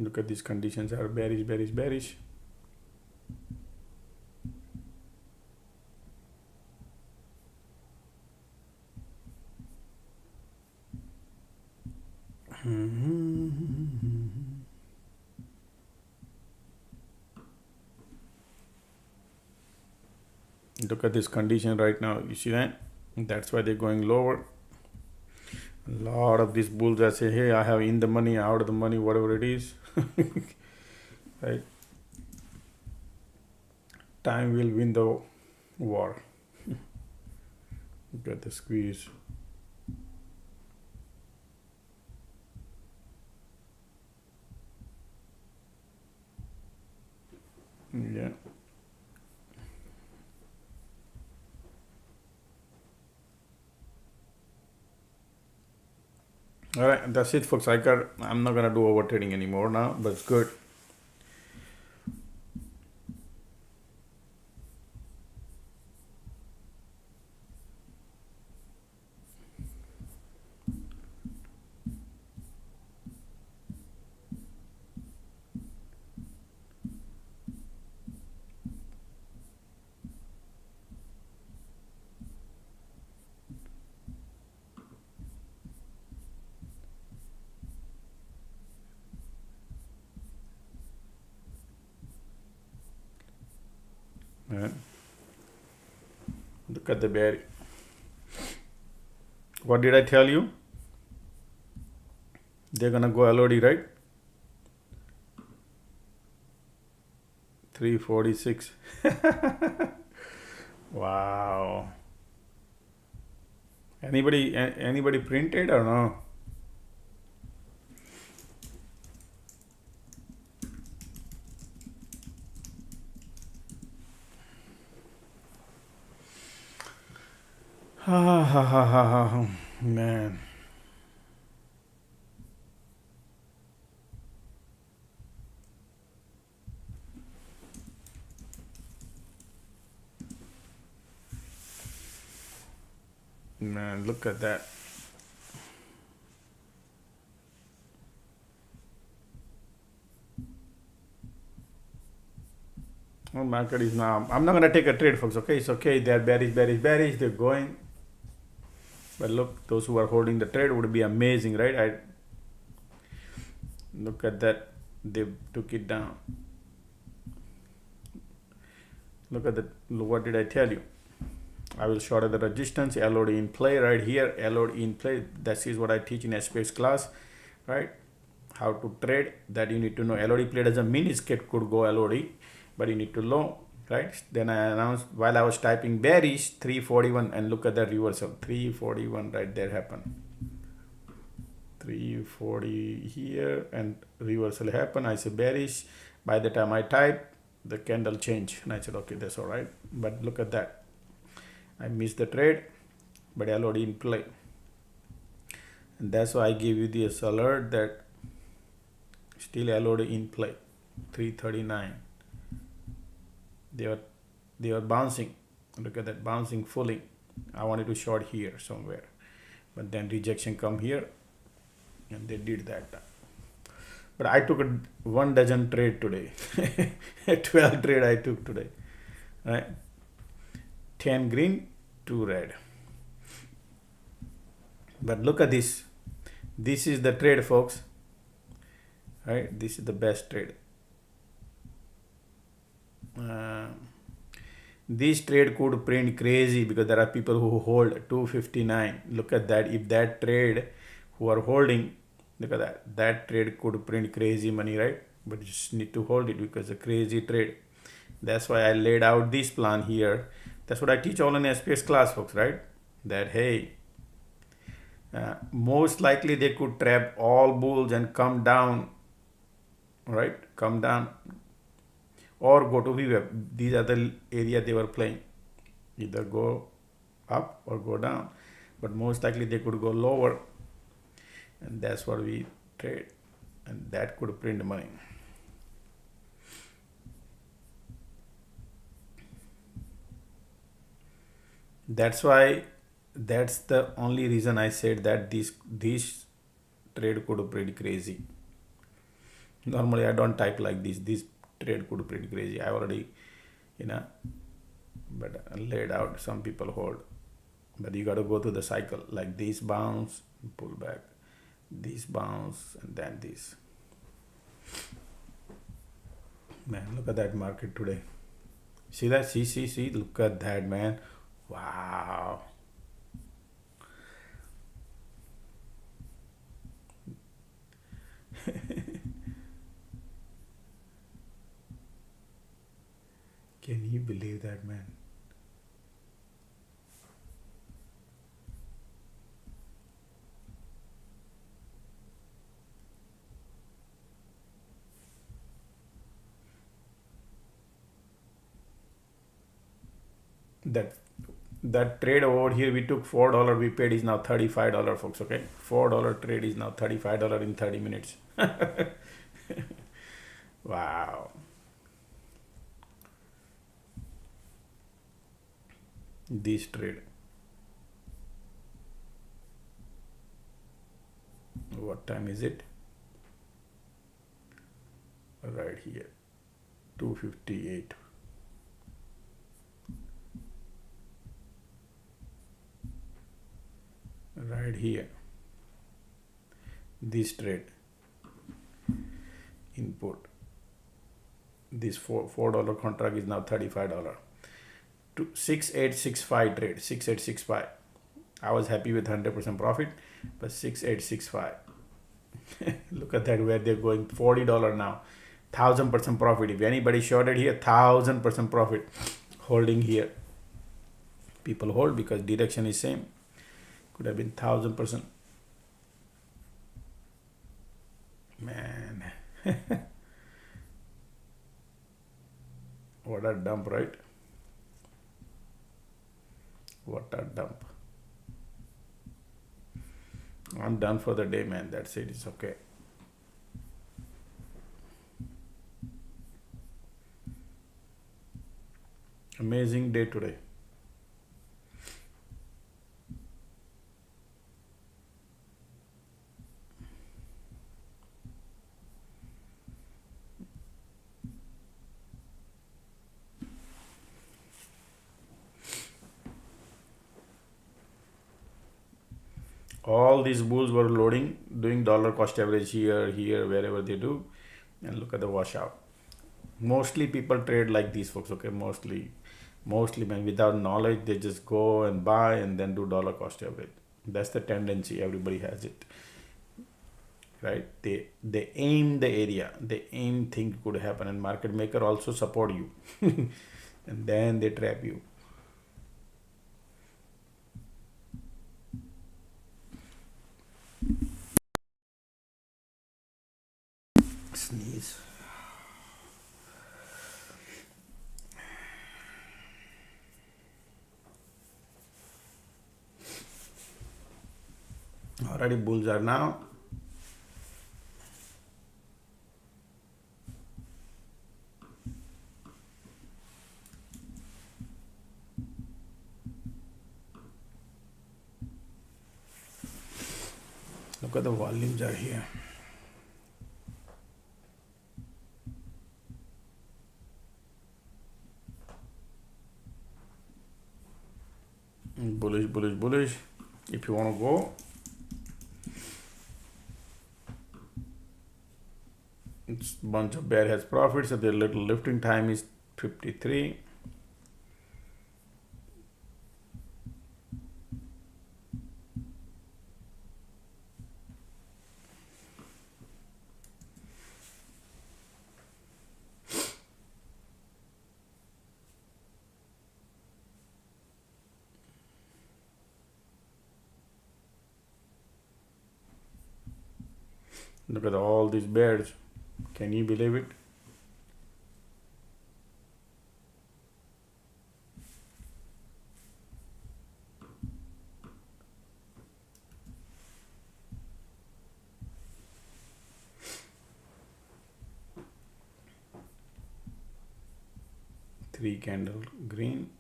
Look at these conditions are bearish, bearish, bearish. Look at this condition right now. You see that? That's why they're going lower. A lot of these bulls that say, hey, I have in the money, out of the money, whatever it is. Right? Time will win the war. Look at the squeeze. Yeah. All right, that's it, folks. I'm not gonna do over trading anymore now, but it's good. All right. Look at the bear. What did I tell you? They're gonna go LOD, right? 346. Wow. Anybody printed or no? Ha ha ha ha ha. Man. Man, look at that. Well, market is now. I'm not gonna take a trade, folks. Okay, it's okay. They're bearish. They're going. But look, those who are holding the trade would be amazing, right? I look at that. They took it down. Look at that. What did I tell you? I will show the resistance. LOD in play right here. LOD in play. That is what I teach in SPX class, right? How to trade. That you need to know. LOD play doesn't mean it could go LOD, but you need to know, right? Then I announced while I was typing bearish 341, and look at the reversal. 341 right there happened. 340 here and reversal happened. I said bearish. By the time I type, the candle changed, and I said okay, that's all right. But look at that. I missed the trade, but LOD in play. And that's why I gave you this alert that still LOD in play. 339. They were bouncing. Look at that, bouncing fully. I wanted to short here somewhere, but then rejection come here, and they did that. But I took 1 dozen trade today. 12 trade I took today, right? 10 green, 2 red. But look at this. This is the trade, folks. Right? This is the best trade. This trade could print crazy because there are people who hold 259. Look at that. If that trade who are holding, look at that. That trade could print crazy money, right? But you just need to hold it because it's a crazy trade. That's why I laid out this plan here. That's what I teach all in SPX class, folks, right? That, hey, most likely they could trap all bulls and come down, right? Come down or go to FEB. These are the area they were playing. Either go up or go down. But most likely they could go lower. And that's what we trade. And that could print money. That's why, that's the only reason I said that this trade could print crazy. Normally I don't type like this. This trade could print crazy. I already, but I laid out. Some people hold, but you got to go through the cycle. Like this bounce, pull back, this bounce, and then this. Man, look at that market today. See that? See. Look at that, man. Wow. Can you believe that, man? That that trade over here we took $4 we paid is now $35, folks. Okay, $4 trade is now $35 in 30 minutes. Wow. This trade, what time is it? Right here, 2:58. Right here, this trade input, this $4 contract is now $35. 6865 trade, 6865. I was happy with 100% profit, but 6865. Look at that, where they're going. $40 now, 1000% profit. If anybody shorted here, 1000% profit. Holding here, people hold because direction is same. Could have been 1000%. Man, what a dump, right? What a dump. I'm done for the day, man. That's it. It's okay. Amazing day today. All these bulls were loading, doing dollar cost average here, wherever they do, and look at the washout. Mostly people trade like these, folks. Okay, mostly, man, without knowledge, they just go and buy and then do dollar cost average. That's the tendency. Everybody has it, right? They aim the area, they aim things could happen, and market maker also support you, and then they trap you. Sneeze. Already bulls are now. Look at the volumes are here. Bullish, bullish, bullish. If you want to go, it's bunch of bear has profits, so their little lifting time is 53. Look at all these bears. Can you believe it? Three candle green.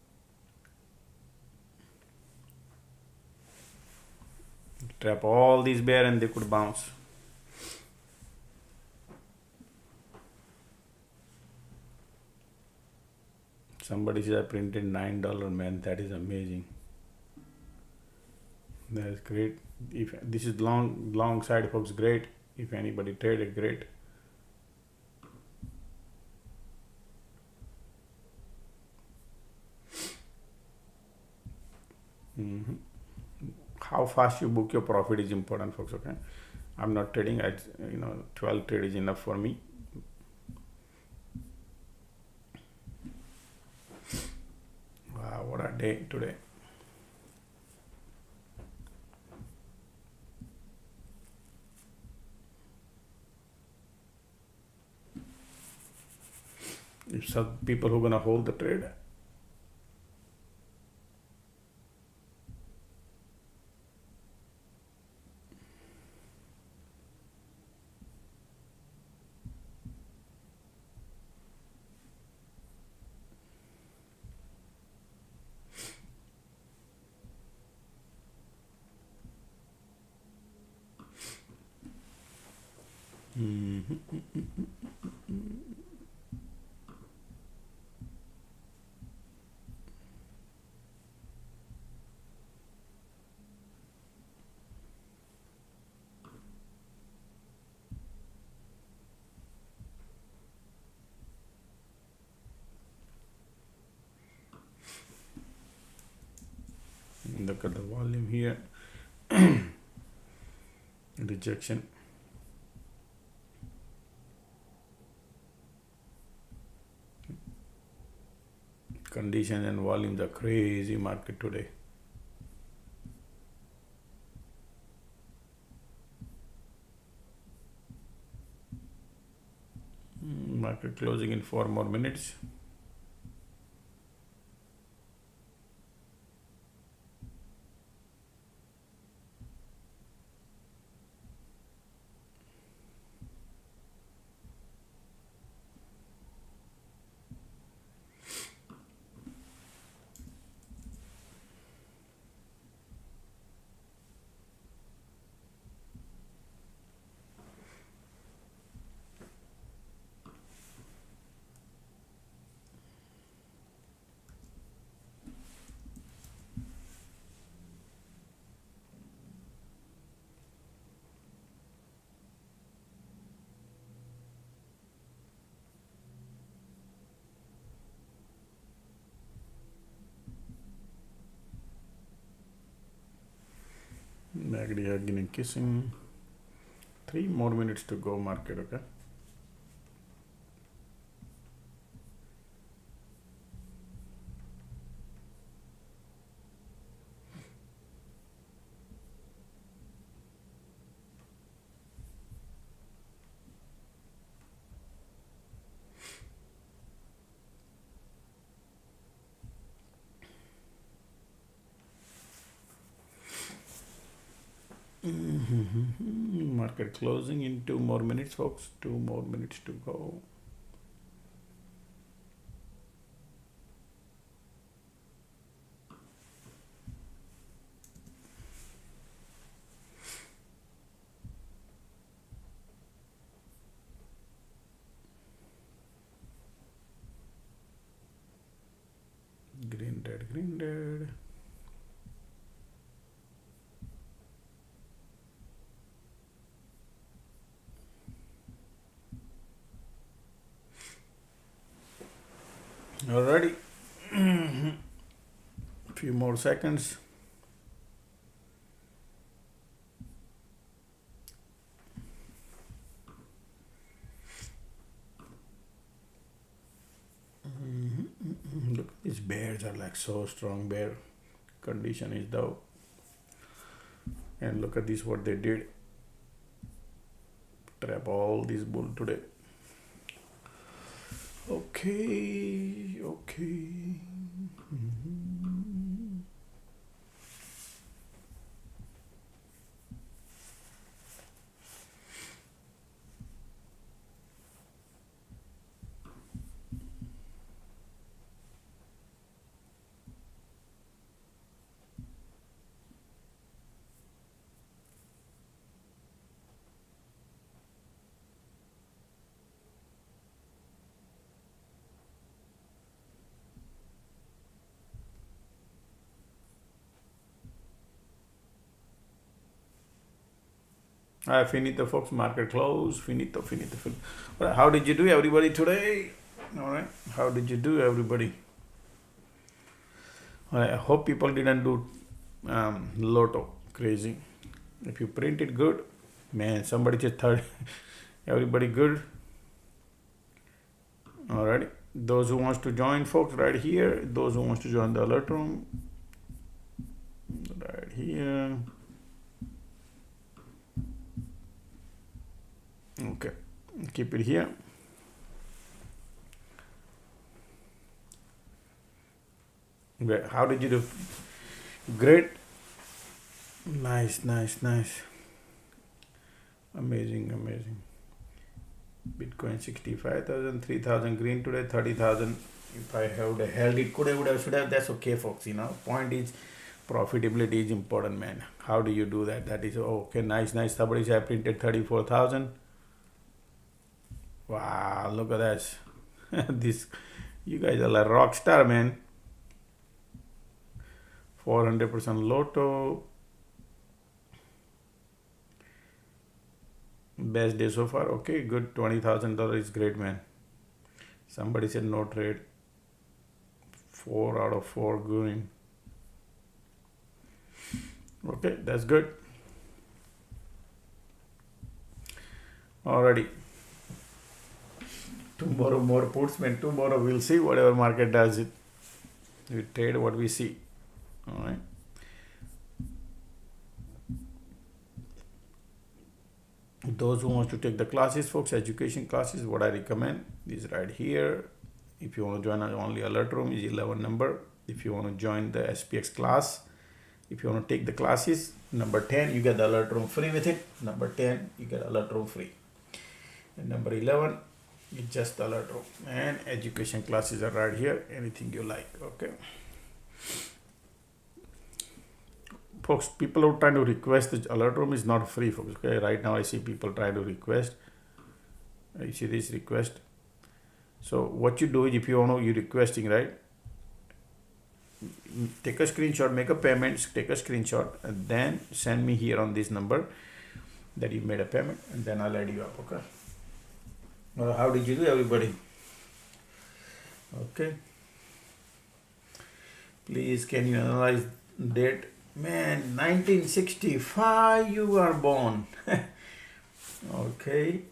Trap all these bear and they could bounce. Somebody said I printed $9, man. That is amazing. That is great. If this is long side, folks, great. If anybody traded, great. How fast you book your profit is important, folks. Okay, I'm not trading. 12 trade is enough for me. Wow, what a day today. If some people who are gonna hold the trade, Look at the volume here. Rejection. Conditions and volumes are crazy market today. Market closing in 4 more minutes. Magdi hugging and kissing. 3 more minutes to go market, okay? Market closing in 2 more minutes, folks. 2 more minutes to go. Green, red, green, red. Alrighty. Few more seconds. Look, these bears are like so strong. Bear condition is down. And look at this, what they did. Trap all these bull today. Okay. Finito, folks. Market close. Finito. Well, how did you do, everybody, today? All right. How did you do, everybody? Well, I hope people didn't do lotto crazy. If you print it good, man, somebody just third. Everybody good? All right. Those who wants to join, folks, right here. Those who wants to join the alert room, right here. Okay, keep it here. Great. How did you do? Great. Nice. Amazing. Bitcoin 65,000, 3,000 green today, 30,000. If I would have held it, should have. That's okay, folks. Point is, profitability is important, man. How do you do that? That is okay. Nice. Somebody said I printed 34,000. Wow, look at this. This, you guys are like rock star, man. 400% Lotto. Best day so far. Okay, good. $20,000 is great, man. Somebody said no trade. 4 out of 4 going. Okay, that's good. Alrighty. Tomorrow more puts, man. Tomorrow we'll see whatever market does it. We trade what we see. All right. Those who want to take the classes, folks, education classes, what I recommend is right here. If you want to join only alert room is 11 number. If you want to join the SPX class, if you want to take the classes, number 10, you get the alert room free with it. Number 10, you get alert room free. And number 11, it's just the alert room. And education classes are right here. Anything you like, okay. Folks, people who are trying to request the alert room is not free, folks. Okay, right now I see people trying to request. You see this request. So what you do is, if you want to, you're requesting, right? Take a screenshot, make a payment, take a screenshot, and then send me here on this number that you made a payment, and then I'll add you up. Okay. How did you do, everybody? Okay. Please, can you analyze date? Man, 1965 you were born. Okay.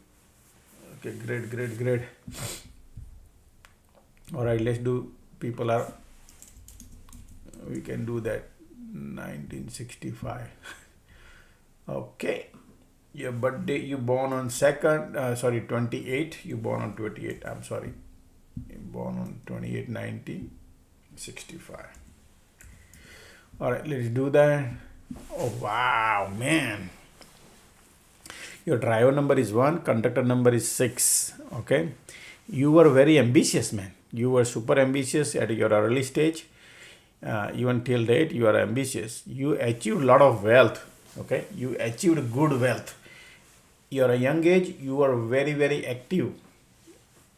Okay, great. All right, let's do, people are, we can do that. 1965. Okay. Your birthday, you born on 28. You born on 28. I'm sorry. You born on 28, 1965. All right, let's do that. Oh, wow, man. Your driver number is 1, conductor number is 6. Okay. You were very ambitious, man. You were super ambitious at your early stage. Even till date, you are ambitious. You achieved a lot of wealth. Okay. You achieved good wealth. You're a young age, you were very, very active.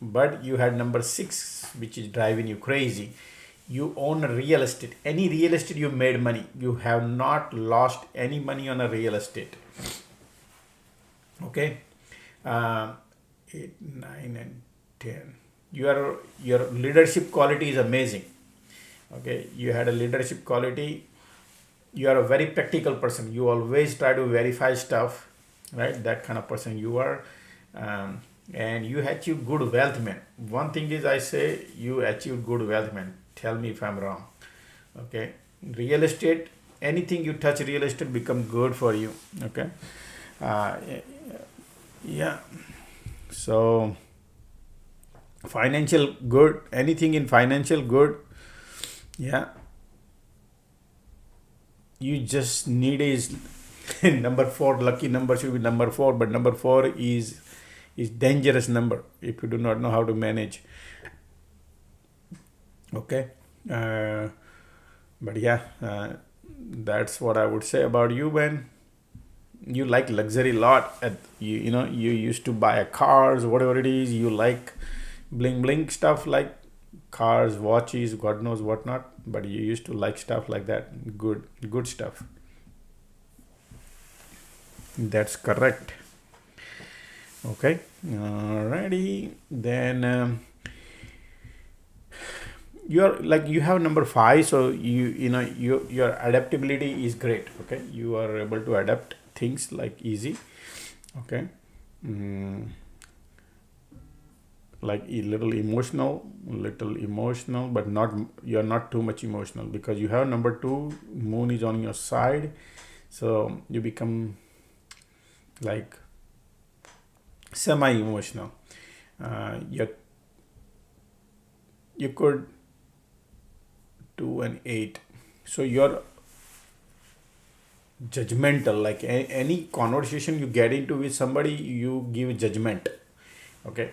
But you had number 6, which is driving you crazy. You own real estate. Any real estate, you made money. You have not lost any money on a real estate. Okay. 8, 9, and 10. Your leadership quality is amazing. Okay. You had a leadership quality. You are a very practical person. You always try to verify stuff, right? That kind of person you are. And you achieved good wealth, man. One thing is, I say you achieved good wealth, man. Tell me if I'm wrong. Okay. Real estate, anything you touch real estate become good for you. Okay. Yeah. So financial good, anything in financial good. Yeah. You just need is number 4, lucky number should be number 4, but number 4 is dangerous number if you do not know how to manage. Okay. But yeah, that's what I would say about you, man. You like luxury lot. You used to buy cars, whatever it is. You like bling stuff like cars, watches, God knows what not. But you used to like stuff like that. Good stuff. That's correct. Okay. Alrighty. Then you have number 5, so your adaptability is great. Okay. You are able to adapt things like easy. Okay. Like a little emotional, but you're not too much emotional, because you have number 2, moon is on your side, so you become like semi-emotional. You could 2 and 8, so you're judgmental. Like any conversation you get into with somebody, you give judgment. Okay.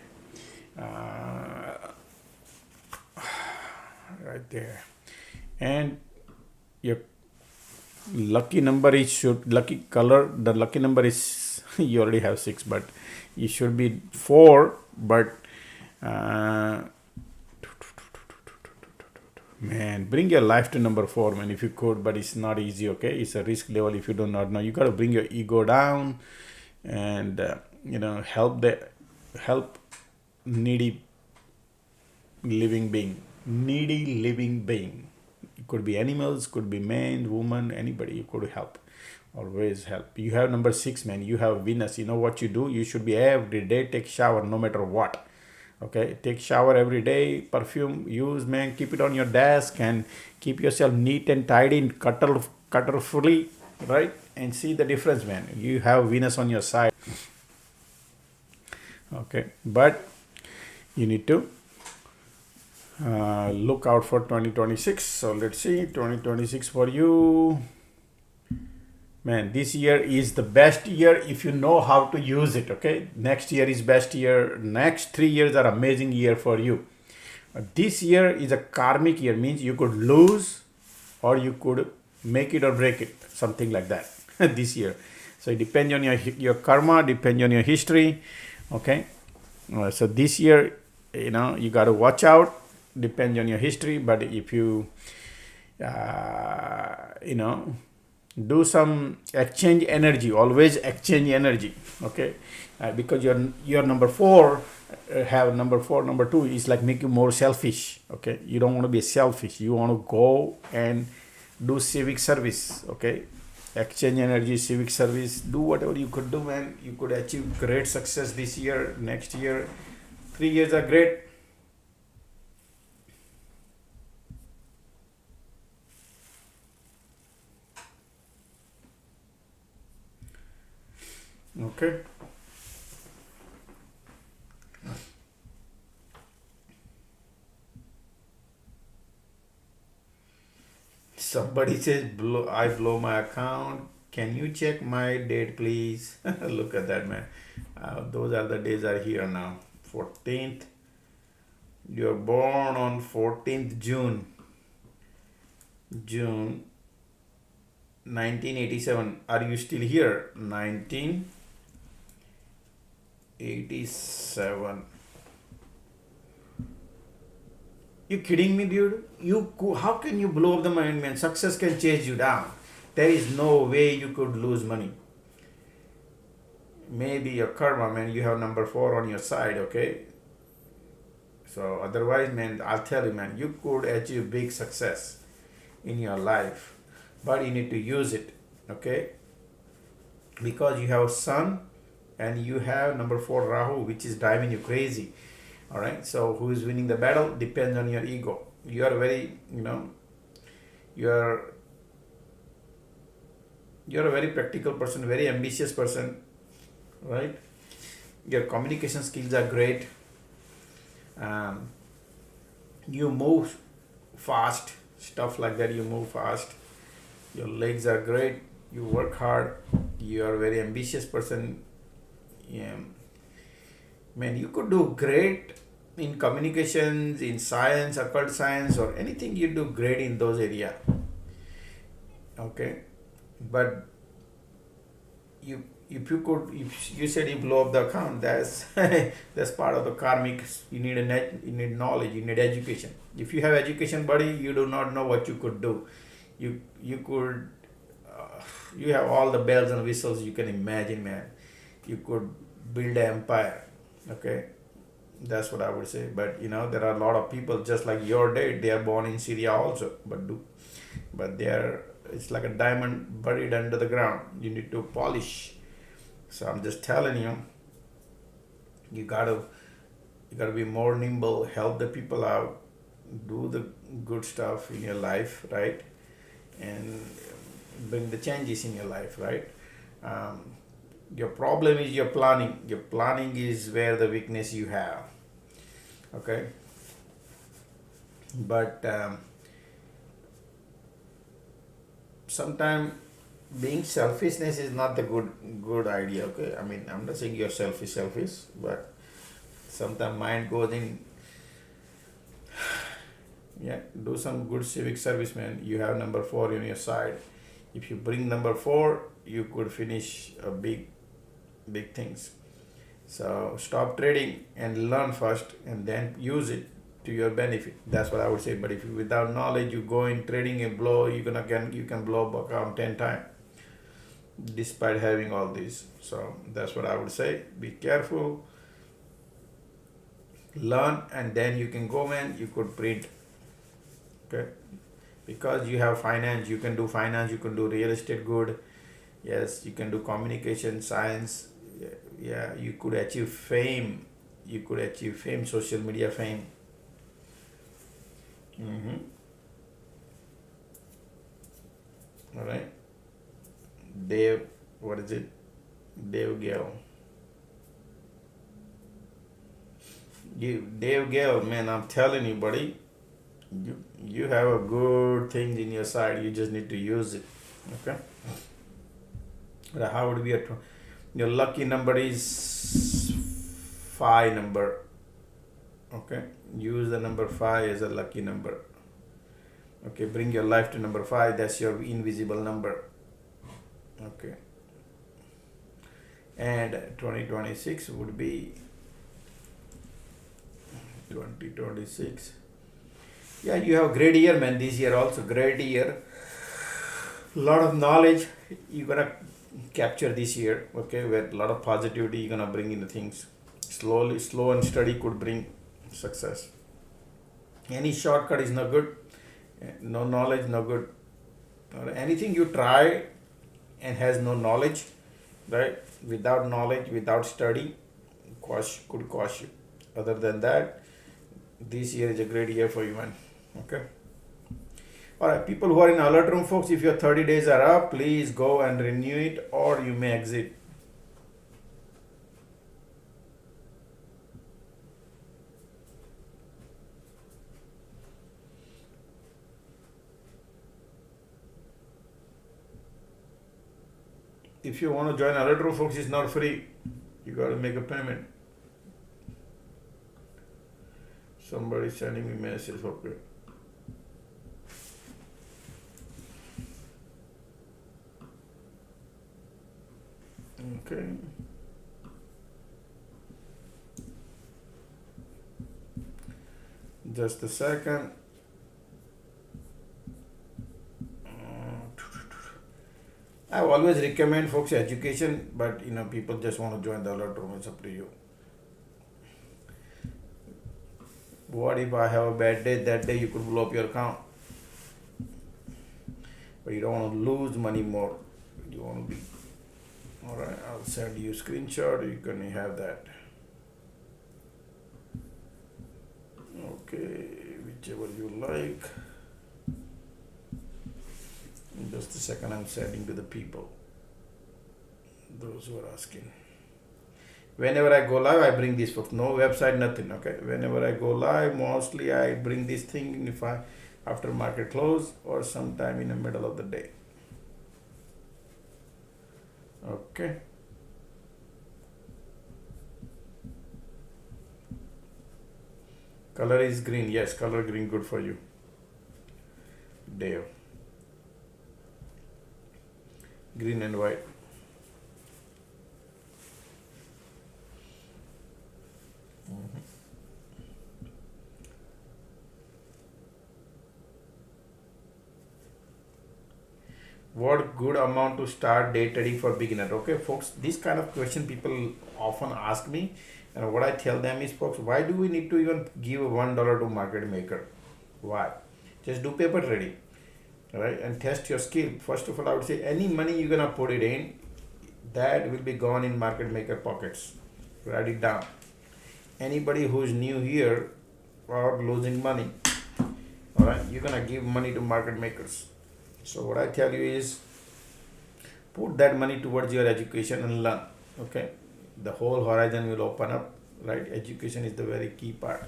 Right there. And your lucky number is lucky color. The lucky number is You already have 6, but you should be 4. But man, bring your life to number 4, man, if you could. But it's not easy. Okay, it's a risk level. If you do not know, you got to bring your ego down and help needy living being. It could be animals, could be man, woman, anybody. You could help. Always help. You have number 6, man. You have Venus. You know what you do? You should be every day take shower, no matter what. Okay, take shower every day. Perfume use, man. Keep it on your desk and keep yourself neat and tidy and cutter fully, right? And see the difference, man. You have Venus on your side. Okay, but you need to look out for 2026. So let's see 2026 for you. Man, this year is the best year if you know how to use it. Okay, next year is best year. Next 3 years are amazing year for you. This year is a karmic year, means you could lose or you could make it or break it, something like that. This year, so it depends on your karma, depends on your history. Okay, so this year, you got to watch out, depends on your history. But if you do some exchange energy, always exchange energy. Okay, because your number 4 have number 2 is like make you more selfish. Okay, you don't want to be selfish, you want to go and do civic service. Okay, exchange energy, civic service, do whatever you could do, man. You could achieve great success this year. Next year, 3 years are great. Okay, somebody says I blow my account. Can you check my date, please? Look at that, man. Those are the days are here now. 14th. You're born on 14th June 1987. Are you still here? 1987. You kidding me, dude? How can you blow up the mind, man? Success can chase you down. There is no way you could lose money. Maybe your karma, man. You have number 4 on your side. Okay, so otherwise, man, I'll tell you, man, you could achieve big success in your life, but you need to use it. Okay, because you have sun and you have number 4 Rahu, which is driving you crazy. All right, so who is winning the battle depends on your ego. You are very, you're a very practical person, very ambitious person, right? Your communication skills are great. You move fast, stuff like that. You move fast. Your legs are great. You work hard. You are a very ambitious person. Yeah. Man, you could do great in communications, in science, occult science, or anything. You do great in those areas. Okay, but if you said you blow up the account, that's that's part of the karmic. You need you need knowledge, you need education. If you have education, buddy, you do not know what you could do. You could you have all the bells and whistles you can imagine, man. You could build an empire. Okay, that's what I would say. But there are a lot of people just like your dad. They are born in Syria also, but they are. It's like a diamond buried under the ground. You need to polish. So I'm just telling you, you gotta be more nimble, help the people out, do the good stuff in your life, right? And bring the changes in your life, right? Your problem is your planning. Your planning is where the weakness you have. Okay? But sometimes being selfishness is not the good idea. Okay, I mean, I'm not saying you're selfish, but sometimes mind goes in. Yeah, do some good civic service, man. You have number 4 on your side. If you bring number 4, you could finish a big big things. So stop trading and learn first, and then use it to your benefit. That's what I would say. But if you without knowledge you go in trading and blow, you can blow back around 10 times despite having all these. So that's what I would say. Be careful, learn, and then you can go and you could print. Okay, because you have finance, you can do finance, you can do real estate good. Yes, you can do communication science. Yeah, you could achieve fame. You could achieve fame, social media fame. All right. Dave, what is it? Dave Gale. Dave Gale, man, I'm telling you, buddy, you have a good thing in your side. You just need to use it. Okay. How would be your lucky number is 5 number. Okay, use the number 5 as a lucky number. Okay, bring your life to number 5. That's your invisible number. Okay, and 2026 would be 2026. Yeah, you have a great year, man. This year also great year. Lot of knowledge you're gonna capture this year. Okay, with a lot of positivity you're gonna bring in the things. Slowly, slow and steady could bring success. Any shortcut is no good. No knowledge, no good. Anything you try and has no knowledge, right? Without knowledge, without study, could cost you. Other than that, this year is a great year for you, man. Okay. All right, people who are in alert room, folks, if your 30 days are up, please go and renew it, or you may exit. If you want to join alert room, folks, it's not free. You got to make a payment. Somebody sending me message. Okay. Okay. Just a second. I always recommend folks education, but people just want to join the alert room. It's up to you. What if I have a bad day? That day you could blow up your account, but you don't want to lose money more. You want to be. All right, I'll send you a screenshot. You can have that. Okay, whichever you like. In just a second, I'm sending to the people. Those who are asking. Whenever I go live, I bring this folks. No website, nothing. Okay. Whenever I go live, mostly I bring this thing after market close or sometime in the middle of the day. Okay. Color is green. Yes, color green good for you. Dave. Green and white. What good amount to start day trading for beginner? Okay, folks, this kind of question people often ask me, and what I tell them is, folks, why do we need to even give $1 to market maker? Why? Just do paper trading, right? And test your skill. First of all, I would say any money you're gonna put it in, that will be gone in market maker pockets. Write it down. Anybody who's new here or losing money, all right, you're gonna give money to market makers. So what I tell you is, put that money towards your education and learn. Okay, the whole horizon will open up, right? Education is the very key part.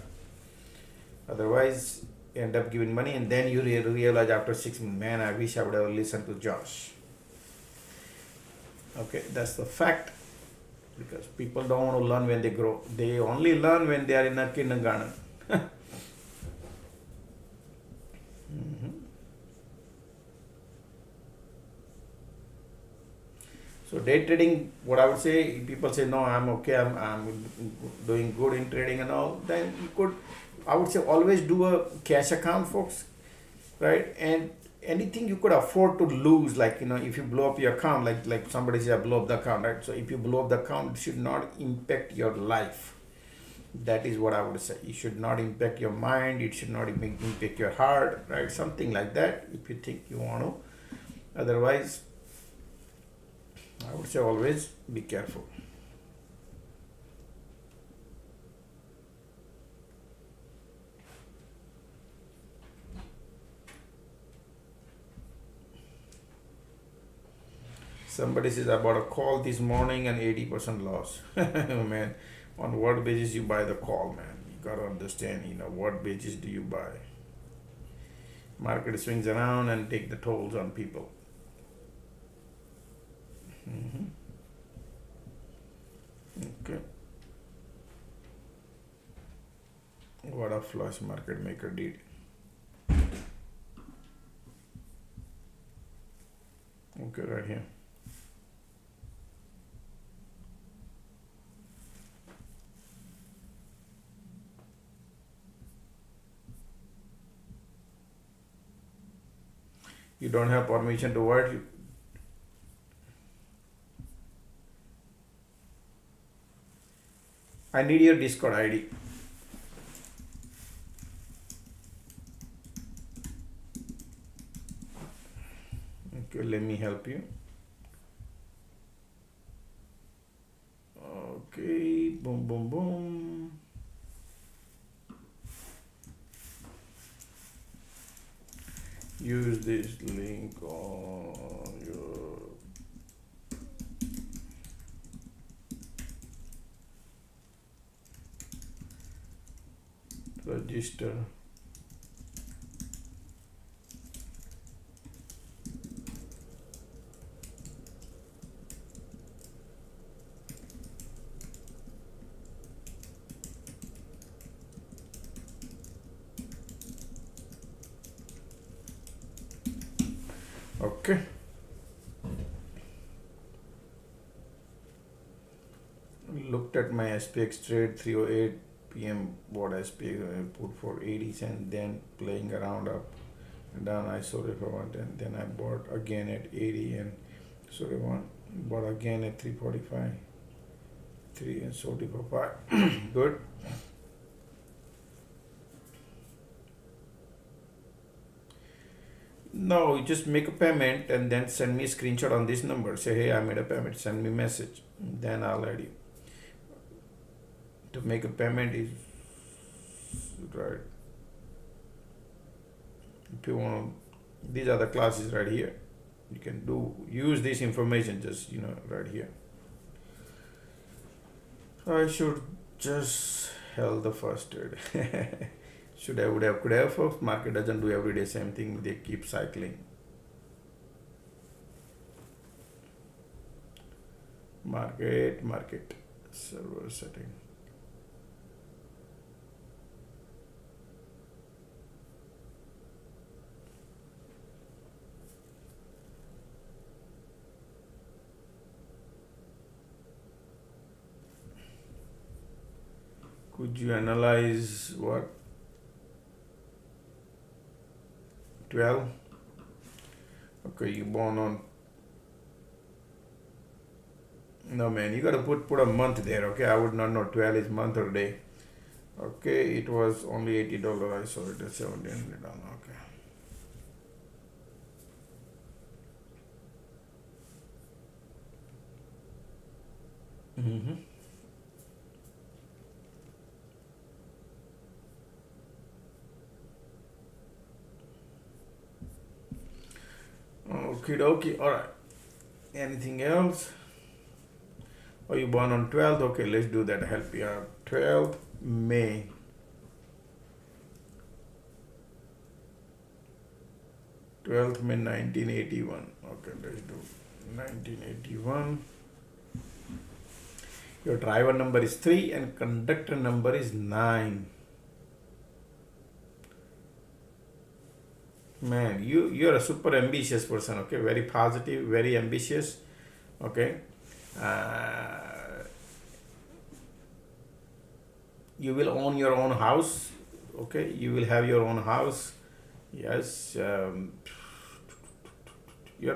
Otherwise, you end up giving money and then you realize after 6 months, man, I wish I would have listened to Josh. Okay, that's the fact. Because people don't want to learn when they grow. They only learn when they are in a kindergarten. So day trading, what I would say, people say, no, I'm okay, I'm doing good in trading and all, then you could, I would say, always do a cash account, folks, right? And anything you could afford to lose, like, if you blow up your account, like somebody said, blow up the account, right? So if you blow up the account, it should not impact your life. That is what I would say. It should not impact your mind, it should not impact your heart, right? Something like that, if you think you want to. Otherwise, I would say always be careful. Somebody says, I bought a call this morning and 80% loss. Man, on what basis you buy the call, man? You gotta understand, what basis do you buy? Market swings around and take the tolls on people. Okay. What a flush market maker did. Okay, right here. You don't have permission to what? I need your Discord ID. Okay, let me help you. Okay, boom, boom, boom. Use this link on your register. Okay. Looked at my SPX trade 3:08 PM. Bought SPX, put for 80 cents, then playing around up and down. I sold it for 110. Then I bought again at 80 and sold it bought again at 345. 3 and sold it for 5. Good. No, you just make a payment and then send me a screenshot on this number. Say, hey, I made a payment. Send me a message. Then I'll add you. To make a payment is right. If you want, these are the classes right here. You can use this information just right here. I should just held the first trade. Could have, folks. Market doesn't do every day same thing. They keep cycling. Market, server setting. Could you analyze what? 12. Okay, you born on. No, man, you gotta put a month there. Okay, I would not know 12 is month or day. Okay, it was only $80. I saw it at $1,700. Okay. Okay, all right. Anything else? Oh, you born on 12th? Okay, let's do that. Help you out. 12th May. 12th May 1981. Okay, let's do 1981. Your driver number is 3 and conductor number is 9. Man, you're a super ambitious person, okay? Very positive, very ambitious. Okay. Uh, you will own your own house. Okay, you will have your own house. Yes. You're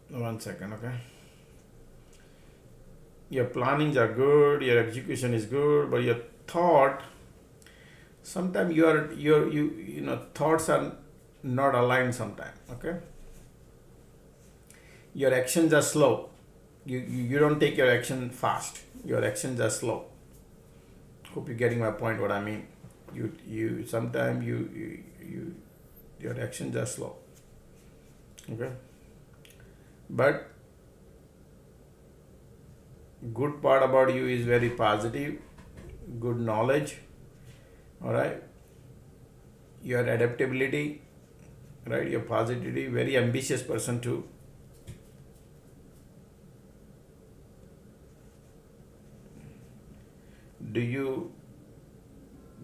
1 second. Okay. Your plannings are good, your execution is good, but your thought, sometimes thoughts are not aligned sometimes. Okay. Your actions are slow. You don't take your action fast. Your actions are slow. Hope you're getting my point. What I mean. You sometimes your actions are slow. Okay. But good part about you is very positive, good knowledge. All right. Your adaptability, right? Your positivity, very ambitious person too. Do you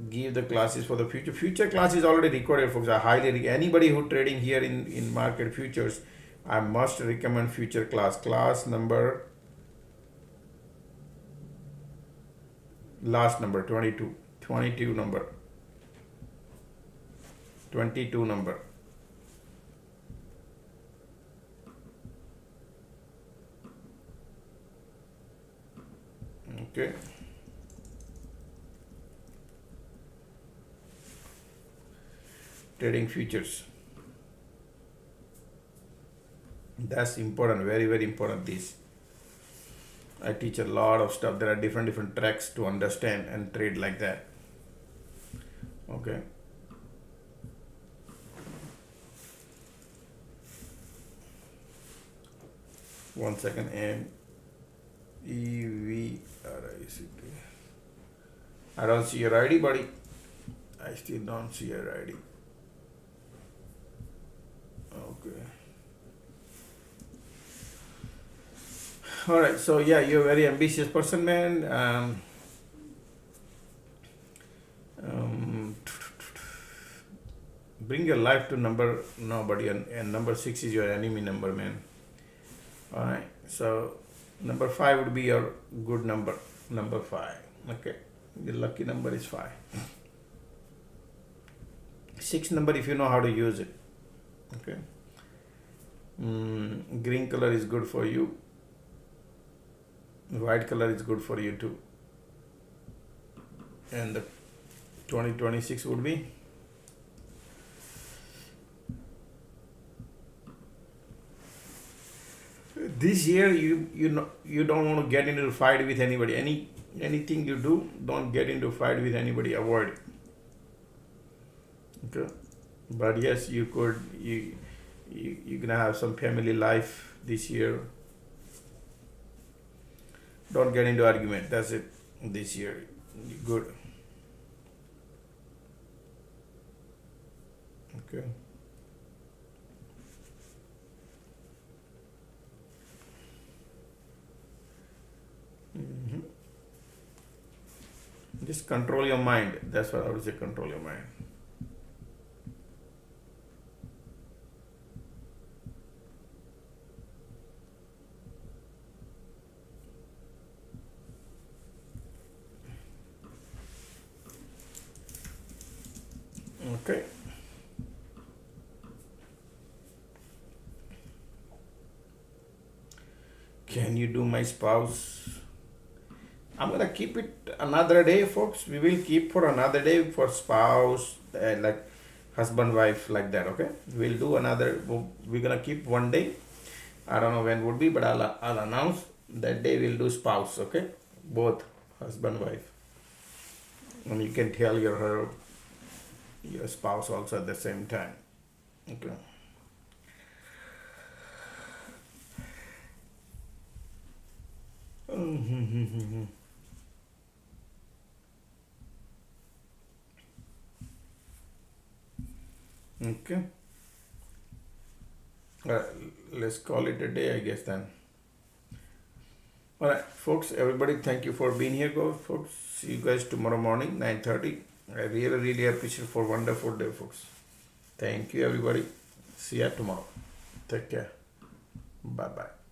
give the classes for the future? Future class is already recorded, folks. I highly anybody who trading here in market futures, I must recommend future class. Class number last number 22. 22 number. 22 number. Okay. Trading futures. That's important, very, very important. This I teach a lot of stuff. There are different tracks to understand and trade like that. Okay. One second. MEVRICT. I don't see your ID, buddy. I still don't see your ID. Okay. All right. So yeah, you're a very ambitious person, man. Bring your life to number nobody, and number 6 is your enemy number, man. All right. So number 5 would be your good number. Number 5. Okay. The lucky number is 5. 6 number, if you know how to use it. Okay. Green color is good for you. White color is good for you too. And the 2026 would be this year. You don't want to get into a fight with anybody. Anything you do, don't get into a fight with anybody. Avoid it. Okay. But yes, you're gonna have some family life this year. Don't get into argument. That's it. This year, good. Okay. Just control your mind. That's what I would say. Control your mind. Okay. Can you do my spouse? I'm gonna keep it another day, folks. We will keep for another day for spouse, like husband, wife, like that. Okay. We'll do another. We're gonna keep one day. I don't know when would be, but I'll announce that day. We'll do spouse. Okay. Both husband, wife, and you can tell your spouse also at the same time. Okay. Okay. Let's call it a day, I guess, then. All right, folks, everybody, thank you for being here, folks. See you guys tomorrow morning, 9:30. I really, really appreciate for wonderful day, folks. Thank you, everybody. See you tomorrow. Take care. Bye bye.